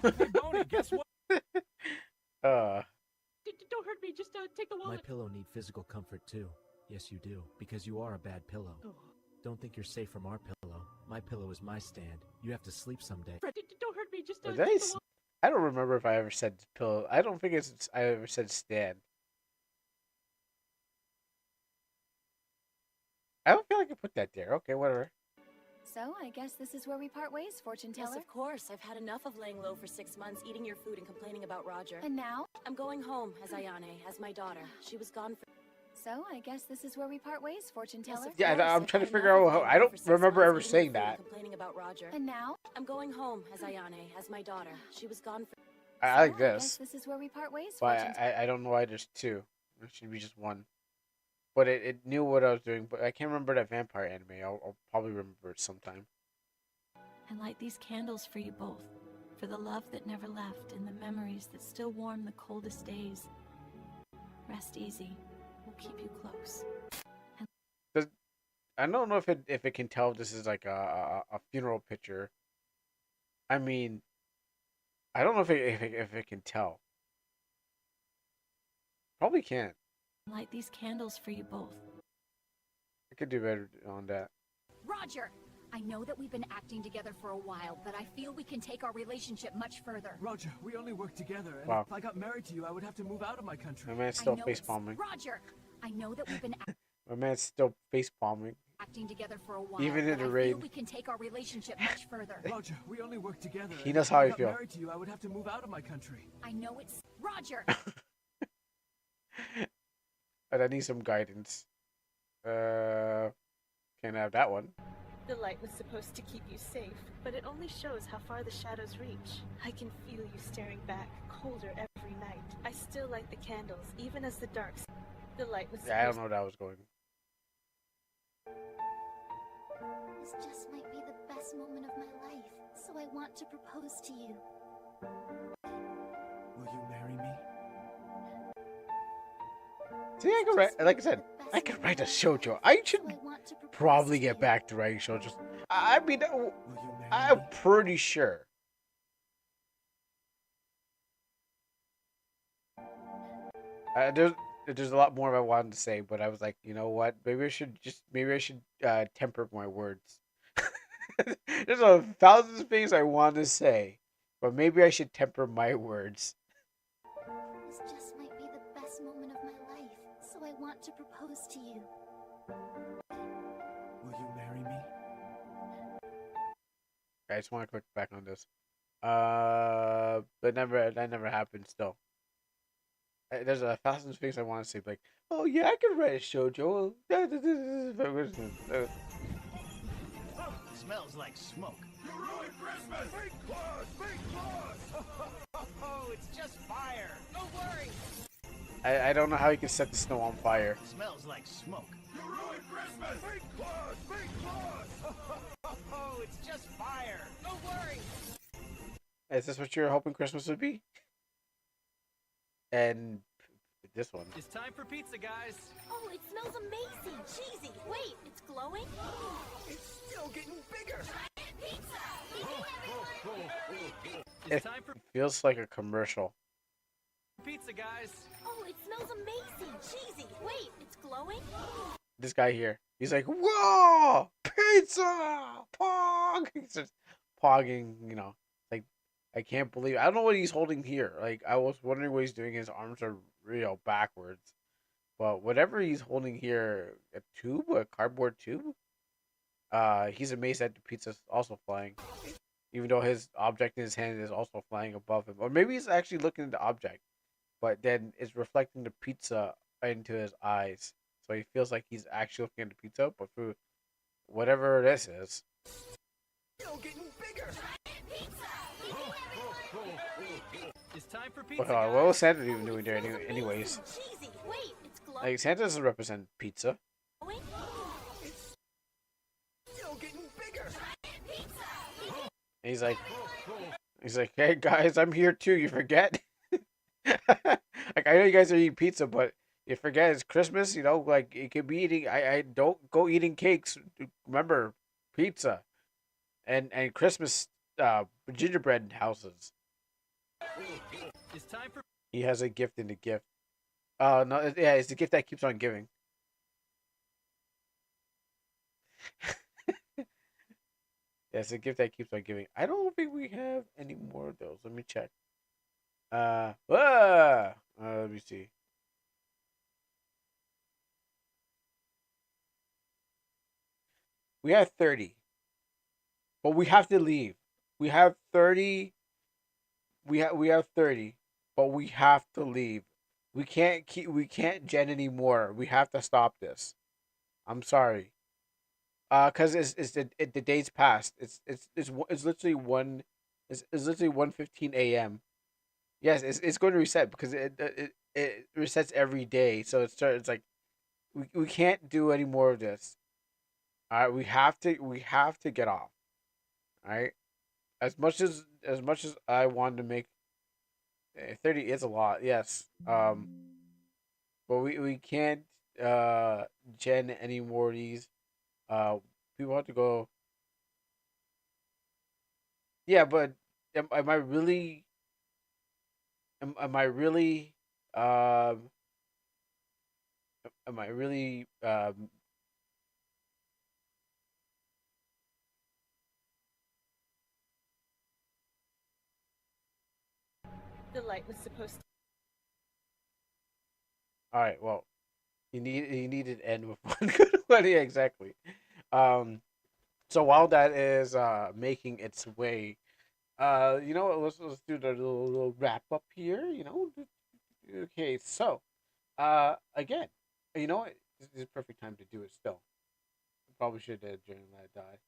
Speaker 21: Hey, Boney, guess what?
Speaker 5: Don't hurt me. Just take the
Speaker 12: My
Speaker 5: wallet.
Speaker 12: pillow need physical comfort too. Yes, you do, because you are a bad pillow. Don't think you're safe from our pillow. My pillow is my stand. You have to sleep someday.
Speaker 5: Fred, don't hurt me. Just
Speaker 18: Did
Speaker 5: take
Speaker 18: I,
Speaker 5: the
Speaker 18: s-
Speaker 5: wallet.
Speaker 18: I don't remember if I ever said pillow. I don't think I ever said stand. I don't feel like I put that there. Okay, whatever.
Speaker 8: So, I guess this is where we part ways, fortune teller.
Speaker 4: Yes, of course. I've had enough of laying low for 6 months, eating your food and complaining about Roger.
Speaker 8: And now?
Speaker 4: I'm going home as Ayane, as my daughter. She was gone for...
Speaker 8: So, I guess this is where we part ways, fortune teller.
Speaker 4: Yes, of
Speaker 18: Yeah,
Speaker 4: course.
Speaker 18: I'm
Speaker 4: I've
Speaker 18: trying to
Speaker 4: had
Speaker 18: figure
Speaker 4: enough
Speaker 18: out
Speaker 4: of
Speaker 18: how.
Speaker 4: laying
Speaker 18: I
Speaker 4: low
Speaker 18: don't
Speaker 4: for 6
Speaker 18: remember
Speaker 4: months,
Speaker 18: ever
Speaker 4: eating your
Speaker 18: saying
Speaker 4: food
Speaker 18: that.
Speaker 4: and complaining about Roger.
Speaker 8: And now?
Speaker 4: I'm going home as Ayane, as my daughter. She was gone for...
Speaker 18: I like
Speaker 8: So, I guess
Speaker 18: this,
Speaker 8: this is where we part ways,
Speaker 18: but
Speaker 8: fortune teller.
Speaker 18: I don't know why there's two. There should be just one. But it knew what I was doing, but I can't remember that vampire anime. I'll probably remember it sometime.
Speaker 8: And light these candles for you both, for the love that never left and the memories that still warm the coldest days. Rest easy. We'll keep you close.
Speaker 18: I don't know if it can tell if this is like a funeral picture. I mean, I don't know if it can tell. Probably can't.
Speaker 8: Light these candles for you both.
Speaker 18: I could do better on that.
Speaker 13: Roger! I know that we've been acting together for a while, but I feel we can take our relationship much further.
Speaker 5: Roger, we only work together, and
Speaker 18: Wow.
Speaker 5: if I got married to you, I would have to move out of my country.
Speaker 18: My man's
Speaker 13: I
Speaker 18: still
Speaker 13: know
Speaker 18: face
Speaker 13: it's-
Speaker 18: palming.
Speaker 13: Roger! I know that we've been
Speaker 18: My man's still face palming.
Speaker 13: acting together for a while,
Speaker 18: Even in
Speaker 13: but
Speaker 18: the
Speaker 13: I
Speaker 18: rain.
Speaker 13: feel we can take our relationship much further.
Speaker 5: Roger, we only work together.
Speaker 18: He
Speaker 5: and
Speaker 18: knows
Speaker 5: if
Speaker 18: how I
Speaker 5: got
Speaker 18: feel.
Speaker 5: married to you, I would have to move out of my country.
Speaker 13: I know it's... Roger!
Speaker 18: But I need some guidance. Can't have that one.
Speaker 22: The light was supposed to keep you safe, but it only shows how far the shadows reach. I can feel you staring back, colder every night. I still light the candles, even as the dark... The light was
Speaker 18: Yeah, I don't
Speaker 22: supposed...
Speaker 18: know where that was going.
Speaker 2: This just might be the best moment of my life, so I want to propose to you.
Speaker 5: Will you marry me?
Speaker 18: See, I could write, like I said, I could write a shoujo. I should probably get back to writing shoujos. I mean, I'm pretty sure. There's a lot more I wanted to say, but I was like, you know what? Maybe I should temper my words. There's 1,000 things I want to say, but maybe I should temper my words.
Speaker 2: This just might be the best moment of my life, so I want to propose to you.
Speaker 5: Will you marry me?
Speaker 18: I just want to click back on this. But that never happened still. There's 1,000 things I want to say, like, oh yeah, I can write a shoujo.
Speaker 11: Smells like smoke.
Speaker 20: You ruined Christmas! Fake claws! Fake claws!
Speaker 11: Oh, it's just fire. Don't worry.
Speaker 18: I don't know how you can set the snow on fire.
Speaker 11: Smells like smoke.
Speaker 20: You ruined Christmas! Fake claws! Fake claws!
Speaker 11: Oh, it's just fire. Don't worry.
Speaker 18: Is this what you're hoping Christmas would be? And this one.
Speaker 5: It's time for pizza, guys.
Speaker 13: Oh, it smells amazing! Cheesy! Wait, it's glowing?
Speaker 11: It's still getting bigger.
Speaker 18: It feels like a commercial.
Speaker 5: Pizza, guys.
Speaker 13: Oh, it smells amazing! Cheesy! Wait, it's glowing?
Speaker 18: This guy here, he's like, whoa, pizza, pog. He's just pogging, you know. Like, I can't believe. I don't know what he's holding here. Like, I was wondering what he's doing. His arms are real backwards. But whatever he's holding here, a cardboard tube. He's amazed that the pizza's also flying, even though his object in his hand is also flying above him. Or maybe he's actually looking at the object, but then it's reflecting the pizza into his eyes. So he feels like he's actually looking at the pizza, but through whatever this is.
Speaker 11: Still getting bigger.
Speaker 5: It's time for pizza,
Speaker 18: What
Speaker 5: guys.
Speaker 18: was Santa even doing there anyways?
Speaker 13: Cheesy! Wait, it's glowing?
Speaker 18: Like, Santa doesn't represent pizza.
Speaker 11: Still getting bigger.
Speaker 18: And he's like, hey guys, I'm here too. You forget? Like, I know you guys are eating pizza, but you forget it's Christmas. You know, like, you could be eating. I don't go eating cakes. Remember, pizza, and Christmas gingerbread houses.
Speaker 5: It's time for...
Speaker 18: He has a gift in the gift. No, yeah, it's the gift that keeps on giving. Yeah, it's a gift that keeps on giving. I don't think we have any more of those. Let me check. Let me see. We have 30. but we have to leave. We have 30. We have 30, but we have to leave. We can't gen anymore. We have to stop this. I'm sorry. Cuz the days passed. It's literally 1 it's literally 1:15 a.m. Yes, it's going to reset because it resets every day. So it's like we can't do any more of this. All right, we have to get off. All right? As much as I wanted to make 30 is a lot. Yes. But we can't uh gen any more of these. Uh People have to go. Yeah, but am I really am I really um am I really
Speaker 22: The light was supposed to.
Speaker 18: all right, well, you need an end with one good one. Yeah, exactly. Um so while that is making its way, you know what, let's do the little wrap up here, you know. Okay, so again, you know what? This is a perfect time to do it still. Probably should have during that die.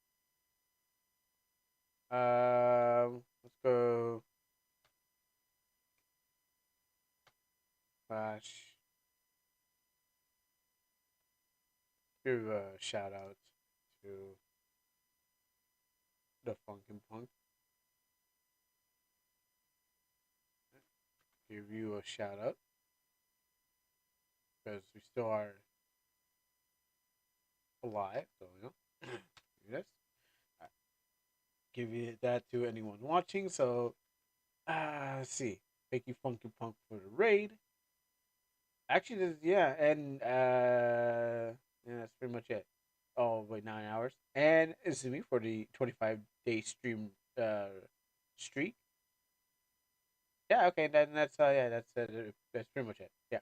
Speaker 18: Let's go slash. Give a shout out to the Funkin' Punk. Give you a shout out because we still are alive. So you know, do this. Give you that to anyone watching. So let's see. Thank you, Funkin' Punk, for the raid. Actually, yeah, and yeah, that's pretty much it. Oh wait, 9 hours. And Izumi for the 25-day stream streak. Yeah, okay, then that's yeah, that's pretty much it. Yeah.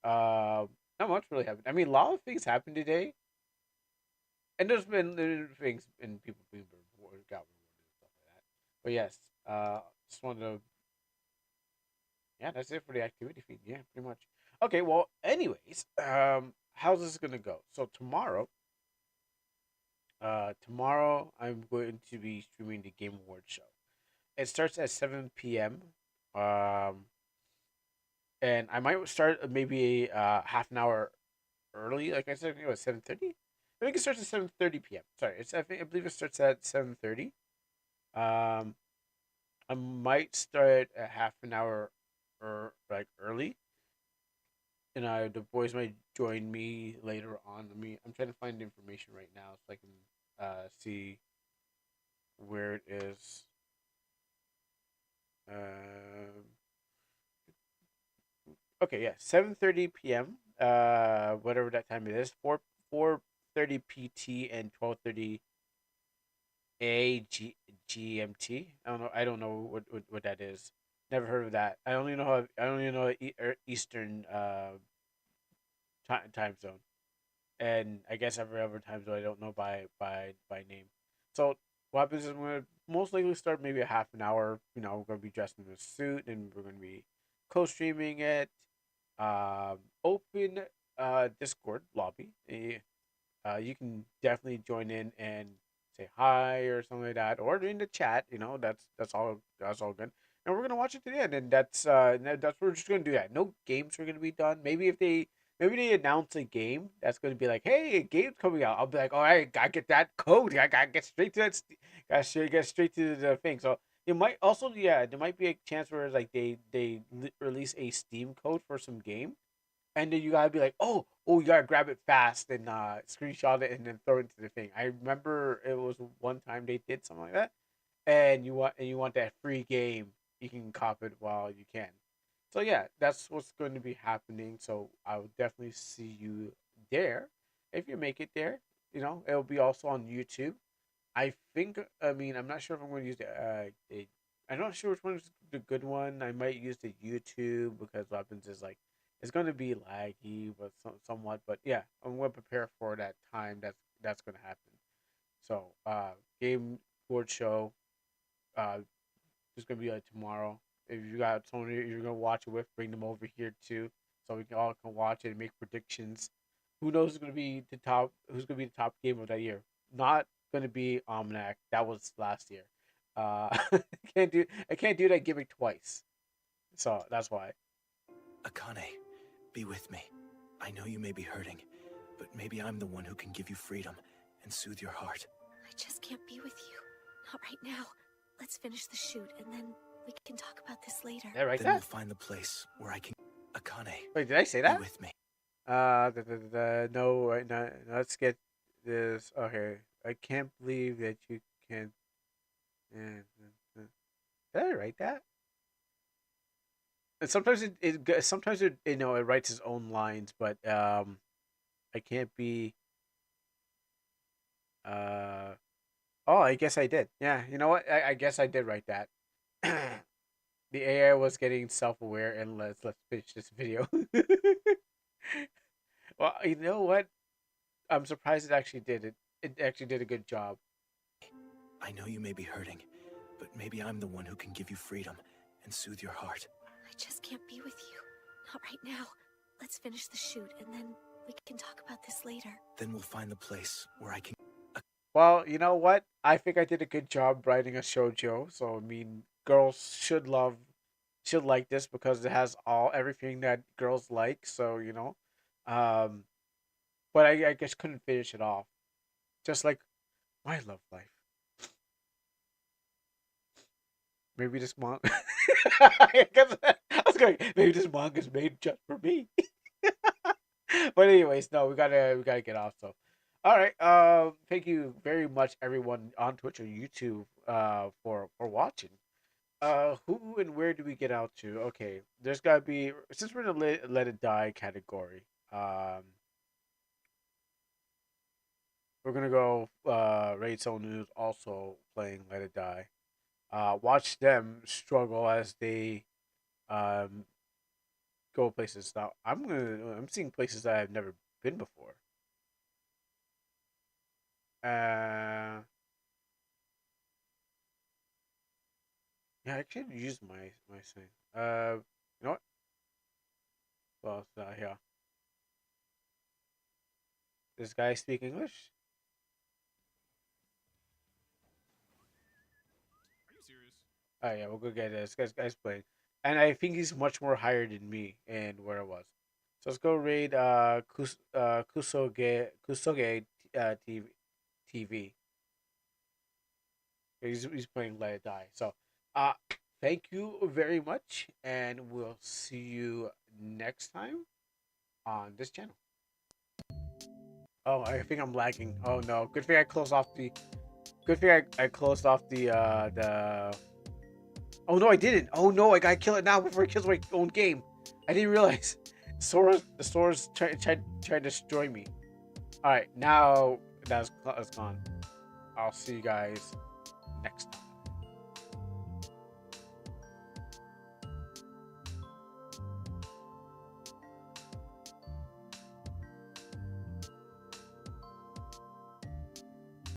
Speaker 18: Not much really happened. I mean, a lot of things happened today, and there's things and people being rewarded, got rewarded and stuff like that. But yes, just wanted to. Yeah, that's it for the activity feed. Yeah, pretty much. Okay, well, anyways, how's this gonna go? So tomorrow I'm going to be streaming the Game Awards show. It starts at 7 p.m. Um, and I might start maybe half an hour early. Like I said, it was 7:30. I think it starts at 7:30 p.m. Sorry, I believe it starts at 7:30. Um, I might start a half an hour or like early, and the boys might join me later on. I'm trying to find information right now so I can see where it is. Um, okay, yeah, 7:30 p.m. Whatever that time it is, 4:30 PT and 12:30 GMT. I don't know what that is. Never heard of that. I only know Eastern time zone, and I guess every other time zone I don't know by name. So what happens is I'm gonna most likely start maybe a half an hour. You know, we're gonna be dressed in a suit and we're gonna be co-streaming it. Open Discord lobby. You can definitely join in and say hi or something like that, or in the chat. You know, that's all good. And we're gonna watch it to the end, and that's what we're just gonna do. That no games are gonna be done. Maybe they announce a game that's gonna be like, hey, a game's coming out. I'll be like, all right, gotta get that code. I gotta get straight to that. Get straight to the thing. So it might also, yeah, there might be a chance where like they release a Steam code for some game, and then you gotta be like, oh, you gotta grab it fast and screenshot it and then throw it into the thing. I remember it was one time they did something like that, and you want that free game, you can cop it while you can. So yeah, that's what's going to be happening. So I will definitely see you there if you make it there. You know, it'll be also on YouTube. I think. I mean, I'm not sure if I'm going to use I'm not sure which one is the good one. I might use the YouTube because weapons is like it's going to be laggy, but somewhat. But yeah, I'm going to prepare for that time. That's going to happen. So game. Discord show. It's gonna be tomorrow. If you got someone you're gonna watch it with, bring them over here too, so we can all watch it and make predictions. Who knows who's gonna be the top? Who's gonna be the top game of that year? Not gonna be Almanac. That was last year. I can't do that gimmick twice. So that's why.
Speaker 6: Akane, be with me. I know you may be hurting, but maybe I'm the one who can give you freedom and soothe your heart.
Speaker 8: I just can't be with you. Not right now. Let's finish the shoot, and then we can talk about this later.
Speaker 18: Yeah, right
Speaker 6: Then
Speaker 18: there.
Speaker 6: we'll find the place where I can... Akane,
Speaker 18: Wait, did I say that?
Speaker 6: be with me.
Speaker 18: No, right now. Let's get this. Okay, I can't believe that you can. Did I write that? And sometimes sometimes it it writes its own lines, but I can't be. Oh, I guess I did. Yeah, you know what? I guess I did write that. The AI was getting self-aware, and let's finish this video. Well, you know what? I'm surprised it actually did it. It actually did a good job.
Speaker 6: I know you may be hurting, but maybe I'm the one who can give you freedom and soothe your heart.
Speaker 8: I just can't be with you. Not right now. Let's finish the shoot, and then we can talk about this later.
Speaker 6: Then we'll find the place where I can...
Speaker 18: Well, you know what? I think I did a good job writing a shoujo. So I mean, girls should like this because it has everything that girls like. So but I guess couldn't finish it off, just like my love life. Maybe this manga. I was going. Maybe this manga is made just for me. But anyways, no, we gotta get off. So, all right. Thank you very much, everyone on Twitch or YouTube, for watching. Who and where do we get out to? Okay, there's gotta be, since we're in the let it die category. We're gonna go. Raid Soul News also playing Let It Die. Watch them struggle as they go places. Now I'm seeing places that I've never been before. Yeah, I should use my thing. You know what? Well, it's here. This guy speak English?
Speaker 21: Are you serious?
Speaker 18: Oh yeah, we'll go get this. Guy's playing, and I think he's much more higher than me and where I was. So let's go raid Kusoge TV. He's playing Let It Die. So thank you very much, and we'll see you next time on this channel. Oh, I think I'm lagging. Oh no! Good thing I closed off the. Good thing I closed off the. Oh no, I didn't. Oh no, I gotta kill it now before it kills my own game. I didn't realize. The Sora's trying to destroy me. All right, now that's gone. I'll see you guys next time.